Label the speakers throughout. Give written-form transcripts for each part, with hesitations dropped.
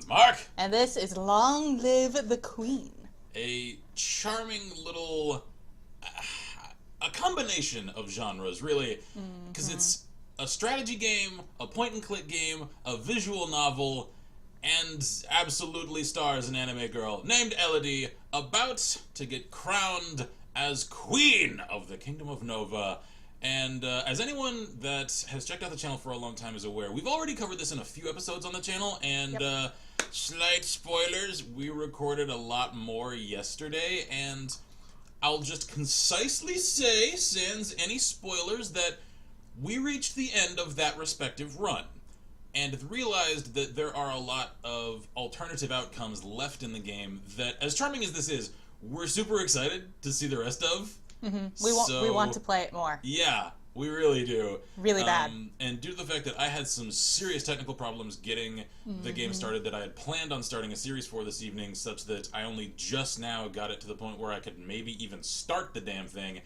Speaker 1: Mark!
Speaker 2: And this is Long Live the Queen.
Speaker 1: A charming little... a combination of genres, really. Because it's a strategy game, a point-and-click game, a visual novel, and absolutely stars an anime girl named Elodie, about to get crowned as Queen of the Kingdom of Nova. And as anyone that has checked out the channel for a long time is aware, we've already covered this in a few episodes on the channel, and slight spoilers, we recorded a lot more yesterday, and I'll just concisely say, sans any spoilers, that we reached the end of that respective run, and realized that there are a lot of alternative outcomes left in the game that, as charming as this is, we're super excited to see the rest of.
Speaker 2: We want to play it more.
Speaker 1: Yeah, we really do.
Speaker 2: Really bad.
Speaker 1: And due to the fact that I had some serious technical problems getting the game started that I had planned on starting a series for this evening, such that I only just now got it to the point where I could maybe even start the damn thing,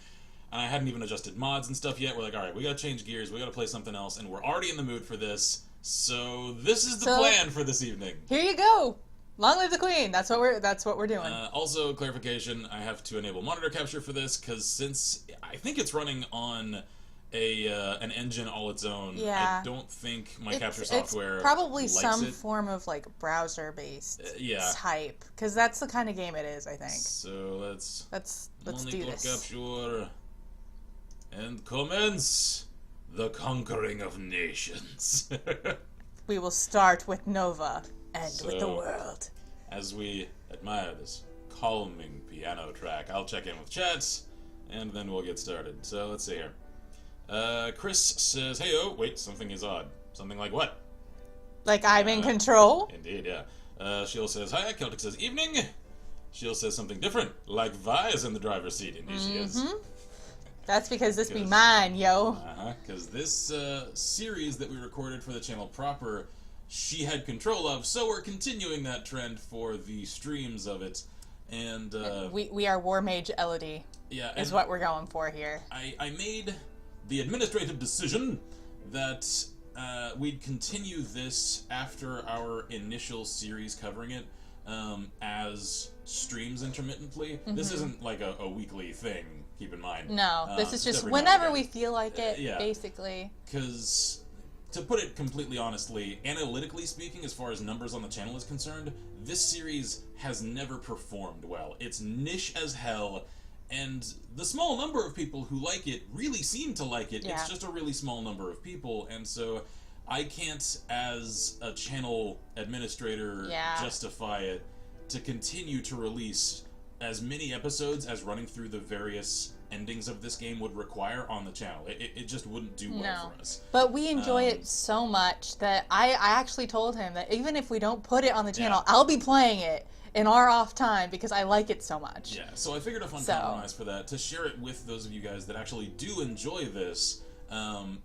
Speaker 1: and I hadn't even adjusted mods and stuff yet. We're like, alright, we gotta change gears, we gotta play something else, and we're already in the mood for this, so this is the plan for this evening.
Speaker 2: Here you go! Long live the Queen! That's what we're doing.
Speaker 1: Also, clarification, I have to enable monitor capture for this, because since I think it's running on an engine all its own, I don't think my capture software
Speaker 2: It's probably
Speaker 1: likes
Speaker 2: some
Speaker 1: it.
Speaker 2: form of, like, browser-based
Speaker 1: Yeah.
Speaker 2: type, because that's the kind of game it is, I think.
Speaker 1: So let's
Speaker 2: do this.
Speaker 1: Capture and commence the conquering of nations.
Speaker 2: We will start with Nova. End with the world.
Speaker 1: As we admire this calming piano track, I'll check in with chats, and then we'll get started. So let's see here. Chris says, "Hey, oh, wait, something is odd. Something like what?"
Speaker 2: Like I'm in control?
Speaker 1: Indeed, yeah. Sheila says, "Hi." Celtic says, "Evening." Sheila says something different, like Vi is in the driver's seat. Indeed she is.
Speaker 2: That's because this be mine, yo.
Speaker 1: Because this series that we recorded for the channel proper, she had control of, so we're continuing that trend for the streams of it, and
Speaker 2: we are War Mage Elodie.
Speaker 1: Yeah,
Speaker 2: is what we're going for here.
Speaker 1: I made the administrative decision that we'd continue this after our initial series covering it as streams intermittently. This isn't like a weekly thing, keep in mind.
Speaker 2: No, this is just whenever we feel like it, basically.
Speaker 1: Because, to put it completely honestly, analytically speaking, as far as numbers on the channel is concerned, this series has never performed well. It's niche as hell, and the small number of people who like it really seem to like it. It's just a really small number of people, and so I can't, as a channel administrator, justify it to continue to release as many episodes as running through the various endings of this game would require on the channel. It just wouldn't do well for us.
Speaker 2: But we enjoy it so much that I actually told him that even if we don't put it on the channel, I'll be playing it in our off time because I like it so much.
Speaker 1: Yeah, so I figured a fun compromise for that, to share it with those of you guys that actually do enjoy this,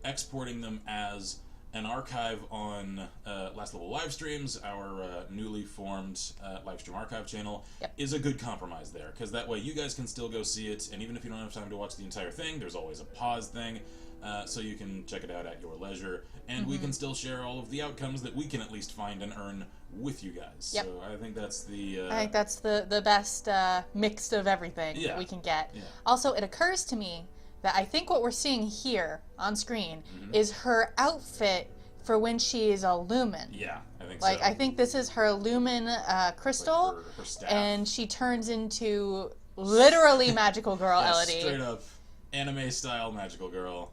Speaker 1: exporting them as an archive on Last Level live streams, our newly formed livestream archive channel, is a good compromise there, because that way you guys can still go see it, and even if you don't have time to watch the entire thing, there's always a pause thing, so you can check it out at your leisure, and we can still share all of the outcomes that we can at least find and earn with you guys. So I think that's the
Speaker 2: best mix of everything that we can get. Also, it occurs to me that I think what we're seeing here on screen is her outfit for when she is a lumen.
Speaker 1: Yeah, I think
Speaker 2: so. I think this is her lumen crystal,
Speaker 1: like her staff.
Speaker 2: And she turns into literally magical girl Elodie.
Speaker 1: Straight up anime style magical girl.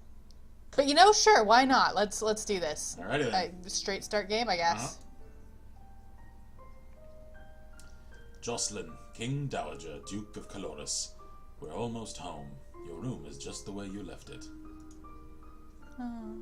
Speaker 2: But you know, sure, why not? Let's do this.
Speaker 1: Alrighty then.
Speaker 2: Straight start game, I guess.
Speaker 1: Jocelyn, King Dowager, Duke of Caloris. We're almost home. Your room is just the way you left it.
Speaker 2: Oh.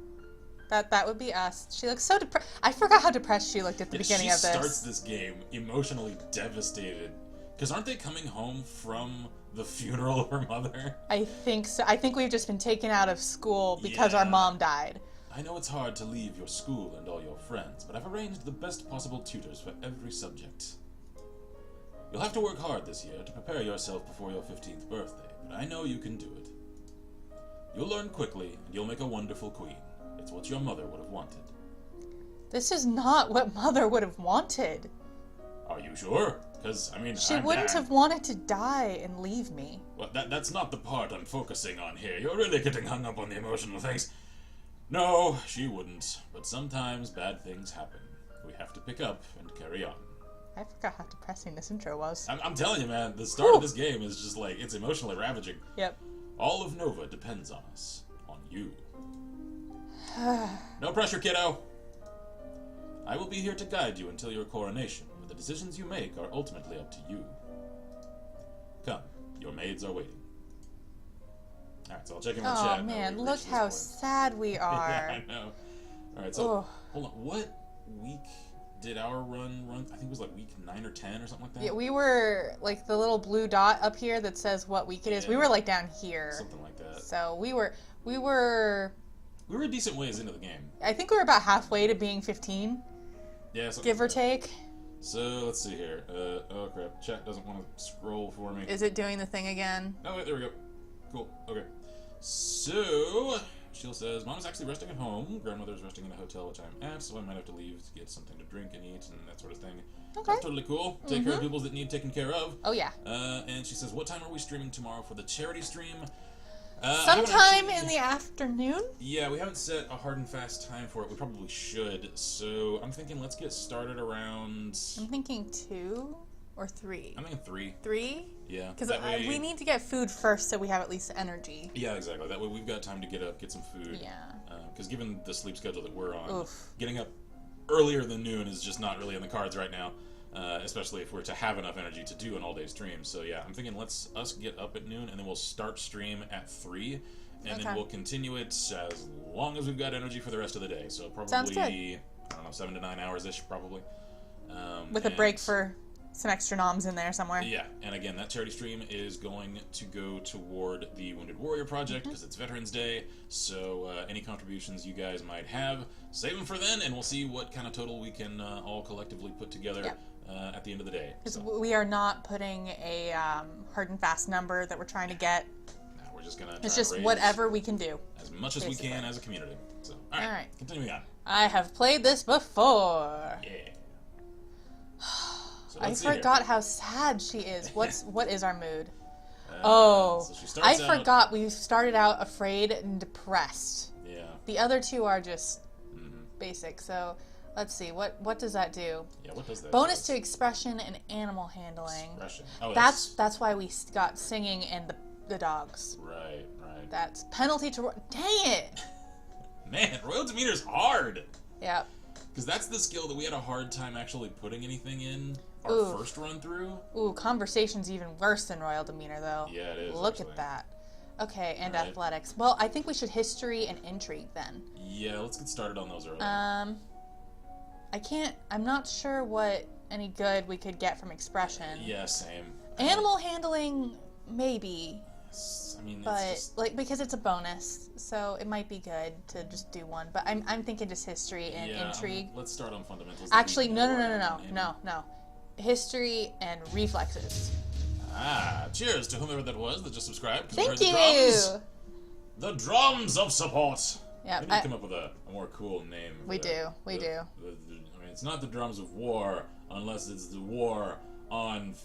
Speaker 2: That would be us. She looks so depressed. I forgot how depressed she looked at the beginning of this.
Speaker 1: She starts this game emotionally devastated. Because aren't they coming home from the funeral of her mother?
Speaker 2: I think so. I think we've just been taken out of school because our mom died.
Speaker 1: I know it's hard to leave your school and all your friends, but I've arranged the best possible tutors for every subject. You'll have to work hard this year to prepare yourself before your 15th birthday, but I know you can do it. You'll learn quickly, and you'll make a wonderful queen. It's what your mother would have wanted.
Speaker 2: This is not what Mother would have wanted.
Speaker 1: Are you sure? Because, I mean,
Speaker 2: she wouldn't have wanted to die and leave me.
Speaker 1: Well, that's not the part I'm focusing on here. You're really getting hung up on the emotional things. No, she wouldn't. But sometimes bad things happen. We have to pick up and carry on.
Speaker 2: I forgot how depressing this intro was.
Speaker 1: I'm telling you, man, the start of this game is just like, it's emotionally ravaging.
Speaker 2: Yep.
Speaker 1: All of Nova depends on us. On you. No pressure, kiddo. I will be here to guide you until your coronation, but the decisions you make are ultimately up to you. Come, your maids are waiting. Alright, so I'll check in with chat.
Speaker 2: Oh man, look how sad we are.
Speaker 1: Yeah, I know. Alright, so, hold on, what week did our run? I think it was like week 9 or 10 or something like that?
Speaker 2: Yeah, we were, like, the little blue dot up here that says what week it is. We were, like, down here.
Speaker 1: Something like that.
Speaker 2: So, we were
Speaker 1: a decent ways into the game.
Speaker 2: I think we were about halfway to being 15.
Speaker 1: Yeah,
Speaker 2: give or take.
Speaker 1: So, let's see here. Oh crap, chat doesn't want to scroll for me.
Speaker 2: Is it doing the thing again?
Speaker 1: Oh, wait, there we go. Cool, okay. So, Sheila says, Mom is actually resting at home. Grandmother's resting in the hotel, which I'm at, so I might have to leave to get something to drink and eat and that sort of thing. Okay. That's totally cool. Take care of people that need taken care of.
Speaker 2: Oh, yeah.
Speaker 1: And she says, what time are we streaming tomorrow for the charity stream?
Speaker 2: Sometime in the afternoon?
Speaker 1: Yeah, we haven't set a hard and fast time for it. We probably should. So I'm thinking let's get started around...
Speaker 2: I'm thinking 2 or 3.
Speaker 1: I'm thinking 3.
Speaker 2: 3?
Speaker 1: Yeah.
Speaker 2: Because we need to get food first so we have at least energy.
Speaker 1: Yeah, exactly. That way we've got time to get up, get some food.
Speaker 2: Yeah.
Speaker 1: Because given the sleep schedule that we're on, getting up earlier than noon is just not really in the cards right now. Especially if we're to have enough energy to do an all-day stream. So yeah, I'm thinking let's get up at noon, and then we'll start stream at 3, and then we'll continue it as long as we've got energy for the rest of the day. So probably, I don't know, 7 to 9 hours-ish, probably.
Speaker 2: With a break for some extra noms in there somewhere.
Speaker 1: Yeah, and again, that charity stream is going to go toward the Wounded Warrior Project, because it's Veterans Day, so any contributions you guys might have, save them for then, and we'll see what kind of total we can all collectively put together at the end of the day.
Speaker 2: Because we are not putting a hard and fast number that we're trying to get.
Speaker 1: No, we're just going to
Speaker 2: It's just whatever we can do.
Speaker 1: As much as we can as a community. So, all right, continuing on.
Speaker 2: I have played this before.
Speaker 1: Yeah. So
Speaker 2: I forgot how sad she is. What is our mood? So I forgot we started out afraid and depressed.
Speaker 1: Yeah.
Speaker 2: The other two are just basic. So let's see. What does that do?
Speaker 1: Yeah, what does that
Speaker 2: Bonus to expression and animal handling.
Speaker 1: Expression. Oh,
Speaker 2: that's why we got singing and the dogs.
Speaker 1: Right.
Speaker 2: That's penalty to... Dang it!
Speaker 1: Man, Royal Demeanor's hard.
Speaker 2: Yep.
Speaker 1: Because that's the skill that we had a hard time actually putting anything in our first run through.
Speaker 2: Ooh, conversation's even worse than Royal Demeanor, though.
Speaker 1: Yeah, it is.
Speaker 2: Look at that. Okay, and athletics. Well, I think we should history and intrigue then.
Speaker 1: Yeah, let's get started on those early.
Speaker 2: I'm not sure what any good we could get from expression.
Speaker 1: Yeah, same.
Speaker 2: Animal handling, maybe.
Speaker 1: I mean,
Speaker 2: but
Speaker 1: it's just...
Speaker 2: like because it's a bonus, so it might be good to just do one. But I'm thinking just history and intrigue.
Speaker 1: Let's start on fundamentals.
Speaker 2: Actually, no. History and reflexes.
Speaker 1: Cheers to whomever that was that just subscribed.
Speaker 2: Thank you.
Speaker 1: The drums of support.
Speaker 2: Yeah,
Speaker 1: we need to come up with a more cool name.
Speaker 2: We do. I
Speaker 1: mean, it's not the drums of war unless it's the war on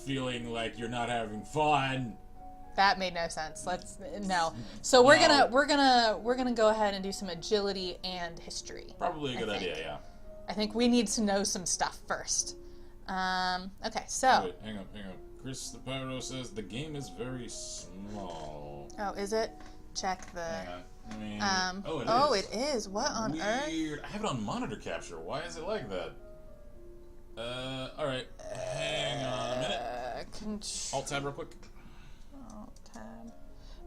Speaker 1: feeling like you're not having fun.
Speaker 2: That made no sense. No. So we're gonna go ahead and do some agility and history.
Speaker 1: Probably a good idea, yeah.
Speaker 2: I think we need to know some stuff first. Okay, so.
Speaker 1: Wait, hang on. Chris the Pyro says the game is very small.
Speaker 2: Oh, is it? Check the.
Speaker 1: Hang on. I mean,
Speaker 2: it is. What on earth?
Speaker 1: Weird. I have it on monitor capture. Why is it like that? All right. Hang on a minute. Alt tab real quick.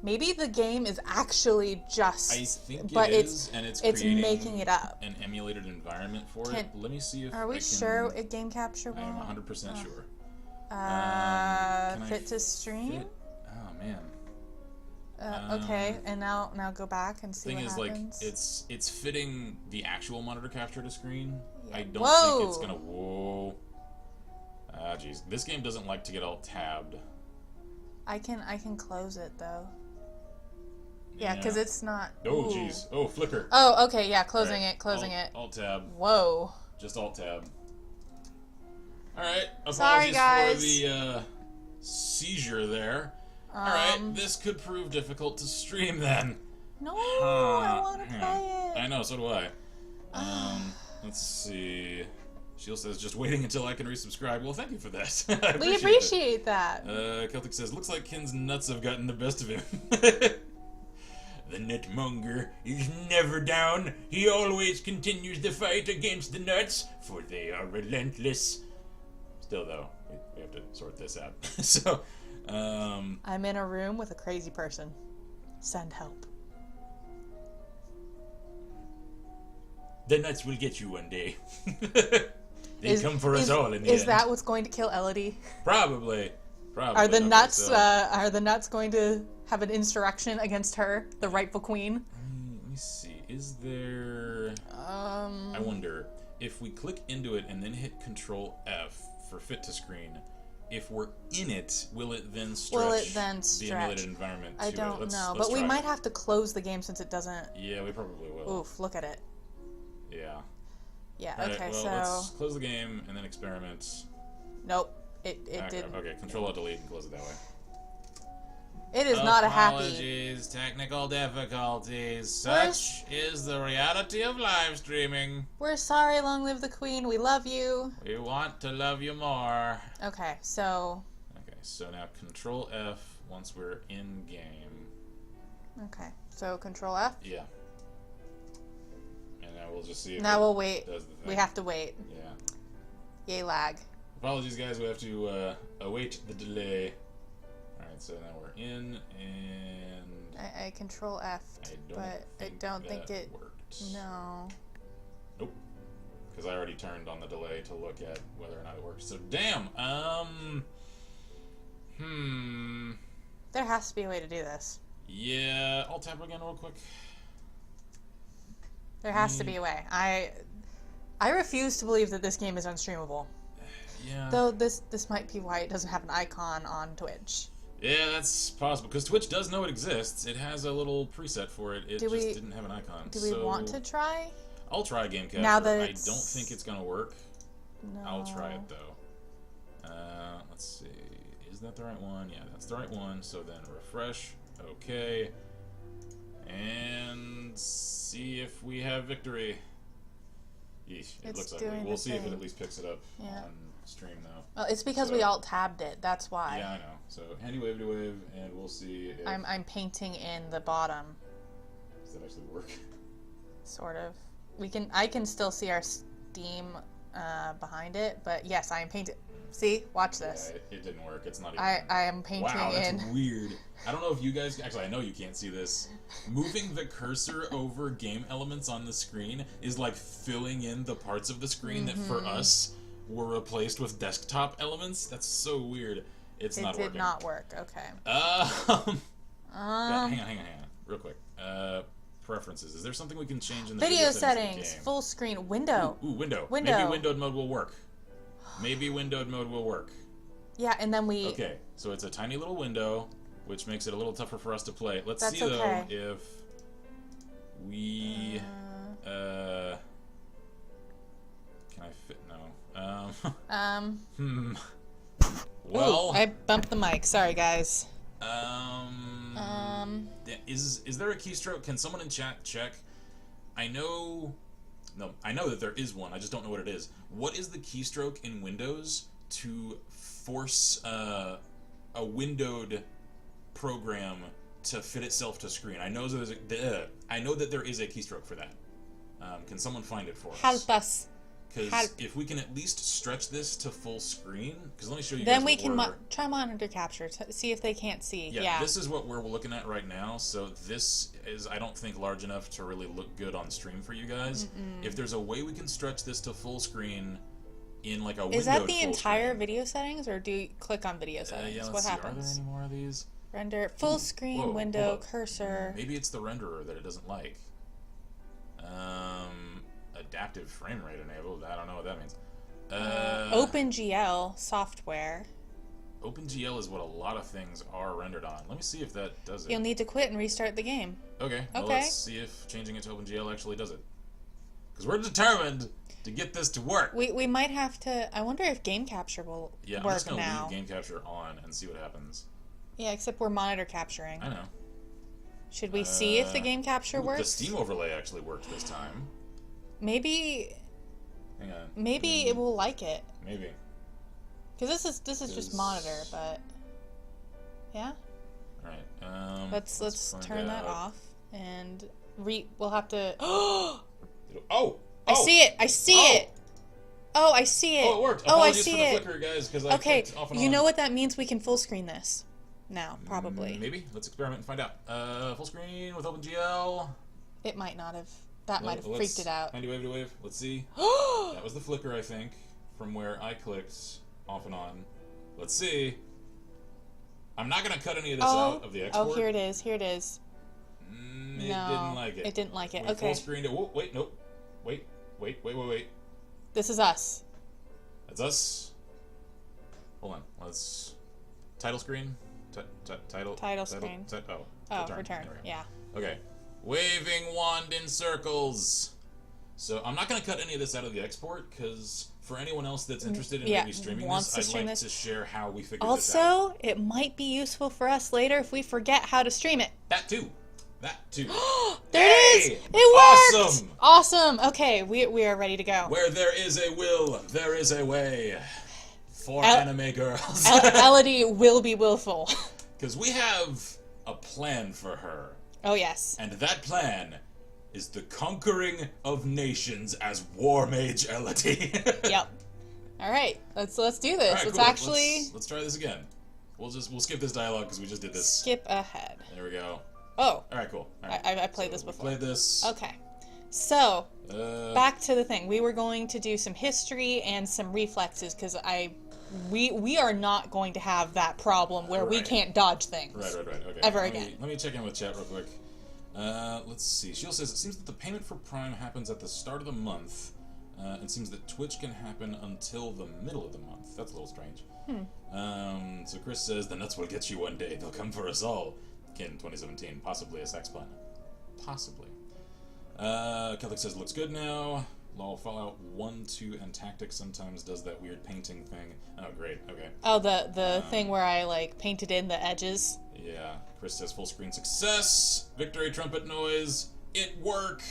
Speaker 2: Maybe the game is actually just.
Speaker 1: I think it is, and it's
Speaker 2: making it up.
Speaker 1: An emulated environment for it. Let me see if
Speaker 2: Are we sure it game capture will?
Speaker 1: I am 100% sure.
Speaker 2: Fit to stream?
Speaker 1: Oh man.
Speaker 2: Okay, and now go back and see what happens.
Speaker 1: The thing is, like, it's fitting the actual monitor capture to screen. Yeah. I don't think it's gonna. Whoa. Jeez, this game doesn't like to get alt tabbed.
Speaker 2: I can close it though. Yeah, because it's not.
Speaker 1: Oh, jeez. Oh, flicker.
Speaker 2: Oh, okay. Yeah, closing it.
Speaker 1: Alt tab.
Speaker 2: Whoa.
Speaker 1: Just alt tab. Alright,
Speaker 2: Sorry,
Speaker 1: apologies
Speaker 2: guys.
Speaker 1: for the seizure there. Alright, this could prove difficult to stream then.
Speaker 2: No, I want to play it.
Speaker 1: I know, so do I. Let's see. Shield says, just waiting until I can resubscribe. Well, thank you for that.
Speaker 2: We appreciate that.
Speaker 1: Celtic says, looks like Ken's nuts have gotten the best of him. The nutmonger is never down. He always continues the fight against the nuts, for they are relentless. Still, though, we have to sort this out. So,
Speaker 2: I'm in a room with a crazy person. Send help.
Speaker 1: The nuts will get you one day. They come for us all in the end.
Speaker 2: Is that what's going to kill Elodie?
Speaker 1: Probably.
Speaker 2: Are the nuts? Are the nuts going to have an insurrection against her, the rightful queen?
Speaker 1: Let me see. Is there? I wonder if we click into it and then hit Control F for fit to screen. If we're in it, will it then stretch? The emulated environment?
Speaker 2: I don't know, but we might have to close the game since it doesn't.
Speaker 1: Yeah, we probably will.
Speaker 2: Oof! Look at it.
Speaker 1: Yeah.
Speaker 2: Yeah.
Speaker 1: Right,
Speaker 2: okay.
Speaker 1: Well,
Speaker 2: so
Speaker 1: let's close the game and then experiment.
Speaker 2: Nope. It didn't.
Speaker 1: Okay. Control-Alt-Delete and close it that way.
Speaker 2: It is not a happy.
Speaker 1: Apologies, technical difficulties. Such is the reality of live streaming.
Speaker 2: We're sorry, long live the queen. We love you.
Speaker 1: We want to love you more.
Speaker 2: Okay, so.
Speaker 1: Okay, so now Control F once we're in game.
Speaker 2: Okay, so Control F.
Speaker 1: Yeah. And now we'll just see. If
Speaker 2: now we'll wait.
Speaker 1: Does the thing.
Speaker 2: We have to wait.
Speaker 1: Yeah.
Speaker 2: Yay, lag.
Speaker 1: Apologies, guys. We have to await the delay. Alright, so now we're in, and...
Speaker 2: I Control F, but I don't think it
Speaker 1: worked.
Speaker 2: No.
Speaker 1: Nope. Because I already turned on the delay to look at whether or not it works. So, damn!
Speaker 2: There has to be a way to do this.
Speaker 1: Yeah, I'll tap again real quick.
Speaker 2: There has to be a way. I refuse to believe that this game is unstreamable.
Speaker 1: Yeah.
Speaker 2: Though this might be why it doesn't have an icon on Twitch.
Speaker 1: Yeah, that's possible, because Twitch does know it exists. It has a little preset for it. It just didn't have an icon.
Speaker 2: Do we want to try?
Speaker 1: I'll try Game Capture.
Speaker 2: Now that
Speaker 1: I don't think it's going to work.
Speaker 2: No.
Speaker 1: I'll try it, though. Let's see. Is that the right one? Yeah, that's the right one. So then refresh. Okay. And see if we have victory. Yeesh, it looks ugly. We'll see if it at least picks it up on stream, though.
Speaker 2: Well, it's because we alt-tabbed it. That's why.
Speaker 1: Yeah, I know. So, handy wave to wave, and we'll see if...
Speaker 2: I'm painting in the bottom.
Speaker 1: Does that actually work?
Speaker 2: Sort of. I can still see our Steam behind it, but yes, I am painting. See? Watch this.
Speaker 1: Yeah, it didn't work. It's not even...
Speaker 2: I am painting in...
Speaker 1: Wow, that's weird. I don't know if you guys... Actually, I know you can't see this. Moving the cursor over game elements on the screen is like filling in the parts of the screen that for us were replaced with desktop elements. That's so weird. It's not working. It did
Speaker 2: not work. Okay.
Speaker 1: Hang on. Real quick. Preferences. Is there something we can change in the video settings?
Speaker 2: Full screen. Window.
Speaker 1: Ooh, window. Maybe windowed mode will work. Maybe windowed mode will work.
Speaker 2: Yeah, and then we...
Speaker 1: Okay, so it's a tiny little window, which makes it a little tougher for us to play. Let's see, though, if we... Can I fit... No. Well...
Speaker 2: Ooh, I bumped the mic. Sorry, guys.
Speaker 1: Is there a keystroke? Can someone in chat check? I know that there is one. I just don't know what it is. What is the keystroke in Windows to force a windowed program to fit itself to screen? I know that there is a keystroke for that. Can someone find it for us?
Speaker 2: Help us.
Speaker 1: Because if we can at least stretch this to full screen, because let me show you.
Speaker 2: Then we can try monitor capture to see if they can't see. Yeah,
Speaker 1: this is what we're looking at right now. So this is, I don't think, large enough to really look good on stream for you guys. If there's a way we can stretch this to full screen in like a windowed
Speaker 2: Is that the entire
Speaker 1: screen.
Speaker 2: video settings, or do you click on video settings?
Speaker 1: Yeah,
Speaker 2: what
Speaker 1: see.
Speaker 2: happens?
Speaker 1: Are there any more of these?
Speaker 2: Render full screen window cursor.
Speaker 1: Maybe it's the renderer that it doesn't like. Adaptive frame rate enabled. I don't know what that means.
Speaker 2: OpenGL software.
Speaker 1: OpenGL is what a lot of things are rendered on. Let me see if that does it.
Speaker 2: You'll need to quit and restart the game.
Speaker 1: Okay. Well, let's see if changing it to OpenGL actually does it. Because we're determined to get this to work.
Speaker 2: We might have to... I wonder if game capture will work now.
Speaker 1: I'm just going to leave game capture on and see what happens.
Speaker 2: Yeah, except we're monitor capturing.
Speaker 1: I know.
Speaker 2: Should we see if the game capture works?
Speaker 1: The Steam overlay actually worked this time.
Speaker 2: Maybe...
Speaker 1: Hang on.
Speaker 2: Maybe it will like it.
Speaker 1: Maybe.
Speaker 2: Because this is just monitor, but... Yeah?
Speaker 1: Alright,
Speaker 2: let's turn that off, and we'll have to...
Speaker 1: Oh!
Speaker 2: I see it! I see it! Oh, I see it!
Speaker 1: Oh, it worked!
Speaker 2: Apologies
Speaker 1: I see it! Flicker, guys, because I clicked off and on.
Speaker 2: You know what that means? We can full screen this. Now, probably.
Speaker 1: Maybe. Let's experiment and find out. Full screen with OpenGL.
Speaker 2: It might not have. That might have freaked it out.
Speaker 1: Handy wave. Let's see. That was the flicker, I think, from where I clicked off and on. Let's see. I'm not going to cut any of this out of the export.
Speaker 2: Oh, here it is. Here it is.
Speaker 1: It didn't like it.
Speaker 2: It didn't like it.
Speaker 1: We
Speaker 2: okay.
Speaker 1: Full screened it. Whoa, wait, nope. Wait.
Speaker 2: This is us.
Speaker 1: That's us. Hold on. Let's... Title screen? Title
Speaker 2: screen. Return. Yeah.
Speaker 1: Okay. Waving wand in circles. So I'm not going to cut any of this out of the export, because for anyone else that's interested in maybe streaming this, I'd like to share how we figured this out.
Speaker 2: Also, it might be useful for us later if we forget how to stream it.
Speaker 1: That too.
Speaker 2: There it is! It worked! Awesome! Okay, we are ready to go.
Speaker 1: Where there is a will, there is a way. For anime girls.
Speaker 2: Elodie will be willful.
Speaker 1: Because we have a plan for her.
Speaker 2: Oh, yes.
Speaker 1: And that plan is the conquering of nations as War Mage Elodie.
Speaker 2: Yep. All right, let's do this.
Speaker 1: Right,
Speaker 2: let's
Speaker 1: cool.
Speaker 2: actually...
Speaker 1: Let's try this again. We'll skip this dialogue because we just did this.
Speaker 2: Skip ahead.
Speaker 1: There we go.
Speaker 2: Oh.
Speaker 1: All right, cool. All right.
Speaker 2: I played this before.
Speaker 1: Played this.
Speaker 2: Okay. So, back to the thing. We were going to do some history and some reflexes because we are not going to have that problem where we can't dodge things.
Speaker 1: Right. Okay.
Speaker 2: Ever again.
Speaker 1: Let me check in with chat real quick. Let's see. Shield says, it seems that the payment for Prime happens at the start of the month. It seems that Twitch can happen until the middle of the month. That's a little strange. So Chris says, the nuts will get you one day. They'll come for us all. Kin 2017. Possibly a sex pun. Possibly. Catholic says, looks good now. Lol, Fallout 1, 2, and Tactics sometimes does that weird painting thing. Oh, great. Okay.
Speaker 2: Oh, the thing where I, like, painted in the edges?
Speaker 1: Yeah. Chris says, full screen success. Victory trumpet noise. It work.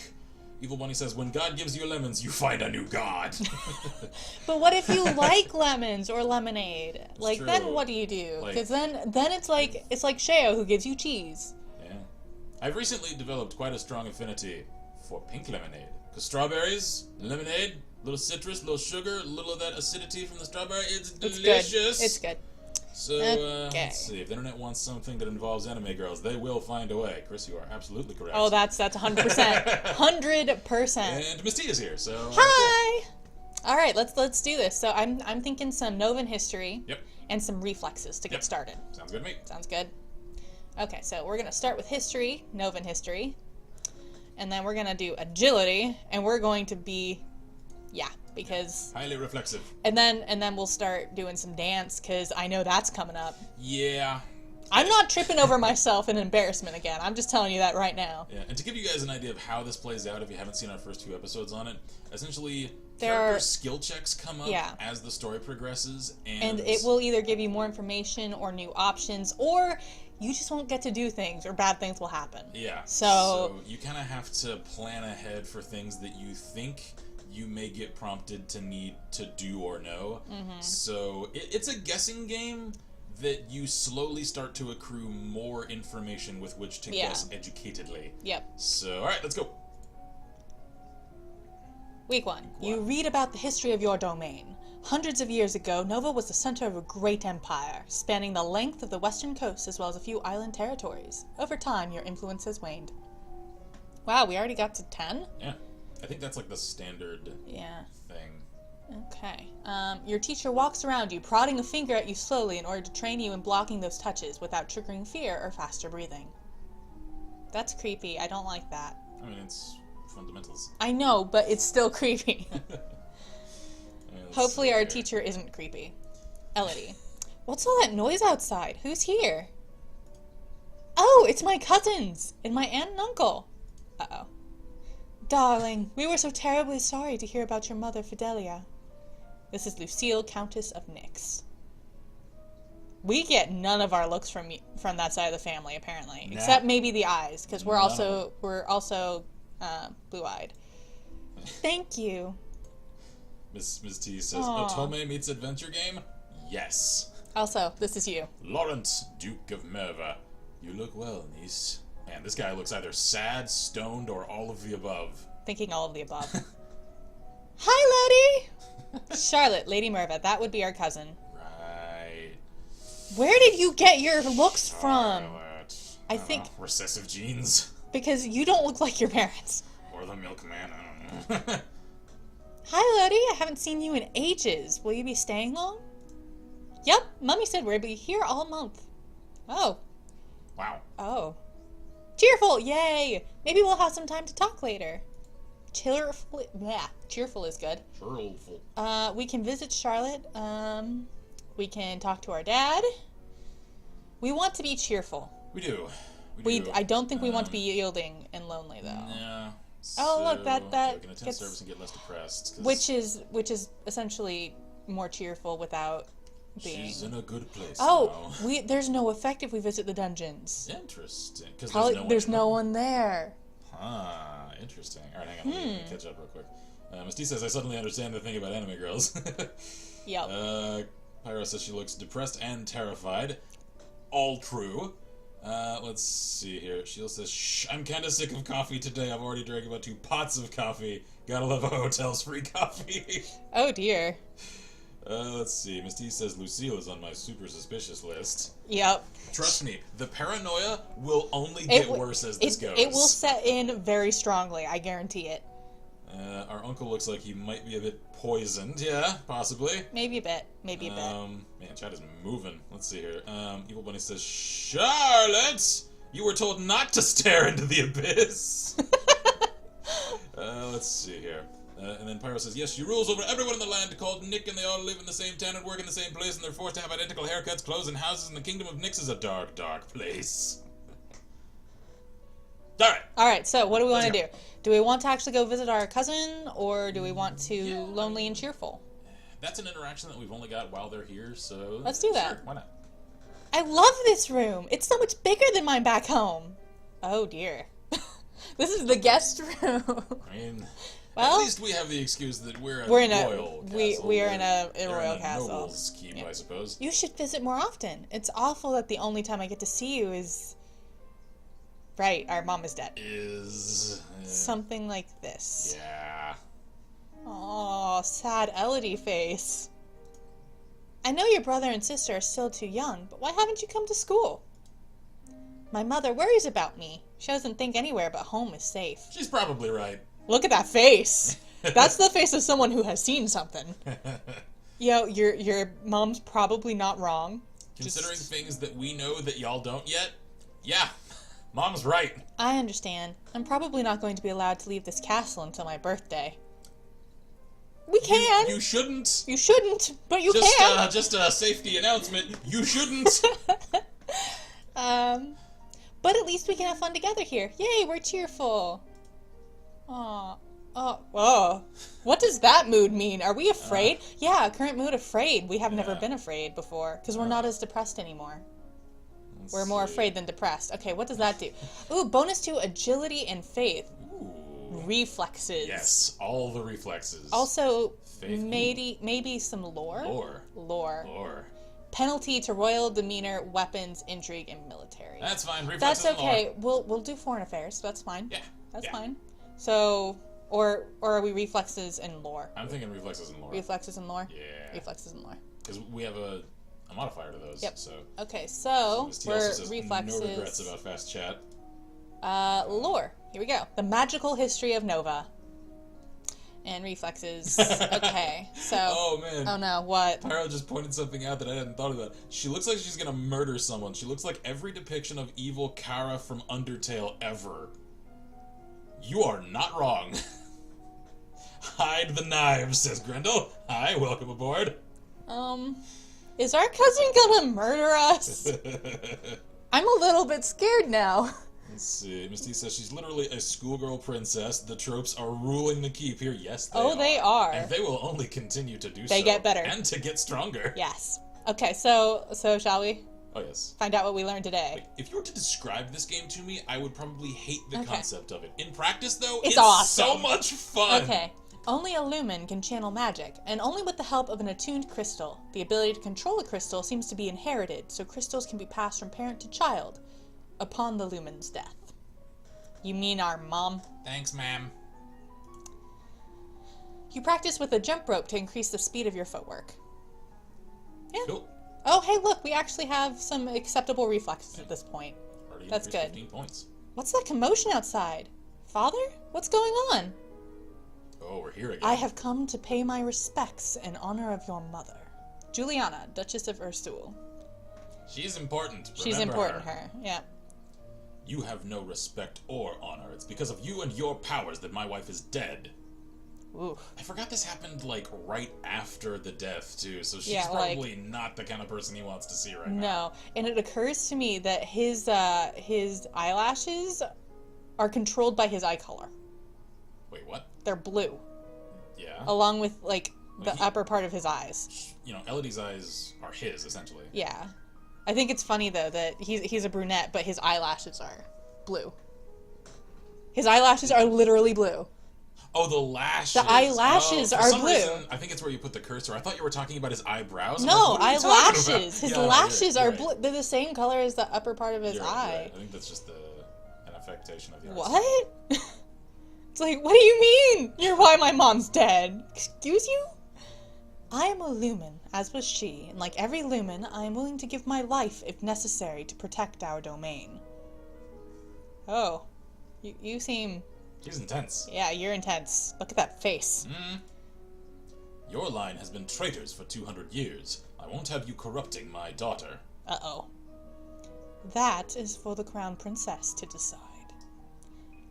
Speaker 1: Evil Bunny says, when God gives you lemons, you find a new God.
Speaker 2: But what if you like lemons or lemonade?
Speaker 1: That's
Speaker 2: like,
Speaker 1: true.
Speaker 2: then what do you do? Because then it's like Sheo who gives you cheese.
Speaker 1: Yeah. I've recently developed quite a strong affinity for pink lemonade. Because strawberries, lemonade, little citrus, little sugar, a little of that acidity from the strawberry, it's delicious.
Speaker 2: It's good.
Speaker 1: So, let's see. If the internet wants something that involves anime girls, they will find a way. Chris, you are absolutely correct.
Speaker 2: Oh, that's 100%. 100%.
Speaker 1: And Misty is here, so...
Speaker 2: Hi! Cool. All right, let's do this. So I'm thinking some Novan history and some reflexes to get started.
Speaker 1: Sounds good to me.
Speaker 2: Sounds good. Okay, so we're going to start with history, Novan history. And then we're going to do agility, and we're going to be... because
Speaker 1: highly reflexive.
Speaker 2: And then we'll start doing some dance because I know that's coming up.
Speaker 1: Yeah.
Speaker 2: I'm not tripping over myself in embarrassment again. I'm just telling you that right now.
Speaker 1: Yeah, and to give you guys an idea of how this plays out, if you haven't seen our first 2 episodes on it, essentially character skill checks come up as the story progresses, and
Speaker 2: it will either give you more information or new options, or you just won't get to do things, or bad things will happen.
Speaker 1: Yeah.
Speaker 2: So
Speaker 1: you kind of have to plan ahead for things that you think you may get prompted to need to do or know. So it's a guessing game that you slowly start to accrue more information with which to guess educatedly.
Speaker 2: Yep.
Speaker 1: So, alright, let's go.
Speaker 2: Week 1. You read about the history of your domain. Hundreds of years ago, Nova was the center of a great empire, spanning the length of the western coast as well as a few island territories. Over time, your influence has waned. Wow, we already got to 10?
Speaker 1: Yeah. I think that's like the standard thing.
Speaker 2: Okay. Your teacher walks around you, prodding a finger at you slowly in order to train you in blocking those touches without triggering fear or faster breathing. That's creepy. I don't like that.
Speaker 1: I mean, it's fundamentals.
Speaker 2: I know, but it's still creepy. Hopefully our teacher isn't creepy. Elodie. What's all that noise outside? Who's here? Oh, it's my cousins and my aunt and uncle. Uh-oh. Darling, we were so terribly sorry to hear about your mother, Fidelia. This is Lucille, Countess of Nyx. We get none of our looks from that side of the family, apparently, except maybe the eyes, because we're also blue-eyed. Thank you.
Speaker 1: Miss T says, Otome meets adventure game? Yes.
Speaker 2: Also, this is you.
Speaker 1: Lawrence, Duke of Merva. You look well, niece. Man, this guy looks either sad, stoned, or all of the above.
Speaker 2: Thinking all of the above. Hi, Lady! Charlotte, Lady Merva. That would be our cousin.
Speaker 1: Right.
Speaker 2: Where did you get your looks from? I think...
Speaker 1: recessive genes.
Speaker 2: Because you don't look like your parents.
Speaker 1: Or the milkman, I don't know.
Speaker 2: Hi, Lodi. I haven't seen you in ages. Will you be staying long? Yep. Mummy said we'll be here all month. Oh.
Speaker 1: Wow.
Speaker 2: Oh. Cheerful! Yay! Maybe we'll have some time to talk later. Cheerful. Yeah. Cheerful is good.
Speaker 1: Cheerful.
Speaker 2: We can visit Charlotte. We can talk to our dad. We want to be cheerful.
Speaker 1: We do.
Speaker 2: I don't think we want to be yielding and lonely, though.
Speaker 1: Yeah.
Speaker 2: Oh, look, that
Speaker 1: we can attend service and get less depressed.
Speaker 2: Which is essentially more cheerful without being...
Speaker 1: She's in a good place
Speaker 2: now.
Speaker 1: now.
Speaker 2: There's no effect if we visit the dungeons.
Speaker 1: Interesting. Because
Speaker 2: there's no one there.
Speaker 1: Ah, interesting. Alright, hang on. Let me catch up real quick. Misty says, I suddenly understand the thing about anime girls.
Speaker 2: Yep.
Speaker 1: Pyro says she looks depressed and terrified. All true. Let's see here. Sheila says, shh, I'm kind of sick of coffee today. I've already drank about 2 pots of coffee. Gotta love a hotel's free coffee.
Speaker 2: Oh, dear.
Speaker 1: Let's see. Misty says Lucille is on my super suspicious list.
Speaker 2: Yep.
Speaker 1: Trust me, the paranoia will only get worse as this goes.
Speaker 2: It will set in very strongly, I guarantee it.
Speaker 1: Our uncle looks like he might be a bit poisoned. Yeah, possibly.
Speaker 2: Maybe a bit.
Speaker 1: Man, chat is moving. Let's see here. Evil Bunny says, Charlotte! You were told not to stare into the abyss! Let's see here. And then Pyro says, yes, she rules over everyone in the land called Nick, and they all live in the same town and work in the same place, and they're forced to have identical haircuts, clothes, and houses, and the kingdom of Nyx is a dark, dark place.
Speaker 2: Alright, so what do we want to do? Do we want to actually go visit our cousin, or do we want to lonely and cheerful?
Speaker 1: That's an interaction that we've only got while they're here, so...
Speaker 2: Let's do that.
Speaker 1: Sure, why not?
Speaker 2: I love this room! It's so much bigger than mine back home! Oh, dear. This is the guest room.
Speaker 1: I mean...
Speaker 2: Well,
Speaker 1: at least we have the excuse that we're a royal castle.
Speaker 2: We are in a royal castle.
Speaker 1: Noble's keep, I suppose.
Speaker 2: You should visit more often. It's awful that the only time I get to see you is... Right, our mom is dead. Something like this.
Speaker 1: Yeah.
Speaker 2: Aw, sad Elodie face. I know your brother and sister are still too young, but why haven't you come to school? My mother worries about me. She doesn't think anywhere but home is safe.
Speaker 1: She's probably right.
Speaker 2: Look at that face. That's the face of someone who has seen something. Yo, your mom's probably not wrong.
Speaker 1: Considering things that we know that y'all don't yet, yeah, mom's right.
Speaker 2: I understand. I'm probably not going to be allowed to leave this castle until my birthday. We can.
Speaker 1: You shouldn't.
Speaker 2: You shouldn't, but you can.
Speaker 1: Just a safety announcement. You shouldn't.
Speaker 2: But at least we can have fun together here. Yay, we're cheerful. Whoa. What does that mood mean? Are we afraid? Yeah, current mood afraid. We have never been afraid before, because we're not as depressed anymore. We're more afraid than depressed. Okay, what does that do? Ooh, bonus to agility and faith.
Speaker 1: Ooh.
Speaker 2: Reflexes.
Speaker 1: Yes, all the reflexes.
Speaker 2: Also, maybe some lore? Lore. Penalty to royal demeanor, weapons, intrigue, and military.
Speaker 1: That's fine. Reflexes
Speaker 2: That's okay.
Speaker 1: And lore.
Speaker 2: We'll do foreign affairs. That's fine.
Speaker 1: Yeah.
Speaker 2: That's fine. So, or are we reflexes and lore?
Speaker 1: I'm thinking reflexes and lore.
Speaker 2: Reflexes and lore?
Speaker 1: Yeah.
Speaker 2: Reflexes and lore.
Speaker 1: Because we have a modifier to those.
Speaker 2: Yep.
Speaker 1: So.
Speaker 2: Okay, so we're reflexes.
Speaker 1: No regrets about fast chat.
Speaker 2: Lore. Here we go. The magical history of Nova. And reflexes. Okay, so...
Speaker 1: Oh, man.
Speaker 2: Oh, no, what?
Speaker 1: Pyro just pointed something out that I hadn't thought about. She looks like she's gonna murder someone. She looks like every depiction of evil Kara from Undertale ever. You are not wrong. Hide the knives, says Grendel. Hi, welcome aboard.
Speaker 2: Is our cousin gonna murder us? I'm a little bit scared now.
Speaker 1: Let's see. Misty says she's literally a schoolgirl princess. The tropes are ruling the keep here. Yes, they are.
Speaker 2: Oh, they are.
Speaker 1: And they will only continue to do so.
Speaker 2: They get better.
Speaker 1: And to get stronger.
Speaker 2: Yes. Okay, so shall we?
Speaker 1: Oh, yes.
Speaker 2: Find out what we learned today.
Speaker 1: Wait, if you were to describe this game to me, I would probably hate the concept of it. In practice, though, it's
Speaker 2: awesome.
Speaker 1: So much fun.
Speaker 2: Okay. Only a lumen can channel magic, and only with the help of an attuned crystal. The ability to control a crystal seems to be inherited, so crystals can be passed from parent to child upon the lumen's death. You mean our mom?
Speaker 1: Thanks, ma'am.
Speaker 2: You practice with a jump rope to increase the speed of your footwork. Yeah.
Speaker 1: Cool.
Speaker 2: Oh, hey, look, we actually have some acceptable reflexes at this point.
Speaker 1: Already
Speaker 2: That's good.
Speaker 1: 15 points.
Speaker 2: What's that commotion outside? Father? What's going on?
Speaker 1: Oh, we're here again.
Speaker 2: I have come to pay my respects in honor of your mother. Juliana, Duchess of Erstoul.
Speaker 1: She's important.
Speaker 2: She's important, her. Yeah.
Speaker 1: You have no respect or honor. It's because of you and your powers that my wife is dead.
Speaker 2: Ooh.
Speaker 1: I forgot this happened, like, right after the death, too, so she's probably not the kind of person he wants to see right now.
Speaker 2: No, and it occurs to me that his eyelashes are controlled by his eye color.
Speaker 1: Wait, what?
Speaker 2: They're blue.
Speaker 1: Yeah.
Speaker 2: Along with, like, the upper part of his eyes.
Speaker 1: You know, Elodie's eyes are his, essentially.
Speaker 2: Yeah. I think it's funny, though, that he's a brunette, but his eyelashes are blue. His eyelashes are literally blue.
Speaker 1: Oh, the lashes.
Speaker 2: The eyelashes are blue.
Speaker 1: Reason, I think it's where you put the cursor. I thought you were talking about his eyebrows.
Speaker 2: No,
Speaker 1: like,
Speaker 2: eyelashes. His lashes
Speaker 1: you're
Speaker 2: are
Speaker 1: right.
Speaker 2: blue. They're the same color as the upper part of his eye.
Speaker 1: You're right. I think that's just an affectation of the art.
Speaker 2: What? It's like, what do you mean? You're why my mom's dead. Excuse you? I am a lumen, as was she, and like every lumen, I am willing to give my life if necessary to protect our domain. Oh, you seem...
Speaker 1: She's intense.
Speaker 2: Yeah, you're intense. Look at that face.
Speaker 1: Your line has been traitors for 200 years. I won't have you corrupting my daughter.
Speaker 2: Uh-oh. That is for the crown princess to decide.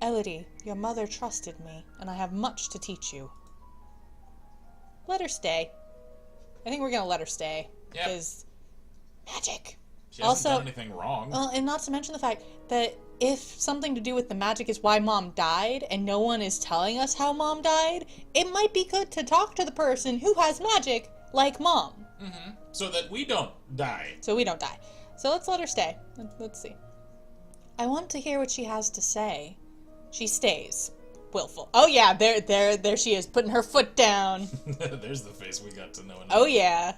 Speaker 2: Elodie, your mother trusted me, and I have much to teach you. Let her stay. I think we're gonna let her stay.
Speaker 1: Yeah.
Speaker 2: Because magic.
Speaker 1: She hasn't done anything wrong.
Speaker 2: Well, and not to mention the fact that if something to do with the magic is why Mom died, and no one is telling us how Mom died, it might be good to talk to the person who has magic, like Mom.
Speaker 1: Mm-hmm. So that we don't die.
Speaker 2: So we don't die. So let's let her stay. Let's see. I want to hear what she has to say. She stays. Willful. Oh yeah, there she is, putting her foot down.
Speaker 1: There's the face we got to know.
Speaker 2: Oh yeah.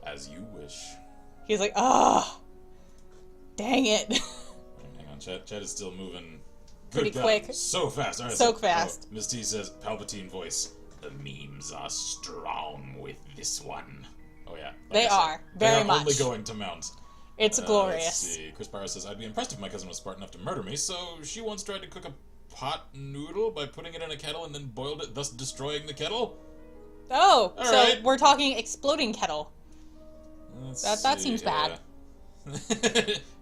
Speaker 1: As you wish.
Speaker 2: He's like, oh, dang it.
Speaker 1: Hang on, chat is still moving.
Speaker 2: Pretty quick.
Speaker 1: So fast. All right,
Speaker 2: so fast.
Speaker 1: Miss T says, Palpatine voice. The memes are strong with this one. Oh yeah.
Speaker 2: They are, very much.
Speaker 1: Only going to mount.
Speaker 2: It's glorious.
Speaker 1: Let's see. Chris Barrow says, I'd be impressed if my cousin was smart enough to murder me, so she once tried to cook a pot noodle by putting it in a kettle and then boiled it, thus destroying the kettle.
Speaker 2: Oh,
Speaker 1: all
Speaker 2: so
Speaker 1: right.
Speaker 2: We're talking exploding kettle. That seems bad.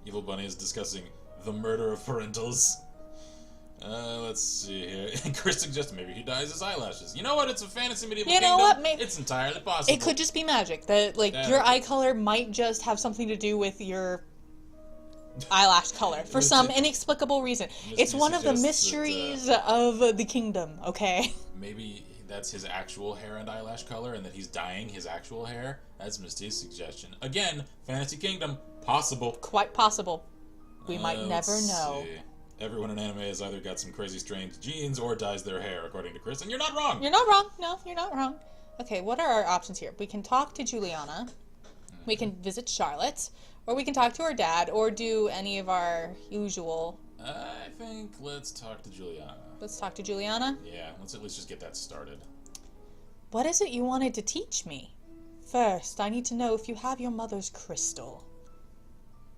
Speaker 1: Evil Bunny is discussing the murder of parentals. Let's see here. Chris suggests maybe he dyes his eyelashes. You know what? It's a fantasy medieval kingdom.
Speaker 2: You know what? Maybe
Speaker 1: it's entirely possible.
Speaker 2: It could just be magic. That your eye color might just have something to do with your eyelash color for some inexplicable reason. It's one of the mysteries of the kingdom. Okay.
Speaker 1: Maybe that's his actual hair and eyelash color, and that he's dyeing his actual hair. That's Misty's suggestion. Again, fantasy kingdom, possible.
Speaker 2: Quite possible. We might never know.
Speaker 1: See. Everyone in anime has either got some crazy strange genes or dyes their hair, according to Chris, and you're not wrong.
Speaker 2: You're not wrong. No, you're not wrong. Okay, what are our options here? We can talk to Juliana. We can visit Charlotte. Or we can talk to her dad, or do any of our usual...
Speaker 1: I think let's talk to Juliana.
Speaker 2: Let's talk to Juliana?
Speaker 1: Yeah, let's at least just get that started.
Speaker 2: What is it you wanted to teach me? First, I need to know if you have your mother's crystal.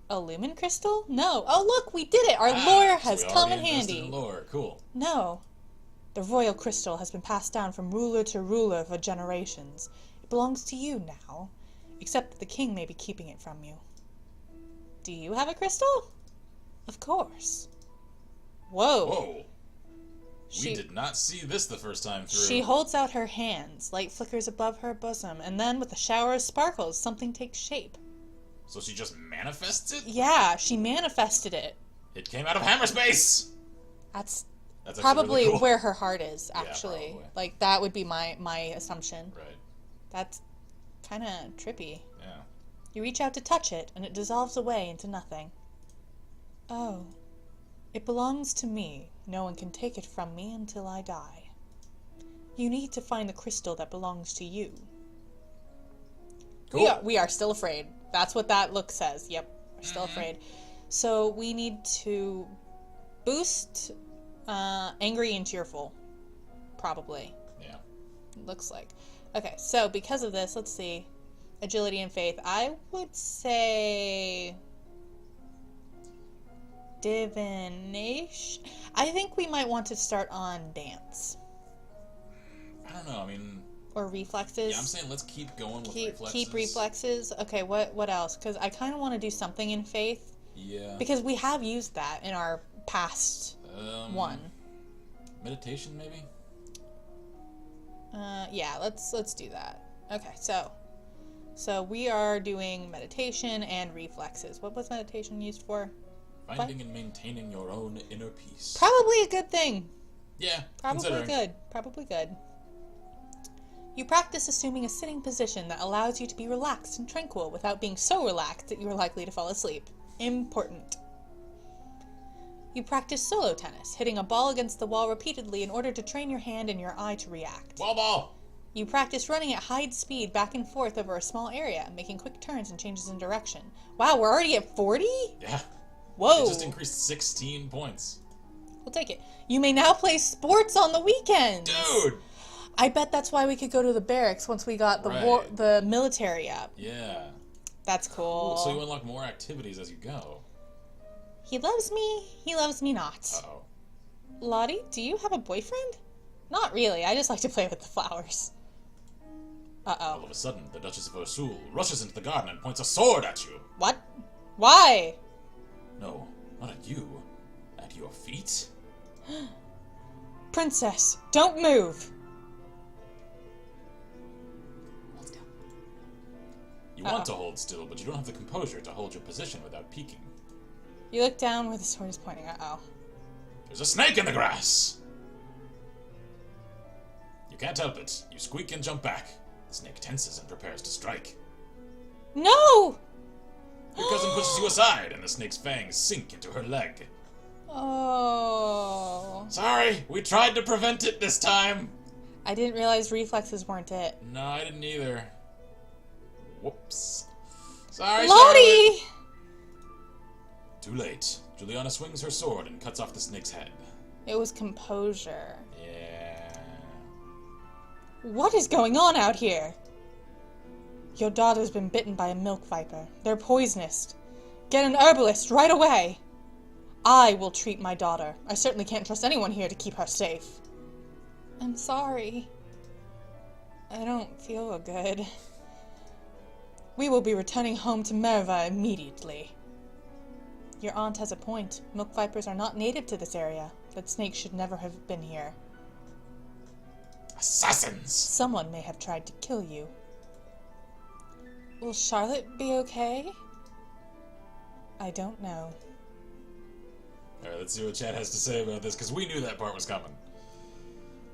Speaker 2: A lumen crystal? No. Oh, look, we did it! Our lore has come in handy.
Speaker 1: In lore. Cool.
Speaker 2: No. The royal crystal has been passed down from ruler to ruler for generations. It belongs to you now, except that the king may be keeping it from you. Do you have a crystal? Of course. Whoa.
Speaker 1: Whoa. We did not see this the first time through.
Speaker 2: She holds out her hands, light flickers above her bosom, and then with a shower of sparkles, something takes shape.
Speaker 1: So she just manifests it?
Speaker 2: Yeah, she manifested it.
Speaker 1: It came out of Hammerspace!
Speaker 2: That's
Speaker 1: That's
Speaker 2: probably
Speaker 1: really cool.
Speaker 2: where her heart is,
Speaker 1: Yeah,
Speaker 2: actually.
Speaker 1: probably.
Speaker 2: Like, that would be my assumption.
Speaker 1: Right.
Speaker 2: That's kind of trippy.
Speaker 1: Yeah.
Speaker 2: You reach out to touch it, and it dissolves away into nothing. Oh. It belongs to me. No one can take it from me until I die. You need to find the crystal that belongs to you.
Speaker 1: Cool.
Speaker 2: We are still afraid. That's what that look says. Yep, we're still afraid. So we need to boost angry and cheerful. Probably.
Speaker 1: Yeah.
Speaker 2: Looks like. Okay, so because of this, let's see. Agility and faith. I would say divination. I think we might want to start on dance.
Speaker 1: I don't know, I mean...
Speaker 2: Or reflexes.
Speaker 1: Yeah, I'm saying let's keep going with reflexes.
Speaker 2: Keep reflexes. Okay, what else? Because I kind of want to do something in faith.
Speaker 1: Yeah.
Speaker 2: Because we have used that in our past one.
Speaker 1: Meditation, maybe?
Speaker 2: Yeah, let's do that. Okay, so we are doing meditation and reflexes. What was meditation used for?
Speaker 1: Finding and maintaining your own inner peace.
Speaker 2: Probably a good thing.
Speaker 1: Yeah,
Speaker 2: Probably good. Probably good. You practice assuming a sitting position that allows you to be relaxed and tranquil without being so relaxed that you are likely to fall asleep. Important. You practice solo tennis, hitting a ball against the wall repeatedly in order to train your hand and your eye to react.
Speaker 1: Wall ball!
Speaker 2: You practice running at high speed back and forth over a small area, making quick turns and changes in direction. Wow, we're already at 40?
Speaker 1: Yeah.
Speaker 2: Whoa.
Speaker 1: It just increased 16 points.
Speaker 2: We'll take it. You may now play sports on the weekends.
Speaker 1: Dude!
Speaker 2: I bet that's why we could go to the barracks once we got the military up.
Speaker 1: Yeah.
Speaker 2: That's cool.
Speaker 1: So you unlock more activities as you go.
Speaker 2: He loves me not.
Speaker 1: Uh-oh.
Speaker 2: Lottie, do you have a boyfriend? Not really, I just like to play with the flowers. Uh-oh.
Speaker 1: All of a sudden, the Duchess of Ursul rushes into the garden and points a sword at you.
Speaker 2: What? Why?
Speaker 1: No, not at you. At your feet?
Speaker 2: Princess, don't move.
Speaker 1: Hold still. You want to hold still, but you don't have the composure to hold your position without peeking.
Speaker 2: You look down where the sword is pointing. Uh-oh.
Speaker 1: There's a snake in the grass! You can't help it. You squeak and jump back. The snake tenses and prepares to strike.
Speaker 2: No!
Speaker 1: Your cousin pushes you aside, and the snake's fangs sink into her leg.
Speaker 2: Oh.
Speaker 1: Sorry, we tried to prevent it this time.
Speaker 2: I didn't realize reflexes weren't it.
Speaker 1: No, I didn't either. Whoops. Sorry,
Speaker 2: Lottie!
Speaker 1: Charlotte. Too late. Juliana swings her sword and cuts off the snake's head.
Speaker 2: It was composure.
Speaker 1: Yeah.
Speaker 2: What is going on out here? Your daughter's been bitten by a milk viper. They're poisonous. Get an herbalist right away. I will treat my daughter. I certainly can't trust anyone here to keep her safe. I'm sorry. I don't feel good. We will be returning home to Merva immediately. Your aunt has a point. Milk vipers are not native to this area. That snake should never have been here.
Speaker 1: Assassins!
Speaker 2: Someone may have tried to kill you. Will Charlotte be okay? I don't know.
Speaker 1: Alright, let's see what Chad has to say about this, because we knew that part was coming.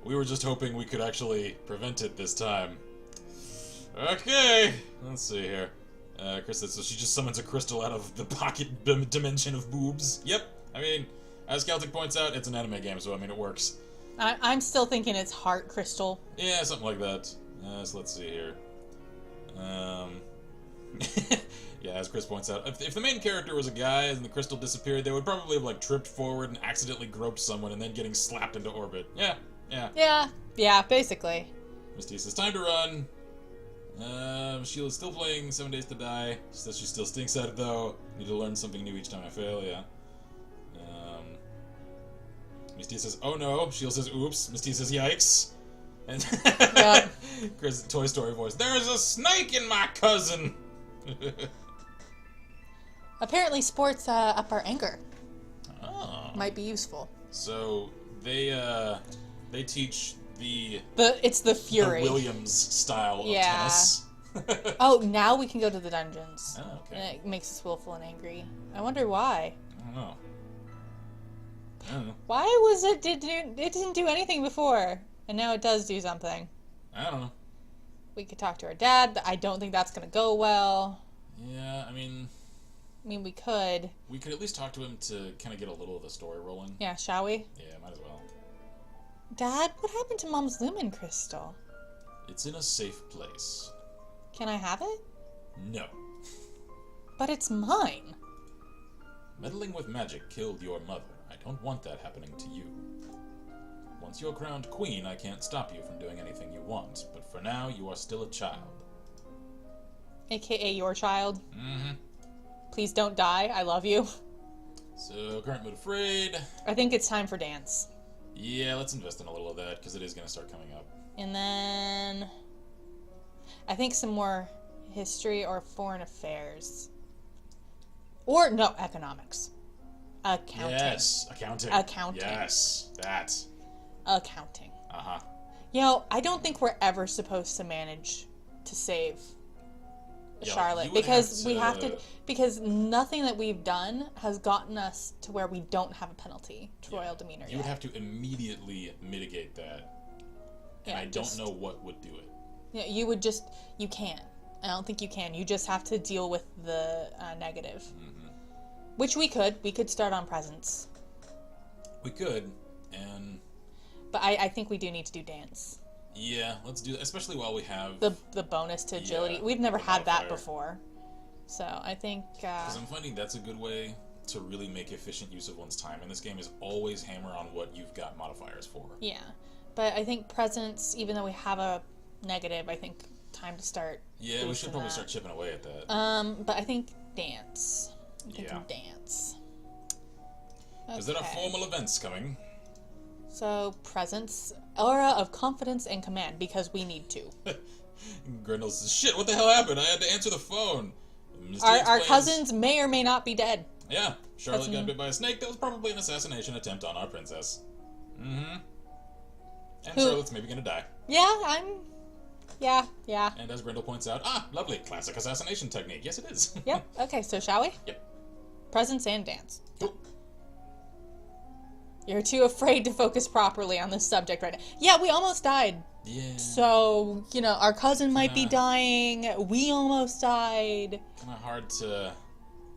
Speaker 1: We were just hoping we could actually prevent it this time. Okay, let's see here. Chris says, so she just summons a crystal out of the pocket dimension of boobs. Yep, I mean, as Celtic points out, it's an anime game, so I mean, it works.
Speaker 2: I'm still thinking it's heart crystal.
Speaker 1: Yeah, something like that. So let's see here. Yeah, as Chris points out, if the main character was a guy and the crystal disappeared, they would probably have, like, tripped forward and accidentally groped someone and then getting slapped into orbit. Yeah.
Speaker 2: Basically.
Speaker 1: Misty says, time to run. Sheila's still playing 7 Days to Die. She says she still stinks at it, though. Need to learn something new each time I fail, yeah. Misty says, oh no. Sheila says, oops. Misty says, yikes. And
Speaker 2: Yep.
Speaker 1: Chris' Toy Story voice, there's a snake in my cousin!
Speaker 2: Apparently sports up our anger.
Speaker 1: Oh.
Speaker 2: Might be useful.
Speaker 1: So, they teach
Speaker 2: It's the fury.
Speaker 1: the Williams style of
Speaker 2: Yeah.
Speaker 1: tennis.
Speaker 2: Oh, now we can go to the dungeons.
Speaker 1: Oh, okay.
Speaker 2: And it makes us willful and angry. I wonder why.
Speaker 1: I don't know. I don't know.
Speaker 2: Why was it didn't do anything before, and now it does do something?
Speaker 1: I don't know.
Speaker 2: We could talk to her dad. I don't think that's gonna go well.
Speaker 1: Yeah, I mean,
Speaker 2: we could.
Speaker 1: we could at least talk to him to kind of get a little of the story rolling.
Speaker 2: Yeah, shall we?
Speaker 1: Yeah, might as well.
Speaker 2: Dad, what happened to Mom's lumen crystal?
Speaker 1: It's in a safe place.
Speaker 2: Can I have it?
Speaker 1: No.
Speaker 2: But it's mine.
Speaker 1: Meddling with magic killed your mother. I don't want that happening to you. Once you're crowned queen, I can't stop you from doing anything you want, but for now, you are still a child.
Speaker 2: AKA your child.
Speaker 1: Mm-hmm.
Speaker 2: Please don't die. I love you.
Speaker 1: So, current mood afraid.
Speaker 2: I think it's time for dance.
Speaker 1: Yeah, let's invest in a little of that, because it is going to start coming up.
Speaker 2: And then I think some more history or foreign affairs. Or, no, economics. Accounting.
Speaker 1: Yes, accounting.
Speaker 2: Accounting.
Speaker 1: Yes, that.
Speaker 2: Accounting.
Speaker 1: Uh-huh.
Speaker 2: I don't think we're ever supposed to manage to save
Speaker 1: Yeah,
Speaker 2: Charlotte
Speaker 1: you would
Speaker 2: because we
Speaker 1: have
Speaker 2: have to because nothing that we've done has gotten us to where we don't have a penalty to royal demeanor
Speaker 1: You
Speaker 2: yet.
Speaker 1: would have to immediately mitigate that, and I don't know what would do it.
Speaker 2: Yeah, you can't. I don't think you can. You just have to deal with the negative.
Speaker 1: Mm-hmm.
Speaker 2: Which we could start on presents.
Speaker 1: We could, and
Speaker 2: But I think we do need to do dance.
Speaker 1: yeah, let's do that, especially while we have...
Speaker 2: The bonus to agility.
Speaker 1: Yeah,
Speaker 2: We've never
Speaker 1: the
Speaker 2: had that
Speaker 1: modifier.
Speaker 2: before. So I think...
Speaker 1: Because I'm finding that's a good way to really make efficient use of one's time in this game is always hammer on what you've got modifiers for.
Speaker 2: Yeah. But I think presents, even though we have a negative, I think time to start...
Speaker 1: Yeah, we should
Speaker 2: boosting
Speaker 1: probably
Speaker 2: that.
Speaker 1: start chipping away at that.
Speaker 2: But I think dance. I'm thinking dance.
Speaker 1: Because there are formal events coming.
Speaker 2: So, presence, aura of confidence and command, because we need to.
Speaker 1: Grendel says, shit, what the hell happened? I had to answer the phone. Misty
Speaker 2: Our
Speaker 1: explains,
Speaker 2: cousins may or may not be dead.
Speaker 1: Yeah, Charlotte got bit by a snake. That was probably an assassination attempt on our princess. Mm-hmm. And Charlotte's maybe gonna die.
Speaker 2: Yeah, Yeah.
Speaker 1: And as Grendel points out, lovely, classic assassination technique. Yes, it is.
Speaker 2: Yep. Okay, so shall we?
Speaker 1: Yep.
Speaker 2: Presence and dance.
Speaker 1: Cool.
Speaker 2: You're too afraid to focus properly on this subject right now. Yeah, we almost died.
Speaker 1: Yeah.
Speaker 2: So, our cousin might be dying. We almost died.
Speaker 1: Kind of hard to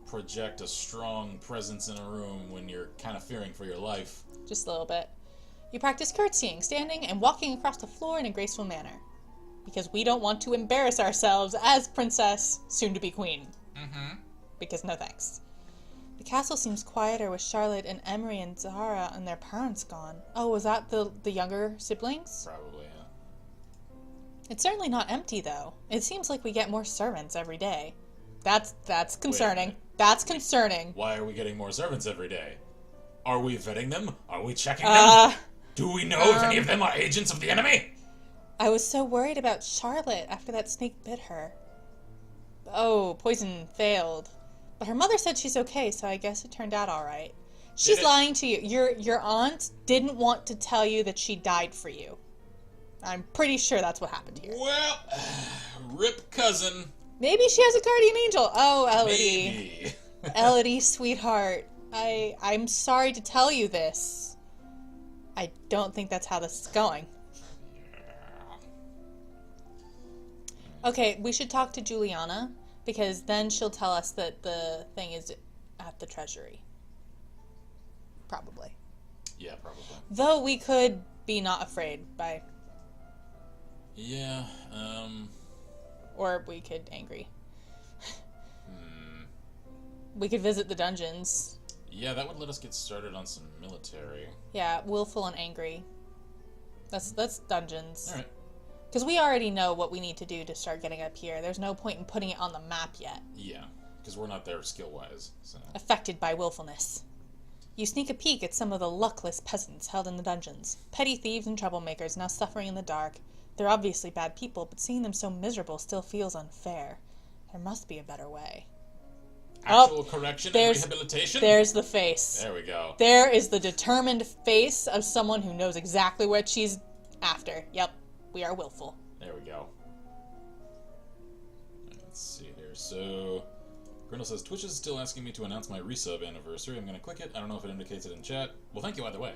Speaker 1: project a strong presence in a room when you're kind of fearing for your life.
Speaker 2: Just a little bit. You practice curtsying, standing, and walking across the floor in a graceful manner. Because we don't want to embarrass ourselves as princess, soon to be queen.
Speaker 1: Mm-hmm.
Speaker 2: Because no thanks. The castle seems quieter with Charlotte and Emery and Zahara and their parents gone. Oh, was that the younger siblings?
Speaker 1: Probably, yeah.
Speaker 2: It's certainly not empty, though. It seems like we get more servants every day. That's concerning. That's concerning.
Speaker 1: Why are we getting more servants every day? Are we vetting them? Are we checking them? Do we know if any of them are agents of the enemy?
Speaker 2: I was so worried about Charlotte after that snake bit her. Oh, poison failed. But her mother said she's okay, so I guess it turned out all right. She's lying to you. Your aunt didn't want to tell you that she died for you. I'm pretty sure that's what happened here.
Speaker 1: Well, rip cousin.
Speaker 2: Maybe she has a guardian angel. Oh, Elodie.
Speaker 1: Maybe.
Speaker 2: Elodie, sweetheart. I'm sorry to tell you this. I don't think that's how this is going. Okay, we should talk to Juliana, because then she'll tell us that the thing is at the treasury. Probably.
Speaker 1: Yeah, probably.
Speaker 2: Though we could be not afraid by...
Speaker 1: Yeah,
Speaker 2: Or we could angry. We could visit the dungeons.
Speaker 1: Yeah, that would let us get started on some military.
Speaker 2: Yeah, willful and angry. That's dungeons.
Speaker 1: Alright.
Speaker 2: Because we already know what we need to do to start getting up here. There's no point in putting it on the map yet.
Speaker 1: Yeah, because we're not there skill-wise, so...
Speaker 2: Affected by willfulness. You sneak a peek at some of the luckless peasants held in the dungeons. Petty thieves and troublemakers now suffering in the dark. They're obviously bad people, but seeing them so miserable still feels unfair. There must be a better way.
Speaker 1: Actual correction and rehabilitation?
Speaker 2: There's the face.
Speaker 1: There we go.
Speaker 2: There is the determined face of someone who knows exactly what she's after. Yep, we are willful.
Speaker 1: There we go. Let's see here. So, Grindel says, Twitch is still asking me to announce my resub anniversary. I'm going to click it. I don't know if it indicates it in chat. Well, thank you either way.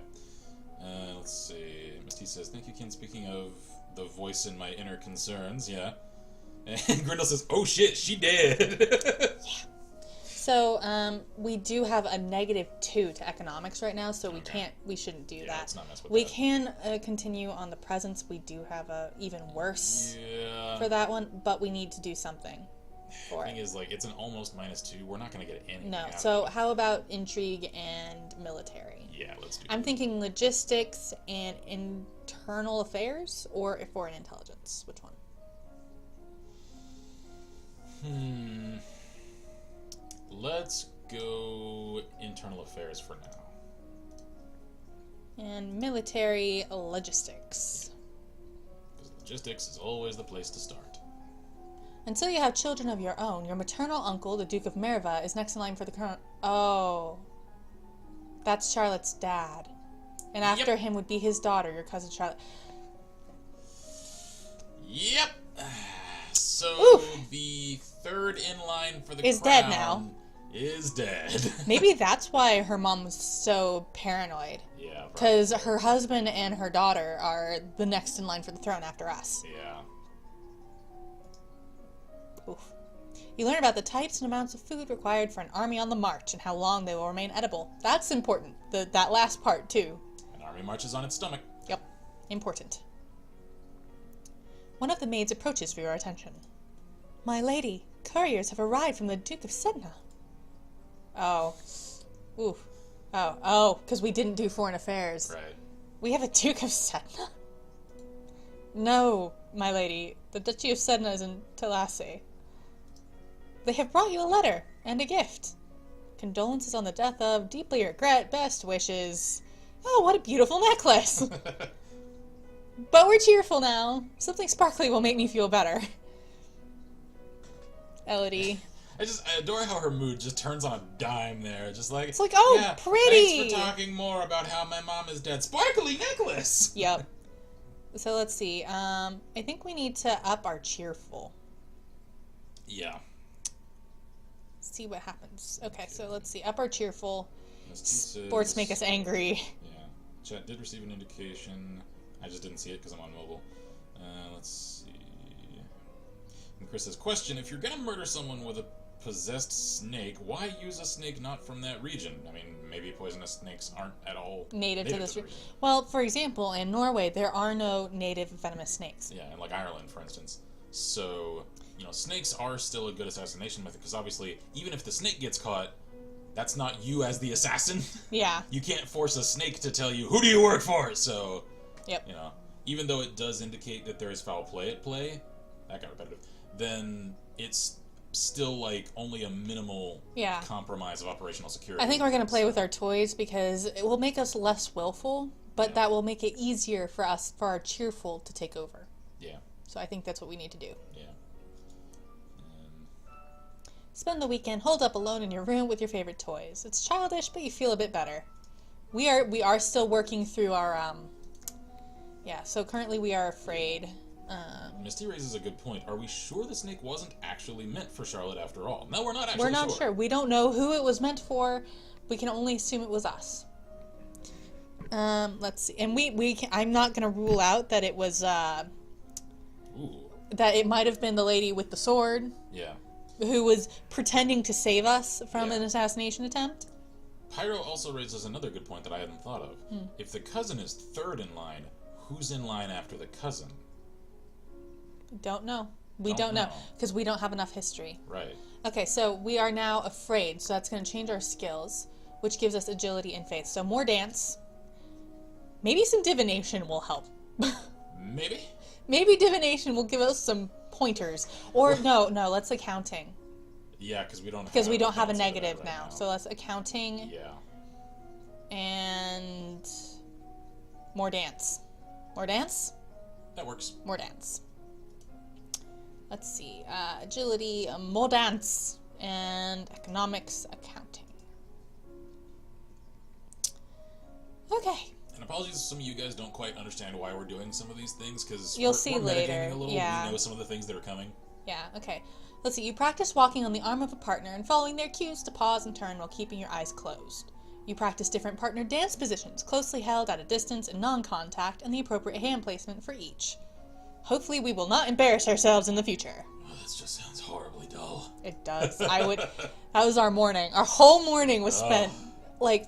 Speaker 1: Let's see. Misty says, thank you, Ken. Speaking of the voice in my inner concerns, yeah. And Grindel says, oh shit, she dead.
Speaker 2: Yeah. So, we do have a -2 to economics right now, so we shouldn't do that.
Speaker 1: Let's not mess with
Speaker 2: we
Speaker 1: that.
Speaker 2: can continue on the presents. We do have a even worse
Speaker 1: Yeah.
Speaker 2: for that one, but we need to do something for
Speaker 1: The thing
Speaker 2: it.
Speaker 1: is, like, it's an almost -2. We're not going to get anything
Speaker 2: No,
Speaker 1: out
Speaker 2: so
Speaker 1: of it.
Speaker 2: how about intrigue and military?
Speaker 1: Yeah, let's do
Speaker 2: I'm
Speaker 1: that.
Speaker 2: thinking logistics and internal affairs, or foreign intelligence. Which one?
Speaker 1: Let's go internal affairs for now.
Speaker 2: And military logistics.
Speaker 1: Because logistics is always the place to start.
Speaker 2: Until you have children of your own, your maternal uncle, the Duke of Merva, is next in line for the crown. Oh. That's Charlotte's dad. And after him would be his daughter, your cousin Charlotte.
Speaker 1: Yep. So
Speaker 2: Oof.
Speaker 1: the third in line for the
Speaker 2: Is
Speaker 1: crown
Speaker 2: dead now.
Speaker 1: is dead.
Speaker 2: Maybe that's why her mom was so paranoid.
Speaker 1: Yeah.
Speaker 2: Because her husband and her daughter are the next in line for the throne after us.
Speaker 1: Yeah.
Speaker 2: Oof. You learn about the types and amounts of food required for an army on the march and how long they will remain edible. That's important. That last part, too.
Speaker 1: An army marches on its stomach.
Speaker 2: Yep. Important. One of the maids approaches for your attention. My lady, couriers have arrived from the Duke of Sedna. Oh. Oof. Oh, because we didn't do foreign affairs.
Speaker 1: Right.
Speaker 2: We have a Duke of Sedna? No, my lady. The Duchy of Sedna is in Telasse. They have brought you a letter and a gift. Condolences on the death of, deeply regret, best wishes. Oh, what a beautiful necklace! But we're cheerful now. Something sparkly will make me feel better. Elodie.
Speaker 1: I adore how her mood just turns on a dime there. Just like,
Speaker 2: It's like, oh,
Speaker 1: yeah,
Speaker 2: pretty!
Speaker 1: Thanks for talking more about how my mom is dead. Sparkly necklace!
Speaker 2: Yep. So let's see. I think we need to up our cheerful.
Speaker 1: Yeah.
Speaker 2: See what happens. Okay, so let's see. Up our cheerful.
Speaker 1: Misty
Speaker 2: Sports
Speaker 1: says-
Speaker 2: make us angry.
Speaker 1: Yeah. Chat did receive an indication. I just didn't see it because I'm on mobile. Let's see. And Chris says, question, if you're going to murder someone with a possessed snake, why use a snake not from that region? I mean, maybe poisonous snakes aren't at all
Speaker 2: Native to this
Speaker 1: the
Speaker 2: region. Well, for example, in Norway, there are no native venomous snakes.
Speaker 1: Yeah, and like Ireland, for instance. So, snakes are still a good assassination method because obviously, even if the snake gets caught, that's not you as the assassin.
Speaker 2: Yeah.
Speaker 1: You can't force a snake to tell you, who do you work for? So,
Speaker 2: Yep.
Speaker 1: Even though it does indicate that there is foul play at play, that got repetitive, then it's still like only a minimal compromise of operational security.
Speaker 2: I think we're going to play with our toys because it will make us less willful, but that will make it easier for our cheerful to take over.
Speaker 1: Yeah.
Speaker 2: So I think that's what we need to do.
Speaker 1: Yeah.
Speaker 2: Spend the weekend holed up alone in your room with your favorite toys. It's childish, but you feel a bit better. We are still working through our so currently we are afraid.
Speaker 1: Misty raises a good point. Are we sure the snake wasn't actually meant for Charlotte after all? No, we're not actually
Speaker 2: We're not sure. We don't know who it was meant for. We can only assume it was us. Let's see. And I'm not going to rule out that it was that it might have been the lady with the sword.
Speaker 1: Yeah.
Speaker 2: Who was pretending to save us from an assassination attempt.
Speaker 1: Pyro also raises another good point that I hadn't thought of. If the cousin is third in line, who's in line after the cousin?
Speaker 2: Don't know. We don't know because we don't have enough history.
Speaker 1: Right.
Speaker 2: Okay, so we are now afraid, so that's going to change our skills, which gives us agility and faith. So more dance. Maybe some divination will help.
Speaker 1: Maybe?
Speaker 2: Maybe divination will give us some pointers. Or no, let's accounting.
Speaker 1: Yeah, because we don't
Speaker 2: have a negative right now. So let's accounting.
Speaker 1: Yeah.
Speaker 2: And more dance. More dance?
Speaker 1: That works.
Speaker 2: More dance. Let's see. Agility, more dance, and economics, accounting. Okay.
Speaker 1: And apologies if some of you guys don't quite understand why we're doing some of these things, because
Speaker 2: You'll see
Speaker 1: we're
Speaker 2: later.
Speaker 1: metagaming a little.
Speaker 2: Yeah.
Speaker 1: We know some of the things that are coming.
Speaker 2: Yeah, okay. Let's see, you practice walking on the arm of a partner and following their cues to pause and turn while keeping your eyes closed. You practice different partner dance positions, closely held at a distance and non-contact, and the appropriate hand placement for each. Hopefully we will not embarrass ourselves in the future.
Speaker 1: Oh, this just sounds horribly dull.
Speaker 2: It does. That was our morning. Our whole morning was spent,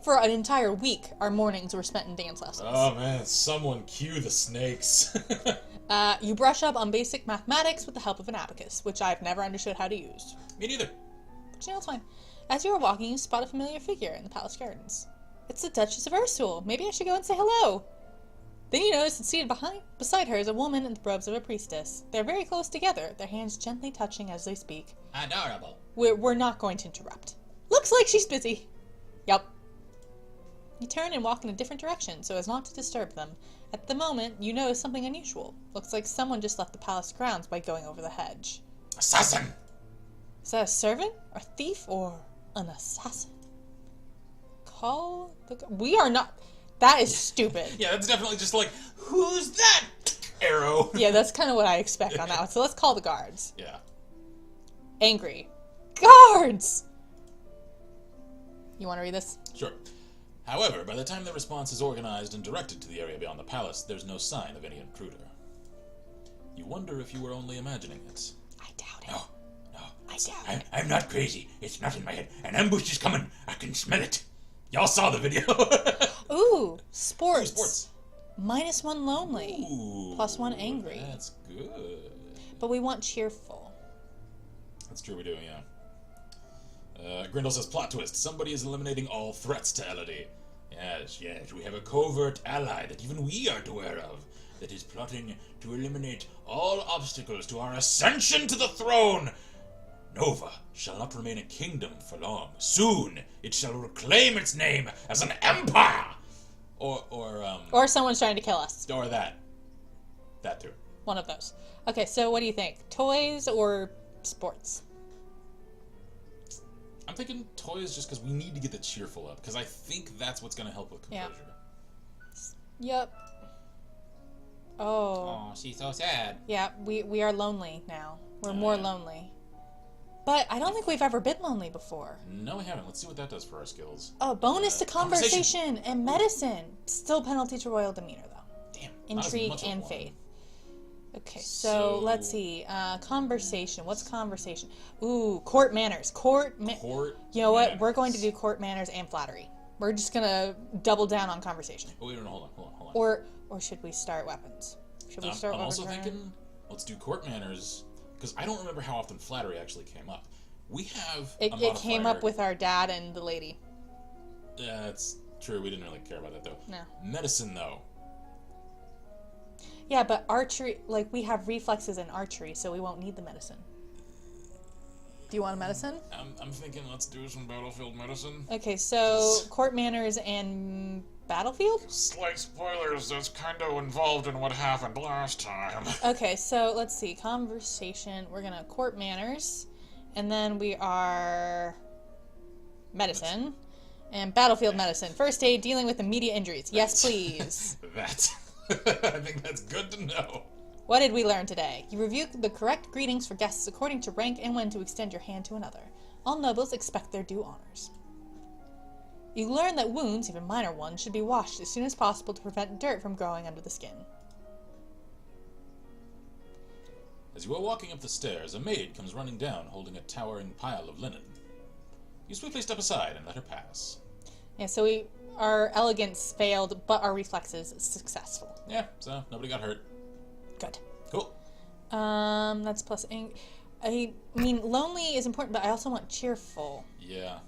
Speaker 2: for an entire week, our mornings were spent in dance lessons.
Speaker 1: Oh man, someone cue the snakes.
Speaker 2: You brush up on basic mathematics with the help of an abacus, which I've never understood how to use.
Speaker 1: Me neither.
Speaker 2: But it's fine. As you are walking, you spot a familiar figure in the palace gardens. It's the Duchess of Ersul. Maybe I should go and say hello. Then you notice that seated beside her is a woman in the robes of a priestess. They're very close together, their hands gently touching as they speak.
Speaker 1: Adorable.
Speaker 2: We're not going to interrupt. Looks like she's busy. Yup. You turn and walk in a different direction so as not to disturb them. At the moment, you notice something unusual. Looks like someone just left the palace grounds by going over the hedge.
Speaker 1: Assassin!
Speaker 2: Is that a servant, a thief, or an assassin? We are not... That is stupid.
Speaker 1: Yeah, that's definitely just like, who's that? Arrow.
Speaker 2: Yeah, that's kind of what I expect on that one. So let's call the guards.
Speaker 1: Yeah.
Speaker 2: Angry. Guards! You want to read this?
Speaker 1: Sure. However, by the time the response is organized and directed to the area beyond the palace, there's no sign of any intruder. You wonder if you were only imagining it.
Speaker 2: I doubt it.
Speaker 1: No.
Speaker 2: I doubt it.
Speaker 1: I'm not crazy. It's not in my head. An ambush is coming. I can smell it. Y'all saw the video.
Speaker 2: Ooh, sports.
Speaker 1: Ooh, sports.
Speaker 2: -1 lonely.
Speaker 1: Ooh,
Speaker 2: +1 angry.
Speaker 1: That's good.
Speaker 2: But we want cheerful.
Speaker 1: That's true, we do, yeah. Grindel says, plot twist. Somebody is eliminating all threats to Elodie. Yes, we have a covert ally that even we aren't aware of, that is plotting to eliminate all obstacles to our ascension to the throne. Nova shall not remain a kingdom for long. Soon it shall reclaim its name as an empire!
Speaker 2: Or someone's trying to kill us.
Speaker 1: Or that. That too.
Speaker 2: One of those. Okay, so what do you think? Toys or sports?
Speaker 1: I'm thinking toys just because we need to get the cheerful up, because I think that's what's going to help with composure.
Speaker 2: Yep.
Speaker 1: Oh, she's so sad.
Speaker 2: Yeah, we are lonely now. We're more lonely. But I don't think we've ever been lonely before.
Speaker 1: No, we haven't. Let's see what that does for our skills.
Speaker 2: Oh, bonus to conversation and medicine. Still penalty to royal demeanor, though.
Speaker 1: Damn.
Speaker 2: Intrigue and faith. Okay, so let's see. Conversation. What's conversation? Ooh, court manners. You know what? We're going to do court manners and flattery. We're just going to double down on conversation.
Speaker 1: Oh, wait, no, hold on.
Speaker 2: Or should we start weapons? Should we start
Speaker 1: I'm also thinking, let's do court manners, because I don't remember how often flattery actually came up. We have
Speaker 2: It came up with our dad and the lady.
Speaker 1: Yeah, that's true. We didn't really care about that, though.
Speaker 2: No.
Speaker 1: Medicine, though.
Speaker 2: Yeah, but archery, we have reflexes in archery, so we won't need the medicine. Do you want a medicine?
Speaker 1: I'm thinking let's do some battlefield medicine.
Speaker 2: Okay, so court manners and battlefield?
Speaker 1: Slight spoilers, that's kind of involved in what happened last time.
Speaker 2: Okay, so let's see. Conversation, we're going to court manners, and then we are medicine, and battlefield medicine. First aid, dealing with immediate injuries. Yes, please.
Speaker 1: I think that's good to know.
Speaker 2: What did we learn today? You review the correct greetings for guests according to rank and when to extend your hand to another. All nobles expect their due honors. You learn that wounds, even minor ones, should be washed as soon as possible to prevent dirt from growing under the skin.
Speaker 1: As you are walking up the stairs, a maid comes running down holding a towering pile of linen. You swiftly step aside and let her pass.
Speaker 2: Yeah, so our elegance failed, but our reflexes successful.
Speaker 1: Yeah, so nobody got hurt.
Speaker 2: Good.
Speaker 1: Cool.
Speaker 2: That's plus... I mean, lonely is important, but I also want cheerful.
Speaker 1: Yeah.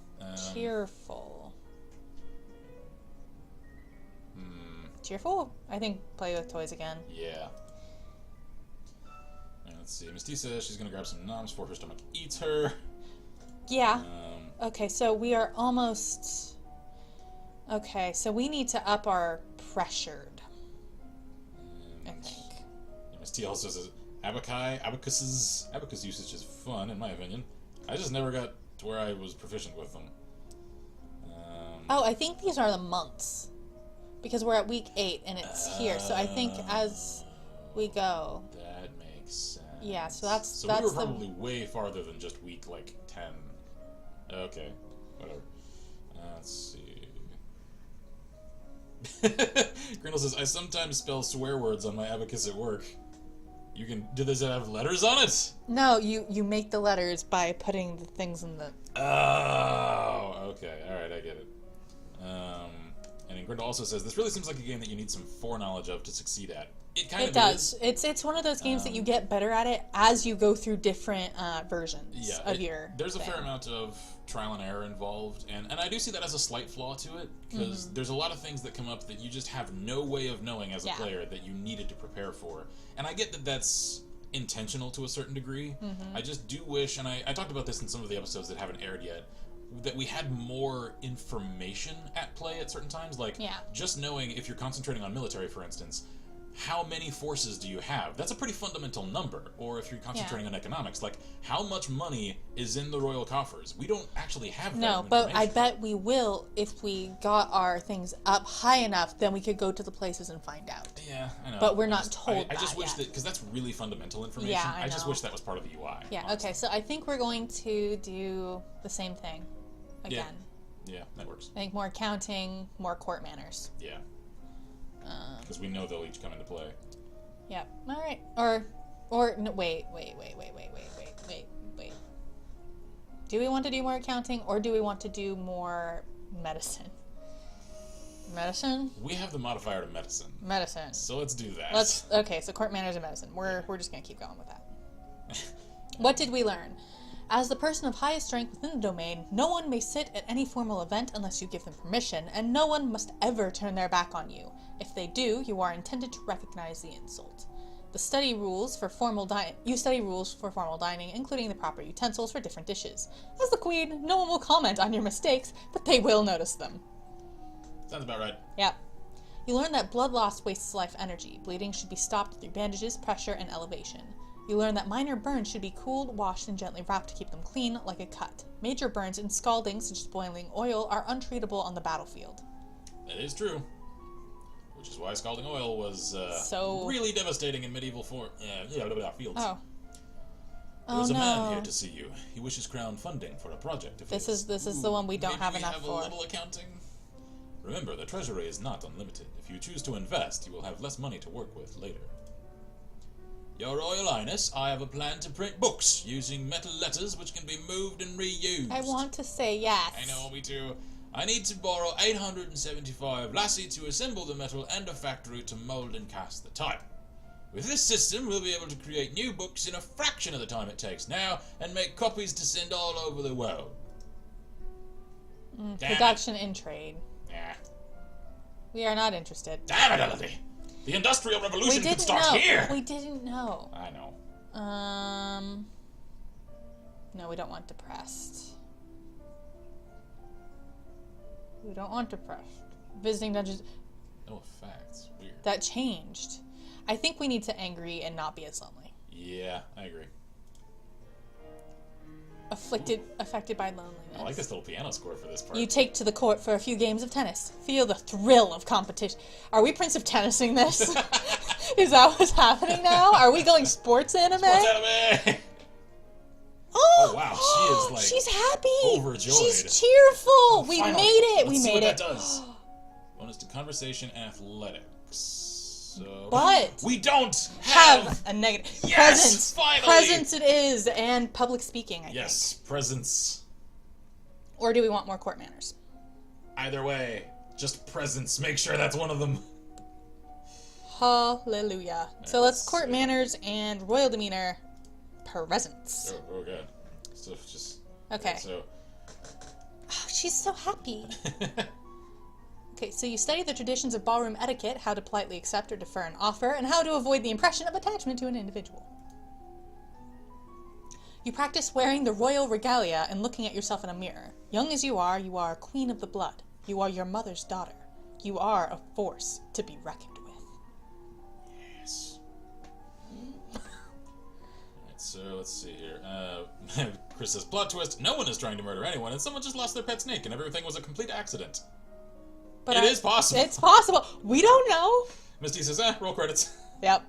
Speaker 2: Cheerful. Cheerful? I think play with toys again.
Speaker 1: Yeah. And let's see. Misty says she's going to grab some noms before her stomach eats her.
Speaker 2: Yeah. Okay, so we are almost... Okay, so we need to up our pressured. I think.
Speaker 1: Miss T also says abacus usage is fun, in my opinion. I just never got to where I was proficient with them.
Speaker 2: Oh, I think these are the months. Because we're at week 8 and it's here. So I think as we go.
Speaker 1: That makes sense.
Speaker 2: Yeah, so that's
Speaker 1: So we were probably way farther than just week, 10. Okay, whatever. Let's see. Grindle says, I sometimes spell swear words on my abacus at work. Does it have letters on it?
Speaker 2: No, you make the letters by putting the things in the...
Speaker 1: Oh, okay. Alright, I get it. And then Grindle also says, this really seems like a game that you need some foreknowledge of to succeed at. It
Speaker 2: does.
Speaker 1: is.
Speaker 2: It's one of those games that you get better at it as you go through different versions of your
Speaker 1: There's a
Speaker 2: thing.
Speaker 1: fair amount of trial and error involved, and I do see that as a slight flaw to it, because there's a lot of things that come up that you just have no way of knowing as a player that you needed to prepare for. And I get that that's intentional to a certain degree. I just do wish, and I talked about this in some of the episodes that haven't aired yet, that we had more information at play at certain times. Just knowing if you're concentrating on military, for instance, how many forces do you have? That's a pretty fundamental number. Or if you're concentrating on economics, how much money is in the royal coffers? We don't actually have that.
Speaker 2: No, but I bet we will if we got our things up high enough, then we could go to the places and find out.
Speaker 1: Yeah, I know.
Speaker 2: But we're not told
Speaker 1: I just wish
Speaker 2: yet.
Speaker 1: that, because that's really fundamental information.
Speaker 2: Yeah, I
Speaker 1: just
Speaker 2: know.
Speaker 1: wish that was part of the UI.
Speaker 2: Yeah,
Speaker 1: honestly.
Speaker 2: okay, so I think we're going to do the same thing again.
Speaker 1: Yeah, that works.
Speaker 2: I think more accounting, more court manners.
Speaker 1: Yeah. Because we know they'll each come into play.
Speaker 2: Yep. All right. Or no, wait. Do we want to do more accounting, or do we want to do more medicine? Medicine?
Speaker 1: We have the modifier to medicine.
Speaker 2: Medicine.
Speaker 1: So let's do that.
Speaker 2: Okay, so court manners and medicine. We're just gonna keep going with that. What did we learn? As the person of highest rank within the domain, no one may sit at any formal event unless you give them permission, and no one must ever turn their back on you. If they do, you are intended to recognize the insult. You study rules for formal dining, including the proper utensils for different dishes. As the queen, no one will comment on your mistakes, but they will notice them.
Speaker 1: Sounds about right.
Speaker 2: Yep. You learn that blood loss wastes life energy. Bleeding should be stopped through bandages, pressure, and elevation. You learn that minor burns should be cooled, washed, and gently wrapped to keep them clean, like a cut. Major burns and scalding, such as boiling oil, are untreatable on the battlefield.
Speaker 1: That is true. Which is why scalding oil was
Speaker 2: so
Speaker 1: really devastating in medieval fields.
Speaker 2: Oh.
Speaker 1: There's a man here to see you. He wishes crown funding for a project.
Speaker 2: This is the one we don't have enough for.
Speaker 1: Maybe we have a little accounting? Remember, the treasury is not unlimited. If you choose to invest, you will have less money to work with later. Your Royal Highness, I have a plan to print books using metal letters which can be moved and reused.
Speaker 2: I want to say yes.
Speaker 1: I know, me too. I need to borrow 875 lassie to assemble the metal and a factory to mold and cast the type. With this system, we'll be able to create new books in a fraction of the time it takes now and make copies to send all over the world.
Speaker 2: Production in trade.
Speaker 1: Yeah.
Speaker 2: We are not interested.
Speaker 1: Damn it, Elodie! The Industrial Revolution could start here!
Speaker 2: We didn't know.
Speaker 1: I know.
Speaker 2: No, we don't want depressed. We don't want depressed. Visiting dungeons.
Speaker 1: No effects. Weird.
Speaker 2: That changed. I think we need to angry and not be as lonely.
Speaker 1: Yeah, I agree.
Speaker 2: Affected by loneliness.
Speaker 1: I like this little piano score for this part.
Speaker 2: You take to the court for a few games of tennis. Feel the thrill of competition. Are we Prince of Tennising this? Is that what's happening now? Are we going sports anime?
Speaker 1: Sports anime!
Speaker 2: Oh
Speaker 1: wow, she is like
Speaker 2: she's happy.
Speaker 1: Overjoyed.
Speaker 2: She's cheerful. We
Speaker 1: Finally.
Speaker 2: made it.
Speaker 1: Let's
Speaker 2: we
Speaker 1: see
Speaker 2: made
Speaker 1: what
Speaker 2: it.
Speaker 1: that does. Bonus to conversation and athletics. So
Speaker 2: But
Speaker 1: we don't
Speaker 2: have a negative presence.
Speaker 1: Finally.
Speaker 2: Presence it is, and public speaking. I think.
Speaker 1: Presence.
Speaker 2: Or do we want more court manners?
Speaker 1: Either way, just presence. Make sure that's one of them.
Speaker 2: Hallelujah. So let's court manners and royal demeanor. Presence.
Speaker 1: Oh god. So just
Speaker 2: okay.
Speaker 1: So
Speaker 2: oh, she's so happy. Okay, so you study the traditions of ballroom etiquette, how to politely accept or defer an offer, and how to avoid the impression of attachment to an individual. You practice wearing the royal regalia and looking at yourself in a mirror. Young as you are a queen of the blood. You are your mother's daughter. You are a force to be reckoned with.
Speaker 1: Yes. So let's see here. Chris says, plot twist, no one is trying to murder anyone, and someone just lost their pet snake, and everything was a complete accident. But it is possible.
Speaker 2: It's possible. We don't know.
Speaker 1: Misty says, roll credits.
Speaker 2: Yep.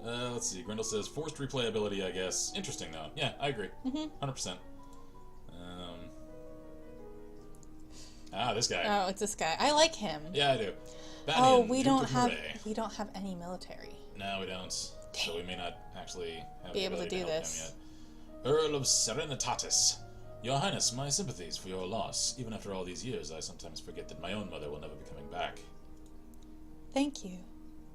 Speaker 1: Let's see. Grendel says forced replayability, I guess. Interesting, though. Yeah, I agree. 100%. This guy.
Speaker 2: Oh, it's this guy. I like him.
Speaker 1: Yeah, I do.
Speaker 2: Oh,
Speaker 1: Banian,
Speaker 2: we
Speaker 1: Duke
Speaker 2: don't
Speaker 1: of
Speaker 2: have
Speaker 1: Murray.
Speaker 2: any military.
Speaker 1: No, we don't. So we may not actually have
Speaker 2: Be
Speaker 1: the
Speaker 2: able to
Speaker 1: ability
Speaker 2: do
Speaker 1: help
Speaker 2: this.
Speaker 1: him yet. Earl of Serenitatis. Your Highness, my sympathies for your loss. Even after all these years, I sometimes forget that my own mother will never be coming back.
Speaker 2: Thank you.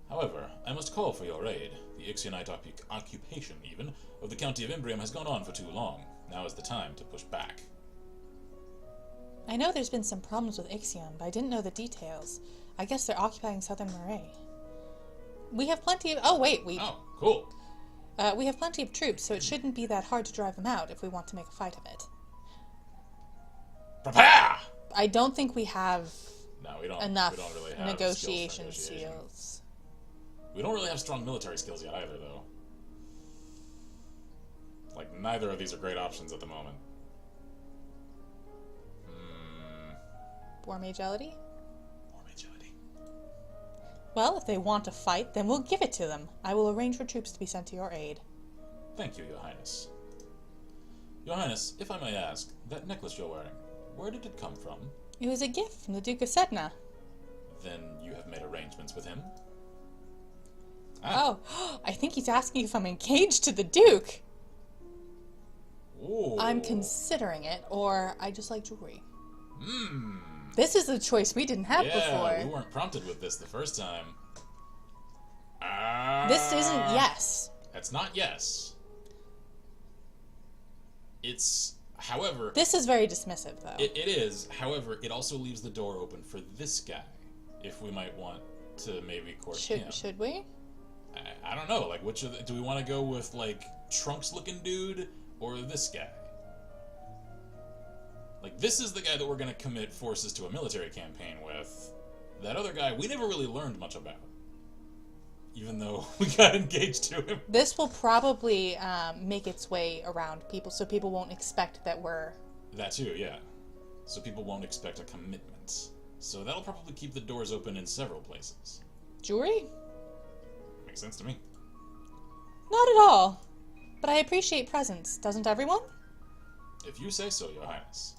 Speaker 1: However, I must call for your aid. The Ixionite occupation, even, of the County of Imbrium has gone on for too long. Now is the time to push back.
Speaker 2: I know there's been some problems with Ixion, but I didn't know the details. I guess they're occupying Southern Moray. We have plenty of... Oh, wait,
Speaker 1: Oh, cool.
Speaker 2: we have plenty of troops, so it shouldn't be that hard to drive them out if we want to make a fight of it.
Speaker 1: Prepare!
Speaker 2: I don't think we have
Speaker 1: No, we don't.
Speaker 2: enough
Speaker 1: We don't really have
Speaker 2: negotiation
Speaker 1: skills for negotiation.
Speaker 2: skills.
Speaker 1: We don't really have strong military skills yet either, though. Like, neither of these are great options at the moment.
Speaker 2: War Magelity?
Speaker 1: More Magelity.
Speaker 2: Well, if they want to fight, then we'll give it to them. I will arrange for troops to be sent to your aid.
Speaker 1: Thank you, Your Highness. Your Highness, if I may ask, that necklace you're wearing, where did it come from?
Speaker 2: It was a gift from the Duke of Sedna.
Speaker 1: Then you have made arrangements with him?
Speaker 2: Oh, I think he's asking if I'm engaged to the Duke.
Speaker 1: Ooh.
Speaker 2: I'm considering it, or I just like jewelry.
Speaker 1: Hmm.
Speaker 2: This is a choice we didn't have
Speaker 1: Yeah,
Speaker 2: before.
Speaker 1: we weren't prompted with this the first time.
Speaker 2: This isn't yes.
Speaker 1: That's not yes. It's, however...
Speaker 2: This is very dismissive, though.
Speaker 1: It is, however, it also leaves the door open for this guy, if we might want to maybe court him.
Speaker 2: Should we?
Speaker 1: I don't know, like, which of the, do we want to go with, like, Trunks-looking dude, or this guy? Like, this is the guy that we're going to commit forces to a military campaign with. That other guy, we never really learned much about. Even though we got engaged to him.
Speaker 2: This will probably make its way around people, so people won't expect that we're...
Speaker 1: That too, yeah. So people won't expect a commitment. So that'll probably keep the doors open in several places.
Speaker 2: Jewelry?
Speaker 1: Makes sense to me.
Speaker 2: Not at all. But I appreciate presents, doesn't everyone?
Speaker 1: If you say so, Your Highness.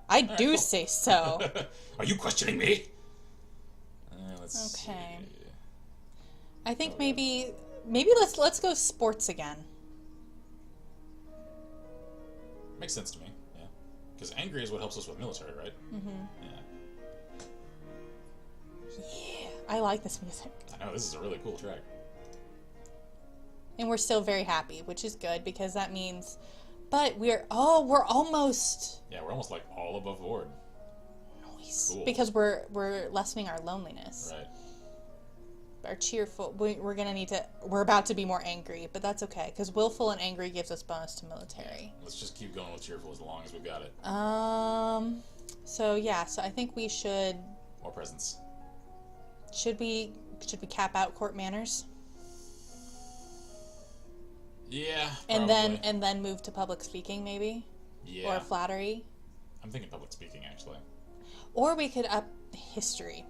Speaker 2: I
Speaker 1: right,
Speaker 2: do
Speaker 1: cool.
Speaker 2: say so.
Speaker 1: Are you questioning me? Let's
Speaker 2: Okay.
Speaker 1: see.
Speaker 2: I think maybe let's go sports again.
Speaker 1: Makes sense to me, yeah. Because angry is what helps us with military, right? Mm-hmm. Yeah.
Speaker 2: Yeah, I like this music.
Speaker 1: I know, this is a really cool track.
Speaker 2: And we're still very happy, which is good because that means... But we're almost...
Speaker 1: Yeah, we're almost like all above board.
Speaker 2: Nice.
Speaker 1: Cool.
Speaker 2: Because we're lessening our loneliness.
Speaker 1: Right.
Speaker 2: Our cheerful... We're gonna need to... We're about to be more angry, but that's okay. Because willful and angry gives us bonus to military.
Speaker 1: Let's just keep going with cheerful as long as we've got it.
Speaker 2: So yeah, so I think we should...
Speaker 1: More presents.
Speaker 2: Should we cap out court manners?
Speaker 1: Yeah,
Speaker 2: And
Speaker 1: probably.
Speaker 2: then move to public speaking, maybe?
Speaker 1: Yeah.
Speaker 2: Or flattery?
Speaker 1: I'm thinking public speaking, actually.
Speaker 2: Or we could up history.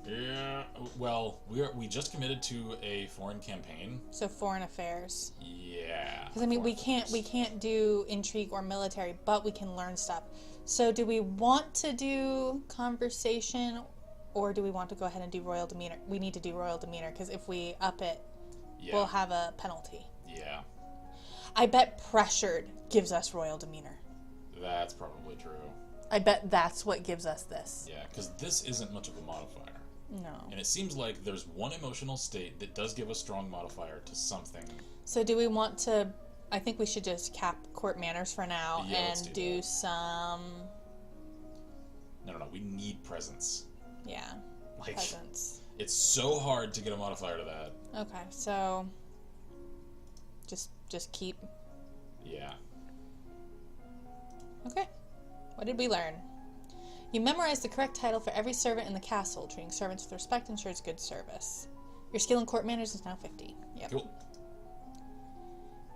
Speaker 1: Yeah, well, we just committed to a foreign campaign.
Speaker 2: So foreign affairs.
Speaker 1: Yeah.
Speaker 2: Because I mean, we
Speaker 1: foreign affairs.
Speaker 2: can't do intrigue or military, but we can learn stuff. So do we want to do conversation, or do we want to go ahead and do royal demeanor? We need to do royal demeanor because if we up it,
Speaker 1: Yeah.
Speaker 2: we'll have a penalty.
Speaker 1: Yeah.
Speaker 2: I bet pressured gives us royal demeanor.
Speaker 1: That's probably true.
Speaker 2: I bet that's what gives us this.
Speaker 1: Yeah, because this isn't much of a modifier.
Speaker 2: No.
Speaker 1: And it seems like there's one emotional state that does give a strong modifier to something.
Speaker 2: So do we want to... I think we should just cap court manners for now
Speaker 1: Yeah, let's
Speaker 2: and
Speaker 1: do
Speaker 2: do
Speaker 1: that.
Speaker 2: some...
Speaker 1: No, we need presence.
Speaker 2: Yeah.
Speaker 1: Like,
Speaker 2: Presents.
Speaker 1: it's so hard to get a modifier to that.
Speaker 2: Okay, so... Just keep...
Speaker 1: Yeah.
Speaker 2: Okay. What did we learn? You memorize the correct title for every servant in the castle. Treating servants with respect ensures good service. Your skill in court manners is now 50. Yep.
Speaker 1: Cool.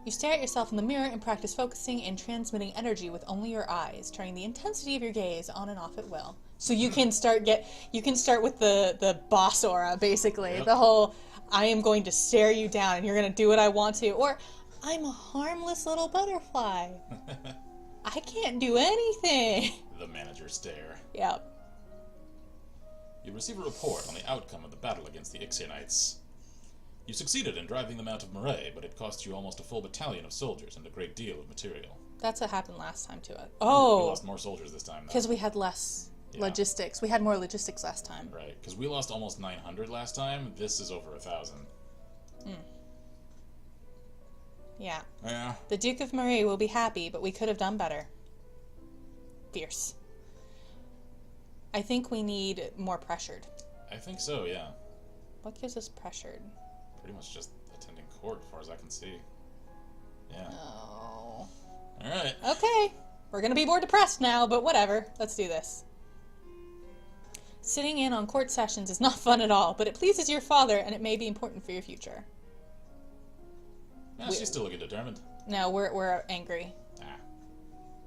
Speaker 2: You stare at yourself in the mirror and practice focusing and transmitting energy with only your eyes, turning the intensity of your gaze on and off at will. So you can start with the boss aura, basically.
Speaker 1: Yep.
Speaker 2: The whole I am going to stare you down and you're going to do what I want to. Or, I'm a harmless little butterfly. I can't do anything.
Speaker 1: The manager stare.
Speaker 2: Yep.
Speaker 1: You receive a report on the outcome of the battle against the Ixionites. You succeeded in driving them out of Moray, but it cost you almost a full battalion of soldiers and a great deal of material.
Speaker 2: That's what happened last time to us.
Speaker 1: We
Speaker 2: Oh!
Speaker 1: lost more soldiers this time, though.
Speaker 2: Because we had less logistics. We had more logistics last time.
Speaker 1: Right, because we lost almost 900 last time. This is over 1,000.
Speaker 2: Yeah.
Speaker 1: Yeah.
Speaker 2: The Duke of Marie will be happy, but we could have done better. Fierce. I think we need more pressured.
Speaker 1: I think so, yeah.
Speaker 2: What gives us pressured?
Speaker 1: Pretty much just attending court, as far as I can see. Yeah.
Speaker 2: Oh.
Speaker 1: Alright.
Speaker 2: Okay. We're gonna be more depressed now, but whatever. Let's do this. Sitting in on court sessions is not fun at all, but it pleases your father and it may be important for your future.
Speaker 1: Yeah, she's still looking determined.
Speaker 2: No, we're angry.
Speaker 1: Ah.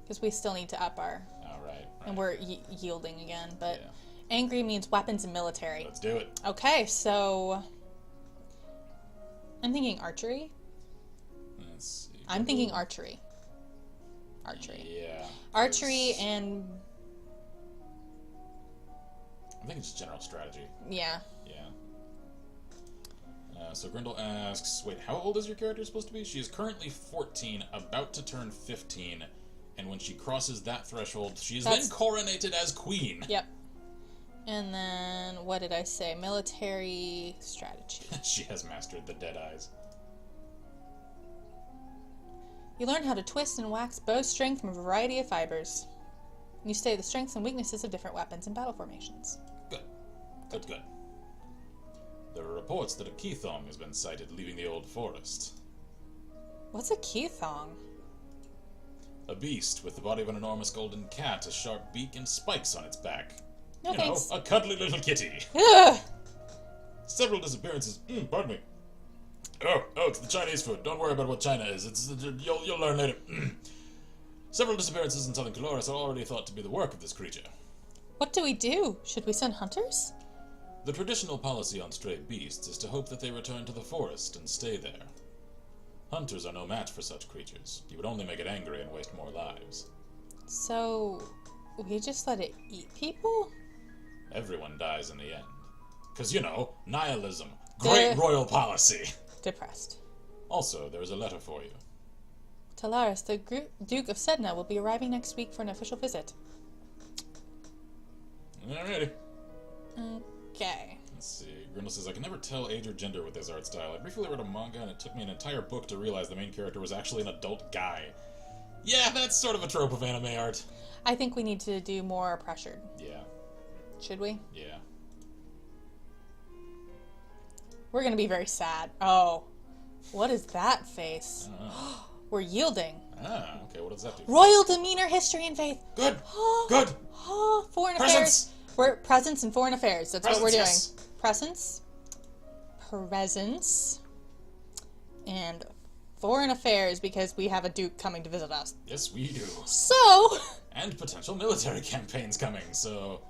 Speaker 2: Because we still need to up our...
Speaker 1: Oh, right.
Speaker 2: And we're yielding again, but
Speaker 1: Yeah.
Speaker 2: angry means weapons and military.
Speaker 1: Let's do it.
Speaker 2: Okay, so... I'm thinking archery.
Speaker 1: Let's see.
Speaker 2: I'm thinking archery. Archery.
Speaker 1: Yeah.
Speaker 2: Archery and...
Speaker 1: I think it's just general strategy.
Speaker 2: Yeah.
Speaker 1: Yeah. So Grindel asks, wait, how old is your character supposed to be? She is currently 14, about to turn 15, and when she crosses that threshold, she is then coronated as queen.
Speaker 2: Yep. And then, what did I say? Military strategy.
Speaker 1: She has mastered the Deadeyes.
Speaker 2: You learn how to twist and wax bow string from a variety of fibers. You study the strengths and weaknesses of different weapons and battle formations.
Speaker 1: Good. Good, good. There are reports that a Keithong has been sighted leaving the old forest.
Speaker 2: What's a Keithong?
Speaker 1: A beast with the body of an enormous golden cat, a sharp beak, and spikes on its back.
Speaker 2: No thanks.
Speaker 1: A cuddly little kitty.
Speaker 2: Ugh!
Speaker 1: Several disappearances. Pardon me. Oh, it's the Chinese food. Don't worry about what China is. You'll learn later. Several disappearances in southern Caloris are already thought to be the work of this creature.
Speaker 2: What do we do? Should we send hunters?
Speaker 1: The traditional policy on stray beasts is to hope that they return to the forest and stay there. Hunters are no match for such creatures. You would only make it angry and waste more lives.
Speaker 2: So, we just let it eat people?
Speaker 1: Everyone dies in the end. 'Cause, nihilism. Great royal policy.
Speaker 2: Depressed.
Speaker 1: Also, there is a letter for you.
Speaker 2: Talaris, the Duke of Sedna will be arriving next week for an official visit.
Speaker 1: Alrighty.
Speaker 2: Okay.
Speaker 1: Let's see. Grindel says, I can never tell age or gender with this art style. I briefly read a manga and it took me an entire book to realize the main character was actually an adult guy. Yeah, that's sort of a trope of anime art.
Speaker 2: I think we need to do more pressured.
Speaker 1: Yeah.
Speaker 2: Should we?
Speaker 1: Yeah.
Speaker 2: We're gonna be very sad. Oh. What is that face? We're yielding.
Speaker 1: Ah, okay, what does that do?
Speaker 2: Royal demeanor, history, and faith.
Speaker 1: Good! Good!
Speaker 2: Foreign
Speaker 1: Presence!
Speaker 2: affairs. We're presence and foreign affairs. That's what we're doing.
Speaker 1: Yes.
Speaker 2: Presence. Presence. And foreign affairs because we have a duke coming to visit us.
Speaker 1: Yes, we do.
Speaker 2: So...
Speaker 1: And potential military campaigns coming, so...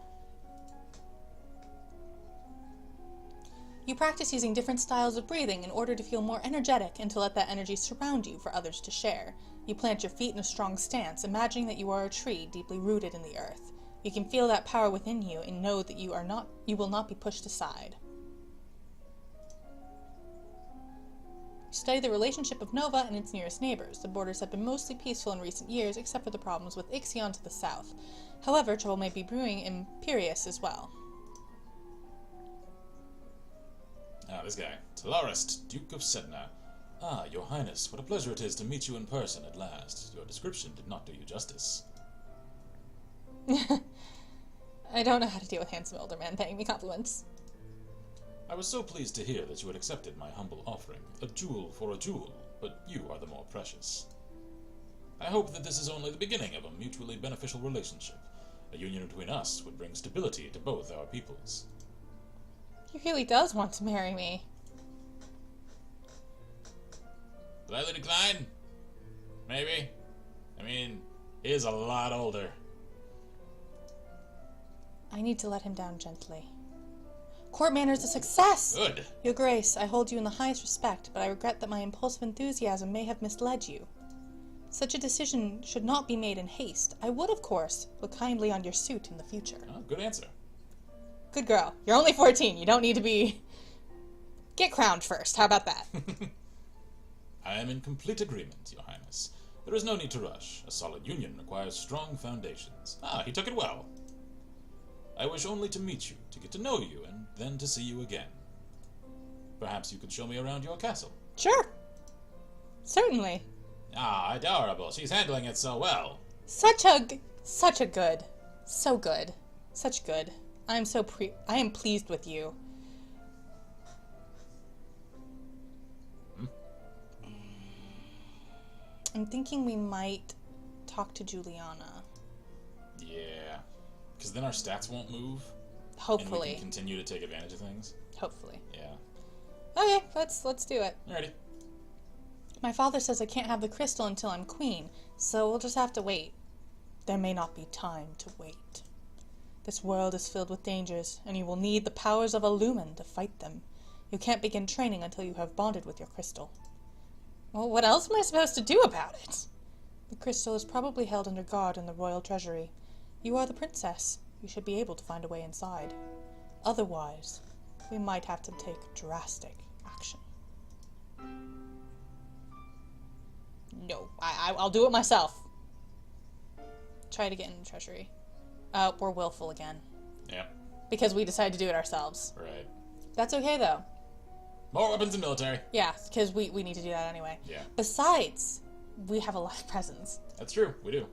Speaker 2: You practice using different styles of breathing in order to feel more energetic and to let that energy surround you for others to share. You plant your feet in a strong stance, imagining that you are a tree deeply rooted in the earth. You can feel that power within you and know that you will not be pushed aside. You study the relationship of Nova and its nearest neighbors. The borders have been mostly peaceful in recent years, except for the problems with Ixion to the south. However, trouble may be brewing in Piraeus as well.
Speaker 1: Ah, this guy. Talarist, Duke of Sedna. Ah, your highness, what a pleasure it is to meet you in person at last. Your description did not do you justice.
Speaker 2: I don't know how to deal with handsome older men paying me compliments.
Speaker 1: I was so pleased to hear that you had accepted my humble offering. A jewel for a jewel, but you are the more precious. I hope that this is only the beginning of a mutually beneficial relationship. A union between us would bring stability to both our peoples.
Speaker 2: He really does want to marry me.
Speaker 1: Slightly decline? Maybe? I mean, he is a lot older.
Speaker 2: I need to let him down gently. Court manner is a success!
Speaker 1: Good.
Speaker 2: Your Grace, I hold you in the highest respect, but I regret that my impulsive enthusiasm may have misled you. Such a decision should not be made in haste. I would, of course, look kindly on your suit in the future.
Speaker 1: Oh, good answer.
Speaker 2: Good girl. You're only 14. You don't need to be... Get crowned first. How about that?
Speaker 1: I am in complete agreement, Your Highness. There is no need to rush. A solid union requires strong foundations. Ah, he took it well. I wish only to meet you, to get to know you, and then to see you again. Perhaps you could show me around your castle.
Speaker 2: Sure. Certainly.
Speaker 1: Ah, adorable. She's handling it so well.
Speaker 2: Such a good. So good. Such good. I am pleased with you. I'm thinking we might talk to Juliana.
Speaker 1: Yeah. Because then our stats won't move.
Speaker 2: Hopefully.
Speaker 1: And we can continue to take advantage of things.
Speaker 2: Hopefully.
Speaker 1: Yeah.
Speaker 2: Okay, let's do it.
Speaker 1: Alrighty.
Speaker 2: My father says I can't have the crystal until I'm queen, so we'll just have to wait. There may not be time to wait. This world is filled with dangers, and you will need the powers of a lumen to fight them. You can't begin training until you have bonded with your crystal. Well, what else am I supposed to do about it? The crystal is probably held under guard in the royal treasury. You are the princess. You should be able to find a way inside. Otherwise, we might have to take drastic action. No, I'll do it myself. Try to get in the treasury. We're willful again.
Speaker 1: Yeah.
Speaker 2: Because we decided to do it ourselves.
Speaker 1: Right.
Speaker 2: That's okay, though.
Speaker 1: More weapons and military.
Speaker 2: Yeah, because we need to do that anyway.
Speaker 1: Yeah.
Speaker 2: Besides, we have a lot of presents.
Speaker 1: That's true. We do.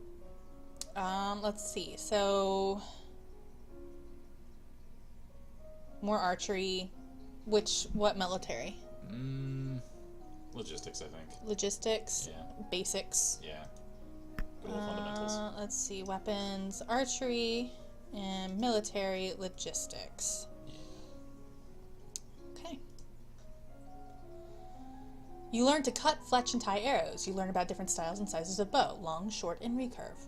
Speaker 2: Let's see. So, more archery. What military?
Speaker 1: Logistics, I think.
Speaker 2: Logistics.
Speaker 1: Yeah.
Speaker 2: Basics.
Speaker 1: Yeah. Good old fundamentals.
Speaker 2: Let's see. Weapons, archery, and military logistics. Okay. You learn to cut, fletch, and tie arrows. You learn about different styles and sizes of bow, long, short, and recurve.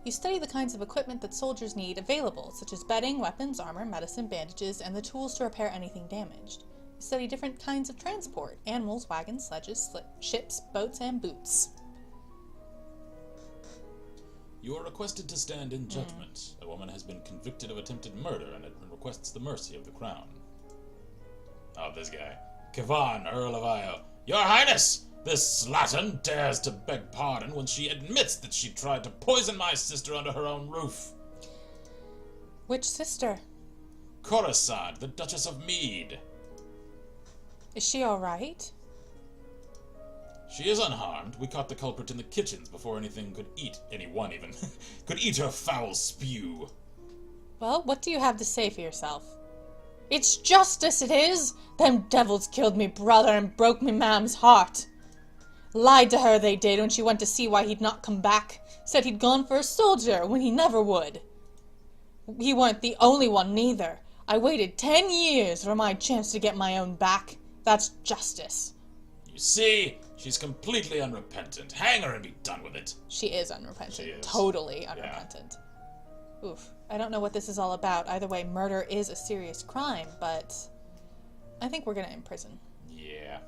Speaker 2: You study the kinds of equipment that soldiers need available, such as bedding, weapons, armor, medicine, bandages, and the tools to repair anything damaged. You study different kinds of transport, animals, wagons, sledges, ships, boats, and boots.
Speaker 1: You are requested to stand in judgment. A woman has been convicted of attempted murder and requests the mercy of the crown. Oh, this guy. Kavan, Earl of Io. Your Highness! This slattern dares to beg pardon when she admits that she tried to poison my sister under her own roof.
Speaker 2: Which sister?
Speaker 1: Coruscant, the Duchess of Mead.
Speaker 2: Is she alright?
Speaker 1: She is unharmed. We caught the culprit in the kitchens before anything could eat, anyone even, could eat her foul spew.
Speaker 2: Well, what do you have to say for yourself? It's justice, it is! Them devils killed me brother and broke me mam's heart. Lied to her, they did, when she went to see why he'd not come back. Said he'd gone for a soldier, when he never would. He weren't the only one, neither. I waited 10 years for my chance to get my own back. That's justice.
Speaker 1: You see, she's completely unrepentant. Hang her and be done with it.
Speaker 2: She is unrepentant.
Speaker 1: She is.
Speaker 2: Totally unrepentant. Yeah. Oof. I don't know what this is all about. Either way, murder is a serious crime, but I think we're gonna imprison.
Speaker 1: Yeah.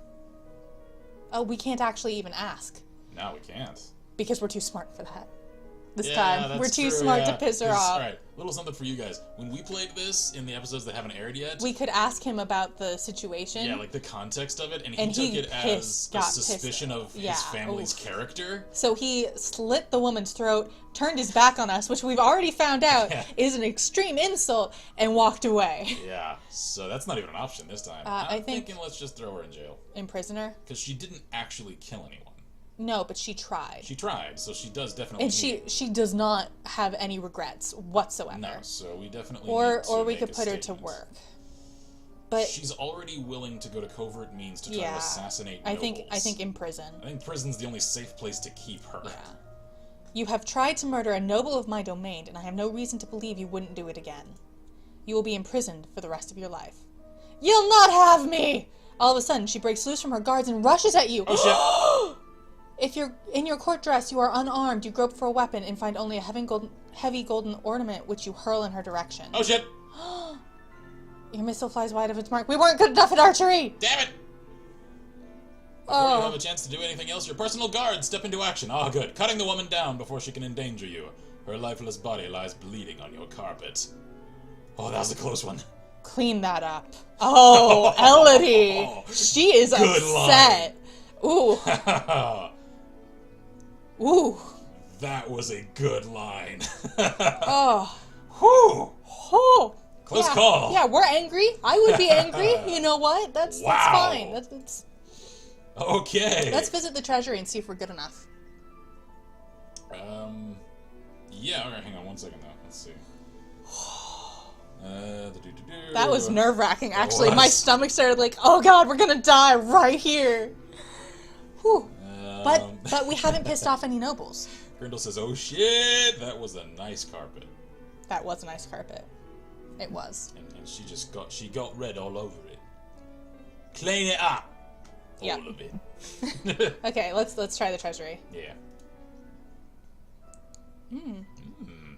Speaker 2: Oh, we can't actually even ask.
Speaker 1: No, we can't.
Speaker 2: Because we're too smart for that. This
Speaker 1: Yeah,
Speaker 2: time.
Speaker 1: that's
Speaker 2: We're too
Speaker 1: true,
Speaker 2: smart
Speaker 1: yeah.
Speaker 2: to piss her off.
Speaker 1: Alright, little something for you guys. When we played this in the episodes that haven't aired yet,
Speaker 2: We could ask him about the situation.
Speaker 1: yeah, like the context of it, and
Speaker 2: And
Speaker 1: he
Speaker 2: he
Speaker 1: took it as a
Speaker 2: got
Speaker 1: suspicion
Speaker 2: pissed.
Speaker 1: of
Speaker 2: Yeah,
Speaker 1: his family's
Speaker 2: oof.
Speaker 1: character.
Speaker 2: So he slit the woman's throat, turned his back on us, which we've already found out
Speaker 1: Yeah.
Speaker 2: is an extreme insult, and walked away.
Speaker 1: Yeah, so that's not even an option this time.
Speaker 2: I
Speaker 1: I'm
Speaker 2: think-
Speaker 1: thinking let's just throw her in jail.
Speaker 2: Imprison her?
Speaker 1: Because she didn't actually kill anyone.
Speaker 2: No, but she tried.
Speaker 1: She tried, so she does definitely
Speaker 2: And she does not have any regrets whatsoever.
Speaker 1: No, so we definitely
Speaker 2: Or
Speaker 1: need to
Speaker 2: or we
Speaker 1: make
Speaker 2: could
Speaker 1: a
Speaker 2: put her to
Speaker 1: statement.
Speaker 2: work. But
Speaker 1: She's already willing to go to covert means to try to
Speaker 2: yeah,
Speaker 1: assassinate
Speaker 2: I
Speaker 1: nobles.
Speaker 2: think in prison.
Speaker 1: I think prison's the only safe place to keep her.
Speaker 2: Yeah. You have tried to murder a noble of my domain, and I have no reason to believe you wouldn't do it again. You will be imprisoned for the rest of your life. You'll not have me! All of a sudden, she breaks loose from her guards and rushes at you.
Speaker 1: Oh shit!
Speaker 2: If you're in your court dress, you are unarmed, you grope for a weapon and find only a heavy golden ornament which you hurl in her direction.
Speaker 1: Oh shit!
Speaker 2: Your missile flies wide of its mark. We weren't good enough at archery!
Speaker 1: Damn it! Before you have a chance to do anything else, your personal guards step into action. Ah, good. Cutting the woman down before she can endanger you. Her lifeless body lies bleeding on your carpet. Oh, that was a close one.
Speaker 2: Clean that up. Oh, Elodie! She is
Speaker 1: Good
Speaker 2: upset. Ooh. Ooh.
Speaker 1: That was a good line.
Speaker 2: Oh.
Speaker 1: Whew.
Speaker 2: Oh.
Speaker 1: Close call.
Speaker 2: Yeah, we're angry. I would be angry. You know what? That's fine. That's
Speaker 1: okay.
Speaker 2: Let's visit the treasury and see if we're good enough.
Speaker 1: Yeah, okay, hang on 1 second though. Let's see.
Speaker 2: That was nerve-wracking, actually. My stomach started like, oh god, we're gonna die right here. Whew. But we haven't pissed off any nobles.
Speaker 1: Grindel says, oh shit, that was a nice carpet.
Speaker 2: That was a nice carpet. It was.
Speaker 1: And she got red all over it. Clean it up.
Speaker 2: Yeah.
Speaker 1: All of it.
Speaker 2: Okay, let's try the treasury.
Speaker 1: Yeah.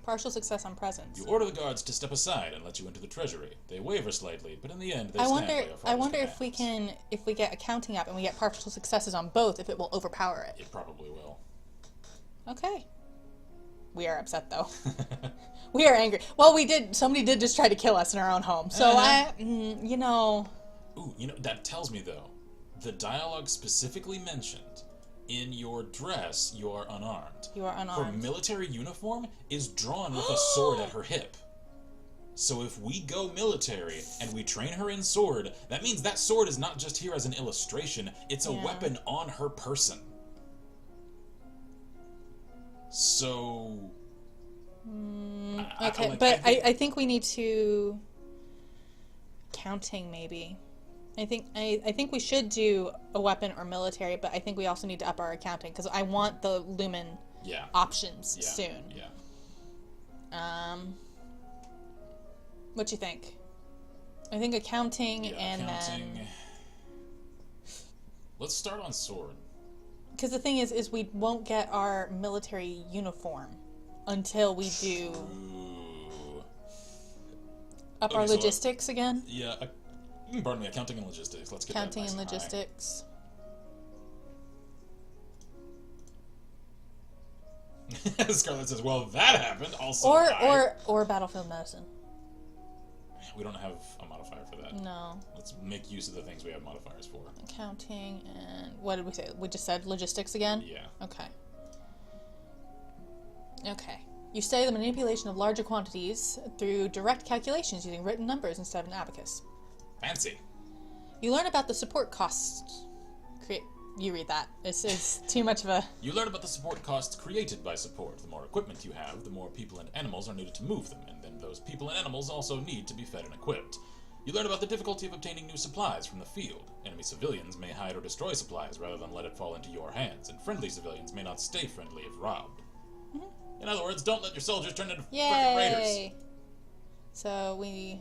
Speaker 2: Partial success on presence.
Speaker 1: You order the guards to step aside and let you into the treasury. They waver slightly, but in the end they
Speaker 2: I
Speaker 1: stand
Speaker 2: wonder
Speaker 1: by your father's commands.
Speaker 2: if we get accounting up and we get partial successes on both, if it will overpower it.
Speaker 1: It probably will.
Speaker 2: Okay. We are upset though. We are angry. Well, somebody did just try to kill us in our own home. So you know.
Speaker 1: Ooh, that tells me though, the dialogue specifically mentioned in your dress, you are unarmed.
Speaker 2: You are unarmed.
Speaker 1: Her military uniform is drawn with a sword at her hip. So if we go military and we train her in sword, that means that sword is not just here as an illustration, it's a weapon on her person. So...
Speaker 2: okay, but I think we need to... Counting, maybe. I think we should do a weapon or military, but I think we also need to up our accounting, because I want the Lumen options soon.
Speaker 1: Yeah.
Speaker 2: What you think? I think accounting and then...
Speaker 1: Let's start on sword.
Speaker 2: Because the thing is we won't get our military uniform until we do... Up our logistics again?
Speaker 1: Yeah, pardon me, accounting and logistics. Let's get
Speaker 2: accounting
Speaker 1: that nice
Speaker 2: and logistics.
Speaker 1: Scarlett says, "Well, that happened." Also,
Speaker 2: or battlefield medicine.
Speaker 1: We don't have a modifier for that.
Speaker 2: No.
Speaker 1: Let's make use of the things we have modifiers for.
Speaker 2: Accounting and what did we say? We just said logistics again.
Speaker 1: Yeah.
Speaker 2: Okay. Okay. You study the manipulation of larger quantities through direct calculations using written numbers instead of an abacus.
Speaker 1: Fancy.
Speaker 2: You learn about the support costs. You read that. This is too much of a...
Speaker 1: You learn about the support costs created by support. The more equipment you have, the more people and animals are needed to move them, and then those people and animals also need to be fed and equipped. You learn about the difficulty of obtaining new supplies from the field. Enemy civilians may hide or destroy supplies rather than let it fall into your hands, and friendly civilians may not stay friendly if robbed. Mm-hmm. In other words, don't let your soldiers turn into frickin' raiders. So
Speaker 2: we...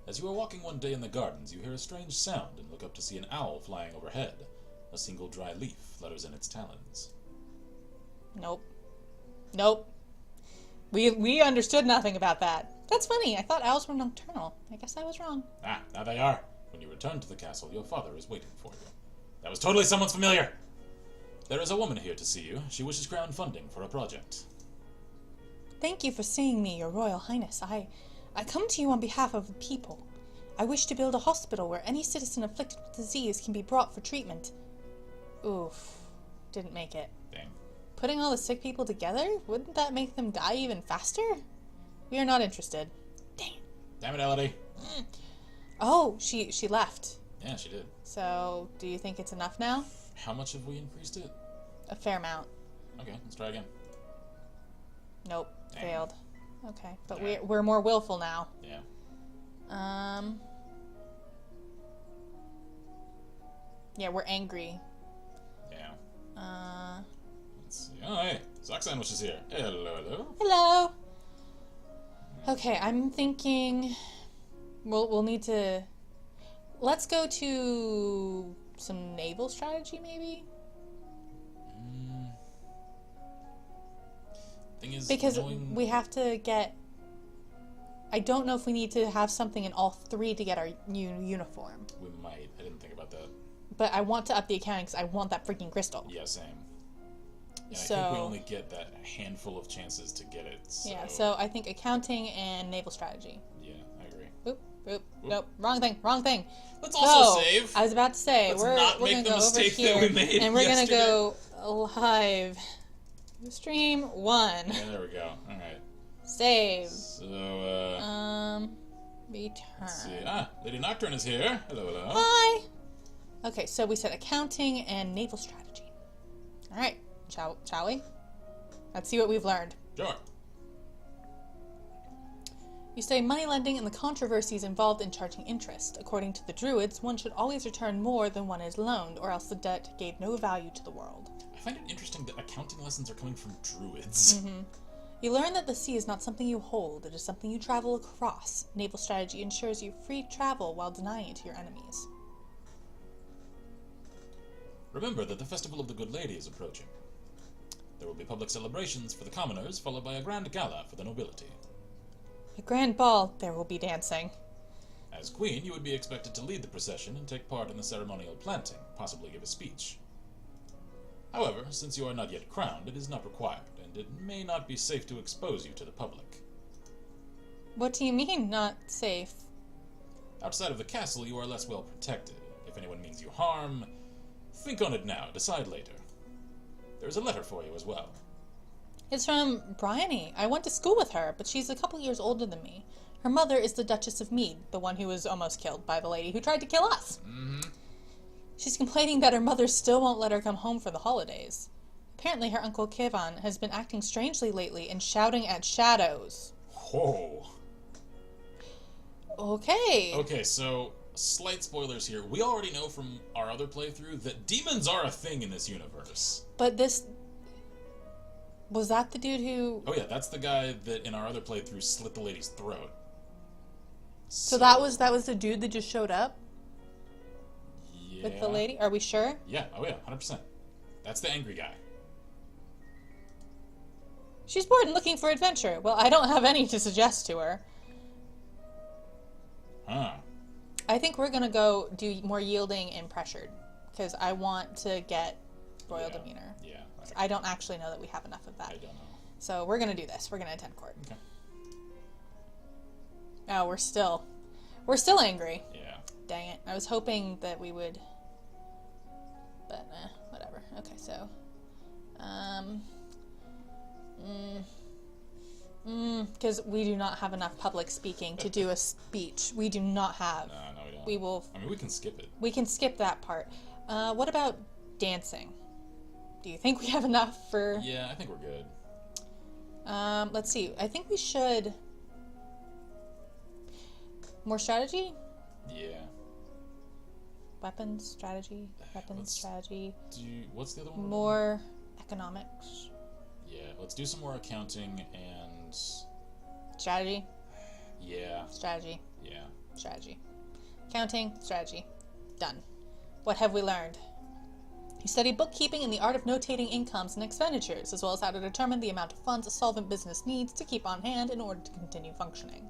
Speaker 1: As you are walking one day in the gardens, you hear a strange sound and look up to see an owl flying overhead. A single dry leaf flutters in its talons.
Speaker 2: Nope. Nope. We understood nothing about that. That's funny. I thought owls were nocturnal. I guess I was wrong.
Speaker 1: Ah, now they are. When you return to the castle, your father is waiting for you. That was totally someone's familiar. There is a woman here to see you. She wishes crowdfunding for a project.
Speaker 2: Thank you for seeing me, Your Royal Highness. I come to you on behalf of the people. I wish to build a hospital where any citizen afflicted with disease can be brought for treatment. Oof. Didn't make it.
Speaker 1: Dang.
Speaker 2: Putting all the sick people together? Wouldn't that make them die even faster? We are not interested. Dang.
Speaker 1: Damn it, Elodie.
Speaker 2: Oh, she left.
Speaker 1: Yeah, she did.
Speaker 2: So, do you think it's enough now?
Speaker 1: How much have we increased it?
Speaker 2: A fair amount.
Speaker 1: Okay, let's try again.
Speaker 2: Nope.
Speaker 1: Dang.
Speaker 2: Failed. Okay, but we're more willful now.
Speaker 1: Yeah.
Speaker 2: Yeah, we're angry.
Speaker 1: Yeah. Let's see. Oh, hey, Sock Sandwich is here. Hello, hello.
Speaker 2: Hello. Okay, I'm thinking we'll need to... Let's go to some naval strategy, maybe?
Speaker 1: Thing is,
Speaker 2: because we have to get I don't know if we need to have something in all 3 to get our new uniform.
Speaker 1: We might. I didn't think about that.
Speaker 2: But I want to up the accounting because I want that freaking crystal.
Speaker 1: Yeah, same. Yeah,
Speaker 2: So,
Speaker 1: I think we only get that handful of chances to get it. So.
Speaker 2: Yeah, so I think accounting and naval strategy.
Speaker 1: Yeah, I agree.
Speaker 2: Boop, boop, nope, wrong thing.
Speaker 1: Let's also save.
Speaker 2: I was about to say,
Speaker 1: Let's
Speaker 2: we're
Speaker 1: not
Speaker 2: going
Speaker 1: make
Speaker 2: to
Speaker 1: the
Speaker 2: go over
Speaker 1: mistake
Speaker 2: here,
Speaker 1: that we made
Speaker 2: and we're going to
Speaker 1: yesterday.
Speaker 2: go live. Stream 1.
Speaker 1: Yeah, there we go. All right.
Speaker 2: Save.
Speaker 1: So,
Speaker 2: return.
Speaker 1: let's see. Lady Nocturne is here. Hello, hello.
Speaker 2: Hi. Okay, so we said accounting and naval strategy. All right, shall we? Let's see what we've learned.
Speaker 1: Sure.
Speaker 2: You study money lending and the controversies involved in charging interest. According to the Druids, one should always return more than one is loaned, or else the debt gave no value to the world.
Speaker 1: I find it interesting that accounting lessons are coming from druids.
Speaker 2: Mm-hmm. You learn that the sea is not something you hold, it is something you travel across. Naval strategy ensures you free travel while denying it to your enemies.
Speaker 1: Remember that the Festival of the Good Lady is approaching. There will be public celebrations for the commoners, followed by a grand gala for the nobility.
Speaker 2: A grand ball, there will be dancing.
Speaker 1: As queen, you would be expected to lead the procession and take part in the ceremonial planting, possibly give a speech. However, since you are not yet crowned, it is not required, and it may not be safe to expose you to the public.
Speaker 2: What do you mean, not safe?
Speaker 1: Outside of the castle, you are less well protected. If anyone means you harm, think on it now, decide later. There is a letter for you as well.
Speaker 2: It's from Bryony. I went to school with her, but she's a couple years older than me. Her mother is the Duchess of Mead, the one who was almost killed by the lady who tried to kill us.
Speaker 1: Mm-hmm.
Speaker 2: She's complaining that her mother still won't let her come home for the holidays. Apparently her uncle Kevan has been acting strangely lately and shouting at shadows.
Speaker 1: Whoa.
Speaker 2: Okay.
Speaker 1: Okay, so, slight spoilers here. We already know from our other playthrough that demons are a thing in this universe.
Speaker 2: But this... Was that the dude who...
Speaker 1: Oh yeah, that's the guy that in our other playthrough slit the lady's throat.
Speaker 2: So that was the dude that just showed up?
Speaker 1: Yeah.
Speaker 2: With the lady? Are we sure?
Speaker 1: Yeah, oh yeah, 100%. That's the angry guy.
Speaker 2: She's bored and looking for adventure. Well, I don't have any to suggest to her.
Speaker 1: Huh.
Speaker 2: I think we're gonna go do more yielding and pressured. Because I want to get royal demeanor.
Speaker 1: Yeah.
Speaker 2: I don't actually know that we have enough of that.
Speaker 1: I don't know.
Speaker 2: So we're gonna do this. We're gonna attend court.
Speaker 1: Okay.
Speaker 2: Oh, we're still angry.
Speaker 1: Yeah.
Speaker 2: Dang it. I was hoping that we would, but whatever. Okay, so, because we do not have enough public speaking to do a speech. We do not have.
Speaker 1: No, we don't.
Speaker 2: We will.
Speaker 1: I mean, we can skip it.
Speaker 2: We can skip that part. What about dancing? Do you think we have enough for?
Speaker 1: Yeah, I think we're good.
Speaker 2: Let's see. I think we should. More strategy?
Speaker 1: Yeah.
Speaker 2: Weapons, strategy, strategy.
Speaker 1: What's the other one?
Speaker 2: More economics.
Speaker 1: Yeah, let's do some more accounting and...
Speaker 2: Strategy.
Speaker 1: Yeah.
Speaker 2: Strategy.
Speaker 1: Yeah.
Speaker 2: Strategy. Counting, strategy. Done. What have we learned? You study bookkeeping and the art of notating incomes and expenditures, as well as how to determine the amount of funds a solvent business needs to keep on hand in order to continue functioning.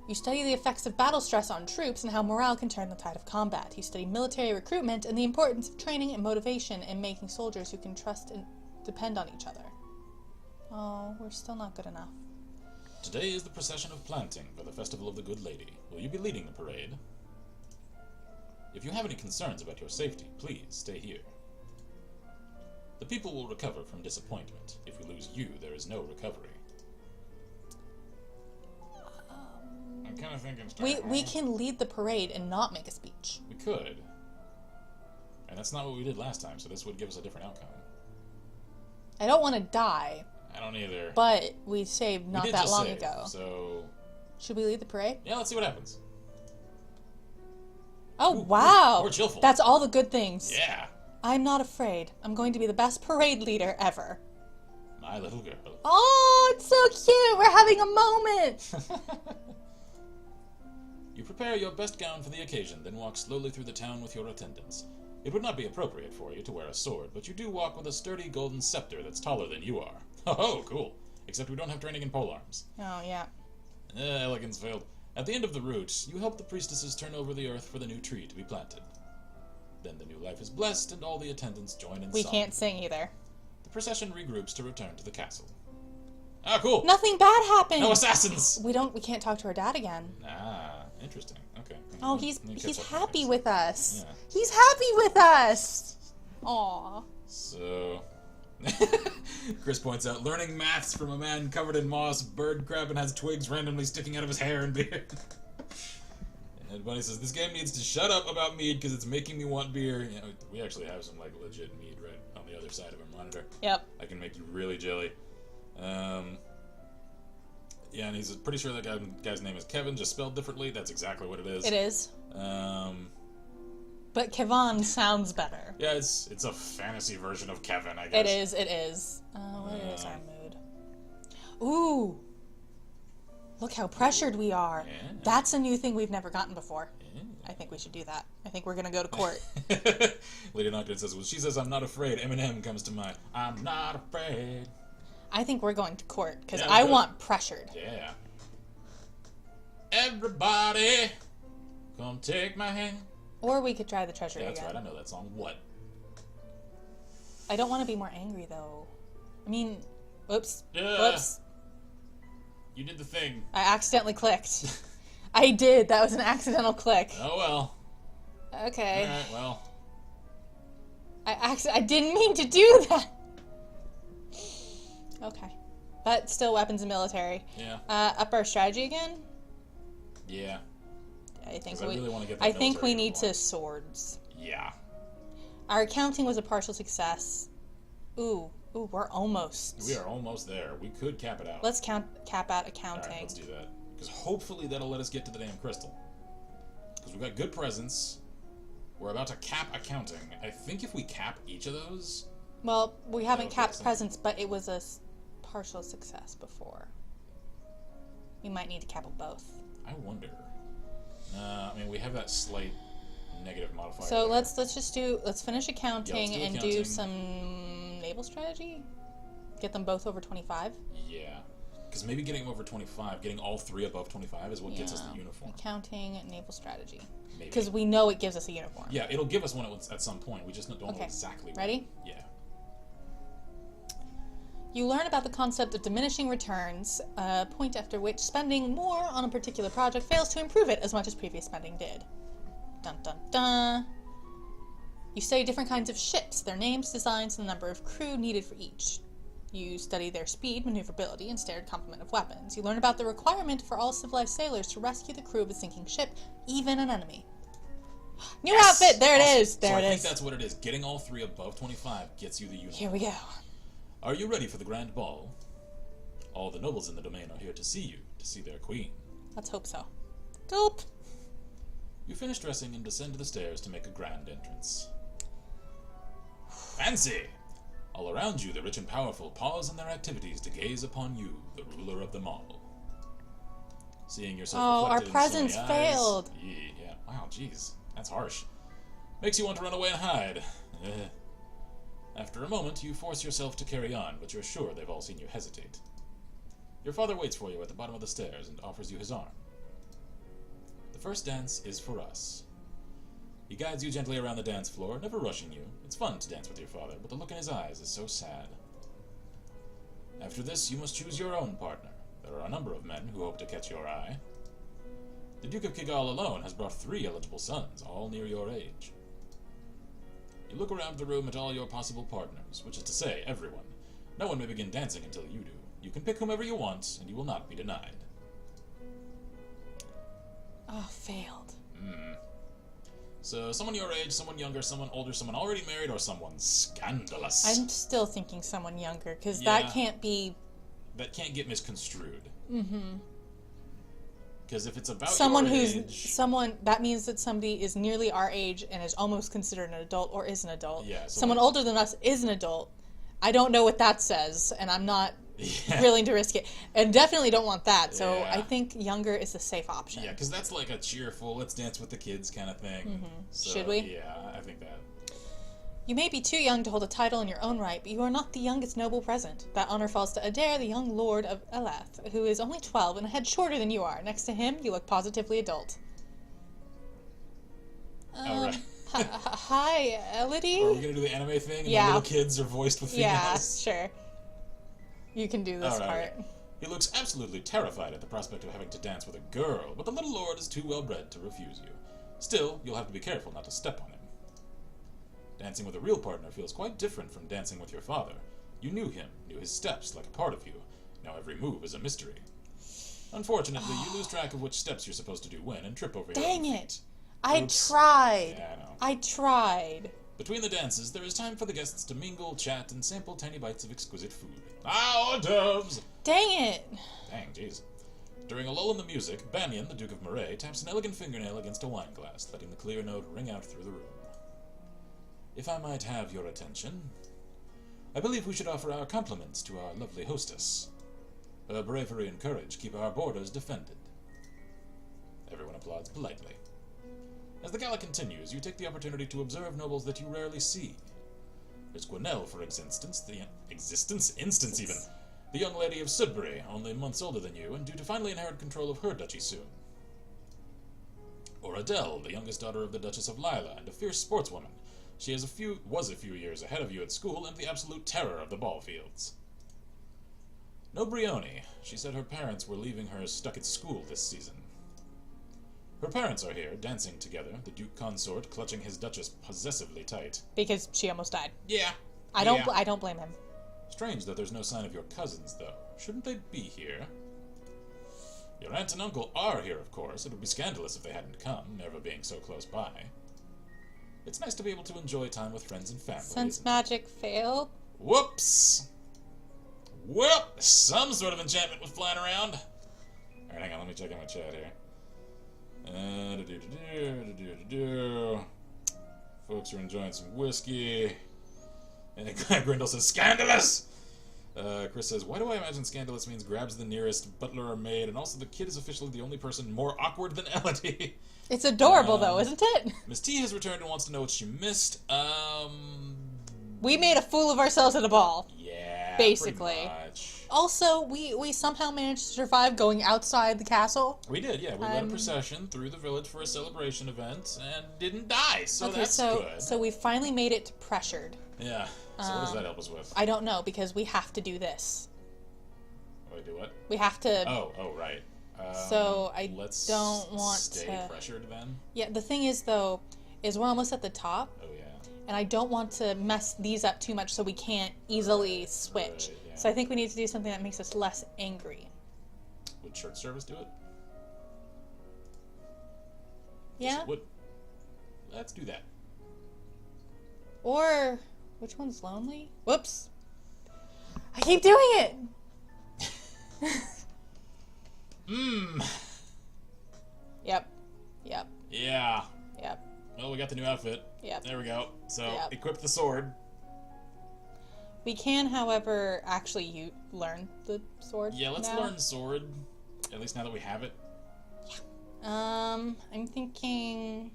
Speaker 2: You study the effects of battle stress on troops and how morale can turn the tide of combat. You study military recruitment and the importance of training and motivation in making soldiers who can trust and depend on each other. Oh, we're still not good enough.
Speaker 1: Today is the procession of planting for the Festival of the Good Lady. Will you be leading the parade? If you have any concerns about your safety, please stay here. The people will recover from disappointment. If we lose you, there is no recovery. I'm kind of thinking...
Speaker 2: We can lead the parade and not make a speech.
Speaker 1: We could. And that's not what we did last time, so this would give us a different outcome.
Speaker 2: I don't want to die.
Speaker 1: I don't either.
Speaker 2: But we saved not that long ago.
Speaker 1: So...
Speaker 2: Should we lead the parade?
Speaker 1: Yeah, let's see what happens.
Speaker 2: Oh, wow.
Speaker 1: More chillful.
Speaker 2: That's all the good things.
Speaker 1: Yeah.
Speaker 2: I'm not afraid. I'm going to be the best parade leader ever.
Speaker 1: My little girl.
Speaker 2: Oh, it's so cute. We're having a moment.
Speaker 1: You prepare your best gown for the occasion, then walk slowly through the town with your attendants. It would not be appropriate for you to wear a sword, but you do walk with a sturdy golden scepter that's taller than you are. Oh, cool. Except we don't have training in polearms.
Speaker 2: Oh, yeah.
Speaker 1: Elegance failed. At the end of the route, you help the priestesses turn over the earth for the new tree to be planted. Then the new life is blessed, and all the attendants join in
Speaker 2: We
Speaker 1: song.
Speaker 2: can't sing either.
Speaker 1: The procession regroups to return to the castle. Ah, cool.
Speaker 2: Nothing bad happened.
Speaker 1: No assassins.
Speaker 2: We can't talk to our dad again.
Speaker 1: Ah, interesting. Okay.
Speaker 2: Oh, he's happy with us.
Speaker 1: Yeah.
Speaker 2: He's happy with us. Aw.
Speaker 1: So, Chris points out, learning maths from a man covered in moss, bird crab, and has twigs randomly sticking out of his hair and beard. And Bunny says, this game needs to shut up about mead because it's making me want beer. You know, we actually have some like legit mead right on the other side of our monitor.
Speaker 2: Yep.
Speaker 1: I can make you really jelly. Yeah, and he's pretty sure that guy's name is Kevin, just spelled differently. That's exactly what it is.
Speaker 2: It is. But Kevon sounds better.
Speaker 1: Yeah, it's a fantasy version of Kevin, I guess.
Speaker 2: It is. What is our mood? Ooh! Look how pressured we are.
Speaker 1: Yeah.
Speaker 2: That's a new thing we've never gotten before.
Speaker 1: Yeah.
Speaker 2: I think we should do that. I think we're gonna go to court.
Speaker 1: Lady Nocturne says, well, she says, I'm not afraid. Eminem comes to mind. I'm not afraid.
Speaker 2: I think we're going to court, because
Speaker 1: Yeah,
Speaker 2: I
Speaker 1: good.
Speaker 2: want pressured.
Speaker 1: Yeah. Everybody, come take my hand.
Speaker 2: Or we could try the treasury
Speaker 1: Yeah, that's
Speaker 2: again.
Speaker 1: right. I know that song. What?
Speaker 2: I don't want to be more angry, though. I mean, whoops.
Speaker 1: Yeah.
Speaker 2: Whoops.
Speaker 1: You did the thing.
Speaker 2: I accidentally clicked. I did. That was an accidental click.
Speaker 1: Oh, well.
Speaker 2: Okay.
Speaker 1: All right, well.
Speaker 2: I didn't mean to do that. Okay. But still weapons and military.
Speaker 1: Yeah.
Speaker 2: Up our strategy again?
Speaker 1: Yeah.
Speaker 2: I think
Speaker 1: 'Cause I really wanna get that
Speaker 2: I think we
Speaker 1: military
Speaker 2: need
Speaker 1: going.
Speaker 2: to swords.
Speaker 1: Yeah.
Speaker 2: Our accounting was a partial success. Ooh, we're almost.
Speaker 1: We are almost there. We could cap it out.
Speaker 2: Let's cap out
Speaker 1: All
Speaker 2: accounting.
Speaker 1: right, let's do that. Because hopefully that'll let us get to the damn crystal. Because we've got good presence. We're about to cap accounting. I think if we cap each of those...
Speaker 2: Well, we haven't
Speaker 1: Okay,
Speaker 2: capped
Speaker 1: so-
Speaker 2: presence, but it was a partial success before. We might need to cap them both.
Speaker 1: I wonder. I mean, we have that slight negative modifier.
Speaker 2: So
Speaker 1: there.
Speaker 2: let's finish accounting
Speaker 1: do
Speaker 2: and do
Speaker 1: accounting.
Speaker 2: some naval strategy. Get them both over 25.
Speaker 1: Yeah. Because maybe getting over 25, getting all three above 25 is what gets us the uniform.
Speaker 2: Accounting and naval strategy.
Speaker 1: Maybe.
Speaker 2: Because we know it gives us a uniform.
Speaker 1: Yeah, it'll give us one at some point. We just don't know
Speaker 2: Okay.
Speaker 1: exactly
Speaker 2: Ready?
Speaker 1: when. Yeah.
Speaker 2: You learn about the concept of diminishing returns, a point after which spending more on a particular project fails to improve it as much as previous spending did. Dun dun dun. You study different kinds of ships, their names, designs, and the number of crew needed for each. You study their speed, maneuverability, and standard complement of weapons. You learn about the requirement for all civilized sailors to rescue the crew of a sinking ship, even an enemy. New
Speaker 1: Yes!
Speaker 2: outfit! There
Speaker 1: Awesome.
Speaker 2: it is! There
Speaker 1: so
Speaker 2: it
Speaker 1: I
Speaker 2: is.
Speaker 1: think that's what it is. Getting all three above 25 gets you the uniform.
Speaker 2: Here we go.
Speaker 1: Are you ready for the grand ball? All the nobles in the domain are here to see you, to see their queen.
Speaker 2: Let's hope so. Dope.
Speaker 1: You finish dressing and descend the stairs to make a grand entrance. Fancy! All around you, the rich and powerful pause in their activities to gaze upon you, the ruler of them all. Seeing yourself
Speaker 2: Oh, our
Speaker 1: reflected in so many
Speaker 2: presents
Speaker 1: eyes-
Speaker 2: failed.
Speaker 1: Yeah. Wow, jeez. That's harsh. Makes you want to run away and hide. After a moment, you force yourself to carry on, but you're sure they've all seen you hesitate. Your father waits for you at the bottom of the stairs and offers you his arm. The first dance is for us. He guides you gently around the dance floor, never rushing you. It's fun to dance with your father, but the look in his eyes is so sad. After this, you must choose your own partner. There are a number of men who hope to catch your eye. The Duke of Kigal alone has brought 3 eligible sons, all near your age. You look around the room at all your possible partners, which is to say, everyone. No one may begin dancing until you do. You can pick whomever you want, and you will not be denied.
Speaker 2: Oh, failed.
Speaker 1: So, someone your age, someone younger, someone older, someone already married, or someone scandalous.
Speaker 2: I'm still thinking someone younger, because
Speaker 1: Yeah.
Speaker 2: that can't be
Speaker 1: That can't get misconstrued. Because if it's about
Speaker 2: someone
Speaker 1: your
Speaker 2: who's
Speaker 1: age...
Speaker 2: that means that somebody is nearly our age and is almost considered an adult or is an adult.
Speaker 1: Yeah,
Speaker 2: someone older than us is an adult. I don't know what that says, and I'm not
Speaker 1: Yeah.
Speaker 2: willing to risk it. And definitely don't want that. So
Speaker 1: Yeah.
Speaker 2: I think younger is the safe option.
Speaker 1: Yeah, because that's like a cheerful, let's dance with the kids kind of thing. So,
Speaker 2: Should we?
Speaker 1: Yeah, I think that.
Speaker 2: You may be too young to hold a title in your own right, but you are not the youngest noble present. That honor falls to Adair, the young lord of Elath, who is only 12 and a head shorter than you are. Next to him, you look positively adult.
Speaker 1: Alright.
Speaker 2: Hi, Elodie?
Speaker 1: Are we gonna do the anime thing? And the little kids are voiced with
Speaker 2: Yeah,
Speaker 1: females?
Speaker 2: sure. You can do this part.
Speaker 1: He looks absolutely terrified at the prospect of having to dance with a girl, but the little lord is too well bred to refuse you. Still, you'll have to be careful not to step on him. Dancing with a real partner feels quite different from dancing with your father. You knew him, knew his steps like a part of you. Now every move is a mystery. Unfortunately, you lose track of which steps you're supposed to do when and trip over your own feet.
Speaker 2: Dang it! I tried.
Speaker 1: Yeah, I know.
Speaker 2: I tried.
Speaker 1: Between the dances, there is time for the guests to mingle, chat, and sample tiny bites of exquisite food. Hors d'oeuvres!
Speaker 2: Dang it!
Speaker 1: Dang, jeez. During a lull in the music, Banyan, the Duke of Moray, taps an elegant fingernail against a wine glass, letting the clear note ring out through the room. If I might have your attention, I believe we should offer our compliments to our lovely hostess. Her bravery and courage keep our borders defended. Everyone applauds politely. As the gala continues, you take the opportunity to observe nobles that you rarely see. There's Gwinnell, for instance, the young lady of Sudbury, only months older than you, and due to finally inherit control of her duchy soon. Or Adele, the youngest daughter of the Duchess of Lila, and a fierce sportswoman. She was a few years ahead of you at school, and the absolute terror of the ball fields. No Brioni. She said her parents were leaving her stuck at school this season. Her parents are here, dancing together, the Duke Consort clutching his Duchess possessively tight.
Speaker 2: Because she almost died.
Speaker 1: Yeah.
Speaker 2: I don't blame him.
Speaker 1: Strange that there's no sign of your cousins, though. Shouldn't they be here? Your aunt and uncle are here, of course. It would be scandalous if they hadn't come, Nerva being so close by. It's nice to be able to enjoy time with friends and family.
Speaker 2: Since magic failed?
Speaker 1: Whoops! Well, some sort of enchantment was flying around. Alright, hang on, let me check in my chat here. Folks are enjoying some whiskey. And Grindel says, scandalous! Chris says, why do I imagine scandalous means grabs the nearest butler or maid, and also the kid is officially the only person more awkward than Elodie?
Speaker 2: It's adorable, though, isn't it?
Speaker 1: Miss T has returned and wants to know what she missed.
Speaker 2: We made a fool of ourselves at a ball.
Speaker 1: Yeah,
Speaker 2: basically.
Speaker 1: Pretty much.
Speaker 2: Also, we somehow managed to survive going outside the castle.
Speaker 1: We did, yeah. We led a procession through the village for a celebration event and didn't die, so that's good.
Speaker 2: So we finally made it to pressured.
Speaker 1: Yeah. So what does that help us with?
Speaker 2: I don't know, because we have to do this.
Speaker 1: Wait, do what?
Speaker 2: We have to...
Speaker 1: Oh, right.
Speaker 2: So I
Speaker 1: let's
Speaker 2: don't want
Speaker 1: stay pressured then?
Speaker 2: Yeah, the thing is, though, is we're almost at the top.
Speaker 1: Oh, yeah.
Speaker 2: And I don't want to mess these up too much so we can't easily switch.
Speaker 1: Right, yeah.
Speaker 2: So I think we need to do something that makes us less angry.
Speaker 1: Would church service do it?
Speaker 2: Yeah?
Speaker 1: Let's do that.
Speaker 2: Or, which one's lonely? Whoops. I keep doing it! Yep.
Speaker 1: Yeah. Well, we got the new outfit.
Speaker 2: Yep.
Speaker 1: There we go. So, equip the sword.
Speaker 2: We can, however, actually learn the sword.
Speaker 1: Yeah, let's learn sword. At least now that we have it.
Speaker 2: I'm thinking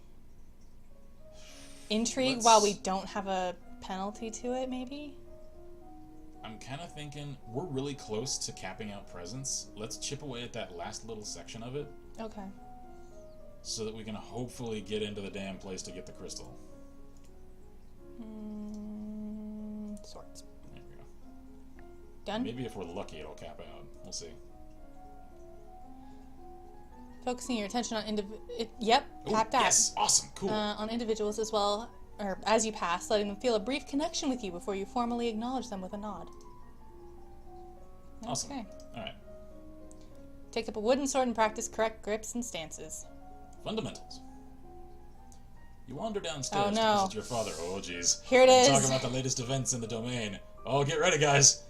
Speaker 2: intrigue while we don't have a penalty to it, maybe?
Speaker 1: I'm kind of thinking we're really close to capping out presence. Let's chip away at that last little section of it.
Speaker 2: Okay.
Speaker 1: So that we can hopefully get into the damn place to get the crystal.
Speaker 2: Swords.
Speaker 1: There we go.
Speaker 2: Done?
Speaker 1: Maybe if we're lucky it'll cap out. We'll see.
Speaker 2: Focusing your attention on capped out.
Speaker 1: Yes, awesome, cool.
Speaker 2: On individuals as well, or as you pass, letting them feel a brief connection with you before you formally acknowledge them with a nod.
Speaker 1: Awesome.
Speaker 2: Okay.
Speaker 1: Alright.
Speaker 2: Take up a wooden sword and practice correct grips and stances.
Speaker 1: Fundamentals. You wander downstairs
Speaker 2: Oh,
Speaker 1: to
Speaker 2: no.
Speaker 1: visit your father. Oh, jeez.
Speaker 2: Here it is.
Speaker 1: Talk about the latest events in the domain. Oh, get ready, guys.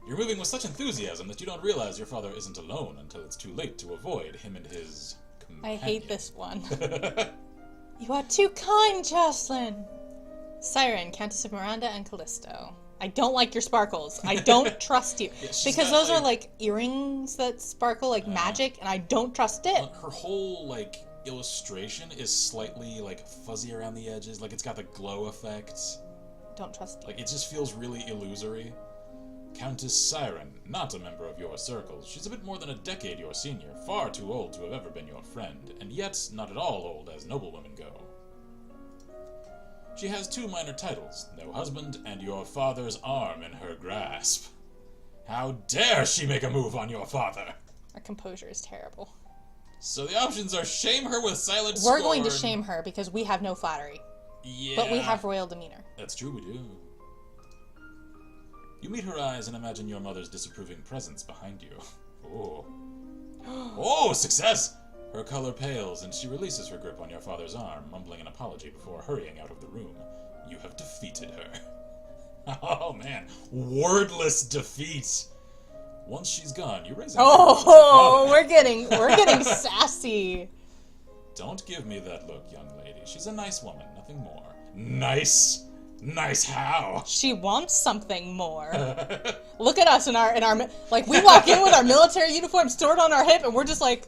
Speaker 1: You're moving with such enthusiasm that you don't realize your father isn't alone until it's too late to avoid him and his companion.
Speaker 2: I hate this one. You are too kind, Jocelyn. Siren, Countess of Miranda, and Callisto. I don't like your sparkles. I don't trust you.
Speaker 1: Yeah,
Speaker 2: because those are like earrings that sparkle like magic, and I don't trust it.
Speaker 1: Her whole, illustration is slightly, fuzzy around the edges. Like, it's got the glow effect.
Speaker 2: don't trust you.
Speaker 1: Like, it just feels really illusory. Countess Siren, not a member of your circle. She's a bit more than a decade your senior, far too old to have ever been your friend, and yet not at all old as noblewomen go. She has 2 minor titles, no husband, and your father's arm in her grasp. How dare she make a move on your father?
Speaker 2: Our composure is terrible.
Speaker 1: So the options are shame her with silent scorn.
Speaker 2: We're going to shame her because we have no flattery.
Speaker 1: Yeah.
Speaker 2: But we have royal demeanor.
Speaker 1: That's true, we do. You meet her eyes and imagine your mother's disapproving presence behind you. Oh. Oh, success! Her color pales and she releases her grip on your father's arm, mumbling an apology before hurrying out of the room. You have defeated her. Oh, man. Wordless defeat. Once she's gone, you raise a
Speaker 2: Oh, we're getting sassy.
Speaker 1: Don't give me that look, young lady. She's a nice woman, nothing more. Nice? Nice how?
Speaker 2: She wants something more. Look at us in our like we walk in with our military uniform stored on our hip and we're just like,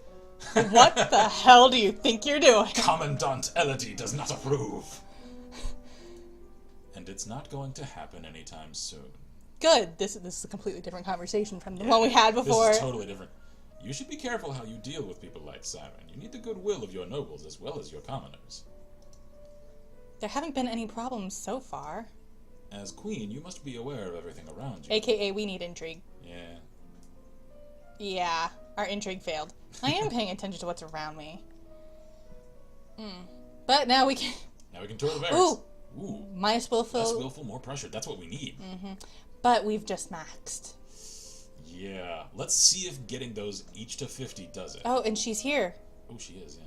Speaker 2: what the hell do you think you're doing?
Speaker 1: Commandant Elodie does not approve. And it's not going to happen anytime soon.
Speaker 2: Good. This is a completely different conversation from the one we had before.
Speaker 1: This is totally different. You should be careful how you deal with people like Siren. You need the goodwill of your nobles as well as your commoners.
Speaker 2: There haven't been any problems so far.
Speaker 1: As queen, you must be aware of everything around you.
Speaker 2: AKA, we need intrigue.
Speaker 1: Yeah.
Speaker 2: Yeah, our intrigue failed. I am paying attention to what's around me. But now we can...
Speaker 1: Now we can tour the barracks.
Speaker 2: Ooh. Minus willful.
Speaker 1: Less willful, more pressure. That's what we need.
Speaker 2: But we've just maxed.
Speaker 1: Yeah. Let's see if getting those each to 50 does it.
Speaker 2: Oh, and she's here.
Speaker 1: Oh, she is, yeah.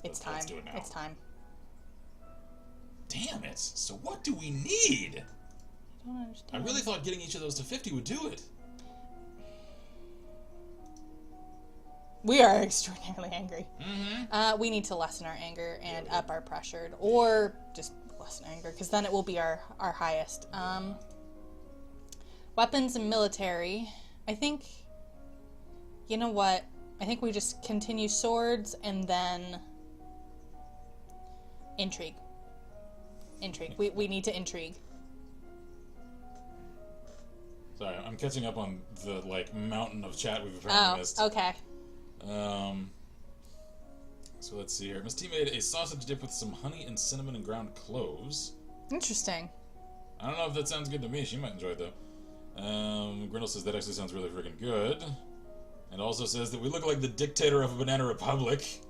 Speaker 2: It's time.
Speaker 1: Let's do it now.
Speaker 2: It's time.
Speaker 1: Damn it. So what do we need?
Speaker 2: I don't understand.
Speaker 1: I really thought getting each of those to 50 would do it.
Speaker 2: We are extraordinarily angry. We need to lessen our anger and up our pressure, or just lessen anger, because then it will be our highest. Weapons and military. I think, you know what? I think we just continue swords and then intrigue. Intrigue. We need to intrigue.
Speaker 1: Sorry, I'm catching up on the, mountain of chat we've apparently missed.
Speaker 2: Okay.
Speaker 1: So let's see here. Miss T made a sausage dip with some honey and cinnamon and ground cloves.
Speaker 2: Interesting.
Speaker 1: I don't know if that sounds good to me. She might enjoy it, though. Grindle says that actually sounds really freaking good. And also says that we look like the dictator of a banana republic.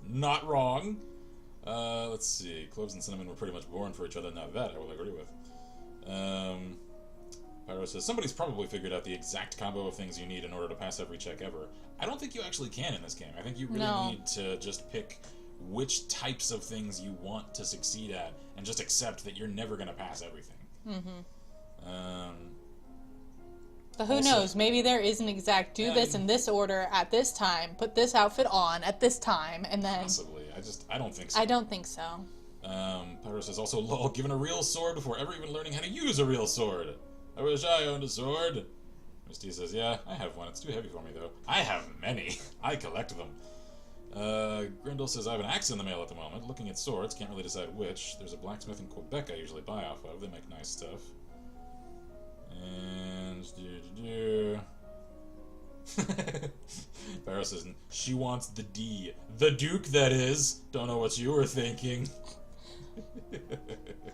Speaker 1: Not wrong. Let's see. Cloves and cinnamon were pretty much born for each other. Now that I will agree with. Pyro says, somebody's probably figured out the exact combo of things you need in order to pass every check ever. I don't think you actually can in this game. I think you really need to just pick which types of things you want to succeed at and just accept that you're never going to pass everything.
Speaker 2: But who knows? Maybe there is an exact this in this order at this time, put this outfit on at this time, and then...
Speaker 1: Possibly. I don't think so.
Speaker 2: I don't think so.
Speaker 1: Pyro says also, lol, given a real sword before ever even learning how to use a real sword. I wish I owned a sword. Misty says, yeah, I have one. It's too heavy for me, though. I have many. I collect them. Grindle says, I have an axe in the mail at the moment. Looking at swords, can't really decide which. There's a blacksmith in Quebec I usually buy off of. They make nice stuff. And... Barrow says, she wants the D. The Duke, that is. Don't know what you were thinking.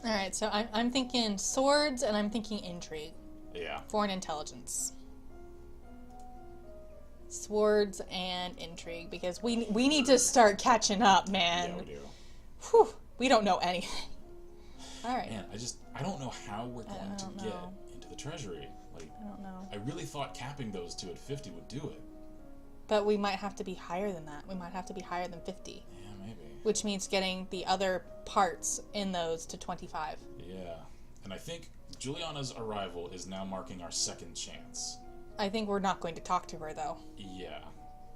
Speaker 2: Alright, so I'm thinking swords and I'm thinking intrigue.
Speaker 1: Yeah.
Speaker 2: Foreign intelligence. Swords and intrigue, because we need to start catching up, man.
Speaker 1: Yeah, we do.
Speaker 2: Whew, we don't know anything. Alright.
Speaker 1: Man, I don't know how we're going to get into the treasury.
Speaker 2: I don't know.
Speaker 1: I really thought capping those two at 50 would do it.
Speaker 2: But we might have to be higher than that. We might have to be higher than 50.
Speaker 1: Yeah, maybe.
Speaker 2: Which means getting the other parts in those to 25.
Speaker 1: Yeah. And I think Juliana's arrival is now marking our second chance.
Speaker 2: I think we're not going to talk to her, though.
Speaker 1: Yeah.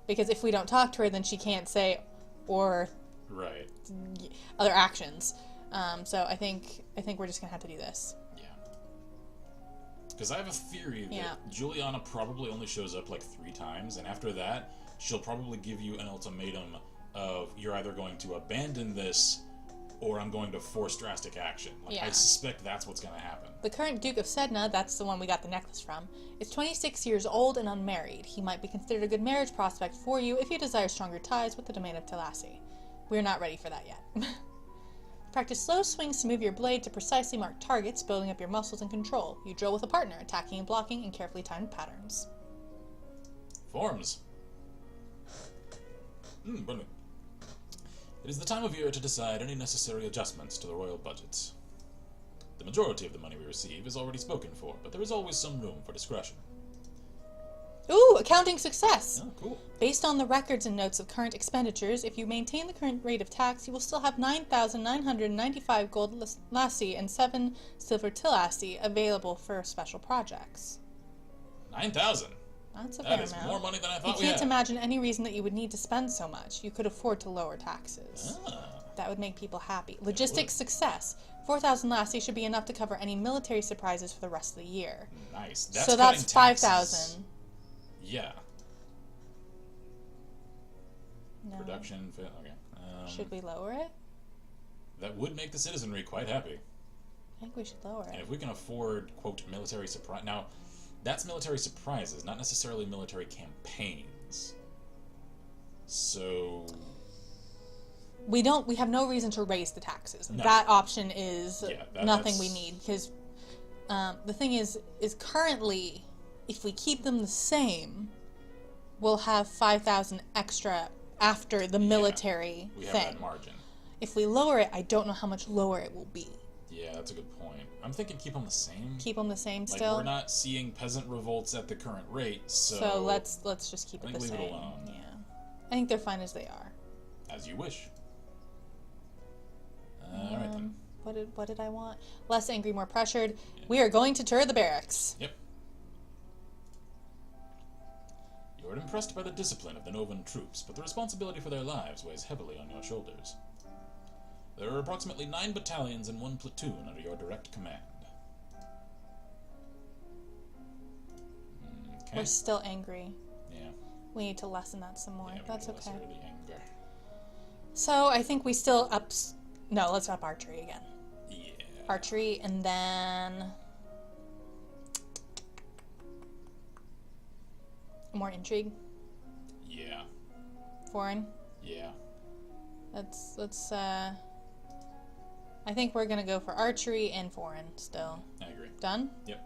Speaker 2: Because if we don't talk to her, then she can't say or
Speaker 1: right.
Speaker 2: other actions. So I think we're just going to have to do this.
Speaker 1: Because I have a theory that Juliana probably only shows up 3 times, and after that, she'll probably give you an ultimatum of you're either going to abandon this or I'm going to force drastic action. Like,
Speaker 2: Yeah.
Speaker 1: I suspect that's what's going to happen.
Speaker 2: The current Duke of Sedna, that's the one we got the necklace from, is 26 years old and unmarried. He might be considered a good marriage prospect for you if you desire stronger ties with the domain of Telasi. We're not ready for that yet. Practice slow swings to move your blade to precisely mark targets, building up your muscles and control. You drill with a partner, attacking and blocking in carefully timed patterns.
Speaker 1: Forms. Brilliant. It is the time of year to decide any necessary adjustments to the royal budget. The majority of the money we receive is already spoken for, but there is always some room for discretion.
Speaker 2: Ooh, accounting success!
Speaker 1: Oh, cool.
Speaker 2: Based on the records and notes of current expenditures, if you maintain the current rate of tax, you will still have 9,995 gold lassie and 7 silver tillassie available for special projects.
Speaker 1: 9,000.
Speaker 2: That's a fair amount.
Speaker 1: That is more money than I thought
Speaker 2: You
Speaker 1: we had.
Speaker 2: can't imagine any reason that you would need to spend so much. You could afford to lower taxes.
Speaker 1: Ah.
Speaker 2: That would make people happy. Logistics success. 4,000 lassie should be enough to cover any military surprises for the rest of the year.
Speaker 1: Nice.
Speaker 2: So that's 5,000.
Speaker 1: Yeah.
Speaker 2: No.
Speaker 1: Production. Okay.
Speaker 2: Should we lower it?
Speaker 1: That would make the citizenry quite happy.
Speaker 2: I think we should lower
Speaker 1: And
Speaker 2: it.
Speaker 1: if we can afford, quote, military surprise... Now, that's military surprises, not necessarily military campaigns. So...
Speaker 2: We have no reason to raise the taxes.
Speaker 1: No.
Speaker 2: That option is nothing
Speaker 1: that's...
Speaker 2: we need, because the thing is currently, if we keep them the same, we'll have 5,000 extra after the military
Speaker 1: we have
Speaker 2: thing.
Speaker 1: that margin.
Speaker 2: If we lower it, I don't know how much lower it will be.
Speaker 1: Yeah, that's a good point. I'm thinking keep them the same.
Speaker 2: Keep them the same
Speaker 1: Like,
Speaker 2: still?
Speaker 1: we're not seeing peasant revolts at the current rate, so...
Speaker 2: So let's just keep it the
Speaker 1: leave
Speaker 2: same.
Speaker 1: it alone.
Speaker 2: Yeah. I think they're fine as they are.
Speaker 1: As you wish. Alright then.
Speaker 2: What did I want? Less angry, more pressured. Yeah. We are going to tour the barracks.
Speaker 1: Yep. You are impressed by the discipline of the Novan troops, but the responsibility for their lives weighs heavily on your shoulders. There are approximately 9 battalions and 1 platoon under your direct command. Okay.
Speaker 2: We're still angry.
Speaker 1: Yeah.
Speaker 2: We need to lessen that some more.
Speaker 1: Yeah,
Speaker 2: That's okay.
Speaker 1: The anger.
Speaker 2: So I think we still No, let's up archery again.
Speaker 1: Yeah.
Speaker 2: Archery, and then more intrigue.
Speaker 1: Yeah.
Speaker 2: Foreign.
Speaker 1: Yeah.
Speaker 2: Let's I think we're gonna go for archery and foreign still.
Speaker 1: I agree.
Speaker 2: Done?
Speaker 1: Yep.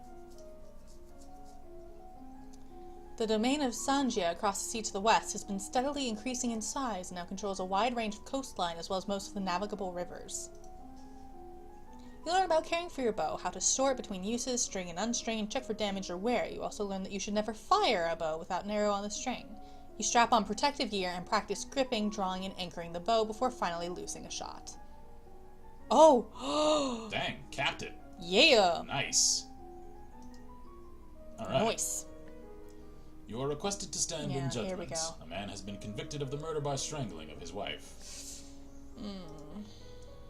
Speaker 2: The domain of Sanjia across the sea to the west has been steadily increasing in size and now controls a wide range of coastline as well as most of the navigable rivers. You learn about caring for your bow, how to store it between uses, string and unstring, check for damage or wear. You also learn that you should never fire a bow without an arrow on the string. You strap on protective gear and practice gripping, drawing, and anchoring the bow before finally loosing a shot. Oh!
Speaker 1: Dang, capped it.
Speaker 2: Yeah!
Speaker 1: Nice. Alright.
Speaker 2: Nice.
Speaker 1: You are requested to stand in judgment.
Speaker 2: Here we go.
Speaker 1: A man has been convicted of the murder by strangling of his wife.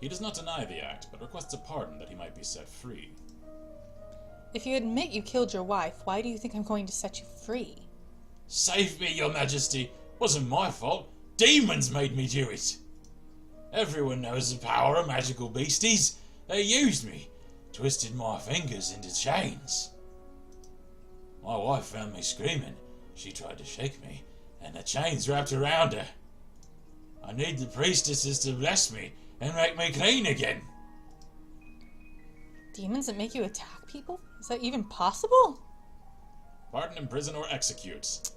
Speaker 1: He does not deny the act, but requests a pardon that he might be set free.
Speaker 2: If you admit you killed your wife, why do you think I'm going to set you free?
Speaker 1: Save me, your majesty. Wasn't my fault. Demons made me do it. Everyone knows the power of magical beasties. They used me, twisted my fingers into chains. My wife found me screaming. She tried to shake me, and the chains wrapped around her. I need the priestesses to bless me and make me clean again.
Speaker 2: Demons that make you attack people? Is that even possible?
Speaker 1: Pardon, imprison, or execute.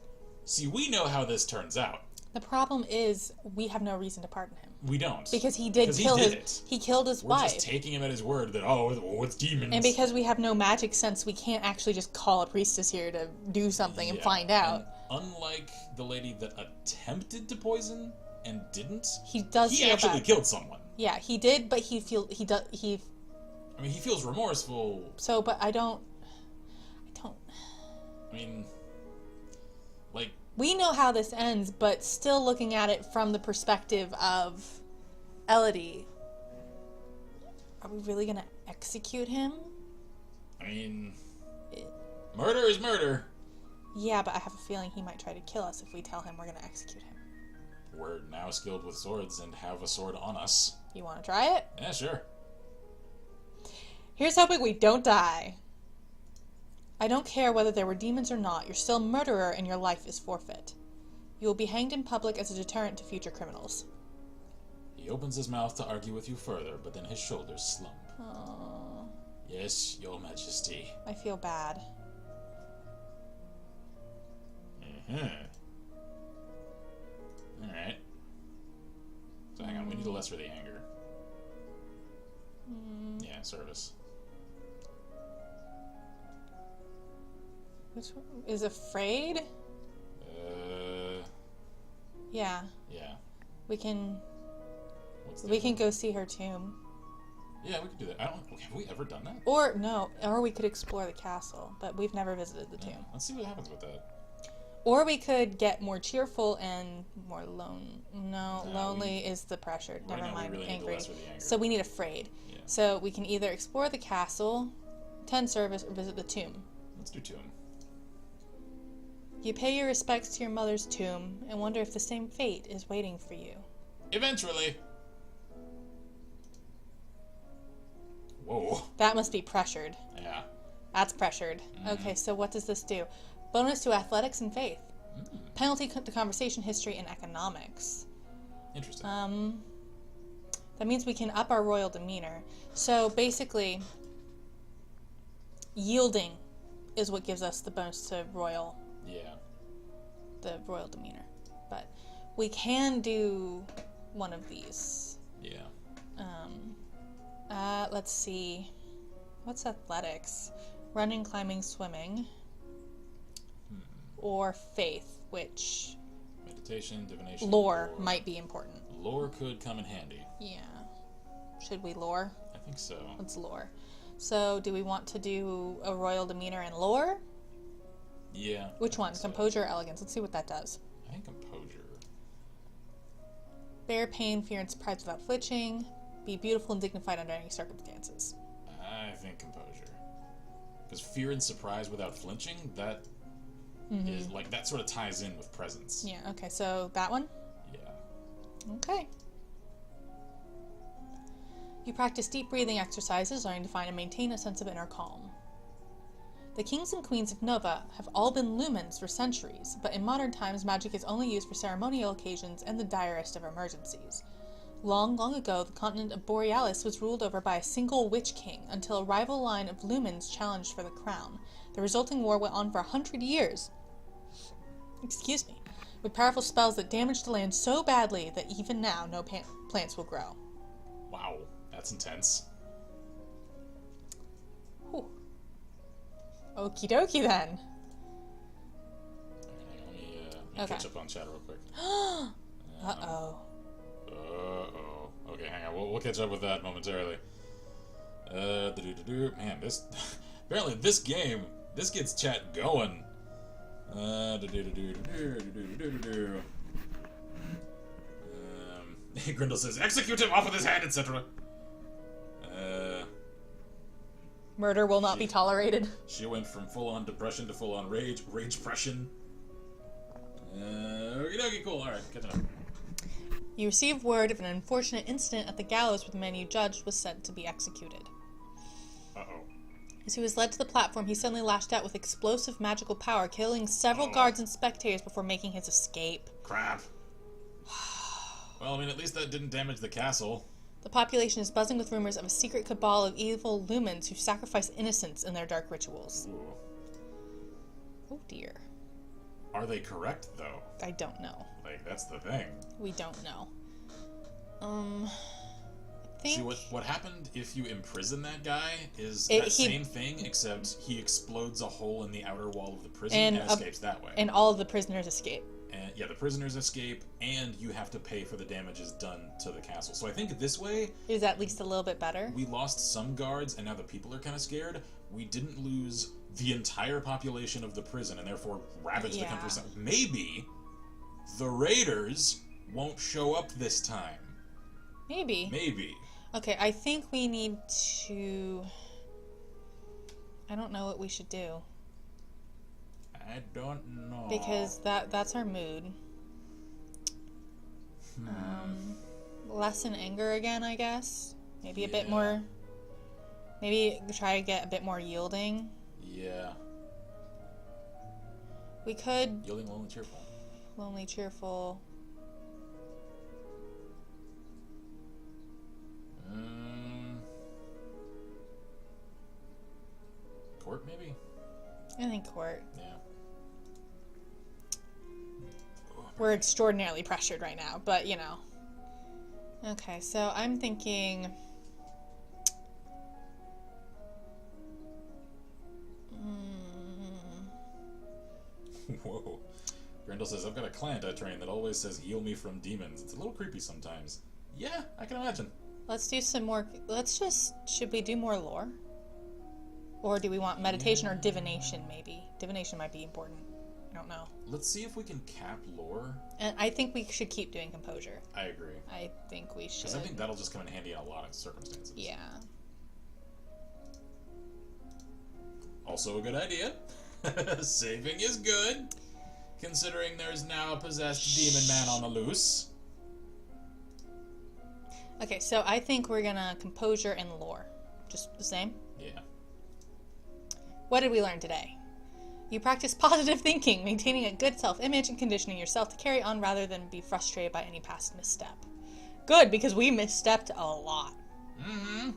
Speaker 1: See, we know how this turns out.
Speaker 2: The problem is, we have no reason to pardon him.
Speaker 1: We don't.
Speaker 2: Because he did kill he killed his wife.
Speaker 1: We're just taking him at his word that, it's demons.
Speaker 2: And because we have no magic sense, we can't actually just call a priestess here to do something and find out.
Speaker 1: And unlike the lady that attempted to poison and didn't,
Speaker 2: he
Speaker 1: actually killed someone.
Speaker 2: Yeah, he did, but he
Speaker 1: feels remorseful.
Speaker 2: So, but I
Speaker 1: mean, like,
Speaker 2: we know how this ends, but still looking at it from the perspective of Elodie, are we really gonna execute him?
Speaker 1: I mean, murder is murder.
Speaker 2: Yeah, but I have a feeling he might try to kill us if we tell him we're gonna execute him.
Speaker 1: we're now skilled with swords and have a sword on us.
Speaker 2: You want to try it?
Speaker 1: Yeah, sure.
Speaker 2: Here's hoping we don't die. I don't care whether there were demons or not. You're still a murderer and your life is forfeit. You will be hanged in public as a deterrent to future criminals.
Speaker 1: He opens his mouth to argue with you further, but then his shoulders slump.
Speaker 2: Oh,
Speaker 1: Yes, your majesty.
Speaker 2: I feel bad.
Speaker 1: Alright. So hang on, we need to lesser the anger. Yeah, service.
Speaker 2: Which one? Is afraid? Yeah.
Speaker 1: Yeah.
Speaker 2: We can
Speaker 1: What's the
Speaker 2: we
Speaker 1: other
Speaker 2: can
Speaker 1: one?
Speaker 2: go see her tomb.
Speaker 1: Yeah, we could do that. Have we ever done that?
Speaker 2: Or no, or we could explore the castle, but we've never visited the tomb.
Speaker 1: Let's see what happens with that.
Speaker 2: Or we could get more cheerful and more lonely
Speaker 1: we-
Speaker 2: is the pressured.
Speaker 1: Right
Speaker 2: Never
Speaker 1: now, we
Speaker 2: mind,
Speaker 1: really need to
Speaker 2: angry.
Speaker 1: lesser the anger.
Speaker 2: So we need afraid.
Speaker 1: Yeah.
Speaker 2: So we can either explore the castle, attend service, or visit the tomb.
Speaker 1: Let's do tomb.
Speaker 2: You pay your respects to your mother's tomb and wonder if the same fate is waiting for you.
Speaker 1: Eventually. Whoa.
Speaker 2: That must be pressured.
Speaker 1: Yeah.
Speaker 2: That's pressured. Okay, so what does this do? Bonus to athletics and faith. Penalty to conversation history and economics.
Speaker 1: Interesting.
Speaker 2: That means we can up our royal demeanor. So basically, yielding is what gives us the bonus to the royal demeanor. But we can do one of these.
Speaker 1: Yeah.
Speaker 2: Let's see. What's athletics? Running, climbing, swimming. Or faith, which
Speaker 1: Meditation, divination.
Speaker 2: lore might be important.
Speaker 1: Lore could come in handy.
Speaker 2: Yeah. Should we lore?
Speaker 1: I think so.
Speaker 2: Let's lore. So, do we want to do a royal demeanor and lore?
Speaker 1: Yeah.
Speaker 2: Which
Speaker 1: I
Speaker 2: one?
Speaker 1: think so.
Speaker 2: Composure or elegance? Let's see what that does.
Speaker 1: I think composure.
Speaker 2: Bear pain, fear, and surprise without flinching. Be beautiful and dignified under any circumstances.
Speaker 1: I think composure. Because fear and surprise without flinching, that is like that sort of ties in with presence.
Speaker 2: Yeah, okay, so that one?
Speaker 1: Yeah.
Speaker 2: Okay. You practice deep breathing exercises, learning to find and maintain a sense of inner calm. The kings and queens of Nova have all been lumens for centuries, but in modern times magic is only used for ceremonial occasions and the direst of emergencies. Long, long ago, the continent of Borealis was ruled over by a single witch king until a rival line of lumens challenged for the crown. The resulting war went on for 100 years. Excuse me. With powerful spells that damaged the land so badly that even now no plants will grow.
Speaker 1: Wow, that's intense.
Speaker 2: Whew. Okie dokie then.
Speaker 1: Hang on, let me
Speaker 2: Okay.
Speaker 1: catch up on chat real quick.
Speaker 2: Uh-oh.
Speaker 1: Uh-oh. Okay, hang on. We'll catch up with that momentarily. Man, this... Apparently this game, this gets chat going. Grindel says, execute him off with his hand, etc.
Speaker 2: Murder will not be tolerated.
Speaker 1: She went from full-on depression to full-on rage-pression. Okie dokie, cool. Alright, catching up.
Speaker 2: You receive word of an unfortunate incident at the gallows where the man you judged was sent to be executed.
Speaker 1: Uh-oh.
Speaker 2: As he was led to the platform, he suddenly lashed out with explosive magical power, killing several guards and spectators before making his escape.
Speaker 1: Crap. Well, I mean, at least that didn't damage the castle.
Speaker 2: The population is buzzing with rumors of a secret cabal of evil lumens who sacrifice innocents in their dark rituals.
Speaker 1: Ooh.
Speaker 2: Oh dear.
Speaker 1: Are they correct, though?
Speaker 2: I don't know.
Speaker 1: Like, that's the thing.
Speaker 2: We don't know. I think...
Speaker 1: See, what happened if you imprison that guy is
Speaker 2: He-
Speaker 1: same thing, except he explodes a hole in the outer wall of the prison and escapes that way.
Speaker 2: And all of the prisoners escape.
Speaker 1: And yeah, the prisoners escape, and you have to pay for the damages done to the castle. So I think this way,
Speaker 2: Is at least a little bit better.
Speaker 1: we lost some guards, and now the people are kind of scared. We didn't lose the entire population of the prison, and therefore ravage the countryside. Maybe the raiders won't show up this time.
Speaker 2: Maybe.
Speaker 1: Maybe.
Speaker 2: Okay, I think we need to... I don't know what we should do.
Speaker 1: I don't know.
Speaker 2: Because that's our mood. Lessen anger again, I guess. Maybe a bit more. Maybe try to get a bit more yielding.
Speaker 1: Yeah.
Speaker 2: We could.
Speaker 1: Yielding, lonely, cheerful.
Speaker 2: Lonely, cheerful.
Speaker 1: Court, maybe?
Speaker 2: I think court.
Speaker 1: Yeah.
Speaker 2: We're extraordinarily pressured right now, but you know. Okay, so I'm thinking.
Speaker 1: Whoa. Grendel says, I've got a client I train that always says heal me from demons. It's a little creepy sometimes. Yeah, I can imagine.
Speaker 2: Let's do some more. Should we do more lore? Or do we want meditation or divination, maybe? Divination might be important. I don't know.
Speaker 1: Let's see if we can cap lore.
Speaker 2: And I think we should keep doing composure.
Speaker 1: I agree.
Speaker 2: I think we should.
Speaker 1: Because I think that'll just come in handy in a lot of circumstances.
Speaker 2: Yeah.
Speaker 1: Also a good idea. Saving is good. Considering there's now a possessed demon man on the loose.
Speaker 2: Okay, so I think we're gonna composure and lore. Just the same?
Speaker 1: Yeah.
Speaker 2: What did we learn today? You practice positive thinking, maintaining a good self-image, and conditioning yourself to carry on rather than be frustrated by any past misstep. Good, because we misstepped a lot.
Speaker 1: Mm-hmm.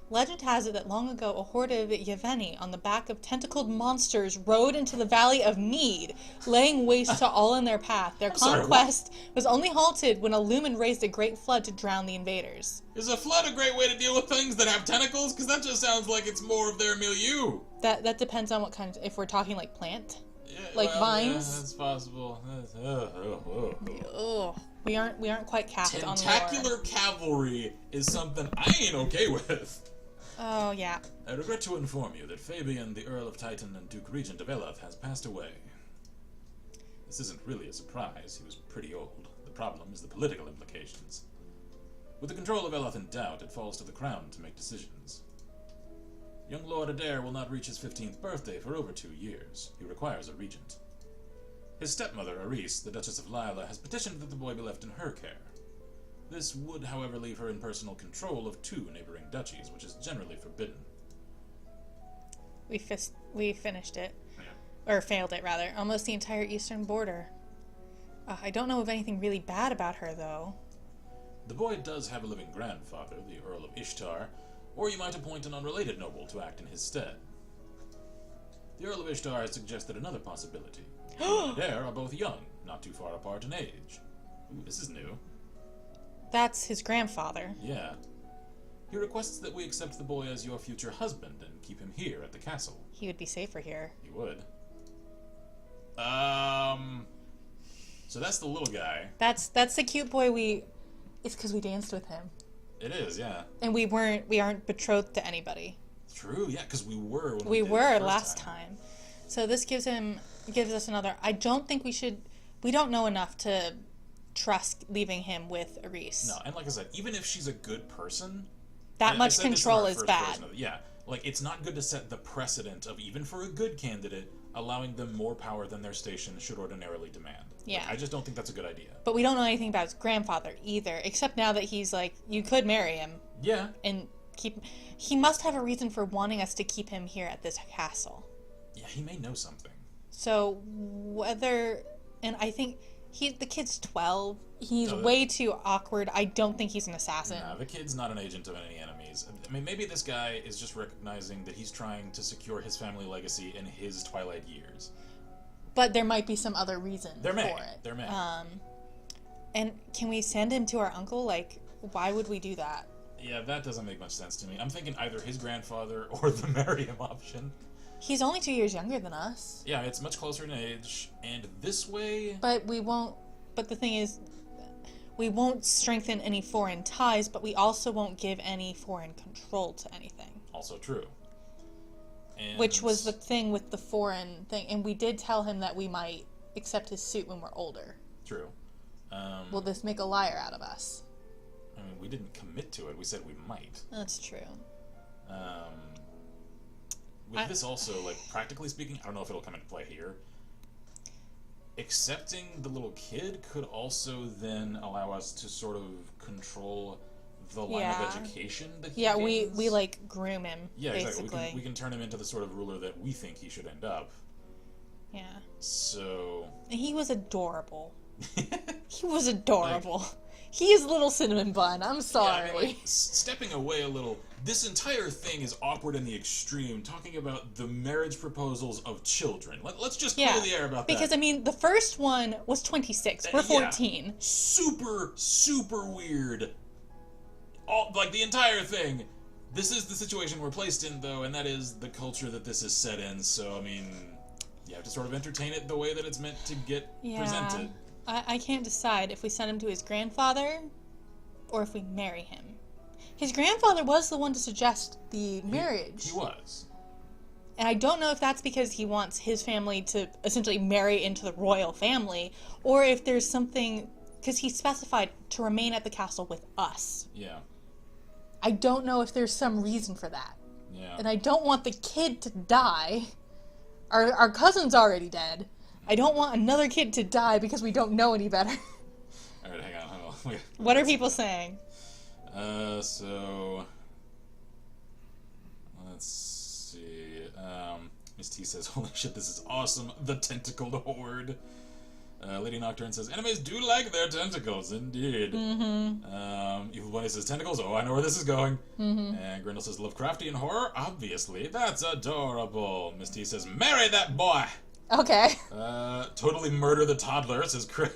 Speaker 2: Legend has it that long ago a horde of Yeveni on the back of tentacled monsters rode into the Valley of Mead, laying waste to all in their path. Their conquest was only halted when a lumen raised a great flood to drown the invaders.
Speaker 1: Is a flood a great way to deal with things that have tentacles? Because that just sounds like it's more of their milieu.
Speaker 2: That depends on what kind of, if we're talking like plant,
Speaker 1: yeah,
Speaker 2: like
Speaker 1: well,
Speaker 2: vines.
Speaker 1: Yeah, that's possible.
Speaker 2: We aren't quite capped on lore.
Speaker 1: Tentacular cavalry is something I ain't okay with.
Speaker 2: Oh, yeah.
Speaker 1: I regret to inform you that Fabian, the Earl of Titan and Duke Regent of Eleth, has passed away. This isn't really a surprise. He was pretty old. The problem is the political implications. With the control of Eleth in doubt, it falls to the crown to make decisions. Young Lord Adair will not reach his 15th birthday for over 2 years. He requires a regent. His stepmother, Aris, the Duchess of Lila, has petitioned that the boy be left in her care. This would, however, leave her in personal control of 2 neighboring duchies, which is generally forbidden.
Speaker 2: We finished it.
Speaker 1: Yeah.
Speaker 2: Or failed it, rather. Almost the entire eastern border. I don't know of anything really bad about her, though.
Speaker 1: The boy does have a living grandfather, the Earl of Ishtar, or you might appoint an unrelated noble to act in his stead. The Earl of Ishtar has suggested another possibility. He and Adair are both young, not too far apart in age. Ooh, this is new.
Speaker 2: That's his grandfather.
Speaker 1: Yeah. He requests that we accept the boy as your future husband and keep him here at the castle.
Speaker 2: He would be safer here.
Speaker 1: He would. So that's the little guy.
Speaker 2: That's the cute boy It's because we danced with him.
Speaker 1: It is, yeah.
Speaker 2: And we aren't betrothed to anybody.
Speaker 1: True, yeah, because we were when
Speaker 2: we
Speaker 1: did
Speaker 2: were
Speaker 1: it the first
Speaker 2: last time. So this gives us another. I don't think we don't know enough to trust leaving him with Aris.
Speaker 1: No, and like I said, even if she's a good person,
Speaker 2: that much control is bad.
Speaker 1: Yeah, like it's not good to set the precedent of, even for a good candidate, allowing them more power than their station should ordinarily demand.
Speaker 2: Yeah.
Speaker 1: Like, I just don't think that's a good idea.
Speaker 2: But we don't know anything about his grandfather either, except now that he's like, you could marry him.
Speaker 1: Yeah.
Speaker 2: And he must have a reason for wanting us to keep him here at this castle.
Speaker 1: Yeah, he may know something.
Speaker 2: So and I think the kid's 12. He's way too awkward. I don't think he's an assassin.
Speaker 1: Nah, the kid's not an agent of any enemies. I mean, maybe this guy is just recognizing that he's trying to secure his family legacy in his twilight years.
Speaker 2: But there might be some other reason for it.
Speaker 1: There may.
Speaker 2: And can we send him to our uncle? Like, why would we do that?
Speaker 1: Yeah, that doesn't make much sense to me. I'm thinking either his grandfather or the marry him option.
Speaker 2: He's only 2 years younger than us.
Speaker 1: Yeah, it's much closer in age, and this way...
Speaker 2: But the thing is, we won't strengthen any foreign ties, but we also won't give any foreign control to anything.
Speaker 1: Also true. And...
Speaker 2: Which was the thing with the foreign thing, and we did tell him that we might accept his suit when we're older.
Speaker 1: True.
Speaker 2: Will this make a liar out of us?
Speaker 1: I mean, we didn't commit to it. We said we might.
Speaker 2: That's true.
Speaker 1: With this also, like, practically speaking, I don't know if it'll come into play here. accepting the little kid could also then allow us to sort of control the line of education that he gains.
Speaker 2: we like groom him.
Speaker 1: Yeah,
Speaker 2: basically.
Speaker 1: Exactly. We can turn him into the sort of ruler that we think he should end up.
Speaker 2: Yeah.
Speaker 1: So
Speaker 2: he was adorable. He was adorable. He is little cinnamon bun. I'm sorry.
Speaker 1: Yeah, I mean, like, stepping away a little, this entire thing is awkward in the extreme, talking about the marriage proposals of children. Let's just clear the air about that.
Speaker 2: Because, I mean, the first one was 26. We're 14.
Speaker 1: Yeah. Super, super weird. Like, the entire thing. This is the situation we're placed in, though, and that is the culture that this is set in. So, I mean, you have to sort of entertain it the way that it's meant to get presented.
Speaker 2: I can't decide if we send him to his grandfather or if we marry him. His grandfather was the one to suggest the marriage.
Speaker 1: He was.
Speaker 2: And I don't know if that's because he wants his family to essentially marry into the royal family, or if there's something, because he specified to remain at the castle with us.
Speaker 1: Yeah.
Speaker 2: I don't know if there's some reason for that.
Speaker 1: Yeah.
Speaker 2: And I don't want the kid to die. Our cousin's already dead. I don't want another kid to die because we don't know any better.
Speaker 1: Alright, hang on.
Speaker 2: What are people saying?
Speaker 1: So... Let's see. Miss T says, holy shit, this is awesome. The tentacled horde. Lady Nocturne says, enemies do like their tentacles, indeed. Evil Bunny says, tentacles, oh, I know where this is going. And Grindel says, Lovecraftian horror? Obviously, that's adorable. Miss T says, marry that boy!
Speaker 2: Okay.
Speaker 1: Totally murder the toddler, says Chris.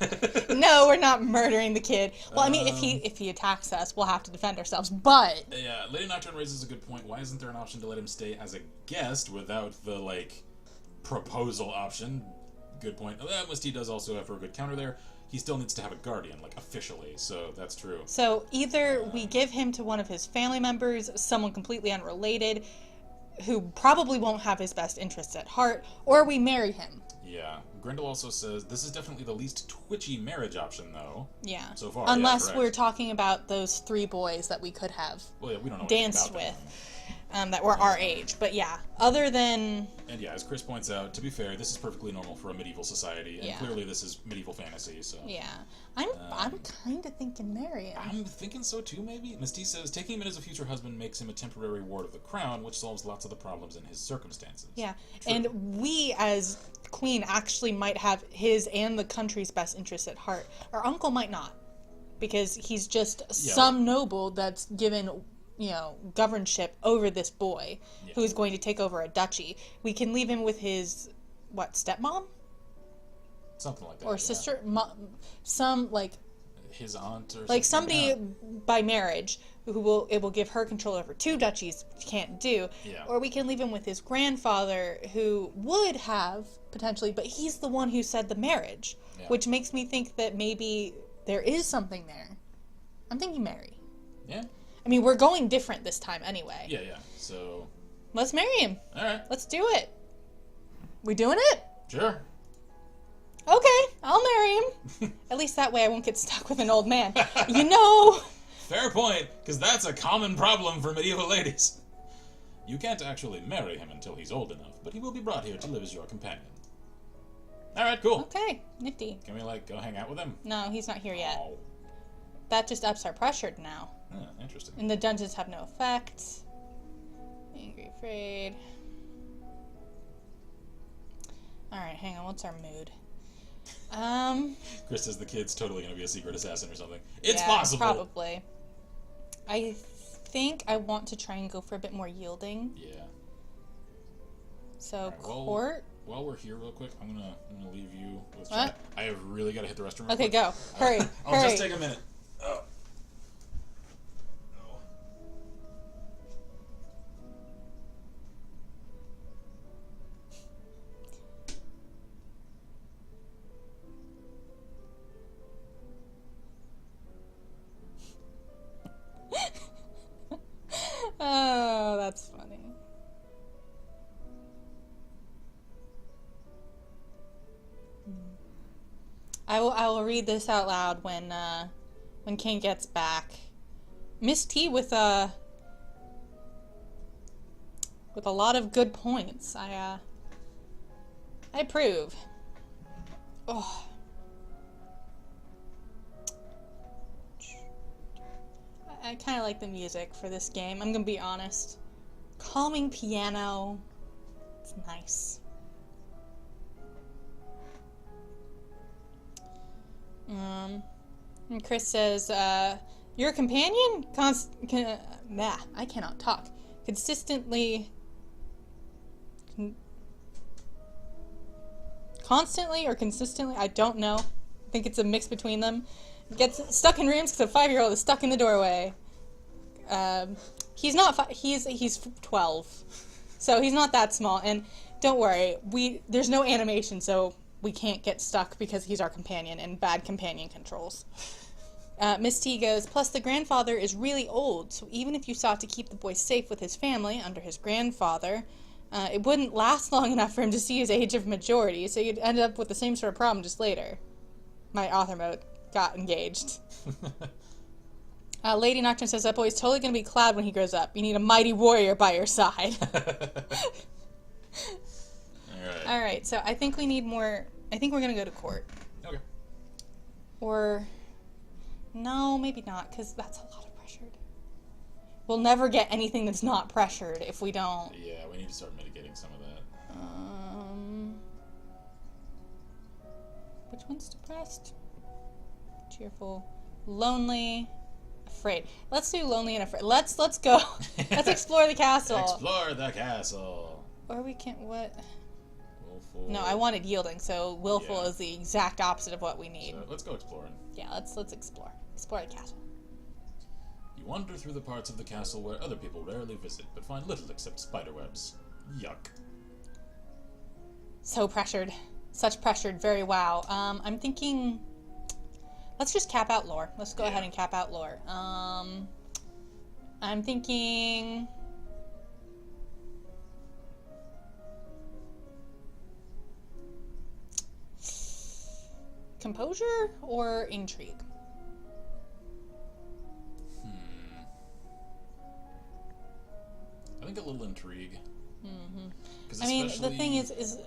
Speaker 2: No, we're not murdering the kid. Well, I mean, if he attacks us, we'll have to defend ourselves, but...
Speaker 1: Yeah, Lady Nocturne raises a good point. Why isn't there an option to let him stay as a guest without the, like, proposal option? Good point. Miss T does also have a good counter there. He still needs to have a guardian, like, officially, so that's true.
Speaker 2: So, either we give him to one of his family members, someone completely unrelated, who probably won't have his best interests at heart, or we marry him.
Speaker 1: Yeah. Grindel also says, this is definitely the least twitchy marriage option, though.
Speaker 2: Yeah.
Speaker 1: So far,
Speaker 2: unless we're talking about those 3 boys that we could have
Speaker 1: we don't know
Speaker 2: danced with. That were our age. But yeah, other than...
Speaker 1: And yeah, as Chris points out, to be fair, this is perfectly normal for a medieval society, and clearly this is medieval fantasy, so...
Speaker 2: Yeah. I'm kind of thinking marry him.
Speaker 1: I'm thinking so too, maybe? Miss T says, taking him in as a future husband makes him a temporary ward of the crown, which solves lots of the problems in his circumstances.
Speaker 2: Yeah,
Speaker 1: True.
Speaker 2: And we, as queen, actually might have his and the country's best interests at heart. Our uncle might not, because he's just some noble that's given... governorship over this boy who's going to take over a duchy. We can leave him with his, stepmom?
Speaker 1: Something like that.
Speaker 2: Or sister? Some, like...
Speaker 1: His aunt or
Speaker 2: like somebody by marriage who will give her control over 2 duchies, which can't do.
Speaker 1: Yeah.
Speaker 2: Or we can leave him with his grandfather who would have, potentially, but he's the one who said the marriage. Yeah. Which makes me think that maybe there is something there. I'm thinking marry.
Speaker 1: Yeah.
Speaker 2: I mean, we're going different this time anyway.
Speaker 1: Yeah, so...
Speaker 2: Let's marry him.
Speaker 1: Alright.
Speaker 2: Let's do it. We doing it?
Speaker 1: Sure.
Speaker 2: Okay, I'll marry him. At least that way I won't get stuck with an old man.
Speaker 1: Fair point, because that's a common problem for medieval ladies. You can't actually marry him until he's old enough, but he will be brought here to live as your companion. Alright, cool.
Speaker 2: Okay, nifty.
Speaker 1: Can we, go hang out with him?
Speaker 2: No, he's not here yet.
Speaker 1: Oh.
Speaker 2: That just ups our pressure now.
Speaker 1: Interesting.
Speaker 2: And the dungeons have no effect. Angry, afraid. Alright, hang on, what's our mood?
Speaker 1: Chris says the kid's totally gonna be a secret assassin or something. It's possible!
Speaker 2: Probably. I think I want to try and go for a bit more yielding.
Speaker 1: Yeah.
Speaker 2: So,
Speaker 1: right,
Speaker 2: court...
Speaker 1: While we're here real quick, I'm gonna leave you with
Speaker 2: what?
Speaker 1: chat. I have really gotta hit the restroom real
Speaker 2: okay,
Speaker 1: quick.
Speaker 2: go. Hurry,
Speaker 1: I'll just take a minute. Oh.
Speaker 2: Oh, that's funny. I will read this out loud when King gets back. Miss T with a lot of good points. I approve. Oh. I kind of like the music for this game, I'm gonna be honest. Calming piano. It's nice. And Chris says, your companion? I cannot talk. Constantly or consistently? I don't know. I think it's a mix between them. Gets stuck in rooms because a 5-year-old is stuck in the doorway. He's not. He's 12, so he's not that small. And don't worry, there's no animation, so we can't get stuck because he's our companion and bad companion controls. Miss T goes, plus the grandfather is really old, so even if you sought to keep the boy safe with his family under his grandfather, it wouldn't last long enough for him to see his age of majority, so you'd end up with the same sort of problem just later. My author mode got engaged. Lady Nocturne says that boy's totally going to be Cloud when he grows up. You need a mighty warrior by your side. Alright, so I think we need more... I think we're going to go to court.
Speaker 1: Okay.
Speaker 2: Or... No, maybe not, because that's a lot of pressured. We'll never get anything that's not pressured if we don't.
Speaker 1: Yeah, we need to start mitigating some of that.
Speaker 2: Which one's depressed? Cheerful. Lonely. Afraid. Let's do lonely and afraid. Let's go. Let's explore the castle.
Speaker 1: Explore the castle.
Speaker 2: Or we can't... What?
Speaker 1: Willful.
Speaker 2: No, I wanted yielding, so willful is the exact opposite of what we need.
Speaker 1: So let's go exploring.
Speaker 2: Yeah, let's explore. Explore the castle.
Speaker 1: You wander through the parts of the castle where other people rarely visit, but find little except spiderwebs. Yuck.
Speaker 2: So pressured. Such pressured. Very wow. I'm thinking... Let's just cap out lore. Let's go ahead and cap out lore. I'm thinking... Composure or intrigue?
Speaker 1: I think a little intrigue.
Speaker 2: I mean, the thing is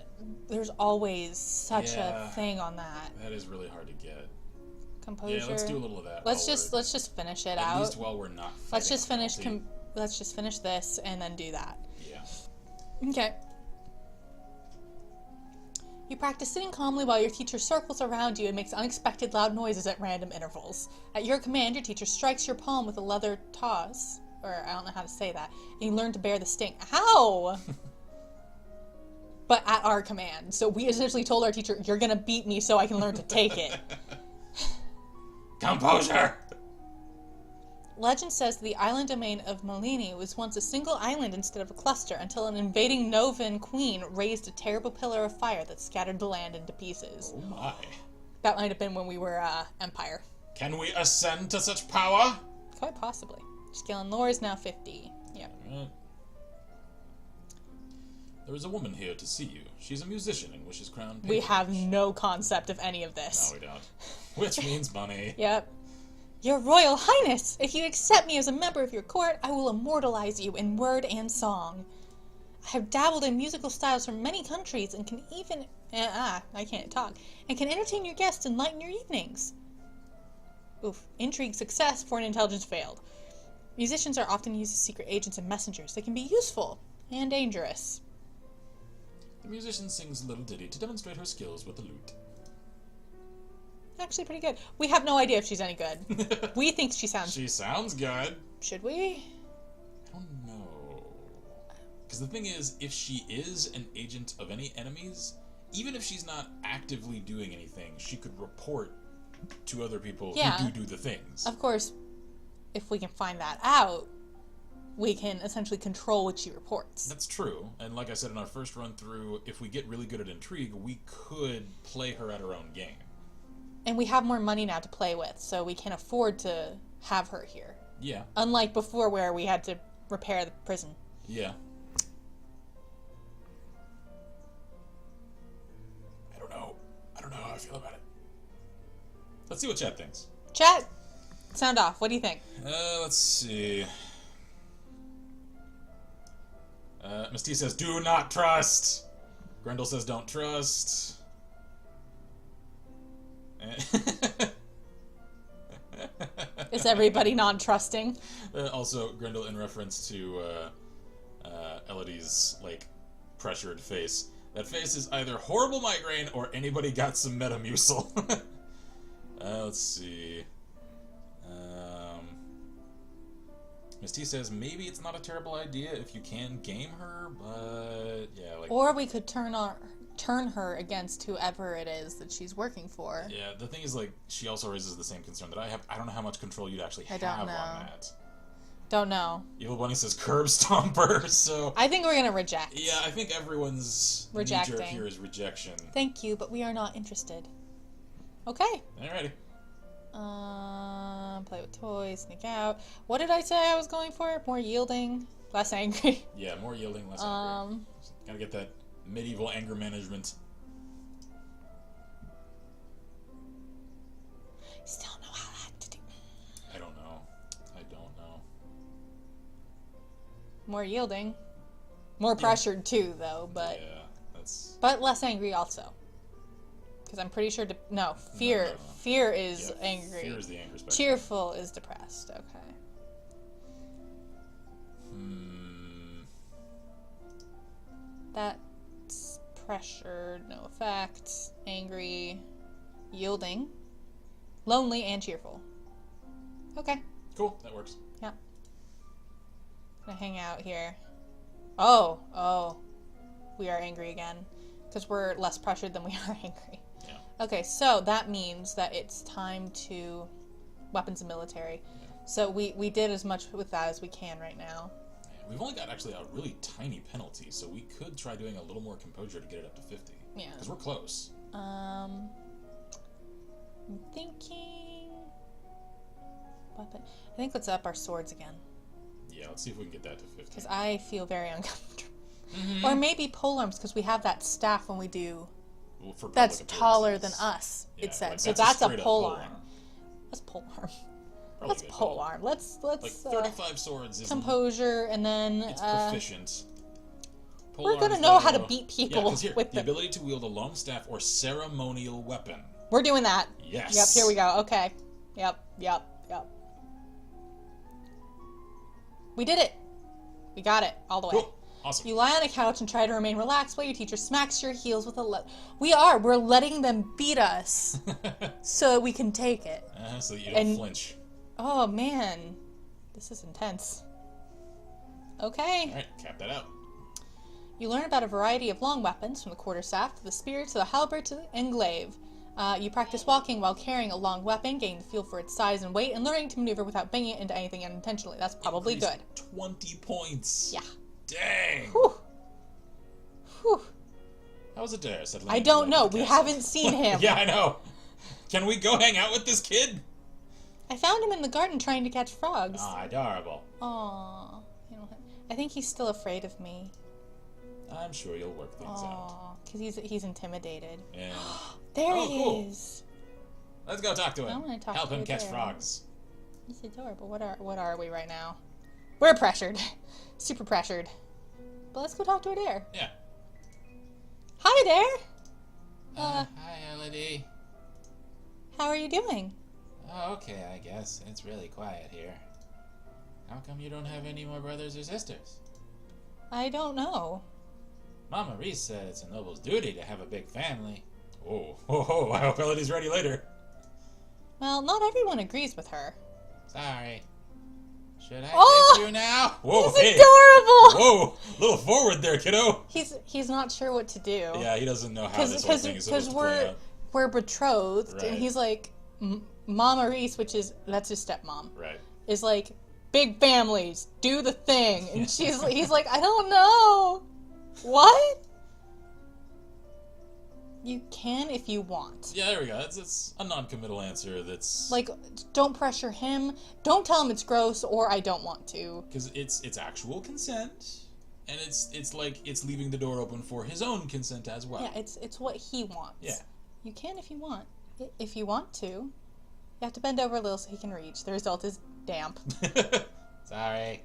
Speaker 2: there's always such a thing on that.
Speaker 1: That is really hard to get.
Speaker 2: Composure.
Speaker 1: Yeah, let's do a little of that.
Speaker 2: Let's just finish it out.
Speaker 1: At least while we're not.
Speaker 2: Let's just finish. Let's just finish this and then do that.
Speaker 1: Yeah.
Speaker 2: Okay. You practice sitting calmly while your teacher circles around you and makes unexpected loud noises at random intervals. At your command, your teacher strikes your palm with a leather tawse, or I don't know how to say that, and you learn to bear the sting. How? But at our command. So we essentially told our teacher, you're gonna beat me so I can learn to take it.
Speaker 1: Composure!
Speaker 2: Legend says the island domain of Molini was once a single island instead of a cluster until an invading Novan queen raised a terrible pillar of fire that scattered the land into pieces.
Speaker 1: Oh my.
Speaker 2: That might have been when we were Empire.
Speaker 1: Can we ascend to such power?
Speaker 2: Quite possibly. Skill and lore is now 50. Yep.
Speaker 1: Right. There is a woman here to see you. She's a musician and wishes crown patronage.
Speaker 2: We have no concept of any of this.
Speaker 1: No, we don't. Which means money.
Speaker 2: Yep. Your Royal Highness, if you accept me as a member of your court, I will immortalize you in word and song. I have dabbled in musical styles from many countries and can even... I can't talk. And can entertain your guests and lighten your evenings. Oof. Intrigue success for an intelligence failed. Musicians are often used as secret agents and messengers. They can be useful and dangerous.
Speaker 1: The musician sings a little ditty to demonstrate her skills with the lute.
Speaker 2: Actually pretty good. We have no idea if she's any good. We think she sounds...
Speaker 1: She sounds good.
Speaker 2: Should we?
Speaker 1: I don't know. Because the thing is, if she is an agent of any enemies, even if she's not actively doing anything, she could report to other people who do the things.
Speaker 2: Of course, if we can find that out, we can essentially control what she reports.
Speaker 1: That's true. And like I said in our first run through, if we get really good at intrigue, we could play her at her own game.
Speaker 2: And we have more money now to play with, so we can afford to have her here.
Speaker 1: Yeah.
Speaker 2: Unlike before where we had to repair the prison.
Speaker 1: Yeah. I don't know how I feel about it. Let's see what chat thinks.
Speaker 2: Chat, sound off. What do you think?
Speaker 1: Let's see. Miss T says, do not trust. Grendel says, don't trust.
Speaker 2: Is everybody non-trusting?
Speaker 1: Also, Grendel, in reference to Elodie's, like, pressured face. That face is either horrible migraine or anybody got some Metamucil. Let's see. Miss T says maybe it's not a terrible idea if you can game her, but yeah, like.
Speaker 2: Or we could turn her against whoever it is that she's working for.
Speaker 1: Yeah, the thing is, like, she also raises the same concern that I have. I don't know how much control you'd actually have on that.
Speaker 2: Don't know.
Speaker 1: Evil Bunny says curb stomper, so.
Speaker 2: I think we're gonna reject.
Speaker 1: Yeah, I think everyone's
Speaker 2: rejecting.
Speaker 1: knee-jerk here is rejection.
Speaker 2: Thank you, but we are not interested. Okay.
Speaker 1: Alrighty.
Speaker 2: Play with toys, sneak out. What did I say I was going for? More yielding, less angry.
Speaker 1: Yeah, more yielding, less angry. Gotta get that medieval anger management.
Speaker 2: Still know how to do.
Speaker 1: I don't know.
Speaker 2: More yielding. More pressured too, though, but.
Speaker 1: Yeah, that's.
Speaker 2: But less angry also. Because I'm pretty sure. Fear.
Speaker 1: No.
Speaker 2: Fear is angry.
Speaker 1: Fear is the anger spectrum.
Speaker 2: Cheerful is depressed. Okay. That's pressured, no effect. Angry, yielding, lonely, and cheerful. Okay.
Speaker 1: Cool, that works.
Speaker 2: Yeah. Gonna hang out here. Oh. We are angry again. Because we're less pressured than we are angry.
Speaker 1: Yeah.
Speaker 2: Okay, so that means that it's time to weapons and military. Yeah. So we did as much with that as we can right now.
Speaker 1: Yeah, we've only got actually a really tiny penalty, so we could try doing a little more composure to get it up to 50.
Speaker 2: Yeah.
Speaker 1: Because we're close.
Speaker 2: I'm thinking... weapon. I think let's up our swords again.
Speaker 1: Yeah, let's see if we can get that to 50.
Speaker 2: Because I feel very uncomfortable.
Speaker 1: Mm-hmm.
Speaker 2: Or maybe polearms, because we have that staff when we do...
Speaker 1: Well,
Speaker 2: that's taller than us,
Speaker 1: yeah,
Speaker 2: it said.
Speaker 1: like
Speaker 2: so that's a polearm.
Speaker 1: Arm.
Speaker 2: That's polearm.
Speaker 1: Probably
Speaker 2: That's polearm. Let's
Speaker 1: like 35 swords is
Speaker 2: composure, and then...
Speaker 1: it's proficient.
Speaker 2: We're going to know how to beat people with
Speaker 1: the ability to wield a long staff or ceremonial weapon.
Speaker 2: We're doing that.
Speaker 1: Yes.
Speaker 2: Yep, here we go. Okay. Yep. We did it. We got it all the way.
Speaker 1: Cool. Awesome.
Speaker 2: You lie on a couch and try to remain relaxed while your teacher smacks your heels with a We're letting them beat us so that we can take it.
Speaker 1: So that you don't flinch.
Speaker 2: Oh, man. This is intense. Okay.
Speaker 1: Alright, cap that out.
Speaker 2: You learn about a variety of long weapons, from the quarterstaff to the spear to the halberd to the englaive. You practice walking while carrying a long weapon, getting the feel for its size and weight, and learning to maneuver without banging it into anything unintentionally. That's probably good.
Speaker 1: 20 points.
Speaker 2: Yeah.
Speaker 1: Dang.
Speaker 2: Whew.
Speaker 1: How was it there?
Speaker 2: I don't know. We haven't seen him.
Speaker 1: Yeah, I know. Can we go hang out with this kid?
Speaker 2: I found him in the garden trying to catch frogs.
Speaker 1: Ah, adorable.
Speaker 2: Aww. I think he's still afraid of me.
Speaker 1: I'm sure you'll work things out.
Speaker 2: Because he's intimidated.
Speaker 1: Yeah.
Speaker 2: There he is.
Speaker 1: Let's go talk to him.
Speaker 2: I want to talk
Speaker 1: Help
Speaker 2: to
Speaker 1: him catch
Speaker 2: there.
Speaker 1: frogs.
Speaker 2: He's adorable. What are we right now? We're pressured. Super pressured. But let's go talk to a dare.
Speaker 1: Yeah.
Speaker 2: Hi, dare.
Speaker 1: Hi, Elodie.
Speaker 2: How are you doing?
Speaker 1: Oh, okay, I guess. It's really quiet here. How come you don't have any more brothers or sisters?
Speaker 2: I don't know.
Speaker 1: Mama Reese said it's a noble's duty to have a big family. Oh, I hope Elodie's ready later.
Speaker 2: Well, not everyone agrees with her.
Speaker 1: Sorry. Should I kiss you now? Whoa,
Speaker 2: he's adorable!
Speaker 1: Whoa, a little forward there, kiddo.
Speaker 2: He's not sure what to do.
Speaker 1: Yeah, he doesn't know how this whole thing is supposed to play out.
Speaker 2: We're betrothed,
Speaker 1: right.
Speaker 2: And he's like, Mama Reese, that's his stepmom.
Speaker 1: Right.
Speaker 2: Is like, big families, do the thing. And he's like, I don't know. What? You can if you want.
Speaker 1: Yeah, there we go. It's a non-committal answer that's...
Speaker 2: Like, don't pressure him. Don't tell him it's gross or I don't want to.
Speaker 1: Because it's actual consent. And it's like it's leaving the door open for his own consent as well.
Speaker 2: Yeah, it's what he wants.
Speaker 1: Yeah.
Speaker 2: You can if you want. If you want to. You have to bend over a little so he can reach. The result is damp.
Speaker 1: Sorry.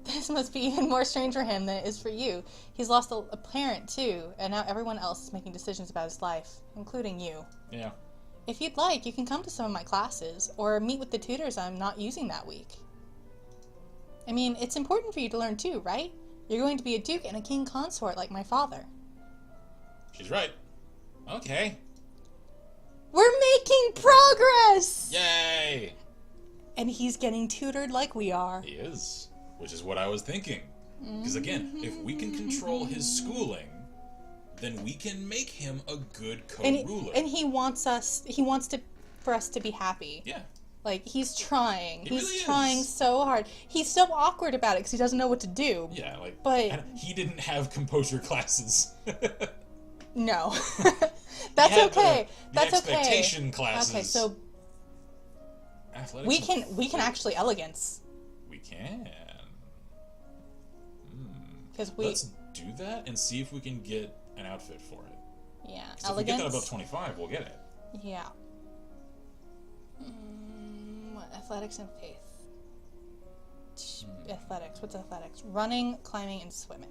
Speaker 2: This must be even more strange for him than it is for you. He's lost a parent, too, and now everyone else is making decisions about his life, including you.
Speaker 1: Yeah.
Speaker 2: If you'd like, you can come to some of my classes, or meet with the tutors I'm not using that week. I mean, it's important for you to learn too, right? You're going to be a duke and a king consort like my father.
Speaker 1: She's right. Okay.
Speaker 2: We're making progress!
Speaker 1: Yay!
Speaker 2: And he's getting tutored like we are.
Speaker 1: He is. Which is what I was thinking. Because again, if we can control his schooling, then we can make him a good co-ruler.
Speaker 2: And he wants for us to be happy.
Speaker 1: Yeah.
Speaker 2: Like, he's trying.
Speaker 1: He
Speaker 2: He's
Speaker 1: really
Speaker 2: trying
Speaker 1: is.
Speaker 2: so hard. He's so awkward about it because he doesn't know what to do.
Speaker 1: Yeah, like,
Speaker 2: But
Speaker 1: he didn't have composure classes.
Speaker 2: no.
Speaker 1: He
Speaker 2: That's
Speaker 1: had
Speaker 2: okay.
Speaker 1: the
Speaker 2: That's
Speaker 1: expectation
Speaker 2: okay.
Speaker 1: classes.
Speaker 2: Okay, so
Speaker 1: Athletics
Speaker 2: we can actually elegance.
Speaker 1: We can.
Speaker 2: Because
Speaker 1: Let's do that and see if we can get an outfit for it.
Speaker 2: Yeah,
Speaker 1: If we get that above 25, we'll get it.
Speaker 2: Yeah. What? Athletics and faith. Athletics. What's athletics? Running, climbing, and swimming.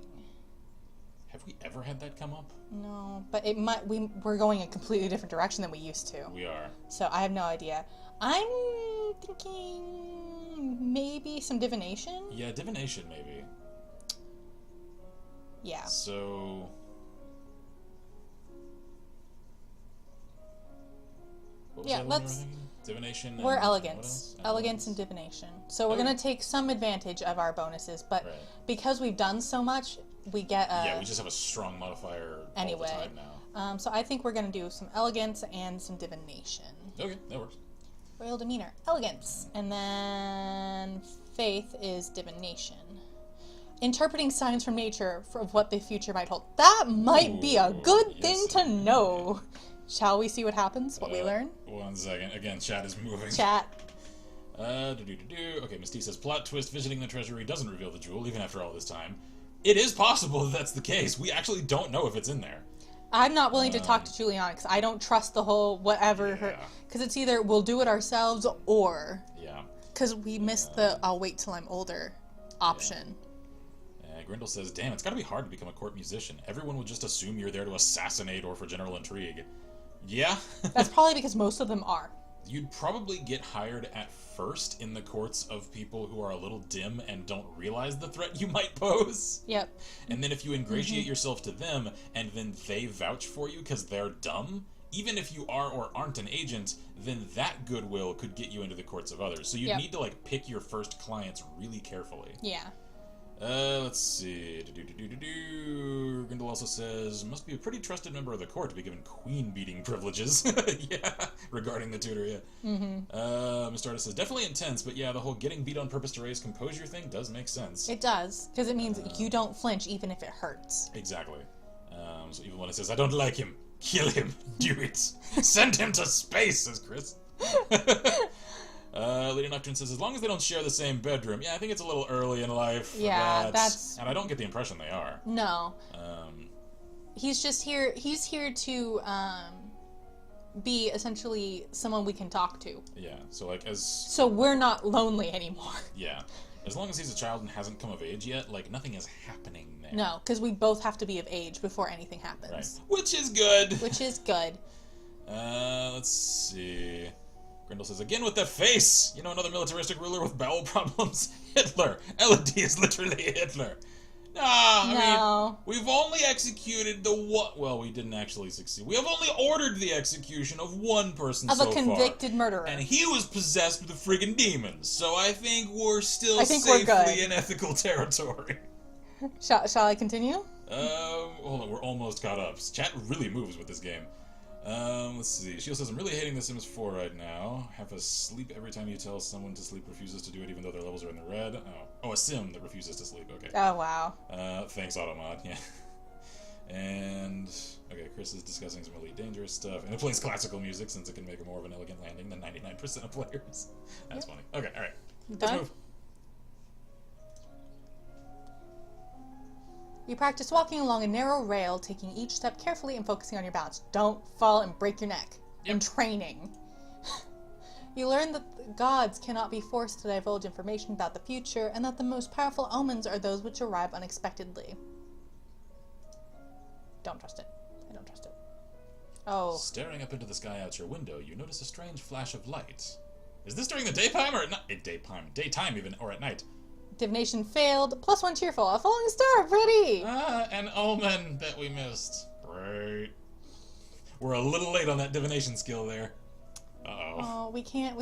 Speaker 1: Have we ever had that come up?
Speaker 2: No, but it might. We're going a completely different direction than we used to.
Speaker 1: We are.
Speaker 2: So I have no idea. I'm thinking maybe some divination.
Speaker 1: Yeah, divination maybe.
Speaker 2: Yeah.
Speaker 1: So. What was
Speaker 2: Yeah,
Speaker 1: the other one you were thinking? Divination.
Speaker 2: We're
Speaker 1: and
Speaker 2: elegance.
Speaker 1: what else?
Speaker 2: Elegance and divination. So we're
Speaker 1: Okay.
Speaker 2: going to take some advantage of our bonuses, but
Speaker 1: Right.
Speaker 2: because we've done so much, we get a...
Speaker 1: Yeah, we just have a strong modifier
Speaker 2: Anyway.
Speaker 1: all the time now.
Speaker 2: So I think we're going to do some elegance and some divination.
Speaker 1: Okay, that works.
Speaker 2: Royal demeanor. Elegance. And then faith is divination. Interpreting signs from nature of what the future might hold. That might be a good thing
Speaker 1: yes,
Speaker 2: to
Speaker 1: it
Speaker 2: know. Shall we see what happens, what we learn?
Speaker 1: 1 second. Again, chat is moving.
Speaker 2: Chat.
Speaker 1: Okay, Misty says, plot twist, visiting the treasury doesn't reveal the jewel, even after all this time. It is possible that that's the case. We actually don't know if it's in there.
Speaker 2: I'm not willing to talk to Juliana because I don't trust the whole whatever her...
Speaker 1: Yeah.
Speaker 2: Because it's either we'll do it ourselves or...
Speaker 1: Yeah.
Speaker 2: Because we missed the I'll wait till I'm older option.
Speaker 1: Grindle says, damn, it's gotta be hard to become a court musician. Everyone would just assume you're there to assassinate or for general intrigue. Yeah.
Speaker 2: That's probably because most of them are.
Speaker 1: You'd probably get hired at first in the courts of people who are a little dim and don't realize the threat you might pose.
Speaker 2: Yep.
Speaker 1: And then if you ingratiate yourself to them and then they vouch for you because they're dumb, even if you are or aren't an agent, then that goodwill could get you into the courts of others. So you need to like pick your first clients really carefully.
Speaker 2: Yeah.
Speaker 1: Let's see. Grindel also says, must be a pretty trusted member of the court to be given queen-beating privileges. Yeah, regarding the tutor, yeah. Mr. Artist says, definitely intense, but yeah, the whole getting beat on purpose to raise composure thing does make sense.
Speaker 2: It does, because it means you don't flinch even if it hurts.
Speaker 1: Exactly. So even when it says, I don't like him, kill him, do it. Send him to space, says Chris. Lady Nocturne says, as long as they don't share the same bedroom. Yeah, I think it's a little early in life for
Speaker 2: Yeah,
Speaker 1: that. And I don't get the impression they are.
Speaker 2: No. He's just here, he's here to be essentially someone we can talk to.
Speaker 1: Yeah, so like
Speaker 2: So we're not lonely anymore.
Speaker 1: Yeah. As long as he's a child and hasn't come of age yet, like, nothing is happening there.
Speaker 2: No, because we both have to be of age before anything happens.
Speaker 1: Right. Which is good.
Speaker 2: Which is good.
Speaker 1: Let's see. Grindel says, again with that face! You know, another militaristic ruler with bowel problems? Hitler! Elodie is literally Hitler. Nah, I mean, we've only executed the one... Well, we didn't actually succeed. We have only ordered the execution of one person so far.
Speaker 2: Of a convicted murderer.
Speaker 1: And he was possessed with the friggin' demons. So I think we're still
Speaker 2: we're good.
Speaker 1: safely in ethical territory.
Speaker 2: Shall I continue?
Speaker 1: Hold on, we're almost caught up. Chat really moves with this game. Let's see. Shield says, I'm really hating The Sims 4 right now. Have a sleep every time you tell someone to sleep refuses to do it even though their levels are in the red. Oh, a sim that refuses to sleep. Okay.
Speaker 2: Oh, wow.
Speaker 1: Thanks, Automod. Yeah. And, okay, Chris is discussing some really dangerous stuff. And it plays classical music since it can make a more of an elegant landing than 99% of players. That's funny. Okay, alright. Let's move.
Speaker 2: You practice walking along a narrow rail, taking each step carefully and focusing on your balance. Don't fall and break your neck. In training. You learn that the gods cannot be forced to divulge information about the future, and that the most powerful omens are those which arrive unexpectedly. Don't trust it. I don't trust it. Oh.
Speaker 1: Staring up into the sky out your window, you notice a strange flash of light. Is this during the daytime or at night? Daytime even, or at night?
Speaker 2: Divination failed. +1 cheerful. A falling star. Pretty.
Speaker 1: An omen that we missed. Great. We're a little late on that divination skill there. Uh-oh.
Speaker 2: Oh, we can't.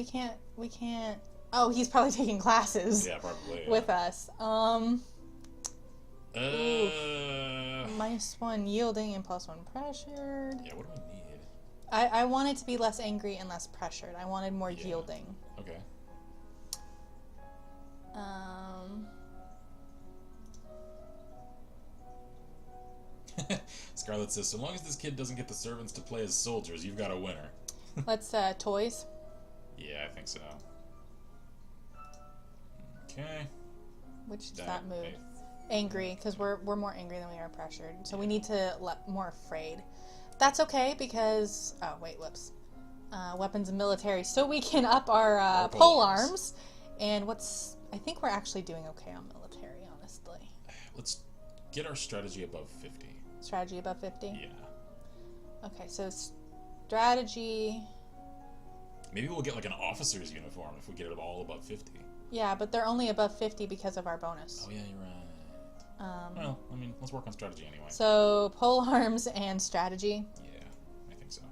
Speaker 2: Oh, he's probably taking classes.
Speaker 1: Yeah, probably. Yeah.
Speaker 2: With us. -1 yielding and +1 pressured.
Speaker 1: Yeah, what do we need?
Speaker 2: I wanted to be less angry and less pressured. I wanted more yielding.
Speaker 1: Okay. Scarlet says, so long as this kid doesn't get the servants to play as soldiers, you've got a winner.
Speaker 2: Let's, toys.
Speaker 1: Yeah, I think so. Okay.
Speaker 2: Which does that move? Angry, because we're more angry than we are pressured. So we need to let more afraid. That's okay, because... Oh, wait, whoops. Weapons and military. So we can up our pole arms. And what's... I think we're actually doing okay on military, honestly.
Speaker 1: Let's get our strategy above 50.
Speaker 2: Strategy above 50?
Speaker 1: Yeah.
Speaker 2: Okay, so strategy...
Speaker 1: Maybe we'll get like an officer's uniform if we get it all above 50.
Speaker 2: Yeah, but they're only above 50 because of our bonus.
Speaker 1: Oh, yeah, you're right. Well, I mean, let's work on strategy anyway.
Speaker 2: So, pole arms and strategy.
Speaker 1: Yeah, I think so.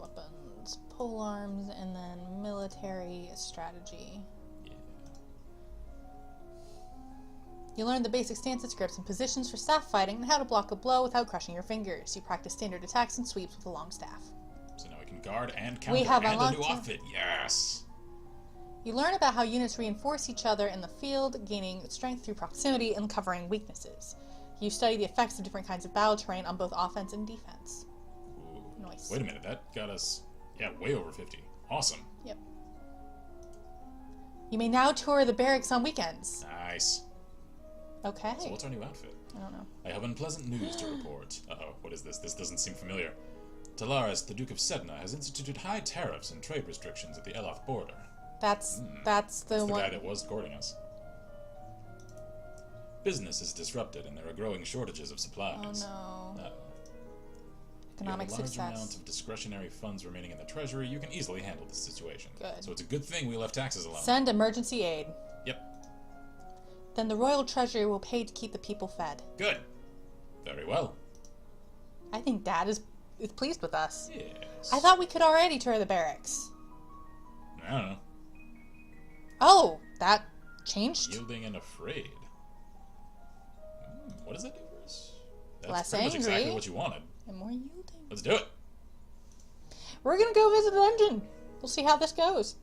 Speaker 2: Weapons, pole arms, and then military strategy.
Speaker 1: Yeah.
Speaker 2: You learn the basic stances, grips, and positions for staff fighting and how to block a blow without crushing your fingers. You practice standard attacks and sweeps with a long staff.
Speaker 1: So now we can guard and counter
Speaker 2: We have
Speaker 1: and a new
Speaker 2: unlocked
Speaker 1: outfit. Yes!
Speaker 2: You learn about how units reinforce each other in the field, gaining strength through proximity and covering weaknesses. You study the effects of different kinds of battle terrain on both offense and defense.
Speaker 1: Ooh.
Speaker 2: Nice.
Speaker 1: Wait a minute, that got us, way over 50. Awesome.
Speaker 2: Yep. You may now tour the barracks on weekends.
Speaker 1: Nice.
Speaker 2: Okay.
Speaker 1: So what's our new outfit?
Speaker 2: I don't know.
Speaker 1: I have unpleasant news to report. Uh-oh, what is this? This doesn't seem familiar. Talaris, the Duke of Sedna, has instituted high tariffs and trade restrictions at the Eloth border.
Speaker 2: That's the
Speaker 1: That's the
Speaker 2: one.
Speaker 1: guy that was courting us. Business is disrupted, and there are growing shortages of supplies.
Speaker 2: Oh no.
Speaker 1: Economic
Speaker 2: Economic
Speaker 1: you have a large
Speaker 2: success.
Speaker 1: amount of discretionary funds remaining in the treasury. You can easily handle the situation.
Speaker 2: Good.
Speaker 1: So it's a good thing we left taxes alone.
Speaker 2: Send emergency aid.
Speaker 1: Yep.
Speaker 2: Then the royal treasury will pay to keep the people fed.
Speaker 1: Good. Very well.
Speaker 2: I think Dad is pleased with us.
Speaker 1: Yes.
Speaker 2: I thought we could already tour the barracks.
Speaker 1: I don't know.
Speaker 2: Oh, that changed?
Speaker 1: Yielding and afraid. What does that do for us? That's
Speaker 2: Less
Speaker 1: pretty much exactly
Speaker 2: angry.
Speaker 1: what you wanted.
Speaker 2: And more yielding.
Speaker 1: Let's do it.
Speaker 2: We're gonna go visit the dungeon. We'll see how this goes.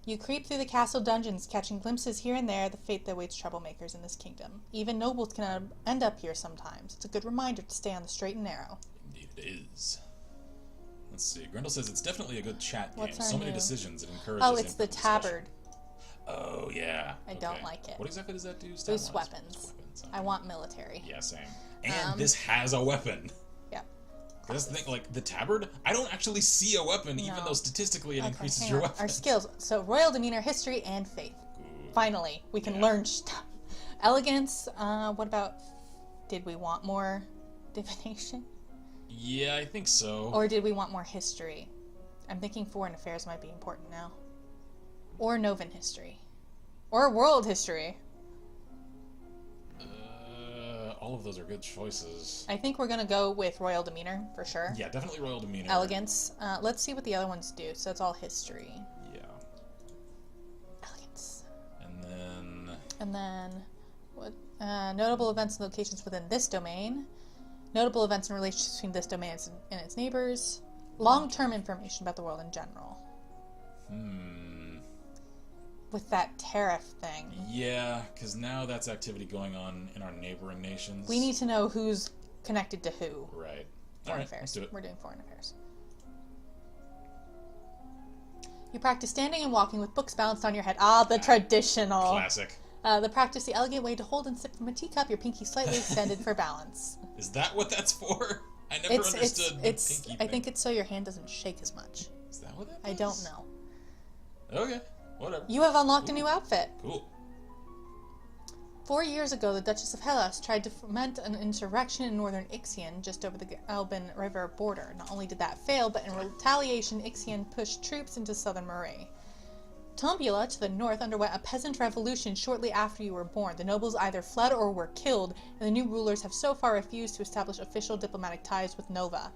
Speaker 2: You creep through the castle dungeons, catching glimpses here and there of the fate that awaits troublemakers in this kingdom. Even nobles can end up here sometimes. It's a good reminder to stay on the straight and narrow.
Speaker 1: Indeed it is. Let's see. Grendel says it's definitely a good chat game.
Speaker 2: What's our
Speaker 1: So many
Speaker 2: new-
Speaker 1: decisions. It encourages
Speaker 2: Oh, it's the
Speaker 1: input discussion.
Speaker 2: tabard.
Speaker 1: Oh, yeah.
Speaker 2: I don't like it.
Speaker 1: What exactly does that do?
Speaker 2: Boost
Speaker 1: stat-wise?
Speaker 2: weapons.
Speaker 1: Boost weapons.
Speaker 2: I want military.
Speaker 1: Yeah, same. And this has a weapon.
Speaker 2: Yep.
Speaker 1: That's the thing, like, the tabard, I don't actually see a weapon, even
Speaker 2: No.
Speaker 1: though statistically it increases
Speaker 2: hang
Speaker 1: your
Speaker 2: on.
Speaker 1: weapon.
Speaker 2: Our skills. So, royal demeanor, history, and faith.
Speaker 1: Ooh.
Speaker 2: Finally, we can learn stuff. Elegance, what about... Did we want more divination?
Speaker 1: Yeah, I think so.
Speaker 2: Or did we want more history? I'm thinking foreign affairs might be important now. Or Novan history. Or world history.
Speaker 1: All of those are good choices.
Speaker 2: I think we're going to go with royal demeanor, for sure.
Speaker 1: Yeah, definitely royal demeanor.
Speaker 2: Elegance. Let's see what the other ones do. So it's all history.
Speaker 1: Yeah.
Speaker 2: Elegance.
Speaker 1: And then...
Speaker 2: what? Notable events and locations within this domain. Notable events and relationships between this domain and its neighbors. Long-term information about the world in general. With that tariff thing.
Speaker 1: Yeah, because now that's activity going on in our neighboring nations.
Speaker 2: We need to know who's connected to who.
Speaker 1: Right.
Speaker 2: Foreign
Speaker 1: Alright,
Speaker 2: affairs.
Speaker 1: let's do it.
Speaker 2: We're doing foreign affairs. You practice standing and walking with books balanced on your head. Ah, the traditional.
Speaker 1: Classic.
Speaker 2: Practice the elegant way to hold and sip from a teacup, your pinky slightly extended for balance.
Speaker 1: Is that what that's for? I never understood the pinky
Speaker 2: I
Speaker 1: thing.
Speaker 2: think it's so your hand doesn't shake as much.
Speaker 1: Is that what that
Speaker 2: I
Speaker 1: is?
Speaker 2: don't know.
Speaker 1: Okay, whatever.
Speaker 2: You have unlocked a new outfit.
Speaker 1: Cool.
Speaker 2: 4 years ago, the Duchess of Hellas tried to foment an insurrection in northern Ixion, just over the Alban River border. Not only did that fail, but in retaliation, Ixion pushed troops into southern Moray. Tombula, to the north, underwent a peasant revolution shortly after you were born. The nobles either fled or were killed, and the new rulers have so far refused to establish official diplomatic ties with Nova.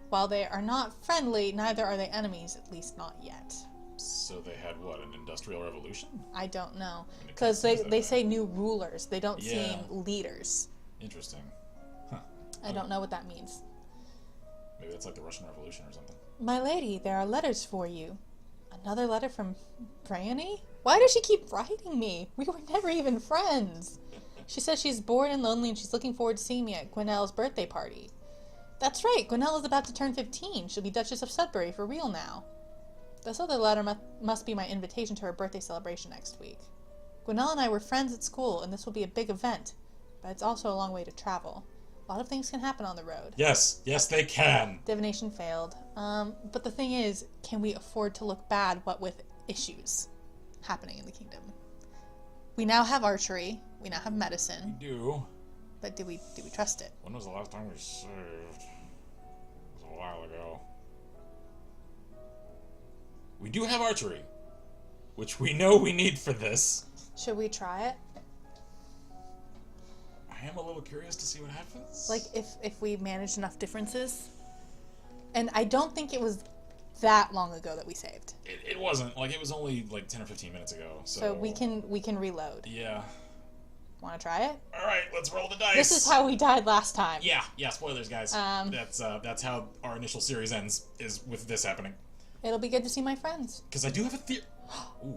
Speaker 2: While they are not friendly, neither are they enemies, at least not yet.
Speaker 1: So they had, what, an industrial revolution?
Speaker 2: I don't know. Because they say new rulers. They don't
Speaker 1: Yeah.
Speaker 2: seem leaders.
Speaker 1: Interesting. Huh.
Speaker 2: I don't know what that means.
Speaker 1: Maybe that's like the Russian Revolution or something.
Speaker 2: My lady, there are letters for you. Another letter from Bryony? Why does she keep writing me? We were never even friends. She says she's bored and lonely and she's looking forward to seeing me at Gwenelle's birthday party. That's right, Gwenelle is about to turn 15. She'll be Duchess of Sudbury for real now. This other letter must be my invitation to her birthday celebration next week. Gwenelle and I were friends at school, and this will be a big event, but it's also a long way to travel. A lot of things can happen on the road.
Speaker 1: Yes, they can.
Speaker 2: Divination failed. But the thing is, can we afford to look bad, what with issues happening in the kingdom? We now have archery. We now have medicine.
Speaker 1: We do.
Speaker 2: But do we trust it?
Speaker 1: When was the last time we saved? It was a while ago. We do have archery, which we know we need for this.
Speaker 2: Should we try it?
Speaker 1: I am a little curious to see what happens.
Speaker 2: Like, if we manage enough differences? And I don't think it was that long ago that we saved.
Speaker 1: It wasn't. Like, it was only like 10 or 15 minutes ago.
Speaker 2: So we can reload.
Speaker 1: Yeah.
Speaker 2: Want to try it?
Speaker 1: All right, let's roll the dice.
Speaker 2: This is how we died last time.
Speaker 1: Yeah, spoilers, guys. That's how our initial series ends, is with this happening.
Speaker 2: It'll be good to see my friends.
Speaker 1: Because I do have a theory.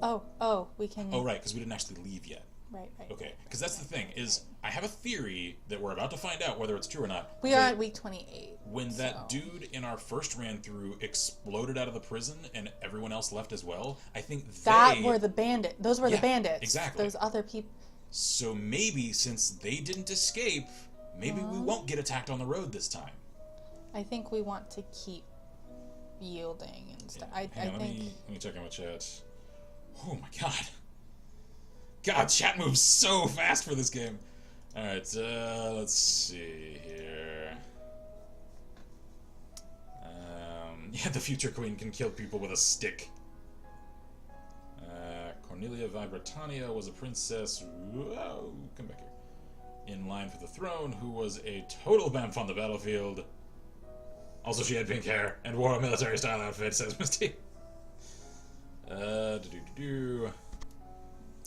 Speaker 2: Oh, we can...
Speaker 1: Oh, right, because we didn't actually leave yet.
Speaker 2: Right.
Speaker 1: Okay, because that's the thing, is I have a theory that we're about to find out whether it's true or not.
Speaker 2: We are at week 28.
Speaker 1: When that dude in our first ran through exploded out of the prison and everyone else left as well, I think
Speaker 2: That were the bandit. Those were the bandits.
Speaker 1: Exactly.
Speaker 2: Those other people...
Speaker 1: So maybe, since they didn't escape, maybe we won't get attacked on the road this time.
Speaker 2: I think we want to keep yielding and stuff. I think...
Speaker 1: Let me check in with chat. Oh my god. God, chat moves so fast for this game. Alright, let's see here. Yeah, the future queen can kill people with a stick. Cornelia Vibratania was a princess, whoa, come back here, in line for the throne, who was a total bamf on the battlefield. Also, she had pink hair and wore a military-style outfit, says Misty.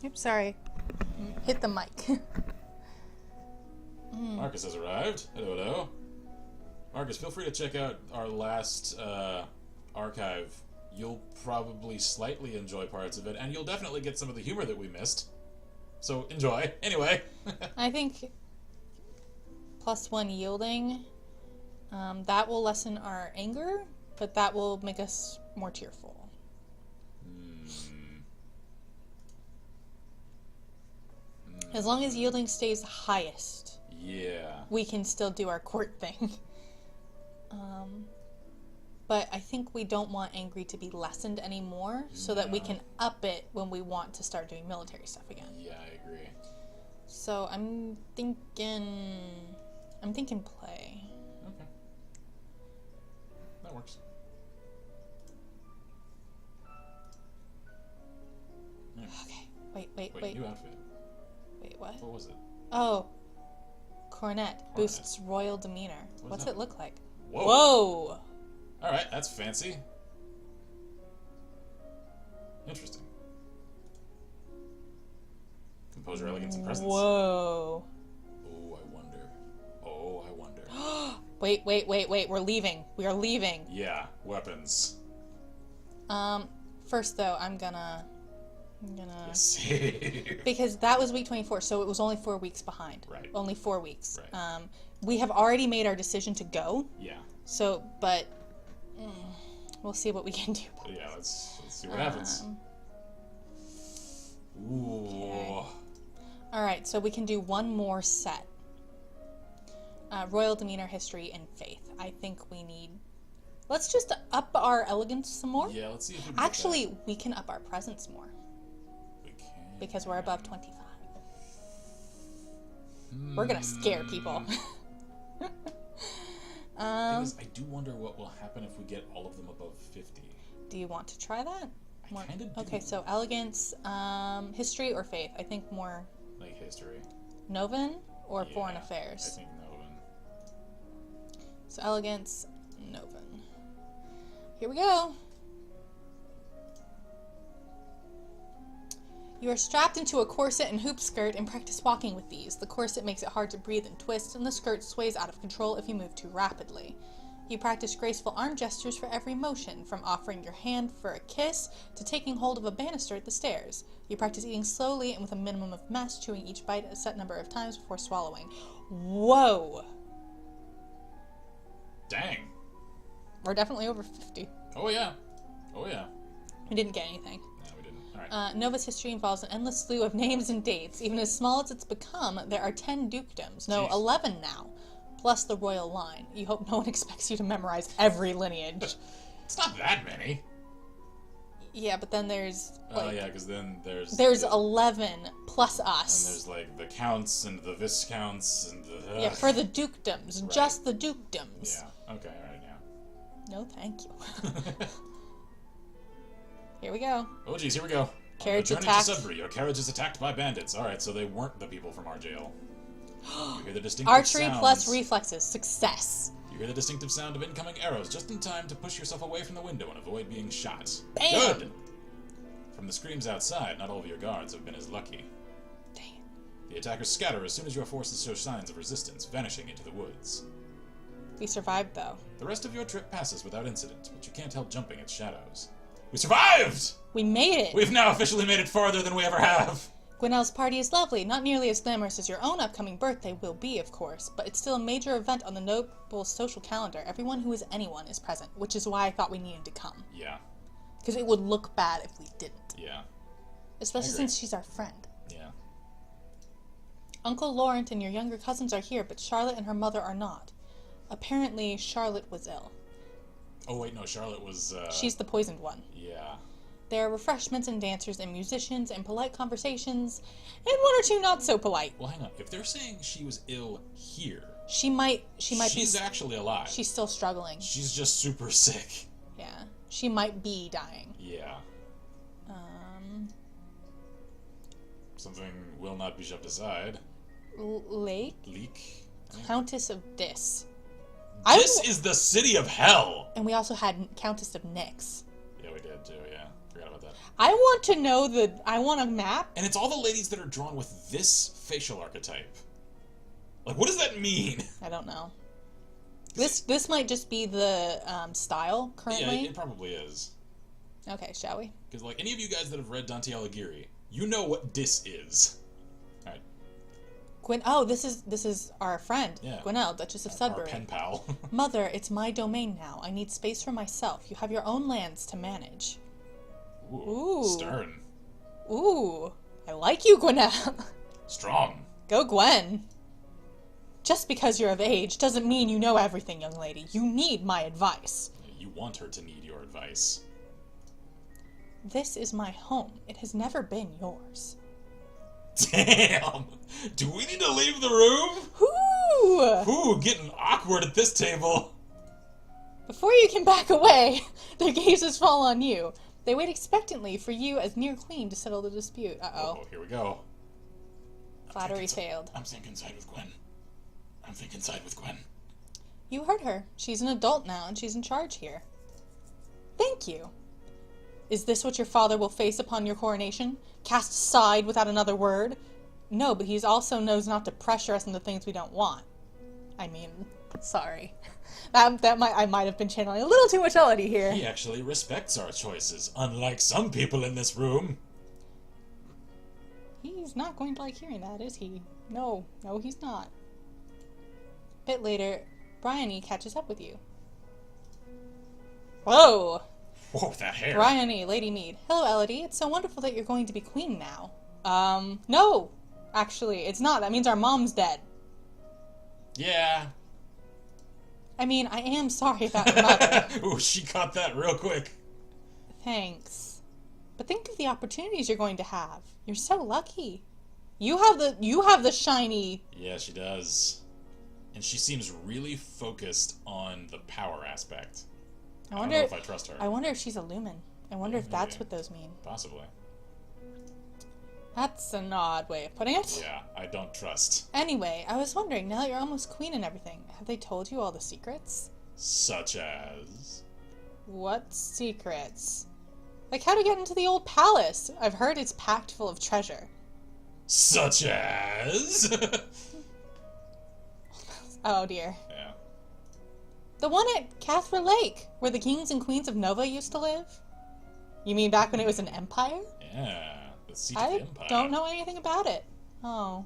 Speaker 2: Oops, sorry. Hit the mic.
Speaker 1: Marcus has arrived. Hello. Marcus, feel free to check out our last archive. You'll probably slightly enjoy parts of it, and you'll definitely get some of the humor that we missed. So, enjoy. Anyway.
Speaker 2: I think +1 yielding, that will lessen our anger, but that will make us more tearful. As long as yielding stays highest, we can still do our court thing. But I think we don't want angry to be lessened anymore, so that we can up it when we want to start doing military stuff again.
Speaker 1: Yeah, I agree.
Speaker 2: So I'm thinking play.
Speaker 1: Okay. That works. Yeah.
Speaker 2: Okay. Wait.
Speaker 1: New outfit.
Speaker 2: Wait, what?
Speaker 1: What was it?
Speaker 2: Oh. Coronet. Boosts royal demeanor. What's it look like?
Speaker 1: Whoa! Alright, that's fancy. Interesting. Composure, elegance, and presence.
Speaker 2: Whoa.
Speaker 1: Oh, I wonder.
Speaker 2: Wait. We're leaving. We are leaving.
Speaker 1: Yeah, weapons.
Speaker 2: First though, I'm gonna
Speaker 1: Save.
Speaker 2: because that was week 24, so it was only 4 weeks behind.
Speaker 1: Right.
Speaker 2: Only 4 weeks.
Speaker 1: Right.
Speaker 2: We have already made our decision to go.
Speaker 1: Yeah.
Speaker 2: So, but we'll see what we can do.
Speaker 1: Yeah, let's see what happens. Ooh.
Speaker 2: Okay. All right, so we can do one more set. Royal demeanor, history, and faith. I think we need... Let's just up our elegance some more.
Speaker 1: Yeah, let's see if we can
Speaker 2: Actually, we can up our presence more.
Speaker 1: We can.
Speaker 2: Because we're above 25. We're gonna scare people.
Speaker 1: Thing is, I do wonder what will happen if we get all of them above 50.
Speaker 2: Do you want to try that?
Speaker 1: I kind of do.
Speaker 2: Okay, so elegance, history or faith? I think more...
Speaker 1: Like history.
Speaker 2: Novin or
Speaker 1: Yeah,
Speaker 2: foreign affairs?
Speaker 1: I think Novin.
Speaker 2: So elegance, Novin. Here we go. You are strapped into a corset and hoop skirt and practice walking with these. The corset makes it hard to breathe and twist, and the skirt sways out of control if you move too rapidly. You practice graceful arm gestures for every motion, from offering your hand for a kiss to taking hold of a banister at the stairs. You practice eating slowly and with a minimum of mess, chewing each bite a set number of times before swallowing. Whoa!
Speaker 1: Dang.
Speaker 2: We're definitely over 50.
Speaker 1: Oh yeah. Oh yeah.
Speaker 2: We didn't get anything.
Speaker 1: No, we didn't. Alright.
Speaker 2: Nova's history involves an endless slew of names and dates. Even as small as it's become, there are 10 dukedoms. No,
Speaker 1: Jeez.
Speaker 2: 11 now. Plus the royal line. You hope no one expects you to memorize every lineage.
Speaker 1: It's not that many.
Speaker 2: Yeah, but then there's...
Speaker 1: Oh yeah, because then there's...
Speaker 2: There's 11 plus
Speaker 1: And
Speaker 2: us.
Speaker 1: there's like the counts and the viscounts and the...
Speaker 2: Yeah, for the dukedoms.
Speaker 1: Right.
Speaker 2: Just the dukedoms.
Speaker 1: Yeah, okay, alright, yeah.
Speaker 2: No, thank you. Here we go.
Speaker 1: Oh geez, here we go.
Speaker 2: Carriage
Speaker 1: On your journey
Speaker 2: attacked.
Speaker 1: to Sudbury, your carriage is attacked by bandits. Alright, so they weren't the people from our jail. You hear the distinctive
Speaker 2: Archery
Speaker 1: sounds.
Speaker 2: plus reflexes. Success.
Speaker 1: You hear the distinctive sound of incoming arrows just in time to push yourself away from the window and avoid being shot.
Speaker 2: Bam!
Speaker 1: Good! From the screams outside, not all of your guards have been as lucky.
Speaker 2: Damn.
Speaker 1: The attackers scatter as soon as your forces show signs of resistance, vanishing into the woods.
Speaker 2: We survived, though.
Speaker 1: The rest of your trip passes without incident, but you can't help jumping at shadows. We survived!
Speaker 2: We made it!
Speaker 1: We've now officially made it farther than we ever have!
Speaker 2: Gwinnell's party is lovely, not nearly as glamorous as your own upcoming birthday will be, of course, but it's still a major event on the noble social calendar. Everyone who is anyone is present, which is why I thought we needed to come.
Speaker 1: Yeah.
Speaker 2: Because it would look bad if we didn't.
Speaker 1: Yeah.
Speaker 2: Especially since she's our friend.
Speaker 1: Yeah.
Speaker 2: Uncle Laurent and your younger cousins are here, but Charlotte and her mother are not. Apparently, Charlotte was ill.
Speaker 1: Oh wait, no, Charlotte was,
Speaker 2: She's the poisoned one.
Speaker 1: Yeah.
Speaker 2: There are refreshments and dancers and musicians and polite conversations, and one or two not so polite.
Speaker 1: Well, hang on. If they're saying she was ill here,
Speaker 2: She might
Speaker 1: she's actually alive.
Speaker 2: She's still struggling.
Speaker 1: She's just super sick.
Speaker 2: Yeah. She might be dying.
Speaker 1: Yeah. Something will not be shoved aside.
Speaker 2: Lake?
Speaker 1: Leak.
Speaker 2: Countess of Dis.
Speaker 1: This is the city of hell!
Speaker 2: And we also had Countess of Nyx.
Speaker 1: Yeah, we did too, yeah. Forgot about that.
Speaker 2: I want to know I want a map.
Speaker 1: And it's all the ladies that are drawn with this facial archetype. Like, what does that mean?
Speaker 2: I don't know. This might just be the style currently.
Speaker 1: Yeah, it probably is.
Speaker 2: Okay, shall we?
Speaker 1: Because, like, any of you guys that have read Dante Alighieri, you know what this is. Alright.
Speaker 2: This is our friend,
Speaker 1: Yeah.
Speaker 2: Gwinnell, Duchess of
Speaker 1: Our
Speaker 2: Sudbury.
Speaker 1: pen pal.
Speaker 2: Mother, it's my domain now. I need space for myself. You have your own lands to manage.
Speaker 1: Ooh.
Speaker 2: Ooh.
Speaker 1: Stern.
Speaker 2: Ooh, I like you, Gwinnell.
Speaker 1: Strong.
Speaker 2: Go, Gwen. Just because you're of age doesn't mean you know everything, young lady. You need my advice.
Speaker 1: You want her to need your advice.
Speaker 2: This is my home. It has never been yours.
Speaker 1: Damn! Do we need to leave the room?
Speaker 2: Whoo!
Speaker 1: Ooh, getting awkward at this table.
Speaker 2: Before you can back away, their gazes fall on you. They wait expectantly for you as near queen to settle the dispute. Uh-oh.
Speaker 1: Oh, here we go.
Speaker 2: Flattery failed.
Speaker 1: I'm thinking side with Gwen. I'm thinking side with Gwen.
Speaker 2: You heard her. She's an adult now, and she's in charge here. Thank you. Is this what your father will face upon your coronation? Cast aside without another word? No, but he also knows not to pressure us into things we don't want. I mean, sorry. I might have been channeling a little too much melody here.
Speaker 1: He actually respects our choices, unlike some people in this room.
Speaker 2: He's not going to like hearing that, is he? No, he's not. A bit later, Bryony catches up with you. Whoa!
Speaker 1: Whoa, that hair.
Speaker 2: Bryony, Lady Mead. Hello, Elodie. It's so wonderful that you're going to be queen now. No! Actually, it's not. That means our mom's dead.
Speaker 1: Yeah.
Speaker 2: I mean, I am sorry about your mother.
Speaker 1: Ooh, she caught that real quick.
Speaker 2: Thanks. But think of the opportunities you're going to have. You're so lucky. You have the shiny.
Speaker 1: Yeah, she does. And she seems really focused on the power aspect. I don't know if I trust her.
Speaker 2: I wonder if she's a lumen. I wonder if that's
Speaker 1: maybe.
Speaker 2: what those mean.
Speaker 1: Possibly.
Speaker 2: That's an odd way of putting it.
Speaker 1: Yeah, I don't trust.
Speaker 2: Anyway, I was wondering, now that you're almost queen and everything, have they told you all the secrets?
Speaker 1: Such as...
Speaker 2: What secrets? Like how to get into the old palace. I've heard it's packed full of treasure.
Speaker 1: Such as...
Speaker 2: Oh dear.
Speaker 1: Yeah.
Speaker 2: The one at Cathra Lake, where the kings and queens of Nova used to live? You mean back when it was an empire?
Speaker 1: Yeah, the seat of the
Speaker 2: I
Speaker 1: empire.
Speaker 2: don't know anything about it. Oh.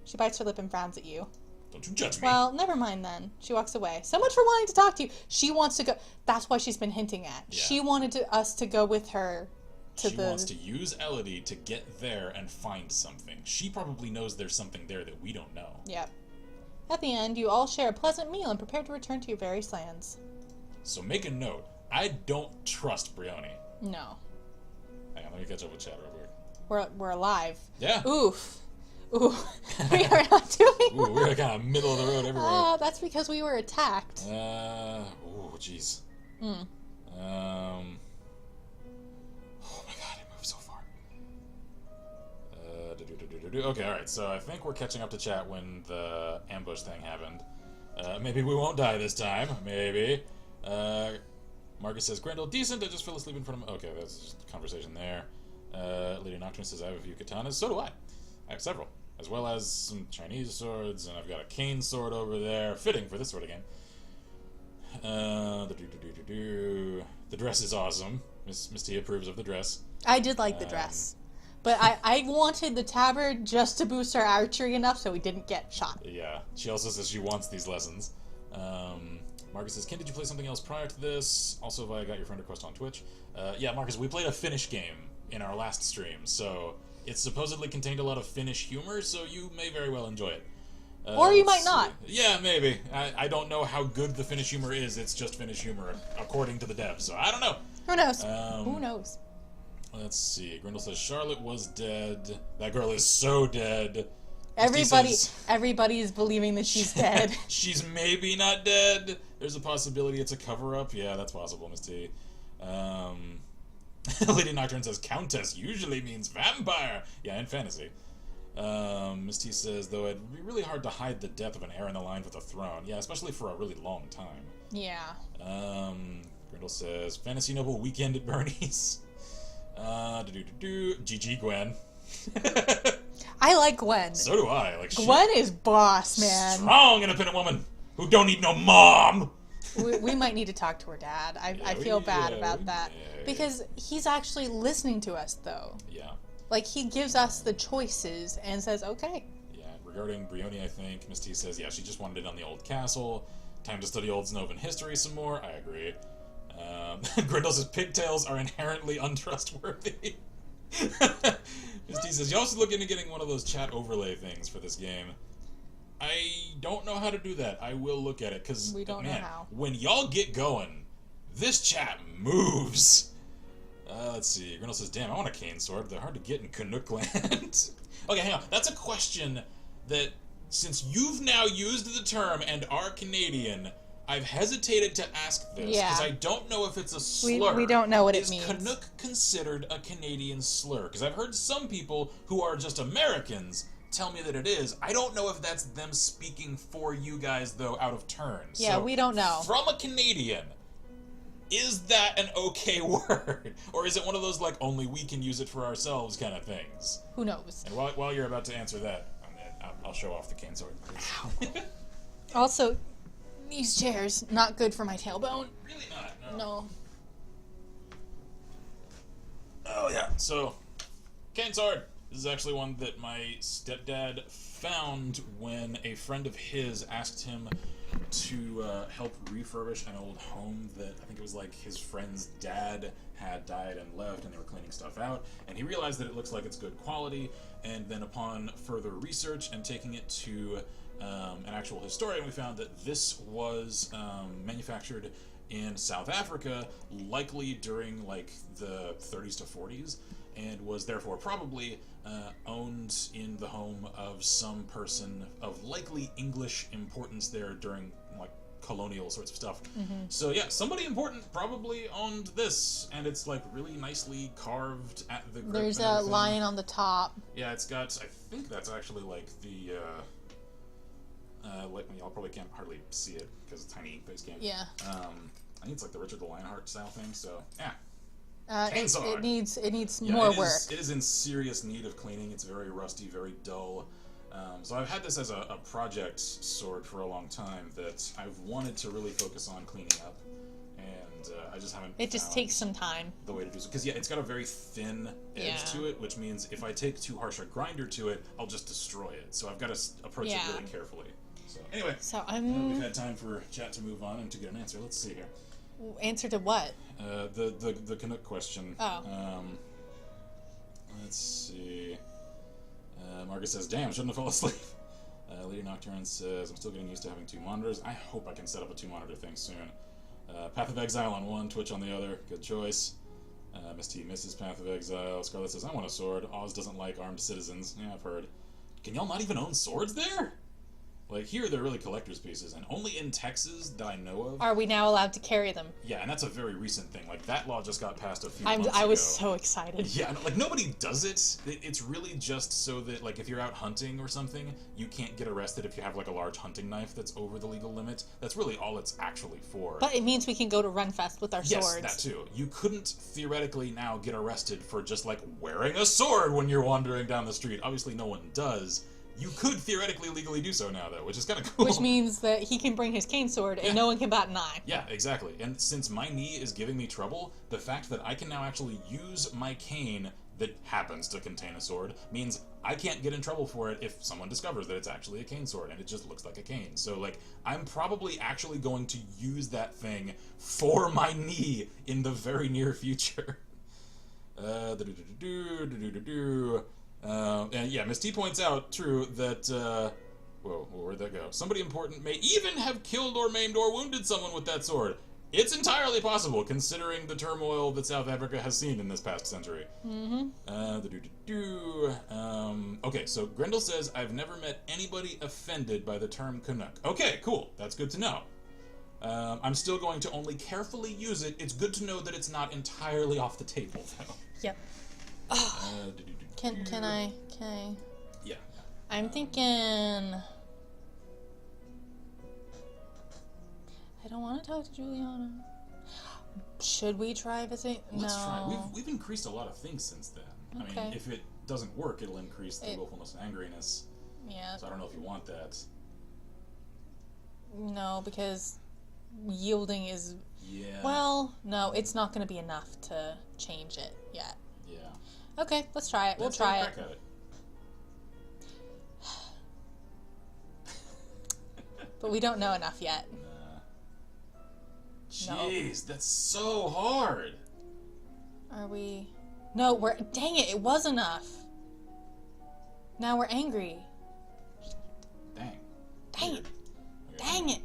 Speaker 2: She bites her lip and frowns at you.
Speaker 1: Don't you judge me.
Speaker 2: Well, never mind then. She walks away. So much for wanting to talk to you. She wants to go. That's what she's been hinting at.
Speaker 1: Yeah.
Speaker 2: She wanted us to go with her to
Speaker 1: she wants to use Elodie to get there and find something. She probably knows there's something there that we don't know.
Speaker 2: Yep. At the end, you all share a pleasant meal and prepare to return to your various lands.
Speaker 1: So make a note. I don't trust Brioni.
Speaker 2: No.
Speaker 1: Hang on, let me catch up with chat real quick.
Speaker 2: We're alive.
Speaker 1: Yeah.
Speaker 2: Oof. Ooh. We are not doing
Speaker 1: Ooh, we're kind of middle of the road everywhere.
Speaker 2: That's because we were attacked.
Speaker 1: Ooh, jeez.
Speaker 2: Hmm.
Speaker 1: Oh my god, it moved so far. Okay, alright, so I think we're catching up to chat when the ambush thing happened. Maybe we won't die this time. Maybe. Marcus says, Grendel, decent, I just fell asleep in front of him. Okay, that's just a conversation there. Lady Nocturne says, I have a few katanas. So do I. I have several. As well as some Chinese swords, and I've got a cane sword over there. Fitting for this sort of game. The dress is awesome. Miss T approves of the dress.
Speaker 2: I did like the dress. But I wanted the tabard just to boost our archery enough so we didn't get shot.
Speaker 1: Yeah. She also says she wants these lessons. Marcus says, Ken, did you play something else prior to this? Also, I got your friend request on Twitch. Yeah, Marcus, we played a Finnish game in our last stream, so it supposedly contained a lot of Finnish humor, so you may very well enjoy it.
Speaker 2: Or you might not.
Speaker 1: Yeah, maybe. I don't know how good the Finnish humor is. It's just Finnish humor, according to the devs, so I don't know.
Speaker 2: Who knows? Who knows?
Speaker 1: Let's see. Grindel says Charlotte was dead. That girl is so dead.
Speaker 2: Everybody is believing that she's dead.
Speaker 1: She's maybe not dead. There's a possibility it's a cover-up. Yeah, that's possible, Miss T. Lady Nocturne says Countess usually means vampire. Yeah, in fantasy. Miss T says, though it'd be really hard to hide the death of an heir in the line with a throne. Yeah, especially for a really long time.
Speaker 2: Yeah.
Speaker 1: Grindel says, Fantasy Noble weekend at Bernie's. GG Gwen.
Speaker 2: I like Gwen.
Speaker 1: So do I. Like
Speaker 2: Gwen is boss, man.
Speaker 1: Strong, independent woman who don't need no mom.
Speaker 2: We might need to talk to her dad. I feel bad about that. Because he's actually listening to us, though.
Speaker 1: Yeah.
Speaker 2: Like, he gives us the choices and says, okay.
Speaker 1: Yeah, regarding Brioni, I think, Miss T says, yeah, she just wanted it on the old castle. Time to study old Snovan history some more. I agree. Grindel says pigtails are inherently untrustworthy. Miss T says, y'all should look into getting one of those chat overlay things for this game. I don't know how to do that. I will look at it, because,
Speaker 2: we don't know how.
Speaker 1: When y'all get going, this chat moves. Let's see. Grindel says, damn, I want a cane sword. They're hard to get in Canuck land. Okay, hang on. That's a question that, since you've now used the term and are Canadian, I've hesitated to ask this, because I don't know if it's a slur.
Speaker 2: We don't know what it means.
Speaker 1: Is Canuck considered a Canadian slur? Because I've heard some people who are just Americans tell me that it is. I don't know if that's them speaking for you guys, though, out of turn.
Speaker 2: Yeah,
Speaker 1: so,
Speaker 2: we don't know.
Speaker 1: From a Canadian, is that an okay word? Or is it one of those, like, only we can use it for ourselves kind of things?
Speaker 2: Who knows?
Speaker 1: And while you're about to answer that, I'll show off the cane sword.
Speaker 2: Also, these chairs, not good for my tailbone.
Speaker 1: Really not,
Speaker 2: No.
Speaker 1: Oh, yeah. So, cane sword. This is actually one that my stepdad found when a friend of his asked him to help refurbish an old home that I think it was like his friend's dad had died and left, and they were cleaning stuff out, and he realized that it looks like it's good quality, and then upon further research and taking it to an actual historian, we found that this was manufactured in South Africa, likely during like the 30s to 40s, and was therefore probably owned in the home of some person of likely English importance there during like colonial sorts of stuff. So yeah, somebody important probably owned this, and it's like really nicely carved at the grip.
Speaker 2: There's
Speaker 1: and
Speaker 2: a
Speaker 1: everything.
Speaker 2: lion on the top.
Speaker 1: Yeah, it's got, I think that's actually like the y'all probably can't hardly see it because it's a tiny face cam.
Speaker 2: Yeah.
Speaker 1: I think it's like the Richard the Lionheart style thing, so yeah.
Speaker 2: It needs
Speaker 1: Yeah,
Speaker 2: more
Speaker 1: it
Speaker 2: work.
Speaker 1: It is in serious need of cleaning. It's very rusty, very dull. So I've had this as a project sword for a long time that I've wanted to really focus on cleaning up, and I just haven't.
Speaker 2: It just takes some time.
Speaker 1: The way to do so, because yeah, it's got a very thin edge to it, which means if I take too harsh a grinder to it, I'll just destroy it. So I've got to approach it really carefully. So anyway, we've had time for chat to move on and to get an answer. Let's see here.
Speaker 2: Answer to what?
Speaker 1: The Canuck question.
Speaker 2: Oh.
Speaker 1: Let's see. Marcus says, "Damn, shouldn't have fell asleep." Lady Nocturne says, "I'm still getting used to having two monitors. I hope I can set up a two-monitor thing soon." Path of Exile on one, Twitch on the other. Good choice. Miss T misses Path of Exile. Scarlet says, "I want a sword. Oz doesn't like armed citizens." Yeah, I've heard. Can y'all not even own swords there? Like, here they're really collector's pieces, and only in Texas that I know of.
Speaker 2: Are we now allowed to carry them?
Speaker 1: Yeah, and that's a very recent thing. Like, that law just got passed a few months ago.
Speaker 2: I was so excited.
Speaker 1: Yeah, like, nobody does it. It's really just so that, like, if you're out hunting or something, you can't get arrested if you have, like, a large hunting knife that's over the legal limit. That's really all it's actually for.
Speaker 2: But it means we can go to Runfest with our swords.
Speaker 1: Yes, that too. You couldn't theoretically now get arrested for just, like, wearing a sword when you're wandering down the street. Obviously, no one does. You could theoretically legally do so now, though, which is kind of cool.
Speaker 2: Which means that he can bring his cane sword and no one can bat an eye.
Speaker 1: Yeah, exactly. And since my knee is giving me trouble, the fact that I can now actually use my cane that happens to contain a sword means I can't get in trouble for it if someone discovers that it's actually a cane sword and it just looks like a cane. So, like, I'm probably actually going to use that thing for my knee in the very near future. And yeah, Miss T points out, true, that, whoa, where'd that go? Somebody important may even have killed or maimed or wounded someone with that sword. It's entirely possible, considering the turmoil that South Africa has seen in this past century. Okay, so Grendel says, "I've never met anybody offended by the term Canuck." Okay, cool. That's good to know. I'm still going to only carefully use it. It's good to know that it's not entirely off the table, though.
Speaker 2: Yep. Can I?
Speaker 1: Yeah.
Speaker 2: I'm thinking... I don't want to talk to Juliana. Should we try visiting?
Speaker 1: Let's
Speaker 2: no.
Speaker 1: try. We've increased a lot of things since then.
Speaker 2: Okay.
Speaker 1: I mean, if it doesn't work, it'll increase the willfulness and angriness.
Speaker 2: Yeah.
Speaker 1: So I don't know if you want that.
Speaker 2: No, because yielding is...
Speaker 1: Yeah.
Speaker 2: Well, no, it's not going to be enough to change it yet.
Speaker 1: Yeah.
Speaker 2: Okay, let's try it. We'll try it.
Speaker 1: At it.
Speaker 2: But we don't know enough yet.
Speaker 1: Jeez, that's so hard.
Speaker 2: Are we... No, we're... Dang it, it was enough. Now we're angry.
Speaker 1: Dang.
Speaker 2: Dang it. Dang it.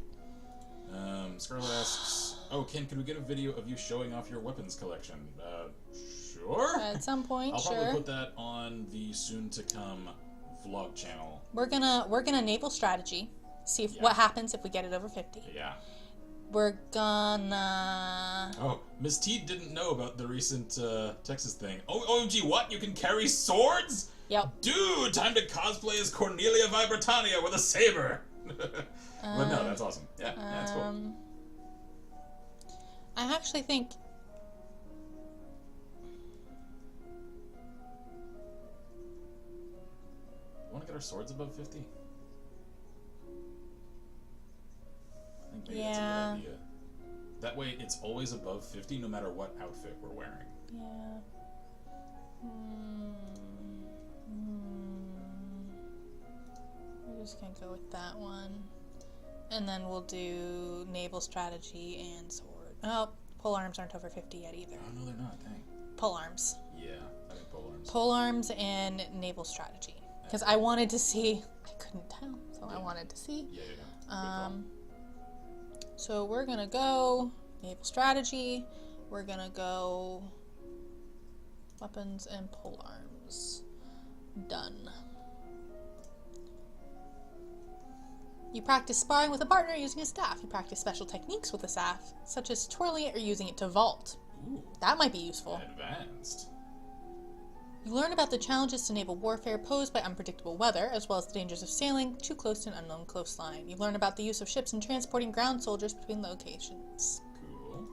Speaker 1: Scarlet asks, "Oh, Ken, could we get a video of you showing off your weapons collection?" Sure.
Speaker 2: At some point,
Speaker 1: I'll
Speaker 2: sure.
Speaker 1: probably put that on the soon-to-come vlog channel.
Speaker 2: We're gonna naval strategy. See if what happens if we get it over 50.
Speaker 1: Yeah.
Speaker 2: We're gonna...
Speaker 1: Oh, Miss T didn't know about the recent Texas thing. Oh, OMG, what? You can carry swords?
Speaker 2: Yep.
Speaker 1: Dude, time to cosplay as Cornelia Vibratania with a saber. But no, that's awesome. Yeah, that's cool.
Speaker 2: I actually think...
Speaker 1: Want to get our swords above 50? I think maybe that's a good idea. That way, it's always above 50 no matter what outfit we're wearing.
Speaker 2: Yeah. We're just gonna go with that one. And then we'll do naval strategy and sword. Oh, pole arms aren't over 50 yet either.
Speaker 1: Oh, no, they're not. Dang.
Speaker 2: Pole arms.
Speaker 1: Yeah, I think pole arms.
Speaker 2: Pole arms and naval strategy. Because I wanted to see... I couldn't tell, so I wanted to see.
Speaker 1: Yeah.
Speaker 2: So we're gonna go naval strategy. We're gonna go Weapons and polearms. Done. You practice sparring with a partner using a staff. You practice special techniques with the staff, such as twirling it or using it to vault.
Speaker 1: Ooh,
Speaker 2: that might be useful.
Speaker 1: Advanced.
Speaker 2: You learn about the challenges to naval warfare posed by unpredictable weather, as well as the dangers of sailing too close to an unknown coastline. You learn about the use of ships in transporting ground soldiers between locations.
Speaker 1: Cool.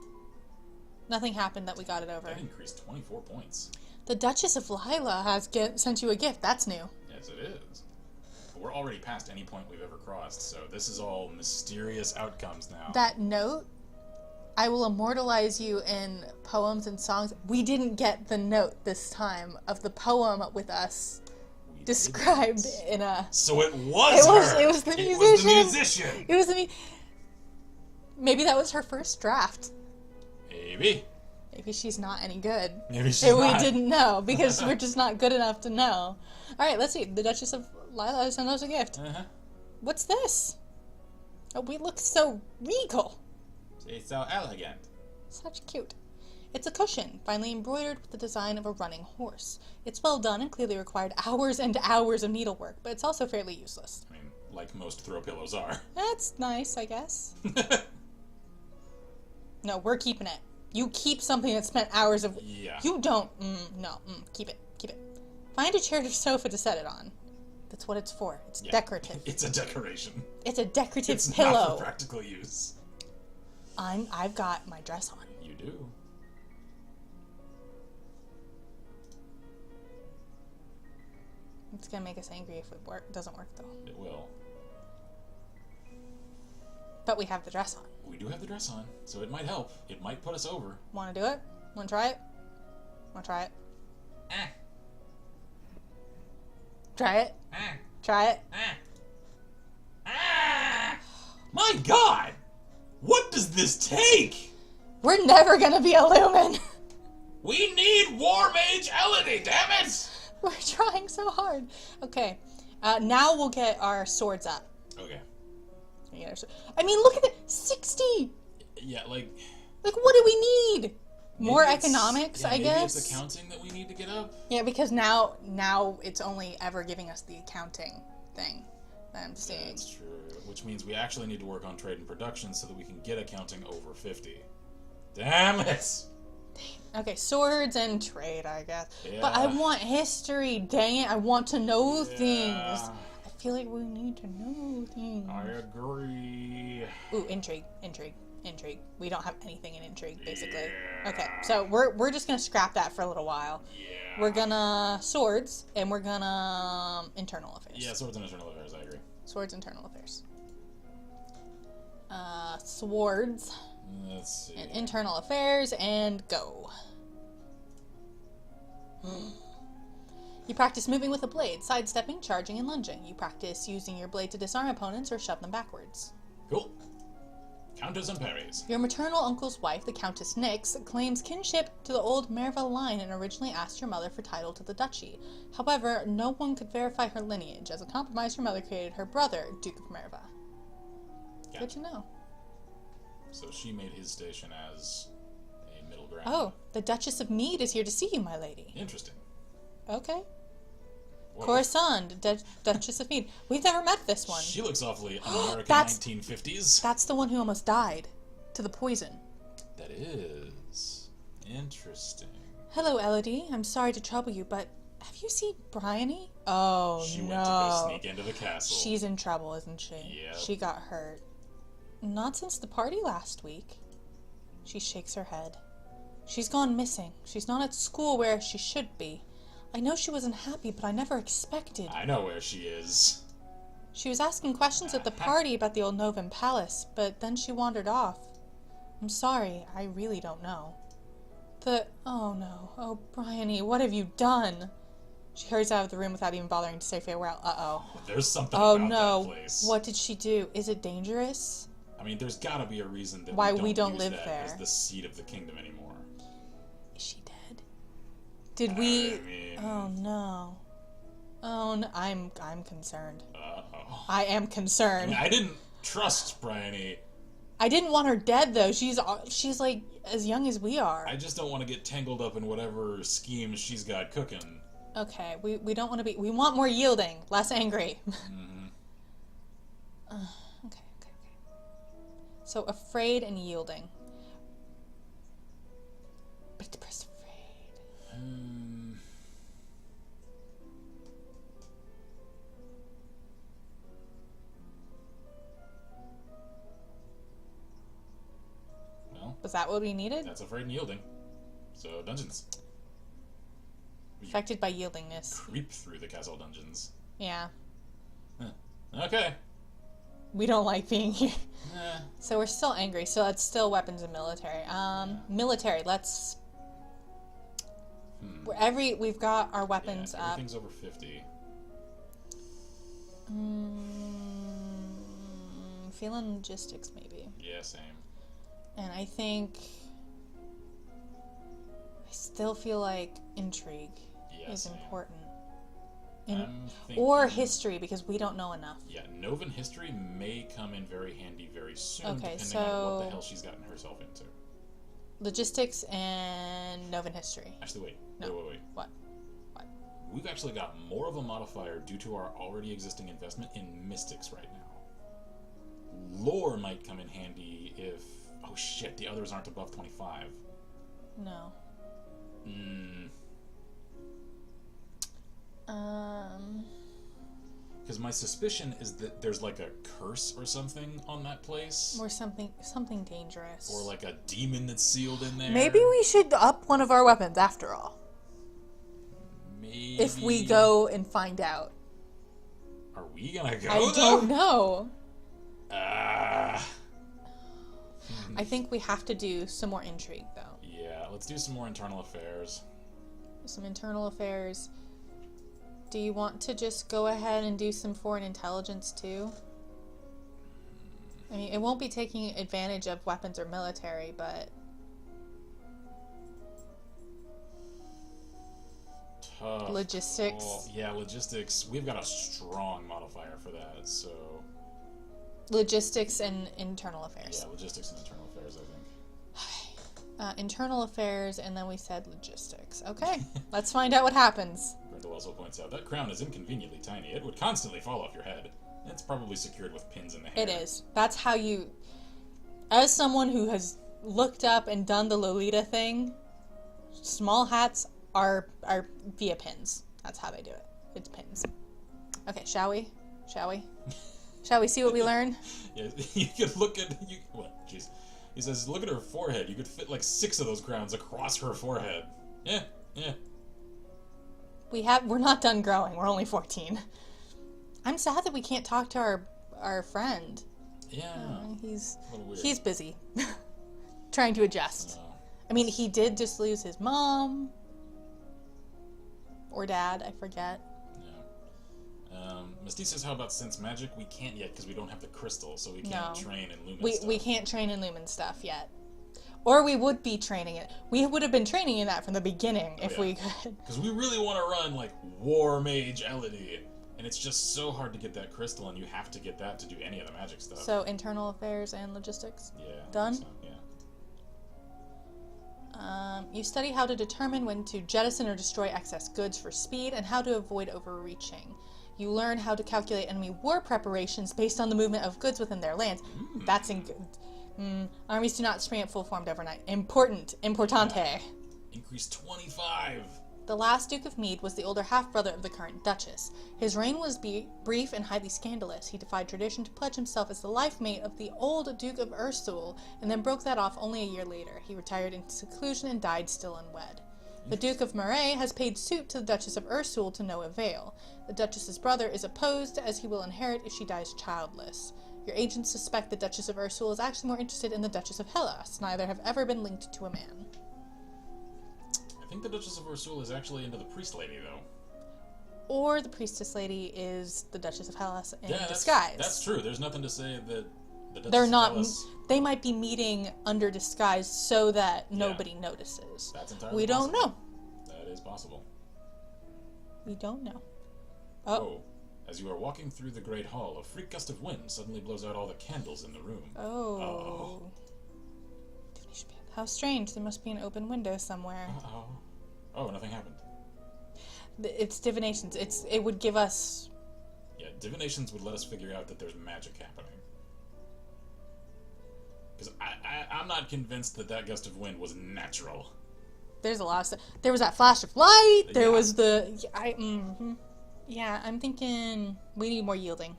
Speaker 2: Nothing happened that we got it over.
Speaker 1: That increased 24 points.
Speaker 2: The Duchess of Lila has sent you a gift. That's new.
Speaker 1: Yes, it is. But we're already past any point we've ever crossed, so this is all mysterious outcomes now.
Speaker 2: That note, I will immortalize you in poems and songs. We didn't get the note this time of the poem with us described in a...
Speaker 1: So it was her!
Speaker 2: It was the musician!
Speaker 1: It was the musician!
Speaker 2: It was the Maybe that was her first draft.
Speaker 1: Maybe.
Speaker 2: Maybe she's not any good.
Speaker 1: Maybe she's not.
Speaker 2: We didn't know, because we're just not good enough to know. Alright, let's see. The Duchess of Lila sent us a gift.
Speaker 1: Uh-huh.
Speaker 2: What's this? Oh, we look so regal.
Speaker 1: It's so elegant.
Speaker 2: Such cute. It's a cushion, finely embroidered with the design of a running horse. It's well done and clearly required hours and hours of needlework, but it's also fairly useless.
Speaker 1: I mean, like most throw pillows are.
Speaker 2: That's nice, I guess. No, we're keeping it. You keep something that spent hours of...
Speaker 1: Yeah.
Speaker 2: You don't... keep it. Keep it. Find a chair or sofa to set it on. That's what it's for. It's decorative.
Speaker 1: It's a decoration.
Speaker 2: It's a decorative
Speaker 1: it's
Speaker 2: pillow.
Speaker 1: Not for practical use.
Speaker 2: I've got my dress on.
Speaker 1: You do.
Speaker 2: It's gonna make us angry if it doesn't work, though.
Speaker 1: It will.
Speaker 2: But we have the dress on.
Speaker 1: We do have the dress on, so it might help. It might put us over.
Speaker 2: Want to do it? Want to try it? Want to try it? Try it? Try it?
Speaker 1: My God! What does this take?
Speaker 2: We're never gonna be a lumen!
Speaker 1: We need War Mage Elodie, damn it!
Speaker 2: We're trying so hard. Okay, now we'll get our swords up.
Speaker 1: Okay.
Speaker 2: I mean, look at it! 60!
Speaker 1: Yeah, like
Speaker 2: what do we need? More economics, I guess?
Speaker 1: Maybe it's accounting that we need to get up?
Speaker 2: Yeah, because now it's only ever giving us the accounting thing that I'm seeing.
Speaker 1: That's true. Which means we actually need to work on trade and production so that we can get accounting over 50. Damn it!
Speaker 2: Okay, swords and trade, I guess.
Speaker 1: Yeah.
Speaker 2: But I want history, dang it. I want to know things. I feel like we need to know things.
Speaker 1: I agree.
Speaker 2: Ooh, intrigue. We don't have anything in intrigue, basically. Yeah. Okay, so we're just gonna scrap that for a little while.
Speaker 1: Yeah.
Speaker 2: We're gonna swords, and we're gonna internal affairs.
Speaker 1: Yeah, swords and internal affairs, I agree.
Speaker 2: Swords, internal affairs. Swords.
Speaker 1: Let's see.
Speaker 2: And internal affairs, and go. You practice moving with a blade, sidestepping, charging, and lunging. You practice using your blade to disarm opponents or shove them backwards.
Speaker 1: Cool. Counters and parries.
Speaker 2: Your maternal uncle's wife, the Countess Nyx, claims kinship to the old Merva line and originally asked your mother for title to the duchy. However, no one could verify her lineage. As a compromise, your mother created her brother, Duke of Merva.
Speaker 1: Gotcha.
Speaker 2: Good to know.
Speaker 1: So she made his station as a middle ground.
Speaker 2: Oh, the Duchess of Mead is here to see you, my lady.
Speaker 1: Interesting.
Speaker 2: Okay.
Speaker 1: Whoa.
Speaker 2: Coruscant, Duchess of Mead. We've never met this one.
Speaker 1: She looks awfully un-American 1950s.
Speaker 2: That's the one who almost died to the poison.
Speaker 1: That is interesting.
Speaker 2: Hello, Elodie. I'm sorry to trouble you, but have you seen Bryony? Oh,
Speaker 1: She
Speaker 2: no.
Speaker 1: went to go sneak into the castle.
Speaker 2: She's in trouble, isn't she?
Speaker 1: Yep.
Speaker 2: She got hurt. Not since the party last week. She shakes her head. She's gone missing. She's not at school where she should be. I know she wasn't happy, but I never expected.
Speaker 1: I know where she is.
Speaker 2: She was asking questions at the party about the old Novan Palace, but then she wandered off. I'm sorry, I really don't know. Oh no. Oh, Bryony, what have you done? She hurries out of the room without even bothering to say farewell. Uh-oh.
Speaker 1: There's something
Speaker 2: about
Speaker 1: that place.
Speaker 2: What did she do? Is it dangerous?
Speaker 1: I mean, there's gotta be a reason that
Speaker 2: why
Speaker 1: we don't use
Speaker 2: live
Speaker 1: that
Speaker 2: there
Speaker 1: as the seat of the kingdom anymore.
Speaker 2: Is she dead? Did we... Oh no. Oh no. I'm concerned.
Speaker 1: Uh-oh.
Speaker 2: I am concerned.
Speaker 1: I mean, I didn't trust Bryony
Speaker 2: I didn't want her dead, though. She's like as young as we are.
Speaker 1: I just don't want to get tangled up in whatever schemes she's got cooking.
Speaker 2: Okay, we don't want to be... We want more yielding, less angry.
Speaker 1: Mm-hmm.
Speaker 2: Okay. So, afraid and yielding. But depressed afraid.
Speaker 1: Well,
Speaker 2: was that what we needed?
Speaker 1: That's afraid and yielding. So, dungeons.
Speaker 2: Affected by yieldingness.
Speaker 1: Creep through the castle dungeons.
Speaker 2: Yeah.
Speaker 1: Huh. Okay.
Speaker 2: We don't like being here.
Speaker 1: Eh.
Speaker 2: So we're still angry. So it's still weapons and military. Military. Let's. We've got our weapons up.
Speaker 1: Everything's over 50.
Speaker 2: Feeling logistics maybe.
Speaker 1: Yeah, same.
Speaker 2: And I think I still feel like intrigue is important. Or history, because we don't know enough.
Speaker 1: Yeah, Novan history may come in very handy very soon,
Speaker 2: okay,
Speaker 1: depending on what the hell she's gotten herself into.
Speaker 2: Logistics and Novan history.
Speaker 1: Actually,
Speaker 2: No.
Speaker 1: wait.
Speaker 2: What?
Speaker 1: We've actually got more of a modifier due to our already existing investment in mystics right now. Lore might come in handy if... Oh shit, the others aren't above 25.
Speaker 2: No.
Speaker 1: Because my suspicion is that there's like a curse or something on that place.
Speaker 2: Or something dangerous.
Speaker 1: Or like a demon that's sealed in there.
Speaker 2: Maybe we should up one of our weapons after all.
Speaker 1: Maybe.
Speaker 2: If we go and find out.
Speaker 1: Are we gonna go?
Speaker 2: I don't know.
Speaker 1: I
Speaker 2: think we have to do some more intrigue, though.
Speaker 1: Yeah, let's do some more internal affairs.
Speaker 2: Some internal affairs. Do you want to just go ahead and do some foreign intelligence, too? I mean, it won't be taking advantage of weapons or military, but...
Speaker 1: Tough.
Speaker 2: Logistics.
Speaker 1: Oh, yeah, logistics. We've got a strong modifier for that, so...
Speaker 2: Logistics and internal affairs.
Speaker 1: Yeah, logistics and internal affairs, I think.
Speaker 2: Internal affairs, and then we said logistics. Okay, let's find out what happens.
Speaker 1: Grendel also points out, that crown is inconveniently tiny. It would constantly fall off your head. It's probably secured with pins in the hair.
Speaker 2: It is. That's how you... As someone who has looked up and done the Lolita thing, small hats are via pins. That's how they do it. It's pins. Okay, shall we? Shall we see what we learn?
Speaker 1: Yeah, you could look at... What? Jeez. He says, look at her forehead. You could fit like 6 of those crowns across her forehead. Yeah.
Speaker 2: We're not done growing. We're only 14. I'm sad that we can't talk to our friend.
Speaker 1: Yeah.
Speaker 2: He's busy. Trying to adjust. I mean, he did just lose his mom. Or dad, I forget.
Speaker 1: Misty says, how about sense magic? We can't yet because we don't have the crystal, so we can't train in lumen stuff.
Speaker 2: We can't train in lumen stuff yet. Or we would be training it. We would have been training in that from the beginning if we could.
Speaker 1: Because we really want to run, like, War Mage Elodie. And it's just so hard to get that crystal, and you have to get that to do any of the magic stuff.
Speaker 2: So, internal affairs and logistics?
Speaker 1: Yeah.
Speaker 2: Done?
Speaker 1: So, yeah.
Speaker 2: You study how to determine when to jettison or destroy excess goods for speed, and how to avoid overreaching. You learn how to calculate enemy war preparations based on the movement of goods within their lands. That's armies do not spring up full formed overnight. Importante.
Speaker 1: Increase 25.
Speaker 2: The last Duke of Mead was the older half-brother of the current Duchess. His reign was brief and highly scandalous. He defied tradition to pledge himself as the life mate of the old Duke of Ursul, and then broke that off only a year later. He retired into seclusion and died still unwed. The Duke of Moray has paid suit to the Duchess of Ursul to no avail. The Duchess's brother is opposed, as he will inherit if she dies childless. Your agents suspect the Duchess of Ursul is actually more interested in the Duchess of Hellas. Neither have ever been linked to a man.
Speaker 1: I think the Duchess of Ursul is actually into the priest lady, though.
Speaker 2: Or the priestess lady is the Duchess of Hellas in disguise.
Speaker 1: That's true. There's nothing to say that the Duchess
Speaker 2: They're not.
Speaker 1: of Hellas...
Speaker 2: They might be meeting under disguise so that nobody notices.
Speaker 1: That's entirely
Speaker 2: We don't
Speaker 1: possible.
Speaker 2: know.
Speaker 1: That is possible.
Speaker 2: We don't know. Oh.
Speaker 1: As you are walking through the great hall, a freak gust of wind suddenly blows out all the candles in the room.
Speaker 2: Oh.
Speaker 1: Uh-oh.
Speaker 2: How strange. There must be an open window somewhere.
Speaker 1: Uh-oh. Oh, nothing happened.
Speaker 2: It's divinations. It would give us...
Speaker 1: Yeah, divinations would let us figure out that there's magic happening. Because I'm not convinced that gust of wind was natural.
Speaker 2: There's a lot of stuff. There was that flash of light. There
Speaker 1: Yeah.
Speaker 2: was the... Yeah, I'm thinking we need more yielding.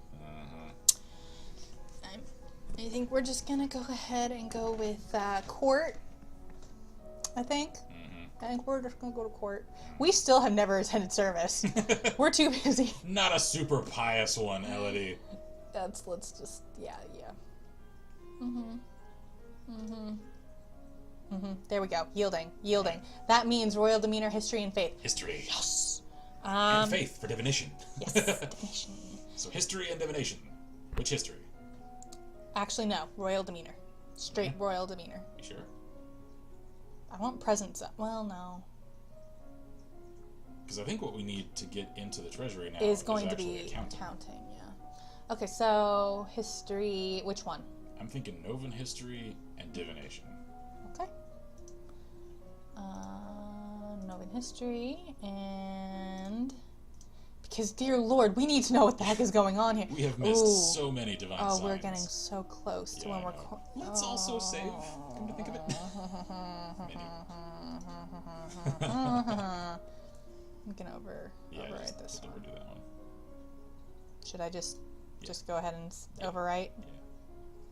Speaker 2: I think we're just going to go ahead and go with court, I think. I think we're just going to go to court. We still have never attended service. We're too busy.
Speaker 1: Not a super pious one, Elodie.
Speaker 2: Let's just, yeah. There we go. Yielding. That means royal demeanor, history, and faith.
Speaker 1: History.
Speaker 2: Yes.
Speaker 1: And faith for divination.
Speaker 2: Yes, divination.
Speaker 1: So history and divination. Which history?
Speaker 2: Actually, no. Royal demeanor. Straight royal demeanor.
Speaker 1: You sure?
Speaker 2: I want presents. Well, no.
Speaker 1: Because I think what we need to get into the treasury now
Speaker 2: is going to be
Speaker 1: accounting.
Speaker 2: Yeah. Okay, so history. Which one?
Speaker 1: I'm thinking Novan history and divination.
Speaker 2: Okay. Novan history and... Because, dear Lord, we need to know what the heck is going on here.
Speaker 1: We have missed so many divine signs.
Speaker 2: Oh, we're getting so close to when we're...
Speaker 1: Let's also save, come to think of it. Maybe.
Speaker 2: I'm going to overwrite this one.
Speaker 1: Overdo that one.
Speaker 2: Should I just go ahead and overwrite?
Speaker 1: Yeah.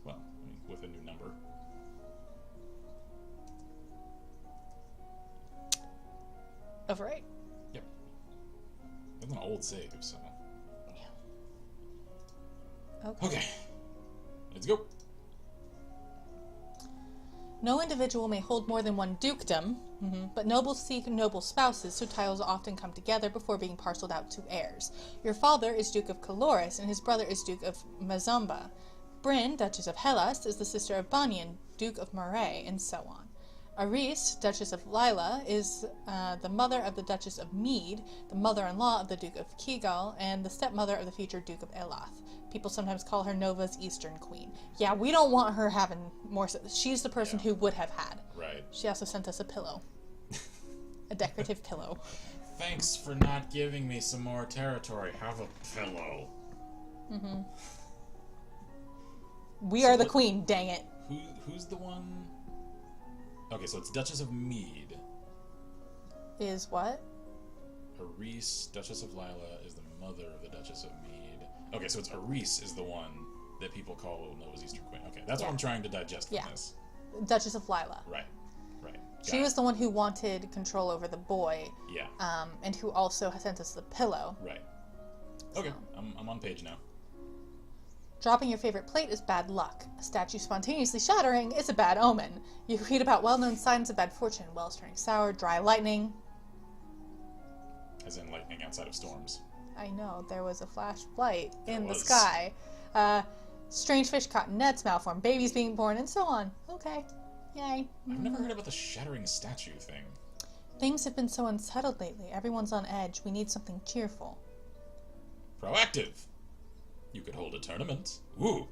Speaker 1: Well, with a new number.
Speaker 2: Overwrite.
Speaker 1: Yep. That's an old save, so...
Speaker 2: Yeah.
Speaker 1: Okay. Let's go.
Speaker 2: No individual may hold more than one dukedom, but nobles seek noble spouses, so titles often come together before being parceled out to heirs. Your father is Duke of Caloris, and his brother is Duke of Mazomba. Bryn, Duchess of Hellas, is the sister of Banyan, Duke of Moray, and so on. Aris, Duchess of Lila, is the mother of the Duchess of Mead, the mother-in-law of the Duke of Kegal, and the stepmother of the future Duke of Elath. People sometimes call her Nova's Eastern Queen. Yeah, we don't want her having more... She's the person who would have had.
Speaker 1: Right.
Speaker 2: She also sent us a pillow. A decorative pillow.
Speaker 1: Thanks for not giving me some more territory. Have a pillow.
Speaker 2: We are the queen, dang it.
Speaker 1: Who's the one... Okay, so it's Duchess of Mead.
Speaker 2: Is what?
Speaker 1: Aris, Duchess of Lila, is the mother of the Duchess of Mead. Okay, so it's Aris is the one that people call Nova's Eastern Queen. Okay, that's what I'm trying to digest from this.
Speaker 2: Duchess of Lila.
Speaker 1: Right.
Speaker 2: She was the one who wanted control over the boy.
Speaker 1: Yeah.
Speaker 2: And who also sent us the pillow.
Speaker 1: Right. Okay, I'm on page now.
Speaker 2: Dropping your favorite plate is bad luck. A statue spontaneously shattering is a bad omen. You read about well-known signs of bad fortune, wells turning sour, dry lightning.
Speaker 1: As in lightning outside of storms.
Speaker 2: I know, there was a flash of light in the
Speaker 1: was.
Speaker 2: sky. Strange fish caught in nets, malformed babies being born, and so on. Okay. Yay.
Speaker 1: I've never heard about the shattering statue thing.
Speaker 2: Things have been so unsettled lately. Everyone's on edge. We need something cheerful.
Speaker 1: Proactive. You could hold a tournament. Ooh.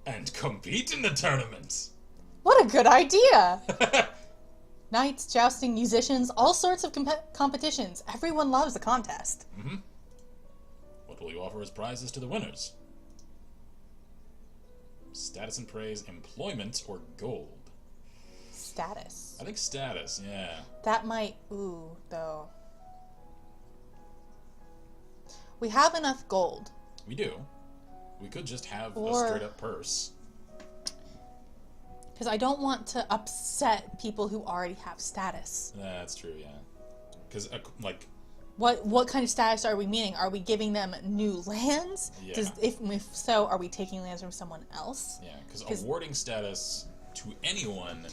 Speaker 1: And compete in the tournament.
Speaker 2: What a good idea! Knights, jousting, musicians, all sorts of competitions. Everyone loves a contest.
Speaker 1: What will you offer as prizes to the winners? Status and praise, employment, or gold?
Speaker 2: Status.
Speaker 1: I think status, yeah.
Speaker 2: That might... though. We have enough gold.
Speaker 1: We do. We could just have a straight-up purse.
Speaker 2: Because I don't want to upset people who already have status.
Speaker 1: That's true, yeah. Because, like...
Speaker 2: What kind of status are we meaning? Are we giving them new lands?
Speaker 1: Yeah.
Speaker 2: If so, are we taking lands from someone else?
Speaker 1: Yeah, because awarding status to anyone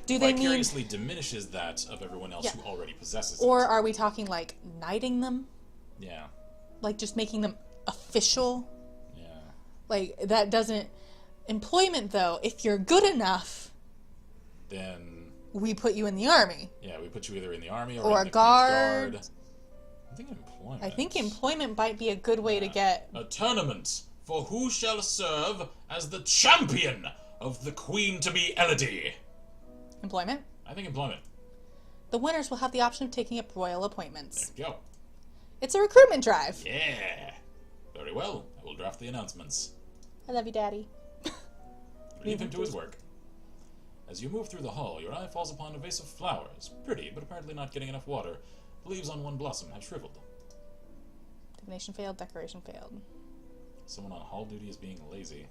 Speaker 2: vicariously
Speaker 1: diminishes that of everyone else who already possesses
Speaker 2: Or
Speaker 1: it.
Speaker 2: are we talking, like, knighting them?
Speaker 1: Yeah.
Speaker 2: Like, just making them official?
Speaker 1: Yeah.
Speaker 2: Like, that doesn't... Employment, though, if you're good enough...
Speaker 1: Then...
Speaker 2: We put you in the army.
Speaker 1: Yeah, we put you either in the army
Speaker 2: or a guard.
Speaker 1: employment.
Speaker 2: I think employment might be a good way to get...
Speaker 1: A tournament for who shall serve as the champion of the Queen-to-be Elodie.
Speaker 2: Employment?
Speaker 1: I think employment.
Speaker 2: The winners will have the option of taking up royal appointments.
Speaker 1: There we go.
Speaker 2: It's a recruitment drive.
Speaker 1: Yeah. Very well. I will draft the announcements.
Speaker 2: I love you, Daddy.
Speaker 1: Leave him to his work. As you move through the hall, your eye falls upon a vase of flowers. Pretty, but apparently not getting enough water. The leaves on one blossom have shriveled.
Speaker 2: Divination failed, decoration failed.
Speaker 1: Someone on hall duty is being lazy.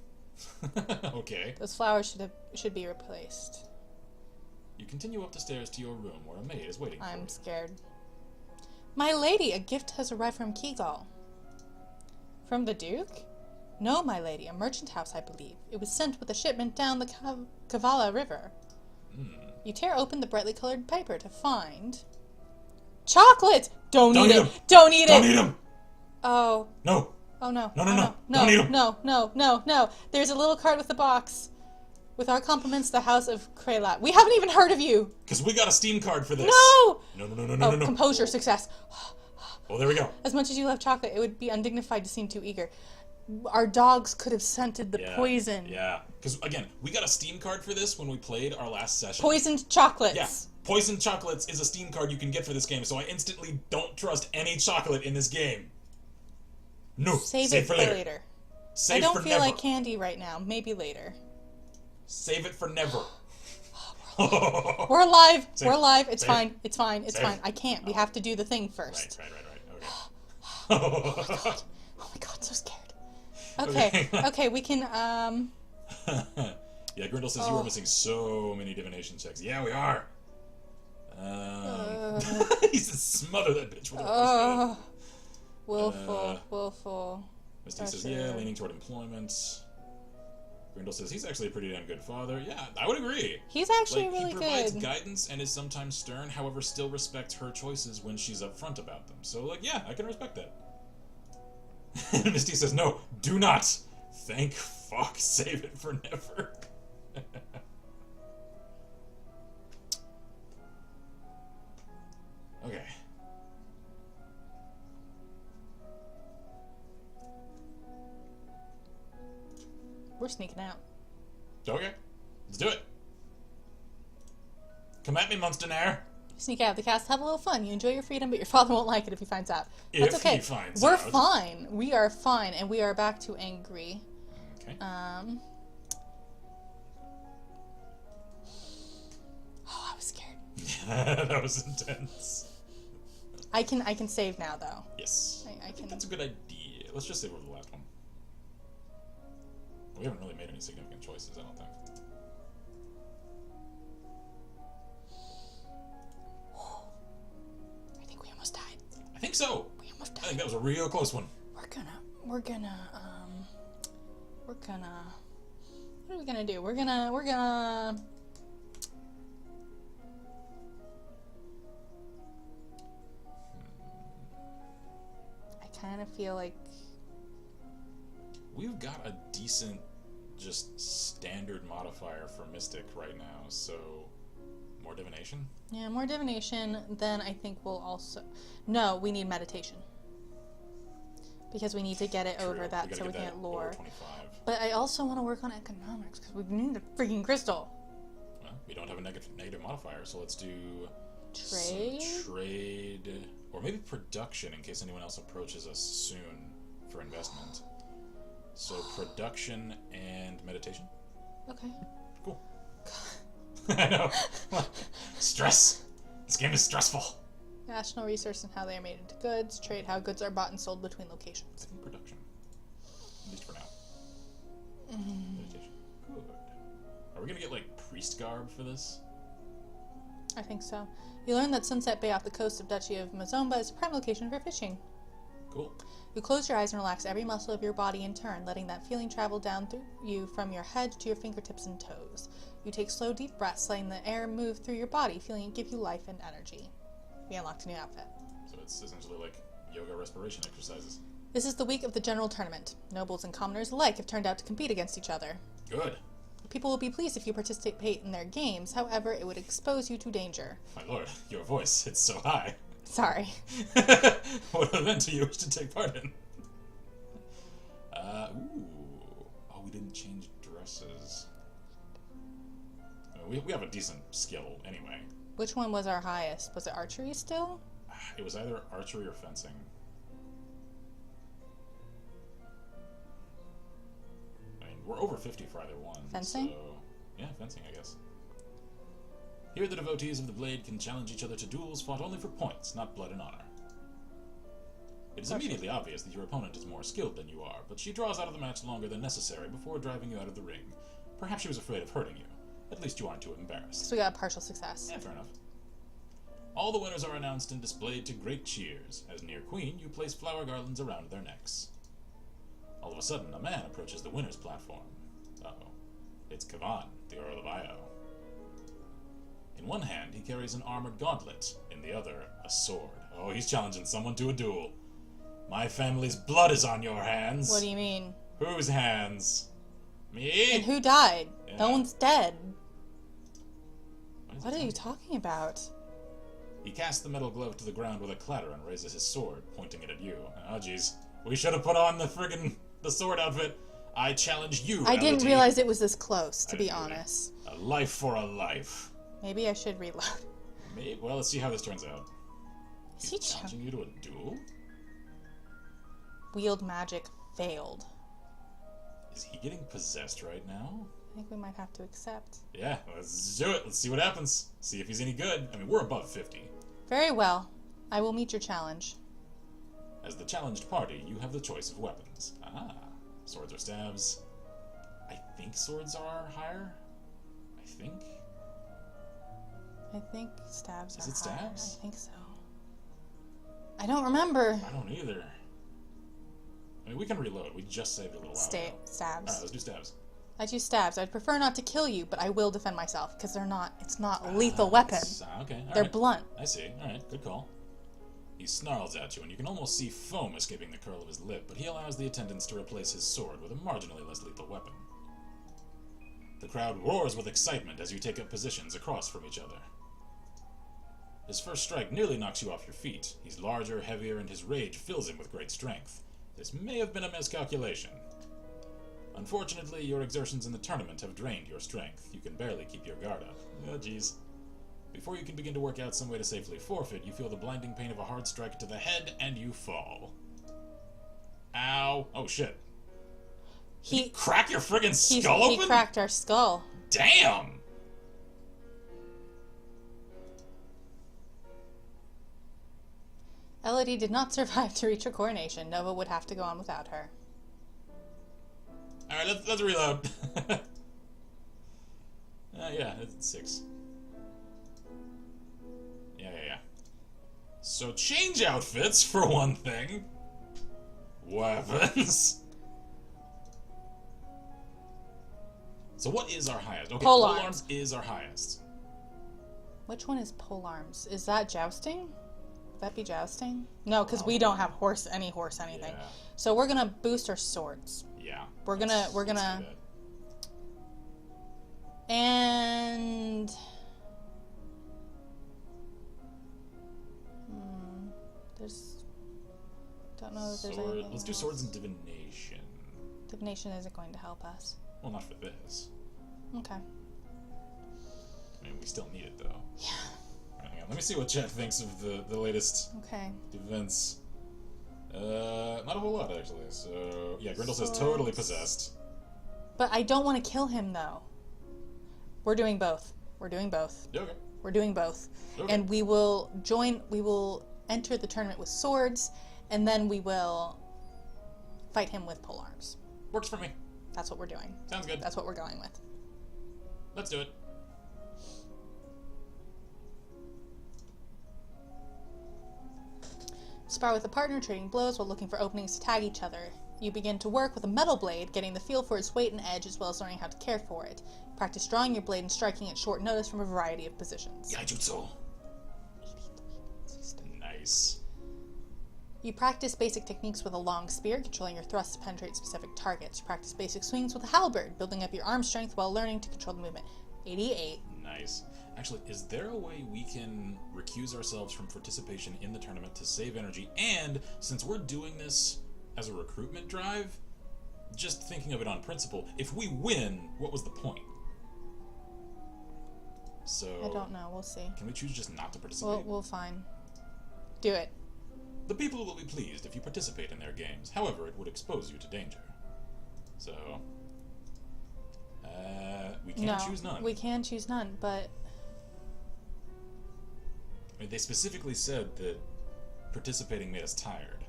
Speaker 1: Okay.
Speaker 2: Those flowers should be replaced.
Speaker 1: You continue up the stairs to your room where a maid is waiting for you.
Speaker 2: I'm scared. My lady, a gift has arrived from Kegal. From the Duke? No, my lady, a merchant house, I believe. It was sent with a shipment down the Kavala River. You tear open the brightly colored paper to find... Chocolate! Don't eat it! Don't eat it!
Speaker 1: Don't eat him!
Speaker 2: Oh.
Speaker 1: No.
Speaker 2: Oh no.
Speaker 1: No.
Speaker 2: No.
Speaker 1: Don't eat him.
Speaker 2: No. There's a little card with a box. With our compliments, the House of Kraylat. We haven't even heard of you!
Speaker 1: Because we got a Steam card for this.
Speaker 2: No!
Speaker 1: No.
Speaker 2: Composure, success.
Speaker 1: Oh, there we go.
Speaker 2: As much as you love chocolate, it would be undignified to seem too eager. Our dogs could have scented the poison.
Speaker 1: Yeah. Because, again, we got a Steam card for this when we played our last session.
Speaker 2: Poisoned chocolates.
Speaker 1: Yeah. Poisoned chocolates is a Steam card you can get for this game, so I instantly don't trust any chocolate in this game. No.
Speaker 2: Save it for later.
Speaker 1: Save
Speaker 2: I don't
Speaker 1: for
Speaker 2: feel
Speaker 1: never.
Speaker 2: like candy right now. Maybe later.
Speaker 1: Save it for never.
Speaker 2: We're alive.
Speaker 1: Save.
Speaker 2: We're alive. It's
Speaker 1: Save.
Speaker 2: fine. It's fine. It's
Speaker 1: Save.
Speaker 2: fine. I can't. We have to do the thing first.
Speaker 1: Right. Okay.
Speaker 2: Oh my god, so scared. Okay, we can,
Speaker 1: Yeah, Grindel says you are missing so many divination checks. Yeah, we are. He says smother that bitch with a
Speaker 2: willful.
Speaker 1: Misty says, yeah, leaning toward employment. Grindel says he's actually a pretty damn good father. Yeah, I would agree.
Speaker 2: He's actually really
Speaker 1: he provides
Speaker 2: good.
Speaker 1: guidance and is sometimes stern, however, still respects her choices when she's upfront about them. So, yeah, I can respect that. And Misty says, no, do not. Thank fuck. Save it for never. Okay.
Speaker 2: We're sneaking out.
Speaker 1: Okay. Let's do it. Come at me, Munsternair.
Speaker 2: Sneak out of the castle, have a little fun. You enjoy your freedom, but your father won't like it if he finds out. That's
Speaker 1: If
Speaker 2: okay.
Speaker 1: he finds
Speaker 2: We're
Speaker 1: out.
Speaker 2: fine. We are fine, and we are back to angry.
Speaker 1: Okay.
Speaker 2: Oh, I was scared.
Speaker 1: That was intense.
Speaker 2: I can save now, though.
Speaker 1: Yes.
Speaker 2: I can.
Speaker 1: That's a good idea. Let's just save over the last one. We haven't really made any significant choices, I don't think.
Speaker 2: I think we almost died.
Speaker 1: I think so.
Speaker 2: We almost
Speaker 1: I
Speaker 2: died.
Speaker 1: think that was a real close one.
Speaker 2: We're gonna, what are we gonna do? We're gonna, I kind of feel like
Speaker 1: We've got a decent, just standard modifier for Mystic right now, so more divination?
Speaker 2: yeah, more divination, then I think we'll also, no, we need meditation. Because we need to get it
Speaker 1: True.
Speaker 2: over that
Speaker 1: gotta
Speaker 2: so we
Speaker 1: get that
Speaker 2: can't
Speaker 1: over
Speaker 2: lore.
Speaker 1: 25.
Speaker 2: But I also want to work on economics because we need the freaking crystal.
Speaker 1: Well, we don't have a negative modifier, so let's do
Speaker 2: Trade?
Speaker 1: some trade, or maybe production in case anyone else approaches us soon for investment. So production and meditation.
Speaker 2: Okay.
Speaker 1: Cool. I know. Stress. This game is stressful.
Speaker 2: National resource and how they are made into goods. Trade how goods are bought and sold between locations.
Speaker 1: I think production. At least for now. Meditation. Good. Are we gonna get, like, priest garb for this?
Speaker 2: I think so. You learn that Sunset Bay off the coast of Duchy of Mazomba is a prime location for fishing.
Speaker 1: Cool.
Speaker 2: You close your eyes and relax every muscle of your body in turn, letting that feeling travel down through you from your head to your fingertips and toes. You take slow, deep breaths, letting the air move through your body, feeling it give you life and energy. We unlocked a new outfit.
Speaker 1: So it's essentially like yoga respiration exercises.
Speaker 2: This is the week of the general tournament. Nobles and commoners alike have turned out to compete against each other.
Speaker 1: Good.
Speaker 2: People will be pleased if you participate in their games, however, it would expose you to danger.
Speaker 1: My lord, your voice, it's so high.
Speaker 2: Sorry.
Speaker 1: What event do you wish to take part in? Ooh. Oh, we didn't change dresses. I mean, we have a decent skill anyway.
Speaker 2: Which one was our highest? Was it archery still?
Speaker 1: It was either archery or fencing. I mean, we're over 50 for either one.
Speaker 2: Fencing?
Speaker 1: So, yeah, fencing, I guess. Here, the devotees of the blade can challenge each other to duels fought only for points, not blood and honor. It is immediately obvious that your opponent is more skilled than you are, but she draws out of the match longer than necessary before driving you out of the ring. Perhaps she was afraid of hurting you. At least you aren't too embarrassed.
Speaker 2: So we got a partial success.
Speaker 1: Yeah, fair enough. All the winners are announced and displayed to great cheers. As near queen, you place flower garlands around their necks. All of a sudden, a man approaches the winner's platform. Uh-oh. It's Kavan, the Earl of Io. In one hand, he carries an armored gauntlet. In the other, a sword. Oh, he's challenging someone to a duel. My family's blood is on your hands.
Speaker 2: What do you mean?
Speaker 1: Whose hands? Me?
Speaker 2: And who died?
Speaker 1: Yeah.
Speaker 2: No one's dead.
Speaker 1: What
Speaker 2: What are you talking about?
Speaker 1: He casts the metal glove to the ground with a clatter and raises his sword, pointing it at you. Oh, jeez. We should have put on the sword outfit. I challenge you,
Speaker 2: I didn't
Speaker 1: LT.
Speaker 2: realize it was this close, to be
Speaker 1: didn't either.
Speaker 2: honest.
Speaker 1: A life for a life.
Speaker 2: Maybe I should reload.
Speaker 1: Maybe, well, let's see how this turns out.
Speaker 2: Is
Speaker 1: He's
Speaker 2: he
Speaker 1: challenging you to a duel?
Speaker 2: Wield magic failed.
Speaker 1: Is he getting possessed right now?
Speaker 2: I think we might have to accept.
Speaker 1: Yeah, let's do it. Let's see what happens. See if he's any good. I mean, we're above 50.
Speaker 2: Very well. I will meet your challenge.
Speaker 1: As the challenged party, you have the choice of weapons. Ah, swords or stabs. I think swords are higher. I think.
Speaker 2: I think stabs are
Speaker 1: Is it
Speaker 2: higher.
Speaker 1: stabs?
Speaker 2: I think so. I don't remember.
Speaker 1: I don't either. I mean, we can reload. We just saved a little while ago.
Speaker 2: Stabs.
Speaker 1: Alright, let's do stabs.
Speaker 2: I choose stabs. I'd prefer not to kill you, but I will defend myself because it's not a lethal weapon.
Speaker 1: Okay,
Speaker 2: They're
Speaker 1: alright.
Speaker 2: blunt.
Speaker 1: I see. Alright, good call. He snarls at you, and you can almost see foam escaping the curl of his lip, but he allows the attendants to replace his sword with a marginally less lethal weapon. The crowd roars with excitement as you take up positions across from each other. His first strike nearly knocks you off your feet. He's larger, heavier, and his rage fills him with great strength. This may have been a miscalculation. Unfortunately, your exertions in the tournament have drained your strength. You can barely keep your guard up. Oh, jeez. Before you can begin to work out some way to safely forfeit, you feel the blinding pain of a hard strike to the head, and you fall. Ow. Oh, shit. Did he crack your friggin' skull open?
Speaker 2: He cracked our skull.
Speaker 1: Damn!
Speaker 2: Elodie did not survive to reach her coronation. Nova would have to go on without her.
Speaker 1: Alright, let's reload. Yeah, it's 6. Yeah. So change outfits, for one thing. Weapons. So what is our highest? Okay, polearms is our highest.
Speaker 2: Which one is polearms? Is that jousting? Would that be jousting? No, because we don't have any horse anything.
Speaker 1: Yeah.
Speaker 2: So we're gonna boost our swords.
Speaker 1: Yeah.
Speaker 2: We're gonna and don't know if there's anything
Speaker 1: let's do swords and divination.
Speaker 2: Divination isn't going to help us.
Speaker 1: Well, not for this.
Speaker 2: Okay.
Speaker 1: I mean, we still need it though.
Speaker 2: Yeah.
Speaker 1: Hang on, let me see what Chet thinks of the latest events. Not a whole lot actually. So yeah, Grindel says totally possessed.
Speaker 2: But I don't want to kill him though. We're doing both.
Speaker 1: Okay.
Speaker 2: We're doing both.
Speaker 1: Okay.
Speaker 2: And we will enter the tournament with swords, and then we will fight him with polearms.
Speaker 1: Works for me.
Speaker 2: That's what we're doing.
Speaker 1: Sounds good.
Speaker 2: That's what we're going with.
Speaker 1: Let's do it.
Speaker 2: Spar with a partner, trading blows while looking for openings to tag each other. You begin to work with a metal blade, getting the feel for its weight and edge, as well as learning how to care for it. Practice drawing your blade and striking at short notice from a variety of positions.
Speaker 1: Yaijutsu. Nice.
Speaker 2: You practice basic techniques with a long spear, controlling your thrusts to penetrate specific targets. You practice basic swings with a halberd, building up your arm strength while learning to control the movement. 88.
Speaker 1: Nice. Actually, is there a way we can recuse ourselves from participation in the tournament to save energy? And since we're doing this as a recruitment drive, just thinking of it on principle, if we win, what was the point? So
Speaker 2: I don't know. We'll see.
Speaker 1: Can we choose just not to participate?
Speaker 2: We'll find. Do it.
Speaker 1: The people will be pleased if you participate in their games. However, it would expose you to danger. So, we can't choose none.
Speaker 2: We can choose none, but...
Speaker 1: I mean, they specifically said that participating made us tired.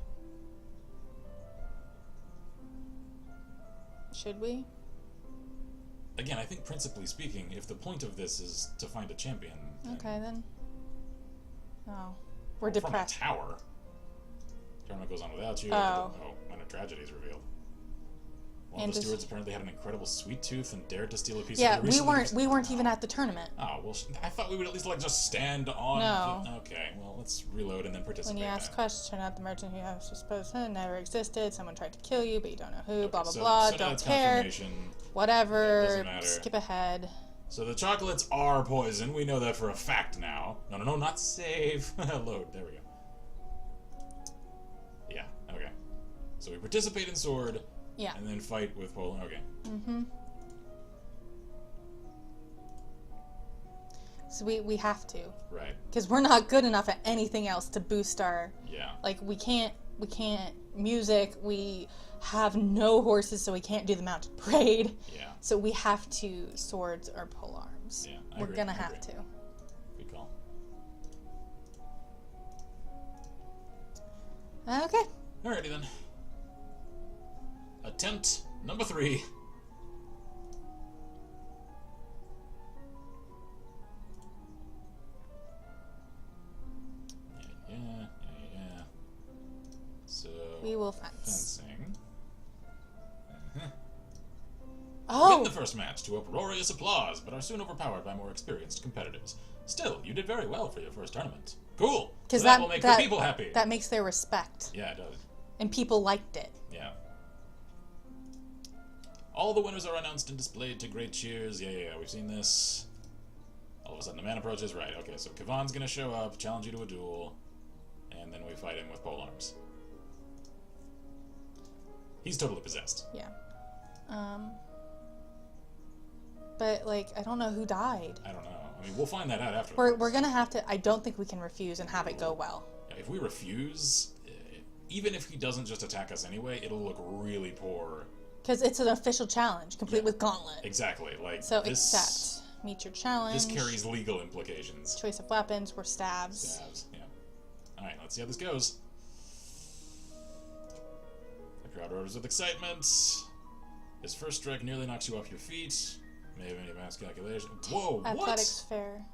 Speaker 2: Should we?
Speaker 1: Again, I think principally speaking, if the point of this is to find a champion...
Speaker 2: Okay, then. Oh. We're depressed.
Speaker 1: From a tower. Tournament goes on without you.
Speaker 2: Oh.
Speaker 1: When a tragedy is revealed. One
Speaker 2: And
Speaker 1: of the stewards apparently had an incredible sweet tooth and dared to steal a piece
Speaker 2: yeah,
Speaker 1: of the
Speaker 2: we weren't even at the tournament.
Speaker 1: Oh, well, I thought we would at least, like, just stand on...
Speaker 2: No.
Speaker 1: Okay, well, let's reload and then participate.
Speaker 2: When you ask
Speaker 1: then.
Speaker 2: questions, turn out the merchant who has supposed to never existed. Someone tried to kill you, but you don't know who.
Speaker 1: Okay,
Speaker 2: blah, blah,
Speaker 1: so
Speaker 2: blah.
Speaker 1: now
Speaker 2: Don't
Speaker 1: it's
Speaker 2: care.
Speaker 1: confirmation.
Speaker 2: Whatever.
Speaker 1: Doesn't matter.
Speaker 2: Skip ahead.
Speaker 1: So the chocolates are poison. We know that for a fact now. No, not save. Load. There we go. Yeah, okay. So we participate in sword.
Speaker 2: Yeah.
Speaker 1: And then fight with Poland. Okay.
Speaker 2: Mm-hmm. So we have to.
Speaker 1: Right.
Speaker 2: Because we're not good enough at anything else to boost our...
Speaker 1: Yeah.
Speaker 2: Like, we can't music, we have no horses, so we can't do the mounted parade.
Speaker 1: Yeah.
Speaker 2: So we have to swords or pole arms.
Speaker 1: Yeah,
Speaker 2: We're gonna have to.
Speaker 1: Good call.
Speaker 2: Okay.
Speaker 1: Alrighty then. Attempt number 3. Yeah. So
Speaker 2: We will fence.
Speaker 1: fencing.
Speaker 2: Oh!
Speaker 1: Win the first match to uproarious applause, but are soon overpowered by more experienced competitors. Still, you did very well for your first tournament. Cool!
Speaker 2: Because
Speaker 1: so that will make the people happy.
Speaker 2: That makes their respect.
Speaker 1: Yeah, it does.
Speaker 2: And people liked it.
Speaker 1: Yeah. All the winners are announced and displayed to great cheers. Yeah, we've seen this. All of a sudden, the man approaches. Right, okay, so Kavan's gonna show up, challenge you to a duel, and then we fight him with polearms. He's totally possessed.
Speaker 2: Yeah. But, like, I don't know who died.
Speaker 1: I don't know. I mean, we'll find that out after.
Speaker 2: We're gonna have to... I don't think we can refuse and have it go well.
Speaker 1: Yeah, if we refuse, even if he doesn't just attack us anyway, it'll look really poor.
Speaker 2: Because it's an official challenge, complete with gauntlet.
Speaker 1: Exactly. Like,
Speaker 2: so
Speaker 1: this,
Speaker 2: accept. Meet your challenge.
Speaker 1: This carries legal implications.
Speaker 2: Choice of weapons were stabs.
Speaker 1: Stabs, yeah. Alright, let's see how this goes. The crowd roars with excitement. His first strike nearly knocks you off your feet. May have any mass calculation. Whoa,
Speaker 2: Athletics
Speaker 1: what?
Speaker 2: fair.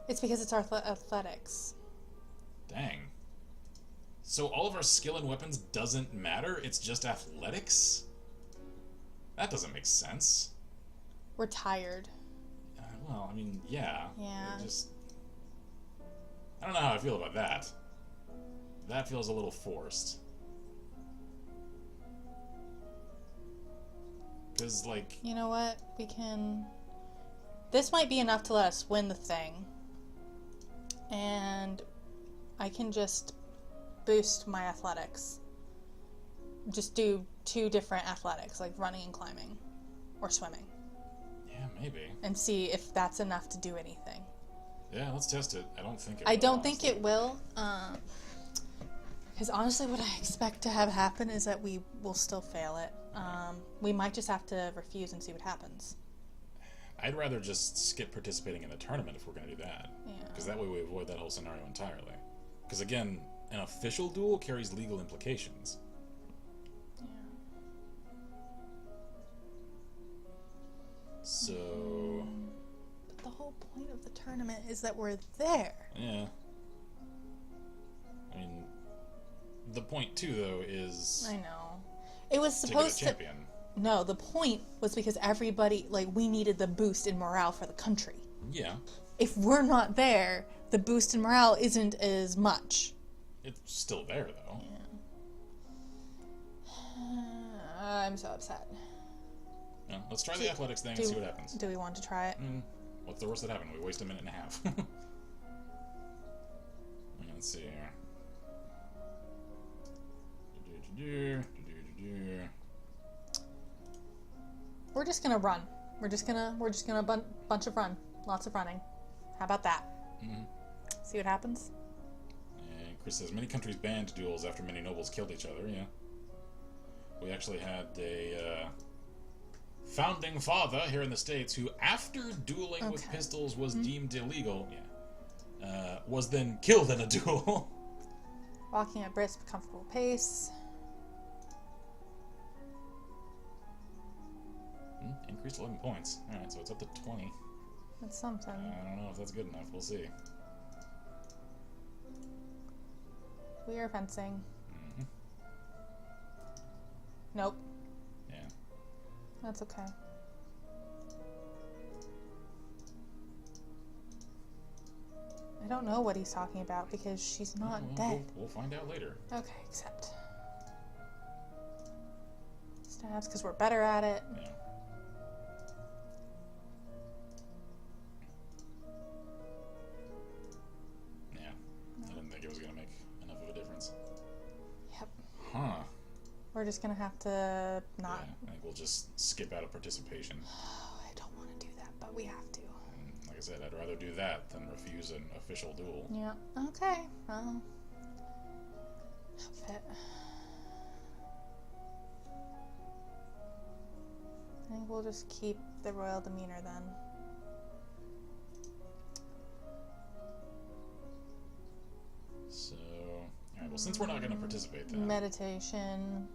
Speaker 2: It's because it's our athletics.
Speaker 1: Dang. So all of our skill and weapons doesn't matter? It's just athletics? That doesn't make sense.
Speaker 2: We're tired.
Speaker 1: Well, I mean, yeah.
Speaker 2: Yeah.
Speaker 1: I don't know how I feel about that. That feels a little forced. Because, like...
Speaker 2: You know what? We can... This might be enough to let us win the thing. And I can just boost my athletics. Just do 2 different athletics, like running and climbing. Or swimming.
Speaker 1: Yeah, maybe.
Speaker 2: And see if that's enough to do anything.
Speaker 1: Yeah, let's test it. I don't think it will.
Speaker 2: I don't think it will. Because honestly, what I expect to have happen is that we will still fail it. We might just have to refuse and see what happens.
Speaker 1: I'd rather just skip participating in the tournament if we're going to do that.
Speaker 2: Yeah.
Speaker 1: Because that way we avoid that whole scenario entirely. Because again, an official duel carries legal implications.
Speaker 2: Yeah.
Speaker 1: So...
Speaker 2: But the whole point of the tournament is that we're there.
Speaker 1: Yeah. I mean, the point too, though, is...
Speaker 2: I know. It was
Speaker 1: to
Speaker 2: supposed
Speaker 1: get a champion.
Speaker 2: No, the point was because everybody, like, we needed the boost in morale for the country.
Speaker 1: Yeah.
Speaker 2: If we're not there, the boost in morale isn't as much.
Speaker 1: It's still there, though.
Speaker 2: I'm so upset.
Speaker 1: Yeah, let's try the athletics thing and see what happens.
Speaker 2: Do we want to try it?
Speaker 1: What's the worst that happened? We waste a minute and a half. Let's see here.
Speaker 2: We're just gonna run. We're just gonna bunch of run. Lots of running. How about that?
Speaker 1: Mm-hmm.
Speaker 2: See what happens?
Speaker 1: And Chris says, many countries banned duels after many nobles killed each other, yeah. We actually had a founding father here in the States who, after dueling with pistols was deemed illegal, was then killed in a duel.
Speaker 2: Walking at brisk, comfortable pace.
Speaker 1: Increased 11 points. Alright, so it's up to 20.
Speaker 2: That's something.
Speaker 1: I don't know if that's good enough. We'll see.
Speaker 2: We are fencing.
Speaker 1: Mm-hmm.
Speaker 2: Nope.
Speaker 1: Yeah.
Speaker 2: That's okay. I don't know what he's talking about because she's not dead.
Speaker 1: We'll find out later.
Speaker 2: Okay, except stabs because we're better at it.
Speaker 1: Yeah. I didn't think it was going to make enough of a difference.
Speaker 2: Yep.
Speaker 1: Huh.
Speaker 2: We're just going to have to not...
Speaker 1: Yeah, I think we'll just skip out of participation.
Speaker 2: I don't want to do that, but we have to.
Speaker 1: And like I said, I'd rather do that than refuse an official duel.
Speaker 2: Yeah. Okay. Outfit. I think we'll just keep the royal demeanor then.
Speaker 1: So, alright, well, since we're not going to participate then...
Speaker 2: Meditation.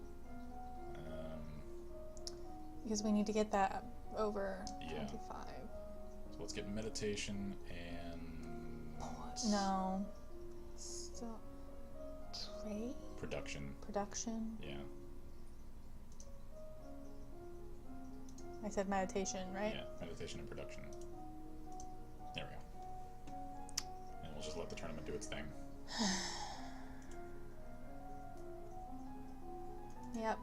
Speaker 2: Because we need to get that over 25.
Speaker 1: So let's get meditation and...
Speaker 2: No. Still... Trade?
Speaker 1: Production.
Speaker 2: Production?
Speaker 1: Yeah.
Speaker 2: I said meditation, right?
Speaker 1: Yeah, meditation and production. There we go. And we'll just let the tournament do its thing.
Speaker 2: Yep.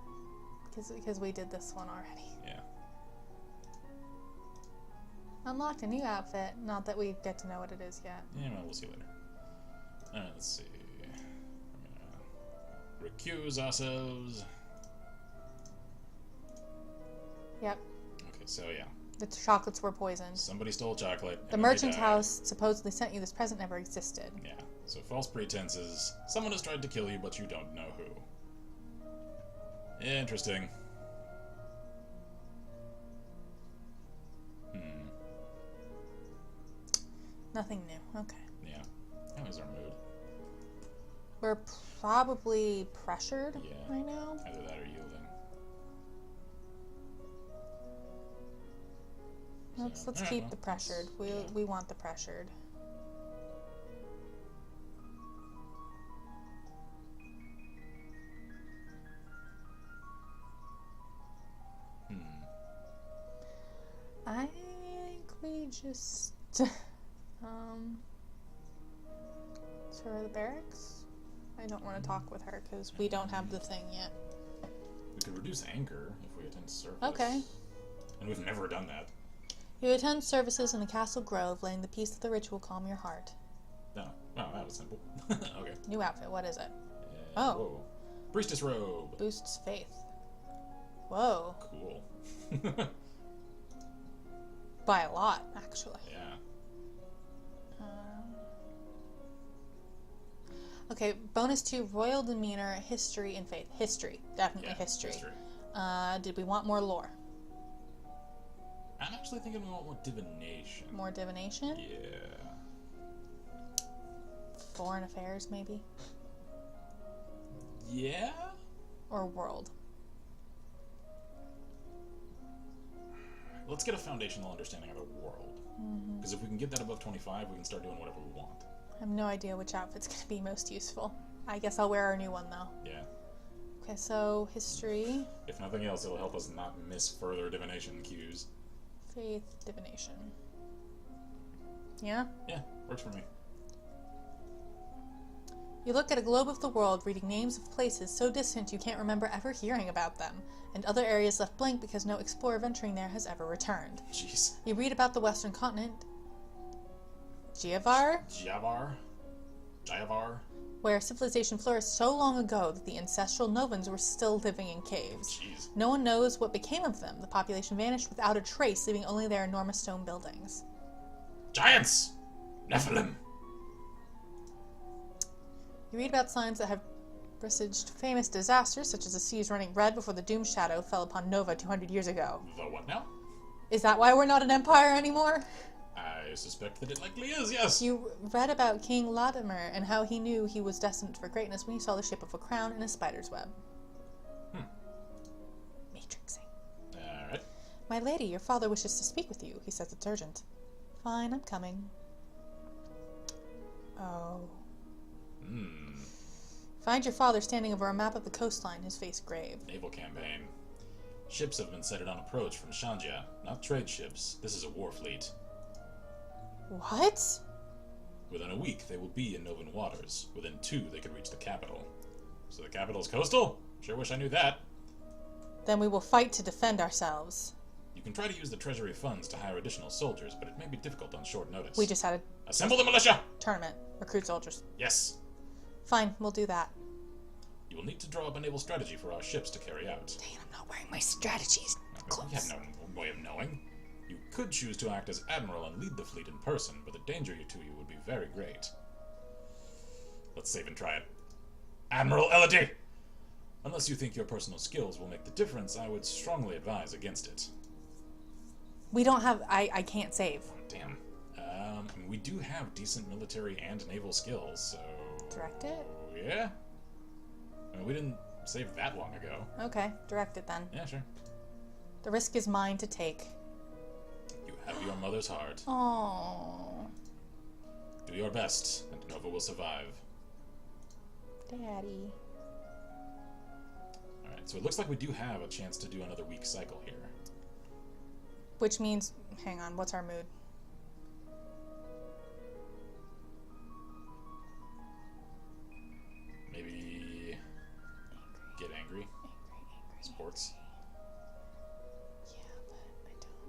Speaker 2: Because we did this one already.
Speaker 1: Yeah.
Speaker 2: Unlocked a new outfit. Not that we get to know what it is yet.
Speaker 1: Yeah, well, we'll see later. Alright, let's see. We're gonna recuse ourselves.
Speaker 2: Yep.
Speaker 1: Okay, so yeah.
Speaker 2: The chocolates were poisoned.
Speaker 1: Somebody stole chocolate.
Speaker 2: The merchant's house supposedly sent you this present never existed.
Speaker 1: Yeah. So false pretenses. Someone has tried to kill you, but you don't know who. Interesting.
Speaker 2: Nothing new. Okay.
Speaker 1: Yeah. How is our mood?
Speaker 2: We're probably pressured right now.
Speaker 1: Either that or yielding.
Speaker 2: Let's keep the pressured. We want the pressured. I think we just tour the barracks. I don't want to talk with her because we don't have the thing yet.
Speaker 1: We could reduce anger if we attend service.
Speaker 2: Okay.
Speaker 1: And we've never done that.
Speaker 2: You attend services in the castle grove, letting the peace of the ritual calm your heart.
Speaker 1: No. Oh, that was simple. Okay.
Speaker 2: New outfit. What is it?
Speaker 1: Oh. Whoa. Priestess robe.
Speaker 2: Boosts faith. Whoa.
Speaker 1: Cool.
Speaker 2: By a lot, actually.
Speaker 1: Yeah.
Speaker 2: Okay, bonus to royal demeanor, history, and faith. History. Definitely history. Did we want more lore?
Speaker 1: I'm actually thinking we want more divination.
Speaker 2: More divination?
Speaker 1: Yeah.
Speaker 2: Foreign affairs, maybe?
Speaker 1: Yeah?
Speaker 2: Or world?
Speaker 1: Let's get a foundational understanding of the world. Because if we can get that above 25, we can start doing whatever we want.
Speaker 2: I have no idea which outfit's going to be most useful. I guess I'll wear our new one, though.
Speaker 1: Yeah.
Speaker 2: Okay, so history.
Speaker 1: If nothing else, it'll help us not miss further divination cues.
Speaker 2: Faith, divination. Yeah?
Speaker 1: Yeah, works for me.
Speaker 2: You look at a globe of the world, reading names of places so distant you can't remember ever hearing about them, and other areas left blank because no explorer venturing there has ever returned.
Speaker 1: Jeez.
Speaker 2: You read about the Western continent,
Speaker 1: Jayavar?
Speaker 2: Where civilization flourished so long ago that the ancestral Novans were still living in caves.
Speaker 1: Jeez.
Speaker 2: No one knows what became of them. The population vanished without a trace, leaving only their enormous stone buildings.
Speaker 1: Giants! Nephilim!
Speaker 2: You read about signs that have presaged famous disasters, such as the seas running red before the doom shadow fell upon Nova 200 years ago.
Speaker 1: The what now?
Speaker 2: Is that why we're not an empire anymore?
Speaker 1: I suspect that it likely is, yes.
Speaker 2: You read about King Latimer and how he knew he was destined for greatness when he saw the shape of a crown in a spider's web. Matrixing.
Speaker 1: Alright.
Speaker 2: My lady, your father wishes to speak with you. He says it's urgent. Fine, I'm coming. Oh. Find your father standing over a map of the coastline, his face grave.
Speaker 1: Naval campaign. Ships have been sighted on approach from Shanja. Not trade ships. This is a war fleet.
Speaker 2: What?
Speaker 1: Within a week, they will be in Novan waters. Within 2, they could reach the capital. So the capital's coastal? Sure wish I knew that.
Speaker 2: Then we will fight to defend ourselves.
Speaker 1: You can try to use the treasury funds to hire additional soldiers, but it may be difficult on short notice.
Speaker 2: We just had a
Speaker 1: Assemble the militia!
Speaker 2: tournament. Recruit soldiers.
Speaker 1: Yes.
Speaker 2: Fine, we'll do that.
Speaker 1: You will need to draw up a naval strategy for our ships to carry out.
Speaker 2: Dang, I'm not wearing my strategies.
Speaker 1: We have no way of knowing. You could choose to act as admiral and lead the fleet in person, but the danger to you would be very great. Let's save and try it. Admiral Elodie! Unless you think your personal skills will make the difference, I would strongly advise against it.
Speaker 2: We don't have... I can't save.
Speaker 1: Damn. I mean, we do have decent military and naval skills, so...
Speaker 2: Direct it?
Speaker 1: Yeah? I mean, we didn't save that long ago.
Speaker 2: Okay, direct it then.
Speaker 1: Yeah, sure.
Speaker 2: The risk is mine to take.
Speaker 1: You have your mother's heart.
Speaker 2: Oh,
Speaker 1: Do your best, and Nova will survive.
Speaker 2: Daddy.
Speaker 1: Alright, so it looks like we do have a chance to do another week cycle here.
Speaker 2: Which means... Hang on, what's our mood?
Speaker 1: Maybe... get angry. Sports.
Speaker 2: Yeah, but I don't...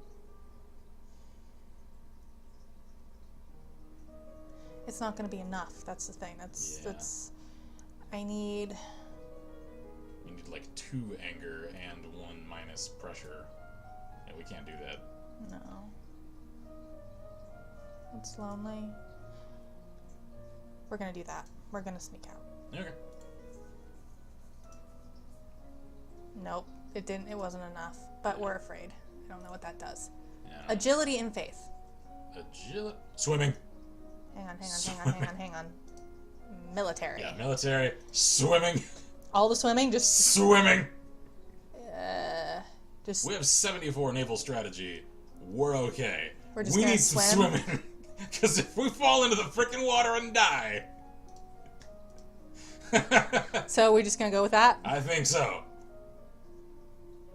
Speaker 2: It's not going to be enough. That's the thing. That's... I need...
Speaker 1: You need like 2 anger and 1 minus pressure. Yeah, we can't do that.
Speaker 2: No. It's lonely. We're going to do that. We're going to sneak out.
Speaker 1: Okay.
Speaker 2: Nope. It didn't. It wasn't enough. But we're afraid. I don't know what that does.
Speaker 1: Yeah,
Speaker 2: Agility and faith.
Speaker 1: Agility. Swimming.
Speaker 2: Hang on. Military.
Speaker 1: Yeah, military. Swimming.
Speaker 2: All the swimming? Just...
Speaker 1: Swimming.
Speaker 2: Just...
Speaker 1: We have 74 naval strategy. We're okay.
Speaker 2: We're just
Speaker 1: we
Speaker 2: gonna
Speaker 1: need some
Speaker 2: swim?
Speaker 1: swimming. Because if we fall into the frickin' water and die...
Speaker 2: So we're just gonna go with that?
Speaker 1: I think so.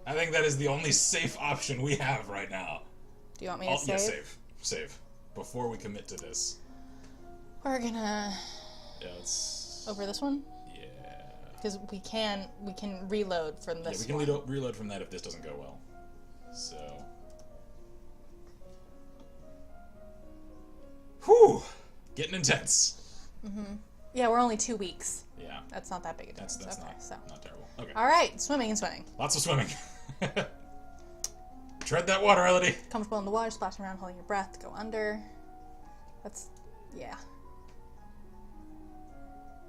Speaker 1: I think that is the only safe option we have right now.
Speaker 2: Do you want me to save?
Speaker 1: Yeah, save. Save. Before we commit to this.
Speaker 2: We're gonna...
Speaker 1: Yeah, let's...
Speaker 2: Over this one?
Speaker 1: Yeah.
Speaker 2: Because we can reload from this
Speaker 1: Yeah, we can reload from that if this doesn't go well. So... Whew! Getting intense.
Speaker 2: Mm-hmm. Yeah, we're only 2 weeks.
Speaker 1: Yeah.
Speaker 2: That's not that big a difference.
Speaker 1: That's
Speaker 2: okay,
Speaker 1: not terrible. Okay.
Speaker 2: Alright, swimming and swimming.
Speaker 1: Lots of swimming. Tread that water, Elodie.
Speaker 2: Comfortable in the water, splashing around, holding your breath, go under. That's... yeah.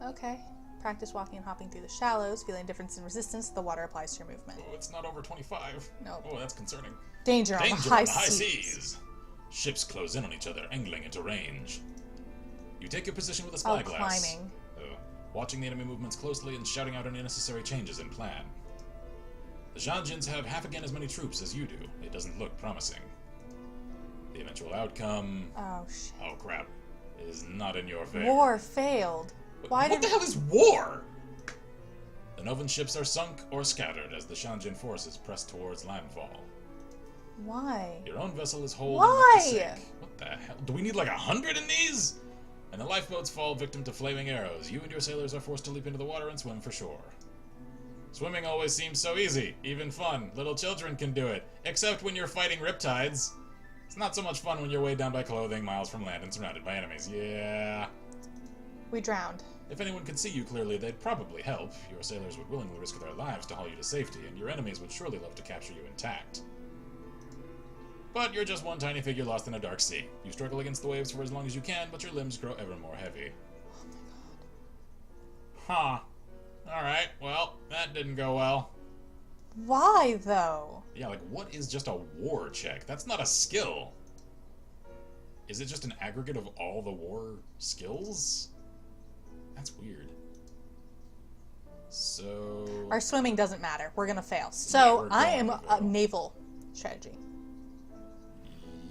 Speaker 2: Okay. Practice walking and hopping through the shallows, feeling difference in resistance the water applies to your movement.
Speaker 1: Oh, it's not over 25.
Speaker 2: Nope.
Speaker 1: Oh, that's concerning.
Speaker 2: Danger on the high seas.
Speaker 1: Ships close in on each other, angling into range. You take your position with a spyglass.
Speaker 2: Climbing.
Speaker 1: Watching the enemy movements closely and shouting out any unnecessary changes in plan. The Zhanjins have half again as many troops as you do. It doesn't look promising. The eventual outcome...
Speaker 2: Oh, shit.
Speaker 1: Oh, crap. Is not in your favor.
Speaker 2: War failed.
Speaker 1: What the hell is war? The Novan ships are sunk or scattered as the Zhanjin forces press towards landfall.
Speaker 2: Why?
Speaker 1: Your own vessel is whole.
Speaker 2: Why?
Speaker 1: What the hell? Do we need like 100 in these? And the lifeboats fall victim to flaming arrows. You and your sailors are forced to leap into the water and swim for shore. Swimming always seems so easy, even fun. Little children can do it, except when you're fighting riptides. It's not so much fun when you're weighed down by clothing, miles from land, and surrounded by enemies. Yeah.
Speaker 2: We drowned.
Speaker 1: If anyone could see you clearly, they'd probably help. Your sailors would willingly risk their lives to haul you to safety, and your enemies would surely love to capture you intact. But you're just one tiny figure lost in a dark sea. You struggle against the waves for as long as you can, but your limbs grow ever more heavy.
Speaker 2: Oh my god.
Speaker 1: Huh. Alright, well, that didn't go well.
Speaker 2: Why, though?
Speaker 1: Yeah, like, what is just a war check? That's not a skill. Is it just an aggregate of all the war skills? That's weird. So...
Speaker 2: Our swimming doesn't matter. We're gonna fail. So,
Speaker 1: Yeah,
Speaker 2: I am a naval strategy.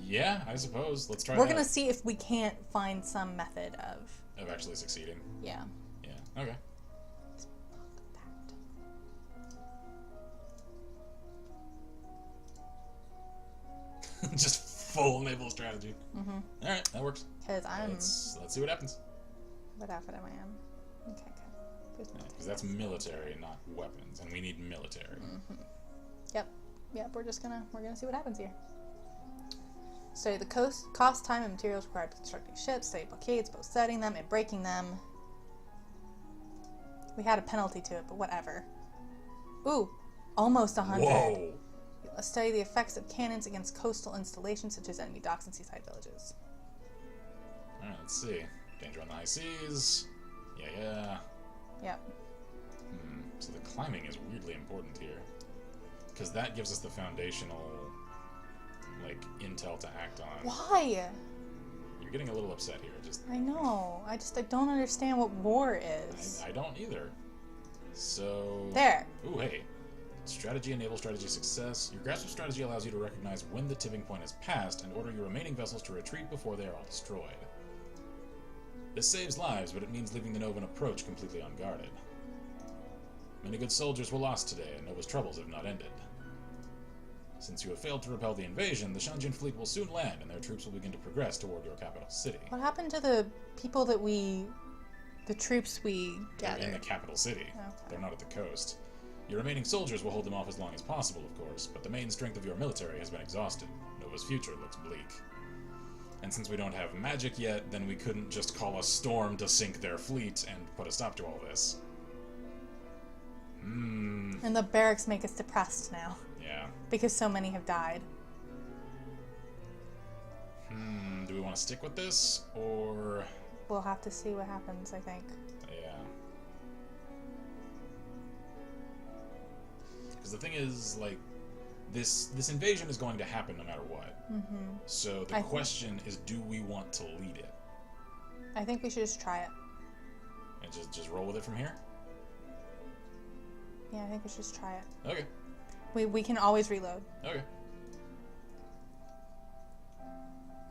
Speaker 1: Yeah, I suppose. Let's try
Speaker 2: We're
Speaker 1: that.
Speaker 2: gonna see if we can't find some method of...
Speaker 1: Of actually succeeding.
Speaker 2: Yeah.
Speaker 1: Yeah, okay. Just full naval strategy.
Speaker 2: Mm-hmm.
Speaker 1: Alright, that works.
Speaker 2: Because I'm...
Speaker 1: Let's see what happens.
Speaker 2: What outfit am I in? Okay, good.
Speaker 1: Because that's military, not weapons, and we need military.
Speaker 2: Mm-hmm. Yep. We're gonna see what happens here. Study the cost, time, and materials required to constructing ships. Study blockades, both setting them and breaking them. We had a penalty to it, but whatever. Ooh, almost 100.
Speaker 1: Whoa!
Speaker 2: Study the effects of cannons against coastal installations such as enemy docks and seaside villages.
Speaker 1: Alright, let's see. Danger on the high seas. Yeah.
Speaker 2: Yep.
Speaker 1: So the climbing is weirdly important here. Because that gives us the foundational, like, intel to act on.
Speaker 2: Why?
Speaker 1: You're getting a little upset here.
Speaker 2: I know. I don't understand what war is.
Speaker 1: I don't either. So...
Speaker 2: There.
Speaker 1: Ooh, hey. Strategy and naval strategy success. Your grasp of strategy allows you to recognize when the tipping point is passed and order your remaining vessels to retreat before they are all destroyed. This saves lives, but it means leaving the Novan approach completely unguarded. Many good soldiers were lost today, and Nova's troubles have not ended. Since you have failed to repel the invasion, the Shanjin fleet will soon land, and their troops will begin to progress toward your capital city.
Speaker 2: What happened to the people that the troops we gathered?
Speaker 1: They're in the capital city.
Speaker 2: Okay.
Speaker 1: They're not at the coast. Your remaining soldiers will hold them off as long as possible, of course, but the main strength of your military has been exhausted. Nova's future looks bleak. And since we don't have magic yet, then we couldn't just call a storm to sink their fleet and put a stop to all this.
Speaker 2: And the barracks make us depressed now.
Speaker 1: Yeah.
Speaker 2: Because so many have died.
Speaker 1: Do we want to stick with this, or...
Speaker 2: We'll have to see what happens, I think.
Speaker 1: Yeah. Because the thing is, like, this invasion is going to happen no matter what.
Speaker 2: Mm-hmm.
Speaker 1: So the question is, do we want to lead it?
Speaker 2: I think we should just try it.
Speaker 1: And just roll with it from here?
Speaker 2: Yeah, I think we should just try it.
Speaker 1: Okay.
Speaker 2: We can always reload.
Speaker 1: Okay.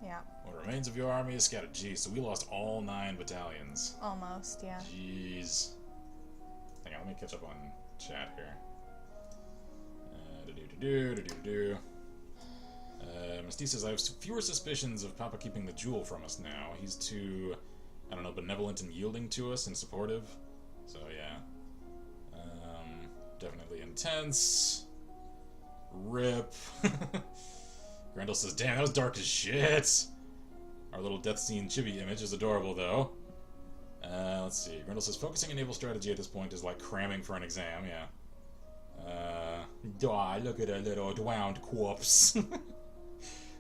Speaker 2: Yeah.
Speaker 1: What remains of your army is scattered. Jeez, so we lost all 9 battalions.
Speaker 2: Almost, yeah.
Speaker 1: Jeez. Hang on, let me catch up on chat here. Mystique says, I have fewer suspicions of Papa keeping the jewel from us now. He's too, I don't know, benevolent and yielding to us and supportive. So, yeah. Definitely intense. RIP. Grendel says, damn, that was dark as shit. Our little death scene chibi image is adorable, though. Let's see. Grendel says, focusing on naval strategy at this point is like cramming for an exam, yeah. Look at a little drowned corpse.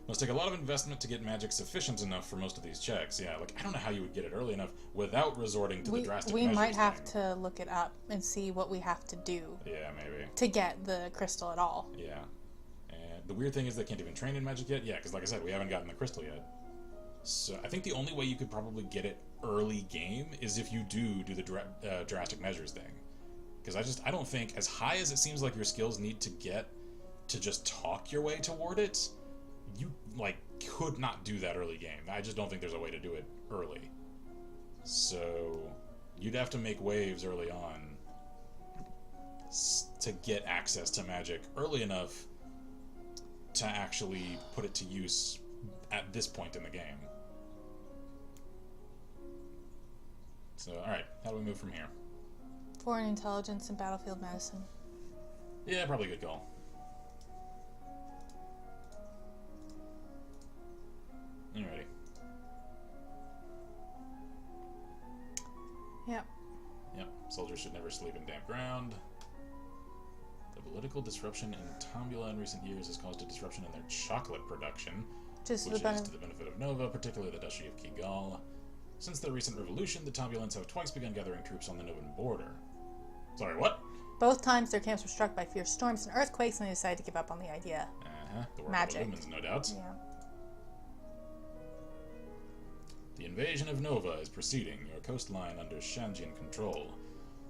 Speaker 1: Must take a lot of investment to get magic sufficient enough for most of these checks. Yeah, like, I don't know how you would get it early enough without resorting to the drastic measures.
Speaker 2: We might have to look it up and see what we have to do.
Speaker 1: Yeah, maybe.
Speaker 2: To get the crystal at all.
Speaker 1: Yeah. And the weird thing is they can't even train in magic yet. Yeah, because like I said, we haven't gotten the crystal yet. So I think the only way you could probably get it early game is if you do the drastic measures thing. Because I don't think, as high as it seems like your skills need to get to just talk your way toward it, you, like, could not do that early game. I just don't think there's a way to do it early. So, you'd have to make waves early on to get access to magic early enough to actually put it to use at this point in the game. So, alright, how do we move from here?
Speaker 2: Foreign intelligence and battlefield medicine.
Speaker 1: Yeah, probably a good call.
Speaker 2: Yep.
Speaker 1: Yep. Soldiers should never sleep in damp ground. The political disruption in Tambula in recent years has caused a disruption in their chocolate production, which is to the benefit of Nova, particularly the Duchy of Kigal. Since the recent revolution, the Tambulans have twice begun gathering troops on the Novan border. Sorry, what?
Speaker 2: Both times their camps were struck by fierce storms and earthquakes, and they decided to give up on the idea.
Speaker 1: The work
Speaker 2: Magic.
Speaker 1: of the Lumens, no doubt.
Speaker 2: Yeah.
Speaker 1: The invasion of Nova is proceeding, your coastline under Shanjian control.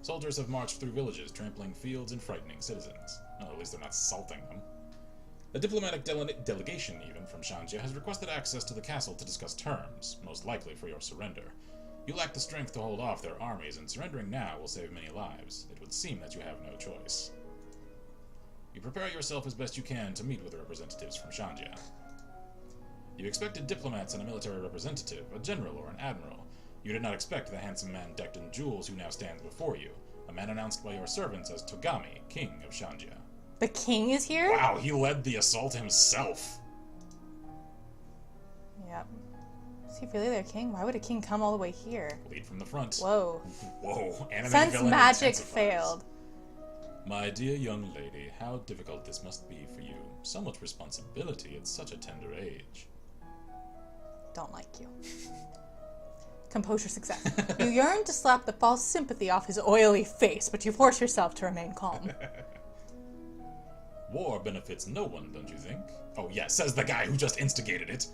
Speaker 1: Soldiers have marched through villages, trampling fields and frightening citizens. Well, at least they're not salting them. A diplomatic delegation, even, from Shanjia has requested access to the castle to discuss terms, most likely for your surrender. You lack the strength to hold off their armies, and surrendering now will save many lives. It would seem that you have no choice. You prepare yourself as best you can to meet with the representatives from Shanjia. You expected diplomats and a military representative, a general or an admiral. You did not expect the handsome man decked in jewels who now stands before you, a man announced by your servants as Togami, king of Shanjia.
Speaker 2: The king is here?
Speaker 1: Wow, he led the assault himself.
Speaker 2: Yep. Is he really their king? Why would a king come all the way here?
Speaker 1: Lead from the front.
Speaker 2: Whoa.
Speaker 1: Whoa, anime
Speaker 2: Since
Speaker 1: villain
Speaker 2: magic
Speaker 1: intensifies.
Speaker 2: failed.
Speaker 1: My dear young lady, how difficult this must be for you. So much responsibility at such a tender age.
Speaker 2: Don't like you. Compose your success. You yearn to slap the false sympathy off his oily face, but you force yourself to remain calm.
Speaker 1: War benefits no one, don't you think? Oh yeah, says the guy who just instigated it.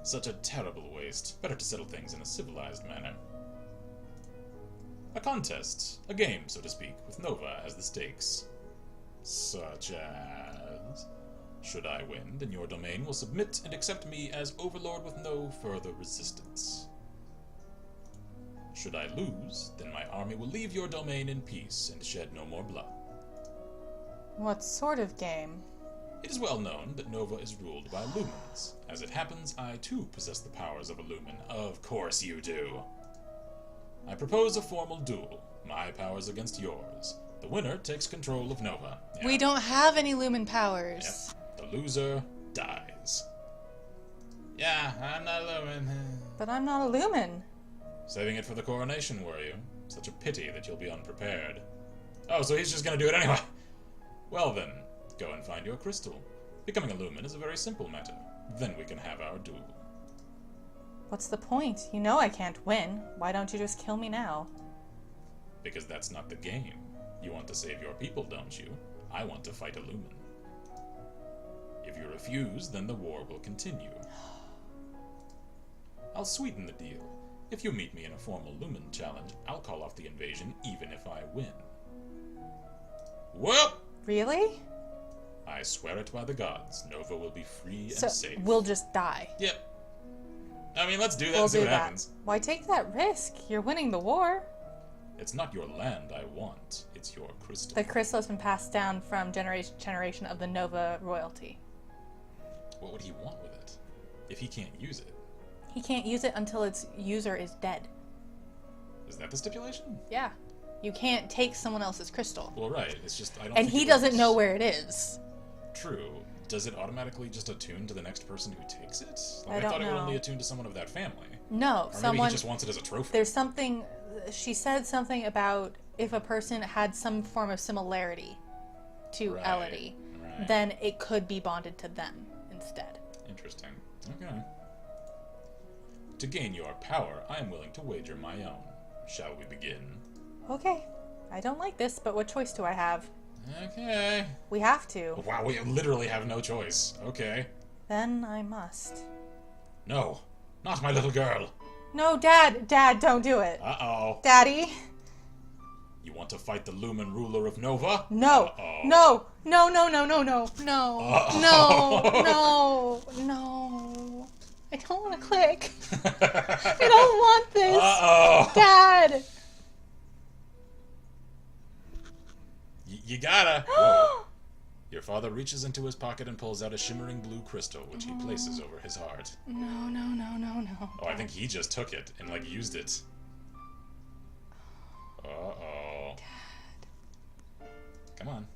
Speaker 1: Such a terrible waste. Better to settle things in a civilized manner. A contest. A game, so to speak, with Nova as the stakes. Such as... Should I win, then your domain will submit and accept me as overlord with no further resistance. Should I lose, then my army will leave your domain in peace and shed no more blood.
Speaker 2: What sort of game?
Speaker 1: It is well known that Nova is ruled by lumens. As it happens, I too possess the powers of a lumen. Of course you do. I propose a formal duel. My powers against yours. The winner takes control of Nova. Yeah.
Speaker 2: We don't have any lumen powers.
Speaker 1: Yep. The loser dies. Yeah, I'm not a lumen.
Speaker 2: But I'm not a lumen.
Speaker 1: Saving it for the coronation, were you? Such a pity that you'll be unprepared. Oh, so he's just gonna do it anyway. Well then, go and find your crystal. Becoming a lumen is a very simple matter. Then we can have our duel.
Speaker 2: What's the point? You know I can't win. Why don't you just kill me now?
Speaker 1: Because that's not the game. You want to save your people, don't you? I want to fight a lumen. If you refuse, then the war will continue. I'll sweeten the deal. If you meet me in a formal lumen challenge, I'll call off the invasion even if I win. Well!
Speaker 2: Really?
Speaker 1: I swear it by the gods. Nova will be free
Speaker 2: So
Speaker 1: and safe.
Speaker 2: we'll just die.
Speaker 1: Yep. I mean, let's do that
Speaker 2: We'll
Speaker 1: and see
Speaker 2: do
Speaker 1: what
Speaker 2: that.
Speaker 1: happens.
Speaker 2: Why take that risk? You're winning the war.
Speaker 1: It's not your land I want. It's your crystal.
Speaker 2: The crystal has been passed down from generation to generation of the Nova royalty.
Speaker 1: What would he want with it? If he can't use it?
Speaker 2: He can't use it until its user is dead.
Speaker 1: Is that the stipulation?
Speaker 2: Yeah. You can't take someone else's crystal.
Speaker 1: Well, right. It's just, I don't
Speaker 2: And
Speaker 1: think
Speaker 2: he
Speaker 1: it
Speaker 2: doesn't
Speaker 1: works.
Speaker 2: know where it is.
Speaker 1: True. Does it automatically just attune to the next person who takes it?
Speaker 2: I
Speaker 1: I
Speaker 2: don't
Speaker 1: thought it would
Speaker 2: know.
Speaker 1: only attune to someone of that family.
Speaker 2: No,
Speaker 1: Or maybe he just wants it as a trophy.
Speaker 2: There's something. She said something about if a person had some form of similarity to
Speaker 1: Right,
Speaker 2: Elodie,
Speaker 1: right.
Speaker 2: then it could be bonded to them instead.
Speaker 1: Interesting. Okay. To gain your power, I am willing to wager my own. Shall we begin?
Speaker 2: Okay. I don't like this, but what choice do I have?
Speaker 1: Okay.
Speaker 2: We have to.
Speaker 1: Wow, we literally have no choice. Okay.
Speaker 2: Then I must.
Speaker 1: No, not my little girl.
Speaker 2: No, Dad! Dad, don't do it!
Speaker 1: Uh-oh.
Speaker 2: Daddy!
Speaker 1: You want to fight the Lumen ruler of Nova?
Speaker 2: No!
Speaker 1: Uh-oh.
Speaker 2: No! No, no, no, no, no, no!
Speaker 1: Uh-oh.
Speaker 2: No! No! No! I don't want to click! I don't want this!
Speaker 1: Uh-oh.
Speaker 2: Dad!
Speaker 1: You gotta. Whoa. Your father reaches into his pocket and pulls out a shimmering blue crystal, which he places over his heart.
Speaker 2: No, no, no, no, no.
Speaker 1: Oh, I think he just took it and, like, used it. Uh-oh.
Speaker 2: Dad.
Speaker 1: Come on.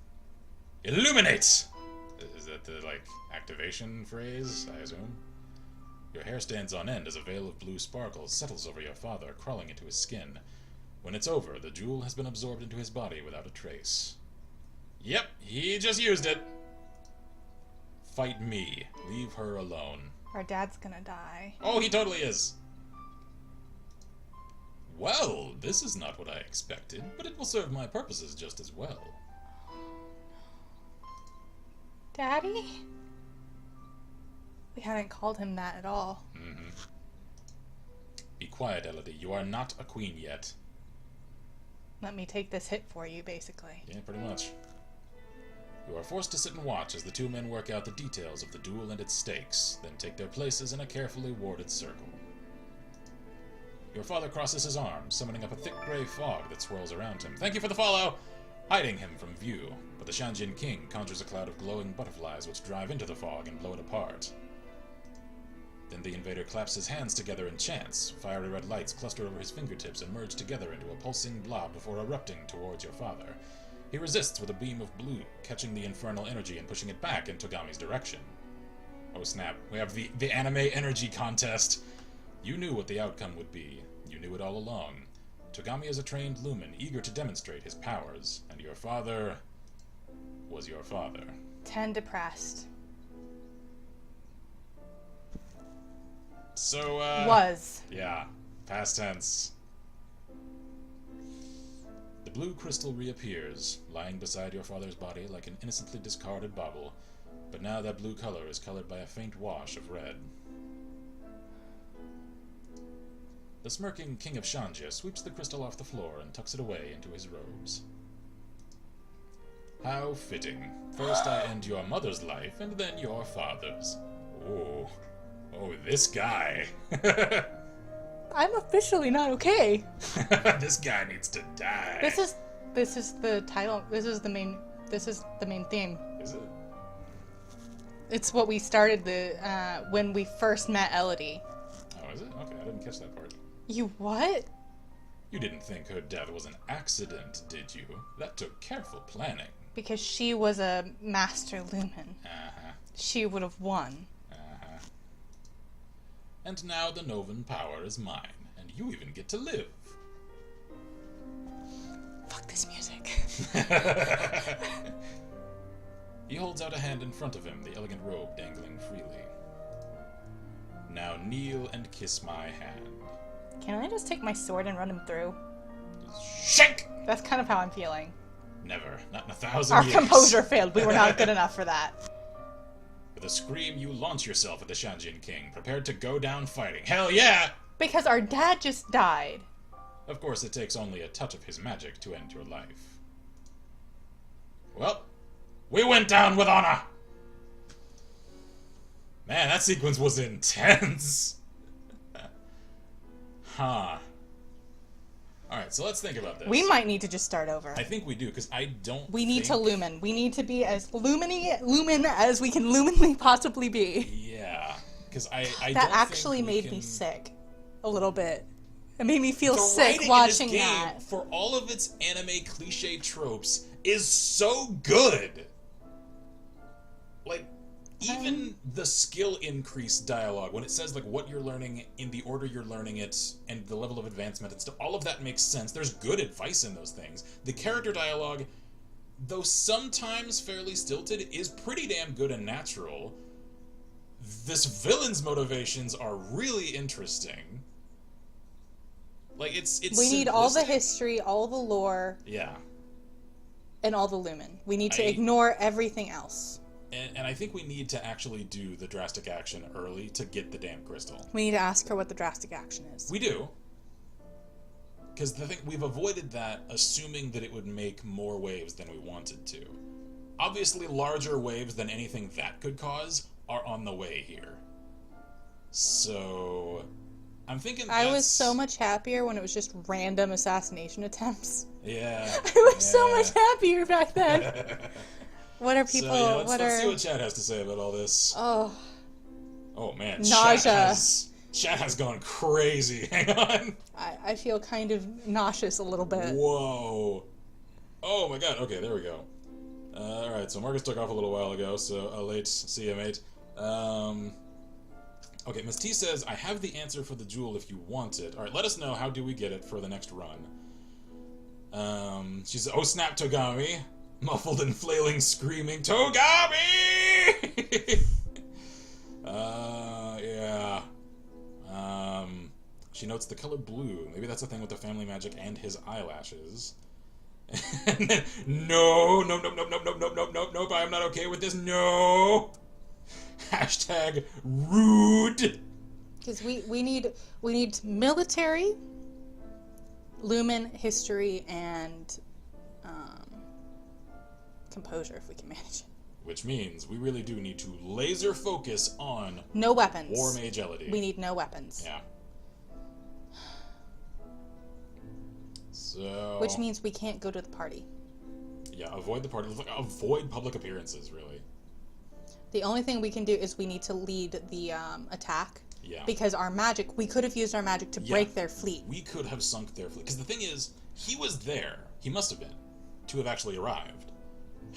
Speaker 1: Illuminate! Is that the, like, activation phrase, I assume? Your hair stands on end as a veil of blue sparkles settles over your father, crawling into his skin. When it's over, the jewel has been absorbed into his body without a trace. Yep, he just used it. Fight me. Leave her alone.
Speaker 2: Our dad's gonna die.
Speaker 1: Oh, he totally is. Well, this is not what I expected, but it will serve my purposes just as well.
Speaker 2: Daddy? We hadn't called him that at all.
Speaker 1: Mm-hmm. Be quiet, Elodie. You are not a queen yet.
Speaker 2: Let me take this hit for you, basically.
Speaker 1: Yeah, pretty much. You are forced to sit and watch as the two men work out the details of the duel and its stakes, then take their places in a carefully warded circle. Your father crosses his arms, summoning up a thick gray fog that swirls around him. Thank you for the follow! Hiding him from view, but the Shanjin King conjures a cloud of glowing butterflies which drive into the fog and blow it apart. Then the invader claps his hands together and chants. Fiery red lights cluster over his fingertips and merge together into a pulsing blob before erupting towards your father. He resists with a beam of blue, catching the infernal energy and pushing it back in Togami's direction. Oh snap, we have the anime energy contest! You knew what the outcome would be. You knew it all along. Togami is a trained lumen, eager to demonstrate his powers, and your father was your father.
Speaker 2: 10 depressed.
Speaker 1: So,
Speaker 2: Was.
Speaker 1: Yeah, past tense. The blue crystal reappears, lying beside your father's body like an innocently discarded bauble, but now that blue color is colored by a faint wash of red. The smirking King of Shanja sweeps the crystal off the floor and tucks it away into his robes. How fitting. First I end your mother's life, and then your father's. Oh. Oh, this guy.
Speaker 2: I'm officially not okay.
Speaker 1: This guy needs to die.
Speaker 2: This is the title. This is the main theme.
Speaker 1: Is it?
Speaker 2: It's what we started when we first met Elodie.
Speaker 1: Oh, is it? Okay, I didn't catch that part.
Speaker 2: You what?
Speaker 1: You didn't think her death was an accident, did you? That took careful planning.
Speaker 2: Because she was a master lumen.
Speaker 1: Uh-huh.
Speaker 2: She would have won.
Speaker 1: Uh-huh. And now the Novan power is mine, and you even get to live.
Speaker 2: Fuck this music.
Speaker 1: He holds out a hand in front of him, the elegant robe dangling freely. Now kneel and kiss my hand.
Speaker 2: Can I just take my sword and run him through?
Speaker 1: Shake!
Speaker 2: That's kind of how I'm feeling.
Speaker 1: Never. Not in 1,000
Speaker 2: Our
Speaker 1: years.
Speaker 2: composure failed. We were not good enough for that.
Speaker 1: With a scream, you launch yourself at the Shanjin King, prepared to go down fighting. Hell yeah!
Speaker 2: Because our dad just died.
Speaker 1: Of course, it takes only a touch of his magic to end your life. Well, we went down with honor! Man, that sequence was intense! Huh. Alright, so let's think about this.
Speaker 2: We might need to just start over.
Speaker 1: I think we do, because I don't
Speaker 2: We need to lumen. We need to be as lumen as we can lumenly possibly be.
Speaker 1: Yeah. Because I
Speaker 2: That
Speaker 1: don't
Speaker 2: actually
Speaker 1: think we
Speaker 2: made
Speaker 1: can...
Speaker 2: me sick. A little bit. It made me feel
Speaker 1: The
Speaker 2: sick
Speaker 1: writing
Speaker 2: watching
Speaker 1: in this game,
Speaker 2: that.
Speaker 1: for all of its anime cliche tropes, is so good. Like, even the skill increase dialogue, when it says like what you're learning in the order you're learning it and the level of advancement and stuff, all of that makes sense. There's good advice in those things. The character dialogue, though sometimes fairly stilted, is pretty damn good and natural. This villain's motivations are really interesting. Like, it's
Speaker 2: We need all the
Speaker 1: simplistic.
Speaker 2: history, all the lore,
Speaker 1: Yeah.
Speaker 2: and all the lumen. We need to ignore everything else.
Speaker 1: And I think we need to actually do the drastic action early to get the damn crystal.
Speaker 2: We need to ask her what the drastic action is.
Speaker 1: We do. Because the thing, we've avoided that, assuming that it would make more waves than we wanted to. Obviously, larger waves than anything that could cause are on the way here. So, I'm thinking
Speaker 2: I was so much happier when it was just random assassination attempts.
Speaker 1: Yeah.
Speaker 2: I was so much happier back then. What are people?
Speaker 1: So, yeah, let's see what Chad has to say about all this.
Speaker 2: Oh.
Speaker 1: Oh man,
Speaker 2: Nausea.
Speaker 1: Chat has gone crazy. Hang on.
Speaker 2: I feel kind of nauseous a little bit.
Speaker 1: Whoa. Oh my god. Okay, there we go. Alright, so Marcus took off a little while ago, so late. See ya, mate. Okay, Miss T says, I have the answer for the jewel if you want it. Alright, let us know how do we get it for the next run. She's, oh snap, Togami! Muffled and flailing, screaming, Togami! Yeah. She notes the color blue. Maybe that's a thing with the family magic and his eyelashes. And then, no, I am not okay with this, no! Hashtag rude!
Speaker 2: Because we need military, lumen, history, and composure if we can manage it.
Speaker 1: Which means we really do need to laser focus on
Speaker 2: no weapons.
Speaker 1: War Mage-elity.
Speaker 2: We need no weapons.
Speaker 1: Yeah. So.
Speaker 2: Which means we can't go to the party.
Speaker 1: Yeah, avoid the party. Avoid public appearances, really.
Speaker 2: The only thing we can do is we need to lead the attack.
Speaker 1: Yeah.
Speaker 2: Because our magic, we could have used our magic to break their fleet.
Speaker 1: We could have sunk their fleet. Because the thing is, he was there. He must have been. To have actually arrived.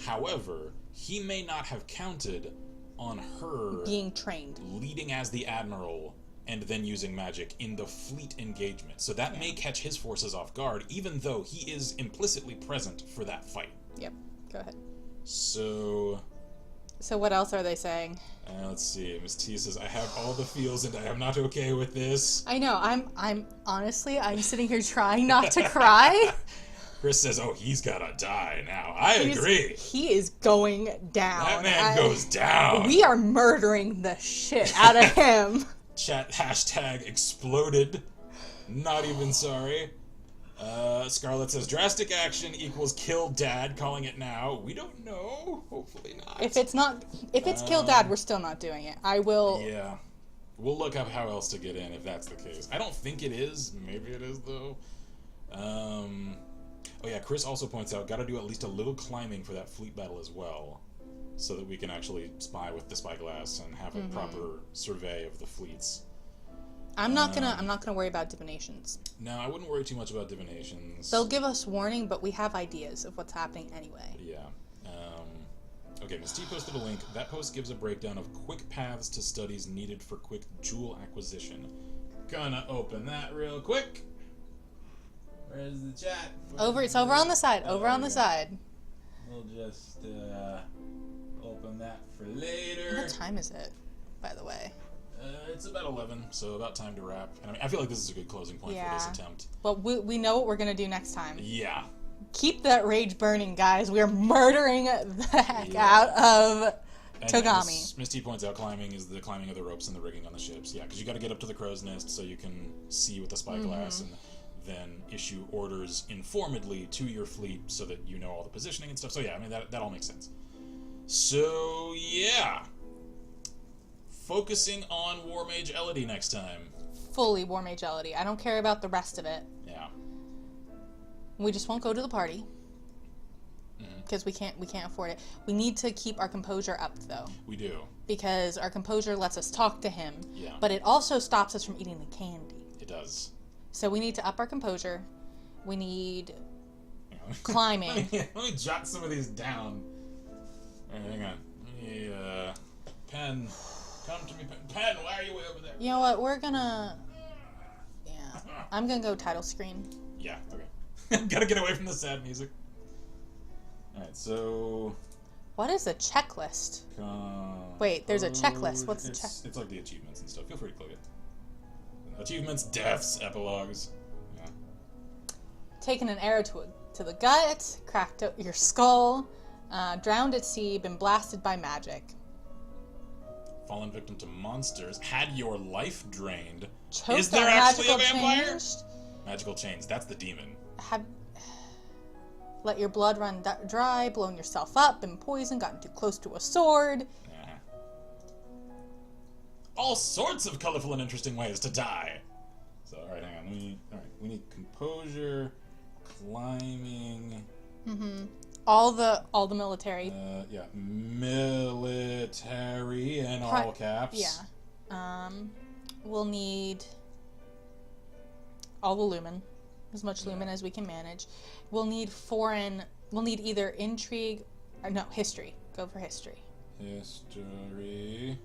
Speaker 1: However, he may not have counted on her
Speaker 2: being trained,
Speaker 1: leading as the admiral, and then using magic in the fleet engagement. So that may catch his forces off guard, even though he is implicitly present for that fight.
Speaker 2: Yep. Go ahead.
Speaker 1: So
Speaker 2: what else are they saying?
Speaker 1: Let's see. Miss T says, I have all the feels and I am not okay with this.
Speaker 2: I know. I'm honestly, I'm sitting here trying not to cry.
Speaker 1: Chris says, oh, he's gotta die now. I agree.
Speaker 2: He is going down.
Speaker 1: That man goes down.
Speaker 2: We are murdering the shit out of him.
Speaker 1: Chat hashtag exploded. Not even sorry. Scarlett says, drastic action equals kill dad, calling it now. We don't know. Hopefully not.
Speaker 2: If it's kill dad, we're still not doing it. I will.
Speaker 1: Yeah. We'll look up how else to get in if that's the case. I don't think it is. Maybe it is, though. Oh yeah, Chris also points out, gotta do at least a little climbing for that fleet battle as well. So that we can actually spy with the spyglass and have a proper survey of the fleets.
Speaker 2: I'm not gonna worry about divinations.
Speaker 1: No, I wouldn't worry too much about divinations.
Speaker 2: They'll give us warning, but we have ideas of what's happening anyway.
Speaker 1: Yeah. Okay, Ms. T posted a link. That post gives a breakdown of quick paths to studies needed for quick jewel acquisition. Gonna open that real quick. Where's the chat?
Speaker 2: It's over on the side. Over on the side.
Speaker 1: We'll just open that for later.
Speaker 2: What time is it, by the way?
Speaker 1: It's about 11, so about time to wrap. And I feel like this is a good closing point for this attempt.
Speaker 2: Well, we know what we're going to do next time.
Speaker 1: Yeah.
Speaker 2: Keep that rage burning, guys. We are murdering the heck out of Togami.
Speaker 1: Miss T points out climbing is the climbing of the ropes and the rigging on the ships. Yeah, because you got to get up to the crow's nest so you can see with the spyglass and then issue orders informedly to your fleet so that you know all the positioning and stuff. So yeah, I mean, that all makes sense. So, yeah. Focusing on War Mage-elity next time.
Speaker 2: Fully War Mage-elity. I don't care about the rest of it.
Speaker 1: Yeah.
Speaker 2: We just won't go to the party. Because we can't afford it. We need to keep our composure up, though.
Speaker 1: We do.
Speaker 2: Because our composure lets us talk to him.
Speaker 1: Yeah.
Speaker 2: But it also stops us from eating the candy.
Speaker 1: It does.
Speaker 2: So we need to up our composure. We need climbing.
Speaker 1: Let me jot some of these down. All right, hang on. Pen. Come to me, Pen. Why are you way over there?
Speaker 2: You know what? We're gonna... Yeah. I'm gonna go title screen.
Speaker 1: Yeah, okay. Gotta get away from the sad music. Alright, so...
Speaker 2: What is a checklist? Wait, there's a checklist. What's the check?
Speaker 1: It's like the achievements and stuff. Feel free to click it. Achievements, deaths, epilogues. Yeah.
Speaker 2: Taken an arrow to the gut, cracked out your skull, drowned at sea, been blasted by magic.
Speaker 1: Fallen victim to monsters, had your life drained.
Speaker 2: Choked
Speaker 1: Is there actually a vampire?
Speaker 2: Changed.
Speaker 1: Magical chains, that's the demon.
Speaker 2: Let your blood run dry, blown yourself up, been poisoned, gotten too close to a sword.
Speaker 1: All sorts of colorful and interesting ways to die. So, alright, hang on. We need composure, climbing.
Speaker 2: All the military.
Speaker 1: Yeah, military in all caps.
Speaker 2: Yeah. We'll need all the lumen, as much lumen as we can manage. We'll need either intrigue, or no, history. Go for history.
Speaker 1: History.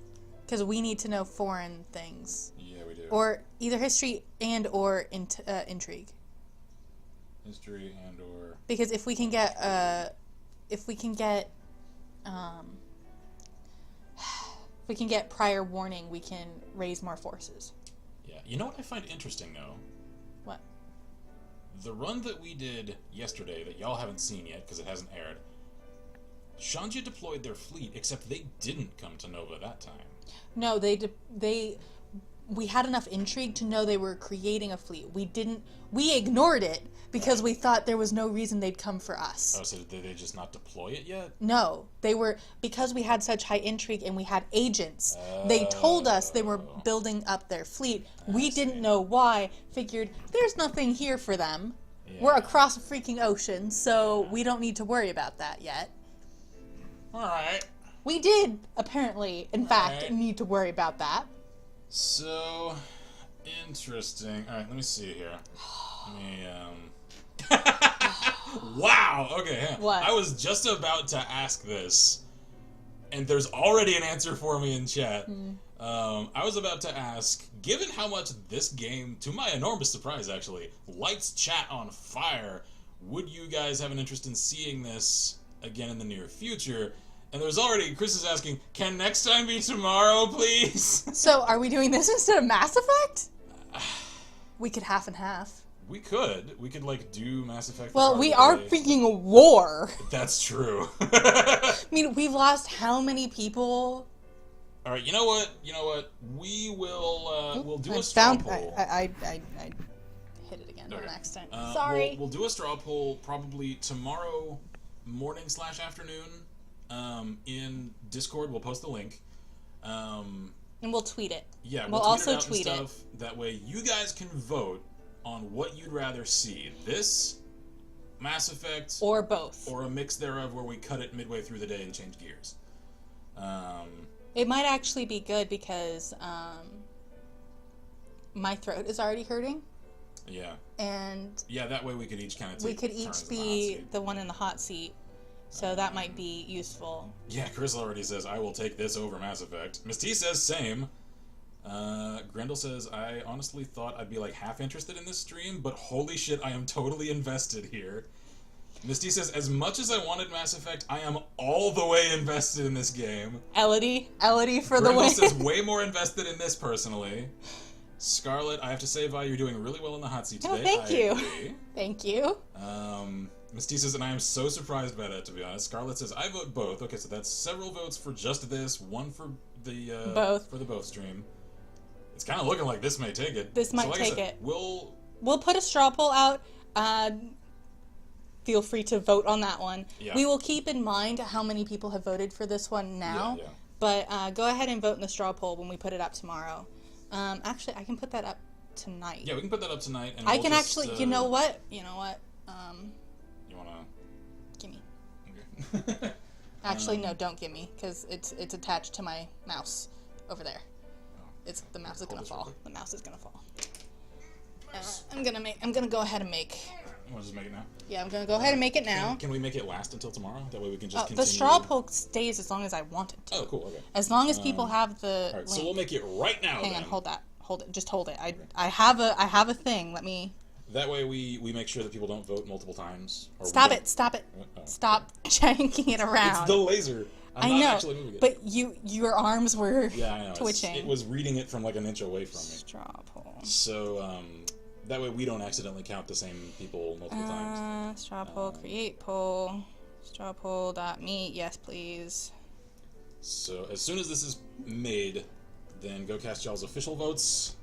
Speaker 2: Because we need to know foreign things.
Speaker 1: Yeah, we do.
Speaker 2: Or either history and or intrigue.
Speaker 1: history and or...
Speaker 2: Because if we can get prior warning, we can raise more forces.
Speaker 1: Yeah. You know what I find interesting, though?
Speaker 2: What?
Speaker 1: The run that we did yesterday that y'all haven't seen yet because it hasn't aired, Shanja deployed their fleet, except they didn't come to Nova that time.
Speaker 2: No, we had enough intrigue to know they were creating a fleet. We ignored it because we thought there was no reason they'd come for us.
Speaker 1: Oh, so did they just not deploy it yet?
Speaker 2: No, because we had such high intrigue and we had agents. They told us they were building up their fleet. We didn't know why. Figured there's nothing here for them. Yeah. We're across a freaking ocean, so we don't need to worry about that yet.
Speaker 1: Alright.
Speaker 2: We did, apparently, in fact, need to worry about that.
Speaker 1: So, interesting. Alright, let me see here. Wow! Okay,
Speaker 2: what?
Speaker 1: I was just about to ask this, and there's already an answer for me in chat. I was about to ask, given how much this game, to my enormous surprise actually, lights chat on fire, would you guys have an interest in seeing this again in the near future? And there's already, Chris is asking, can next time be tomorrow, please?
Speaker 2: So, are we doing this instead of Mass Effect? We could half and half.
Speaker 1: We could, like, do Mass Effect.
Speaker 2: Well, we are freaking a war.
Speaker 1: That's true.
Speaker 2: I mean, we've lost how many people?
Speaker 1: Alright, you know what? We will, we'll do a straw poll.
Speaker 2: I hit it again on accident. Sorry.
Speaker 1: We'll do a straw poll probably tomorrow morning/afternoon. In Discord, we'll post the link.
Speaker 2: And we'll tweet it.
Speaker 1: Yeah,
Speaker 2: we'll also tweet
Speaker 1: it. That way you guys can vote on what you'd rather see. This, Mass Effect...
Speaker 2: Or both.
Speaker 1: Or a mix thereof where we cut it midway through the day and change gears.
Speaker 2: It might actually be good because my throat is already hurting.
Speaker 1: Yeah.
Speaker 2: And...
Speaker 1: Yeah, that way we could each kind of take
Speaker 2: We could each be the one in the hot seat. So that might be useful.
Speaker 1: Yeah, Chris already says, I will take this over Mass Effect. Miss T says, same. Grendel says, I honestly thought I'd be like half interested in this stream, but holy shit, I am totally invested here. Miss T says, as much as I wanted Mass Effect, I am all the way invested in this game.
Speaker 2: Elodie for
Speaker 1: Grendel
Speaker 2: the win.
Speaker 1: says, way more invested in this personally. Scarlett, I have to say, Vi, you're doing really well in the hot seat today.
Speaker 2: Oh, thank you.
Speaker 1: Agree.
Speaker 2: Thank you.
Speaker 1: Miss T says, and I am so surprised by that, to be honest. Scarlett says, I vote both. Okay, so that's several votes for just this, one for the
Speaker 2: both.
Speaker 1: For the both stream. It's kind of looking like this may take it.
Speaker 2: This might take it.
Speaker 1: We'll
Speaker 2: put a straw poll out. Feel free to vote on that one.
Speaker 1: Yeah.
Speaker 2: We will keep in mind how many people have voted for this one now.
Speaker 1: Yeah.
Speaker 2: But go ahead and vote in the straw poll when we put it up tomorrow. Actually, I can put that up tonight.
Speaker 1: Yeah, we can put that up tonight. And
Speaker 2: I can actually. You know what? You
Speaker 1: wanna?
Speaker 2: Gimme.
Speaker 1: Okay.
Speaker 2: Actually, no, don't gimme, because it's attached to my mouse over there. The mouse is gonna fall. The mouse is gonna fall. I'm gonna go ahead and make.
Speaker 1: You want to just make it now?
Speaker 2: Yeah, I'm gonna go ahead and make it now.
Speaker 1: Can we make it last until tomorrow? That way we can just continue.
Speaker 2: The straw poll stays as long as I want it to.
Speaker 1: Oh, cool. Okay.
Speaker 2: As long as people have the.
Speaker 1: All right,
Speaker 2: link.
Speaker 1: so we'll make it right now.
Speaker 2: Hang on, hold that. Hold it. Just hold it. I have a thing. Let me.
Speaker 1: That way we make sure that people don't vote multiple times.
Speaker 2: Stop it!
Speaker 1: Oh.
Speaker 2: Stop janking it around.
Speaker 1: It's the laser. I'm not actually moving it.
Speaker 2: But your arms were twitching.
Speaker 1: It was reading it from like an inch away from me.
Speaker 2: Straw poll.
Speaker 1: So that way we don't accidentally count the same people multiple times.
Speaker 2: Straw poll, create poll, strawpoll.me. Yes, please.
Speaker 1: So as soon as this is made, then go cast y'all's official votes.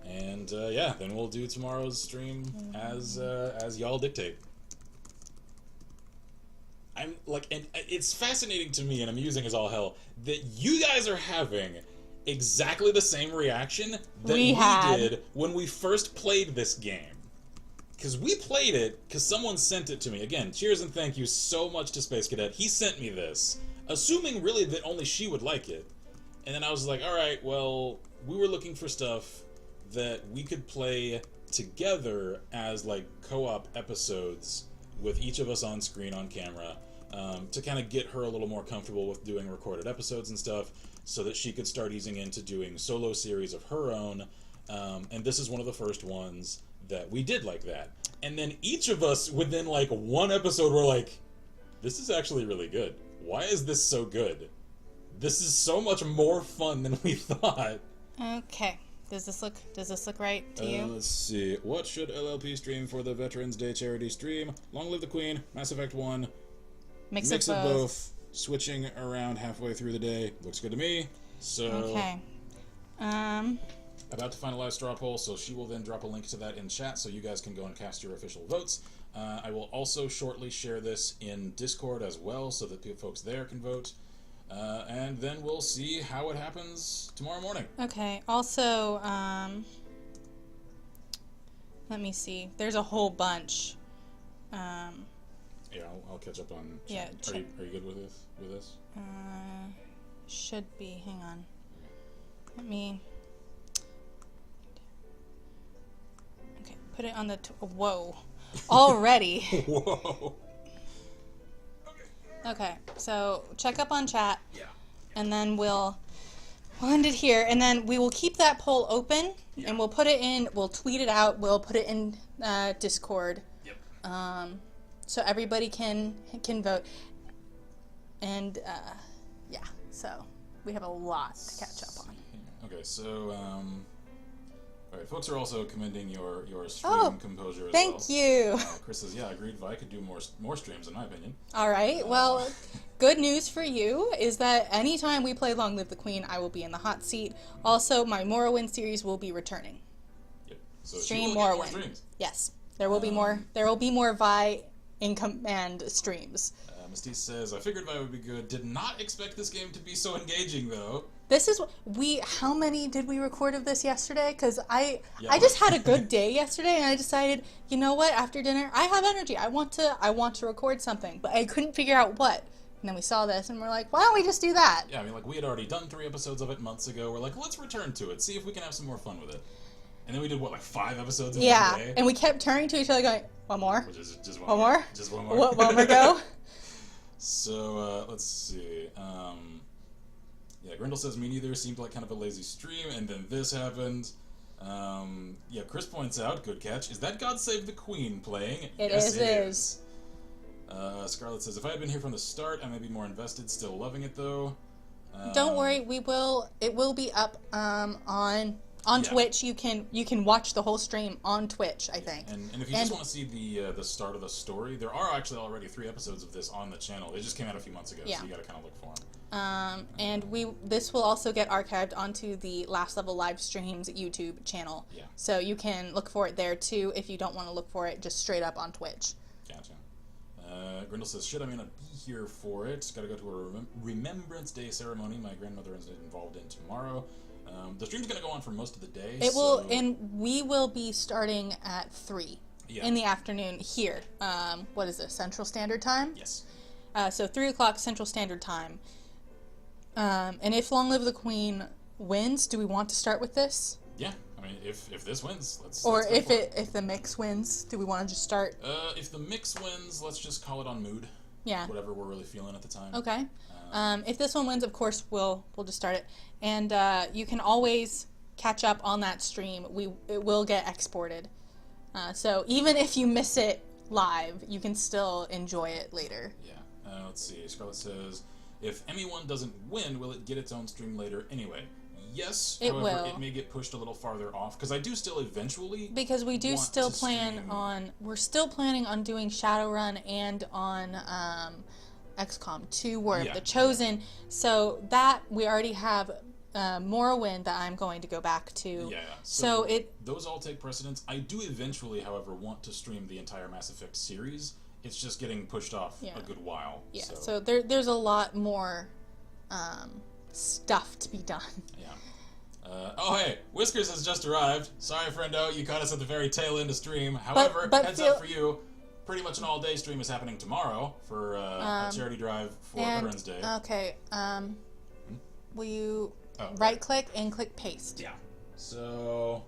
Speaker 1: And then we'll do tomorrow's stream as y'all dictate. I'm like, and it's fascinating to me and amusing as all hell that you guys are having exactly the same reaction that we did when we first played this game. Because we played it because someone sent it to me. Again, cheers and thank you so much to Space Cadet. He sent me this, assuming really that only she would like it. And then I was like, alright, well, we were looking for stuff that we could play together as like co-op episodes with each of us on screen on camera to kind of get her a little more comfortable with doing recorded episodes and stuff so that she could start easing into doing solo series of her own. And this is one of the first ones that we did like that. And then each of us, within like one episode, were like, this is actually really good. Why is this so good? This is so much more fun than we thought.
Speaker 2: Okay. Does this look right to you?
Speaker 1: Let's see. What should LLP stream for the Veterans Day charity stream? Long Live the Queen, Mass Effect 1.
Speaker 2: Mix
Speaker 1: of
Speaker 2: of
Speaker 1: both. Switching around halfway through the day. Looks good to me. So.
Speaker 2: Okay.
Speaker 1: About to finalize straw poll, so she will then drop a link to that in chat so you guys can go and cast your official votes. I will also shortly share this in Discord as well so that folks there can vote. And then we'll see how it happens tomorrow morning.
Speaker 2: Okay. Also, let me see. There's a whole bunch.
Speaker 1: Yeah, I'll catch up on.
Speaker 2: Yeah.
Speaker 1: Are you good with this?
Speaker 2: Should be. Hang on. Let me. Okay. Put it on the. Whoa. Already.
Speaker 1: Whoa.
Speaker 2: Okay. So check up on chat.
Speaker 1: Yeah.
Speaker 2: And then we'll end it here, and then we will keep that poll open, and we'll put it in. We'll tweet it out. We'll put it in Discord.
Speaker 1: Yep.
Speaker 2: So everybody can vote, and yeah. So we have a lot to catch up on.
Speaker 1: Okay, so all right, folks are also commending your stream composure as well.
Speaker 2: Thank you.
Speaker 1: Chris says, yeah, agreed. Vi could do more streams, in my opinion.
Speaker 2: All right. Well, good news for you is that anytime we play Long Live the Queen, I will be in the hot seat. Also, my Morrowind series will be returning.
Speaker 1: Yep. So
Speaker 2: Stream
Speaker 1: she will get more
Speaker 2: Morrowind.
Speaker 1: streams.
Speaker 2: Yes, there will be more. There will be more Vi in command streams.
Speaker 1: Mystique says, I figured Vi would be good. Did not expect this game to be so engaging, though.
Speaker 2: This is how many did we record of this yesterday? Because I just had a good day yesterday, and I decided, you know what? After dinner, I have energy. I want to record something, but I couldn't figure out what. And then we saw this, and we're like, why don't we just do that?
Speaker 1: Yeah, I mean, like, we had already done 3 episodes of it months ago. We're like, let's return to it, see if we can have some more fun with it. And then we did, 5 episodes in one day?
Speaker 2: And we kept turning to each other going, one more?
Speaker 1: Which is just
Speaker 2: one more?
Speaker 1: Just one more.
Speaker 2: One more go?
Speaker 1: So, let's see. Yeah, Grindel says, me neither. Seemed like kind of a lazy stream, and then this happened. Yeah, Chris points out, good catch. Is that God Save the Queen playing? Yes, it is. Scarlett says, if I had been here from the start, I may be more invested. Still loving it, though.
Speaker 2: Don't worry, it will be up on Twitch. You can watch the whole stream on Twitch, I think.
Speaker 1: And if you just want to see the start of the story, there are actually already 3 episodes of this on the channel. They just came out a few months ago, so you gotta kind of look for them.
Speaker 2: And this will also get archived onto the Last Level live streams YouTube channel.
Speaker 1: Yeah.
Speaker 2: So you can look for it there too if you don't want to look for it just straight up on Twitch.
Speaker 1: Gotcha. Grindel says, shit, I'm gonna be here for it. Gotta go to a Remembrance Day ceremony my grandmother is involved in tomorrow. The stream's gonna go on for most of the day.
Speaker 2: It will, and we will be starting at 3 in the afternoon here. What is this, Central Standard Time?
Speaker 1: Yes.
Speaker 2: So 3 o'clock Central Standard Time. And if Long Live the Queen wins, do we want to start with this?
Speaker 1: Yeah, I mean, if this wins, let's.
Speaker 2: Or
Speaker 1: let's
Speaker 2: if the mix wins, do we want to just start?
Speaker 1: If the mix wins, let's just call it on mood.
Speaker 2: Yeah.
Speaker 1: Whatever we're really feeling at the time.
Speaker 2: Okay. If this one wins, of course, we'll just start it, and you can always catch up on that stream. It will get exported, so even if you miss it live, you can still enjoy it later.
Speaker 1: Yeah. Let's see. Scarlett says, if ME1 doesn't win, will it get its own stream later anyway? Yes.
Speaker 2: It
Speaker 1: however,
Speaker 2: will.
Speaker 1: It may get pushed a little farther off because I do still eventually.
Speaker 2: Because we do still
Speaker 1: plan
Speaker 2: plan on. We're still planning on doing Shadowrun and on XCOM 2 War of the Chosen. So that we already have Morrowind that I'm going to go back to.
Speaker 1: Yeah.
Speaker 2: So
Speaker 1: those all take precedence. I do eventually, however, want to stream the entire Mass Effect series. It's just getting pushed off a good while.
Speaker 2: Yeah. So there's a lot more stuff to be done.
Speaker 1: Yeah. Oh, hey, Whiskers has just arrived. Sorry, friendo, you caught us at the very tail end of stream. However,
Speaker 2: but
Speaker 1: heads up for you, pretty much an all-day stream is happening tomorrow for a charity drive for Veterans Day.
Speaker 2: Okay. Will you right-click and click paste?
Speaker 1: Yeah. So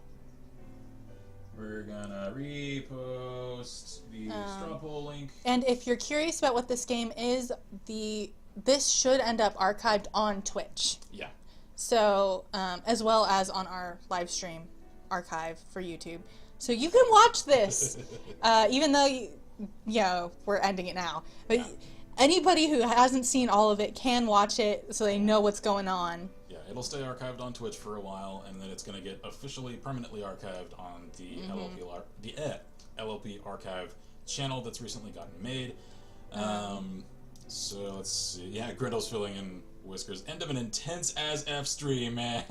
Speaker 1: we're gonna repost the straw poll link.
Speaker 2: And if you're curious about what this game is, this should end up archived on Twitch.
Speaker 1: Yeah.
Speaker 2: So, as well as on our live stream archive for YouTube. So you can watch this, even though, we're ending it now. But anybody who hasn't seen all of it can watch it so they know what's going on.
Speaker 1: Yeah, it'll stay archived on Twitch for a while, and then it's going to get officially permanently archived on the LLP Archive channel that's recently gotten made. So let's see. Yeah, Grindel's filling in whiskers. End of an intense as F stream, man.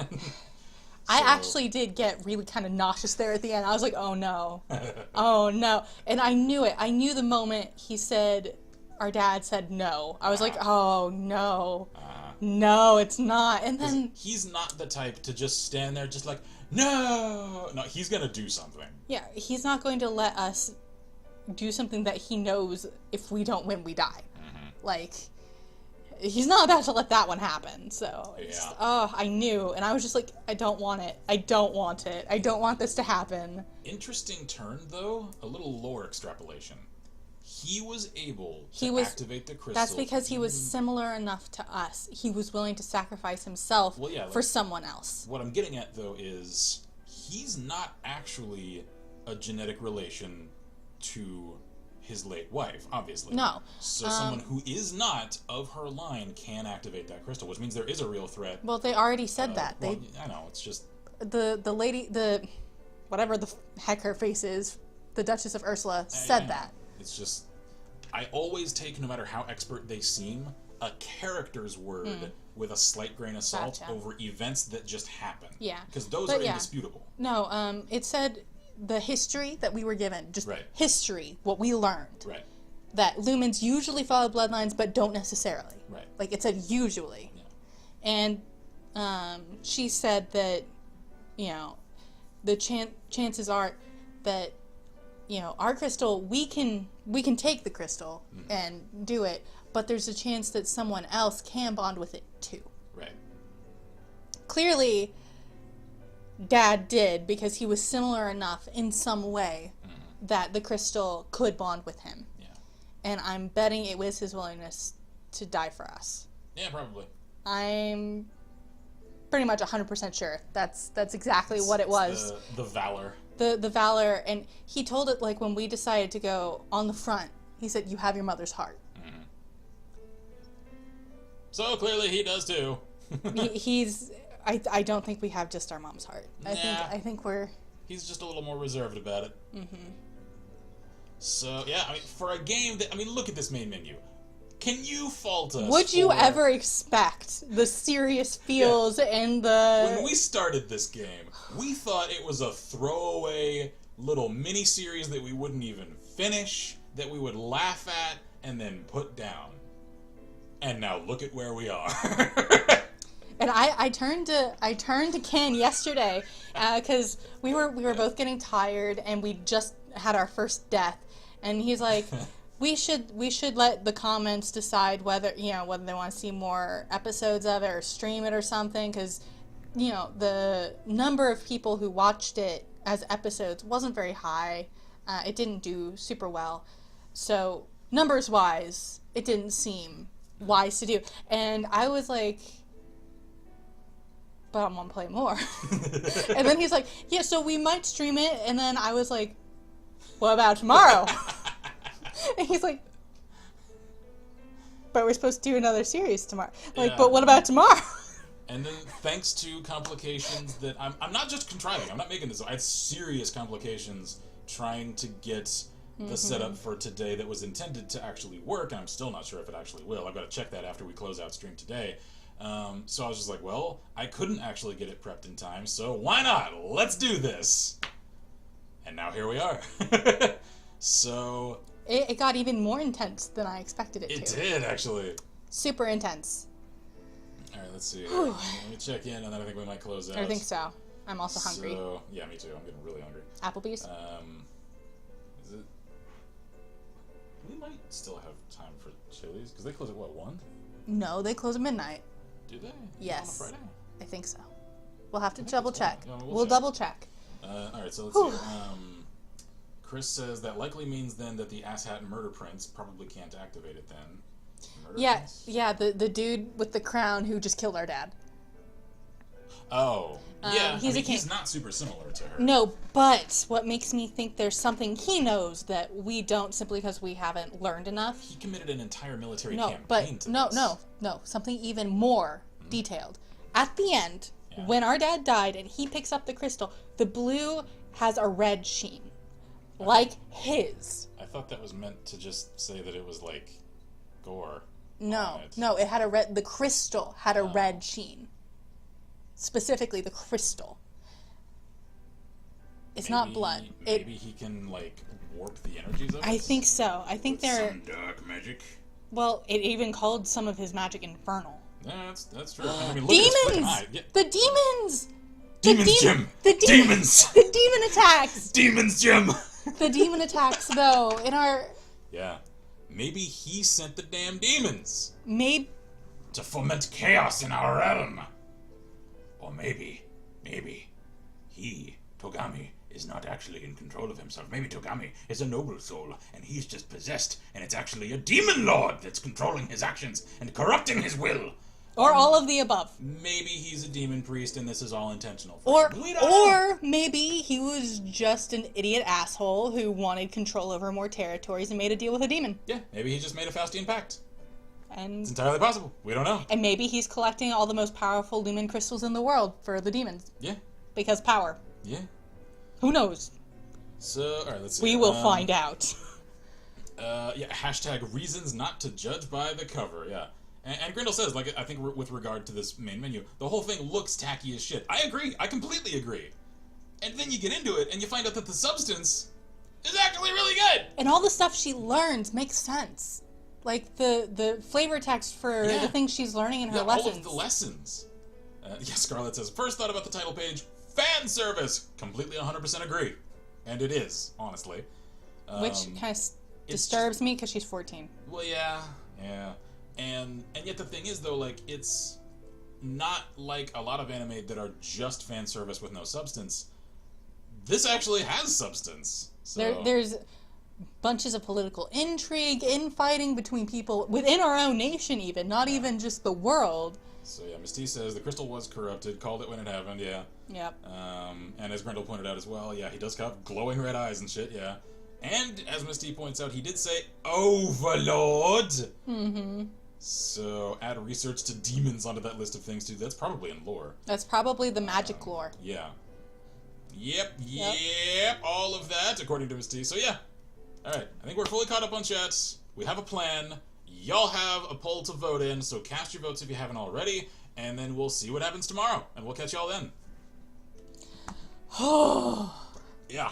Speaker 2: I actually did get really kind of nauseous there at the end. I was like, oh no. Oh no. And I knew it. I knew the moment he said, our dad said no. I was like, oh no. No, it's not. And then...
Speaker 1: He's not the type to just stand there just like, no. No, he's going to do something.
Speaker 2: Yeah, he's not going to let us do something that he knows if we don't win, we die. Like... He's not about to let that one happen, so... I knew, and I was just like, I don't want it. I don't want it. I don't want this to happen.
Speaker 1: Interesting turn, though. A little lore extrapolation. He was able to activate the crystal.
Speaker 2: That's because he was similar enough to us. He was willing to sacrifice himself for someone else.
Speaker 1: What I'm getting at, though, is he's not actually a genetic relation to... his late wife, obviously.
Speaker 2: No.
Speaker 1: So someone who is not of her line can activate that crystal, which means there is a real threat.
Speaker 2: Well, they already said that.
Speaker 1: I know, it's just...
Speaker 2: The lady, whatever the heck her face is, the Duchess of Ursula, said that.
Speaker 1: It's just... I always take, no matter how expert they seem, a character's word with a slight grain of salt over events that just happen.
Speaker 2: Yeah.
Speaker 1: Because those are indisputable.
Speaker 2: No, it said... the history that we were given, just history, what we learned.
Speaker 1: Right.
Speaker 2: That lumens usually follow bloodlines, but don't necessarily.
Speaker 1: Right.
Speaker 2: Like, it said usually. Yeah. And she said that, the chances are that, our crystal, we can take the crystal and do it, but there's a chance that someone else can bond with it too.
Speaker 1: Right.
Speaker 2: Clearly... Dad did, because he was similar enough in some way that the crystal could bond with him.
Speaker 1: Yeah.
Speaker 2: And I'm betting it was his willingness to die for us.
Speaker 1: Yeah, probably.
Speaker 2: I'm pretty much 100% sure that's exactly what it was.
Speaker 1: The valor.
Speaker 2: The valor, and he told it like when we decided to go on the front. He said, "You have your mother's heart."
Speaker 1: So clearly he does too.
Speaker 2: He's... I don't think we have just our mom's heart. I think we're...
Speaker 1: He's just a little more reserved about it. So, yeah, I mean, for a game that... I mean, look at this main menu. Can you fault us?
Speaker 2: Would you ever expect the serious feels and the...
Speaker 1: When we started this game, we thought it was a throwaway little mini-series that we wouldn't even finish, that we would laugh at, and then put down. And now look at where we are.
Speaker 2: And I turned to Ken yesterday because we were both getting tired and we just had our first death, and he's like, we should let the comments decide whether whether they want to see more episodes of it or stream it or something, because the number of people who watched it as episodes wasn't very high. It didn't do super well, so numbers wise it didn't seem wise to do. And I was like, but I want to play more. And then he's like, yeah, so we might stream it. And then I was like, what about tomorrow? And he's like, but we're supposed to do another series tomorrow. Like, but what about tomorrow?
Speaker 1: And then thanks to complications that I'm not just contriving, I'm not making this, I had serious complications trying to get the setup for today that was intended to actually work, and I'm still not sure if it actually will. I've got to check that after we close out stream today. So I was just like, well, I couldn't actually get it prepped in time, so why not? Let's do this! And now here we are. So...
Speaker 2: It got even more intense than I expected it to.
Speaker 1: It did, actually.
Speaker 2: Super intense.
Speaker 1: Alright, let's see. Let me check in, and then I think we might close out.
Speaker 2: I think so. I'm also hungry.
Speaker 1: So, yeah, me too. I'm getting really hungry.
Speaker 2: Applebee's?
Speaker 1: Is it... We might still have time for Chili's, because they close at, what, 1?
Speaker 2: No, they close at midnight.
Speaker 1: Do they?
Speaker 2: Yes.
Speaker 1: On a Friday?
Speaker 2: I think so. We'll have to double check.
Speaker 1: Yeah,
Speaker 2: we'll double check.
Speaker 1: Alright, so let's see. Chris says that likely means then that the asshat murder prince probably can't activate it then.
Speaker 2: Yeah, the dude with the crown who just killed our dad.
Speaker 1: Oh. Yeah,
Speaker 2: he's
Speaker 1: not super similar to her.
Speaker 2: No, but what makes me think there's something he knows that we don't simply because we haven't learned enough.
Speaker 1: He committed an entire military
Speaker 2: No,
Speaker 1: campaign
Speaker 2: but
Speaker 1: to
Speaker 2: no,
Speaker 1: this.
Speaker 2: no, something even more detailed. At the end, when our dad died and he picks up the crystal, the blue has a red sheen. Like his.
Speaker 1: I thought that was meant to just say that it was like gore.
Speaker 2: No, it had the crystal had a red sheen. Specifically the crystal. It's not blood.
Speaker 1: Maybe he can like warp the energies of it?
Speaker 2: I think so. I think they're
Speaker 1: some dark magic.
Speaker 2: Well, it even called some of his magic infernal.
Speaker 1: Yeah, that's true. I mean, look
Speaker 2: Demons!
Speaker 1: at his fucking eye. Yeah.
Speaker 2: The demons!
Speaker 1: Demons, Jim! Demons!
Speaker 2: The demon attacks!
Speaker 1: Demons, Jim!
Speaker 2: The demon attacks, though, in our...
Speaker 1: Yeah. Maybe he sent the damn demons.
Speaker 2: Maybe...
Speaker 1: To foment chaos in our realm. Or maybe, he, Togami, is not actually in control of himself. Maybe Togami is a noble soul, and he's just possessed, and it's actually a demon lord that's controlling his actions and corrupting his will.
Speaker 2: Or all of the above.
Speaker 1: Maybe he's a demon priest, and this is all intentional.
Speaker 2: Or maybe he was just an idiot asshole who wanted control over more territories and made a deal with a demon.
Speaker 1: Yeah, maybe he just made a Faustian pact.
Speaker 2: And
Speaker 1: it's entirely possible. We don't know.
Speaker 2: And maybe he's collecting all the most powerful lumen crystals in the world for the demons.
Speaker 1: Yeah.
Speaker 2: Because power.
Speaker 1: Yeah.
Speaker 2: Who knows?
Speaker 1: So, alright, let's see.
Speaker 2: We will find out.
Speaker 1: Yeah, hashtag reasons not to judge by the cover, yeah. And Grindel says, like, I think with regard to this main menu, the whole thing looks tacky as shit. I agree. I completely agree. And then you get into it, and you find out that the substance is actually really good.
Speaker 2: And all the stuff she learns makes sense. Like, the flavor text for the things she's learning in her lessons.
Speaker 1: All of the lessons. Scarlett says, first thought about the title page, fan service. Completely 100% agree. And it is, honestly.
Speaker 2: Which kind of disturbs me, because she's 14.
Speaker 1: Well, yeah. And yet the thing is, though, like, it's not like a lot of anime that are just fan service with no substance. This actually has substance. So.
Speaker 2: There's bunches of political intrigue, infighting between people within our own nation even, not even just the world.
Speaker 1: So yeah, Misty says the crystal was corrupted, called it when it happened, yeah.
Speaker 2: Yep.
Speaker 1: And as Grendel pointed out as well, yeah, he does have glowing red eyes and shit, yeah. And as Misty points out, he did say Overlord! Mm-hmm. So add research to demons onto that list of things too. That's probably in lore.
Speaker 2: That's probably the magic lore.
Speaker 1: Yeah. Yep, all of that, according to Misty. So yeah. Alright, I think we're fully caught up on chats. We have a plan. Y'all have a poll to vote in, so cast your votes if you haven't already, and then we'll see what happens tomorrow, and we'll catch y'all then. Yeah.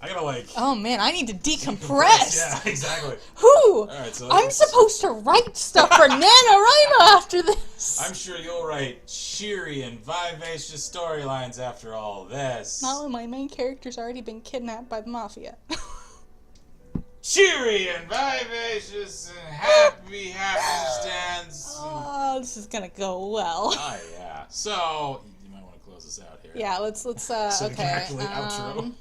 Speaker 1: I gotta, like...
Speaker 2: Oh, man, I need to decompress.
Speaker 1: Yeah, exactly.
Speaker 2: Whew.
Speaker 1: Alright, so...
Speaker 2: I'm supposed to write stuff for NaNoWriMo after this.
Speaker 1: I'm sure you'll write cheery and vivacious storylines after all this.
Speaker 2: Not when my main character's already been kidnapped by the Mafia.
Speaker 1: Cheery and vivacious and happy happenstance.
Speaker 2: Oh, this is gonna go well.
Speaker 1: Oh, yeah. So, you might want to close this out here.
Speaker 2: Yeah, let's
Speaker 1: so
Speaker 2: okay.
Speaker 1: we can actually outro.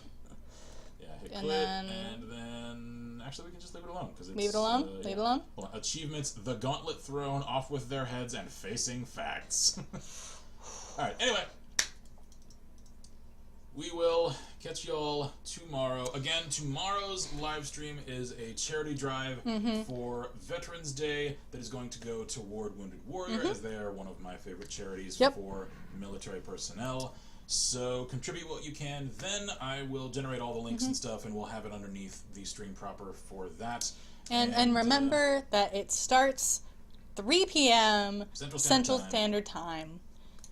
Speaker 1: Yeah, hit
Speaker 2: and
Speaker 1: quit,
Speaker 2: then...
Speaker 1: and then... Actually, we can just leave it alone.
Speaker 2: Leave it alone? Leave it alone?
Speaker 1: Well, achievements, the gauntlet thrown, off with their heads, and facing facts. Alright, anyway. We will catch y'all tomorrow. Again, tomorrow's live stream is a charity drive for Veterans Day that is going to go toward Wounded Warrior, as they are one of my favorite charities for military personnel. So contribute what you can. Then I will generate all the links and stuff, and we'll have it underneath the stream proper for that.
Speaker 2: And remember that it starts 3 p.m.
Speaker 1: Central
Speaker 2: Standard Time.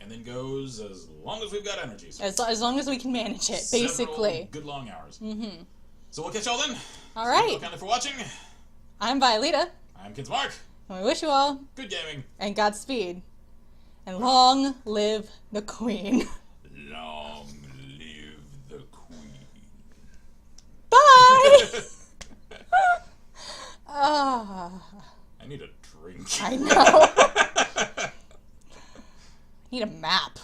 Speaker 1: And then goes as long as we've got energy. So
Speaker 2: as long as we can manage it, basically.
Speaker 1: Good long hours. So we'll catch y'all then.
Speaker 2: All right.
Speaker 1: Thank you kindly for watching.
Speaker 2: I'm Violeta.
Speaker 1: I'm Kids Mark.
Speaker 2: And we wish you all
Speaker 1: good gaming.
Speaker 2: And Godspeed. And long live the Queen.
Speaker 1: Long live the Queen.
Speaker 2: Bye! I
Speaker 1: need a drink.
Speaker 2: I know. I need a map.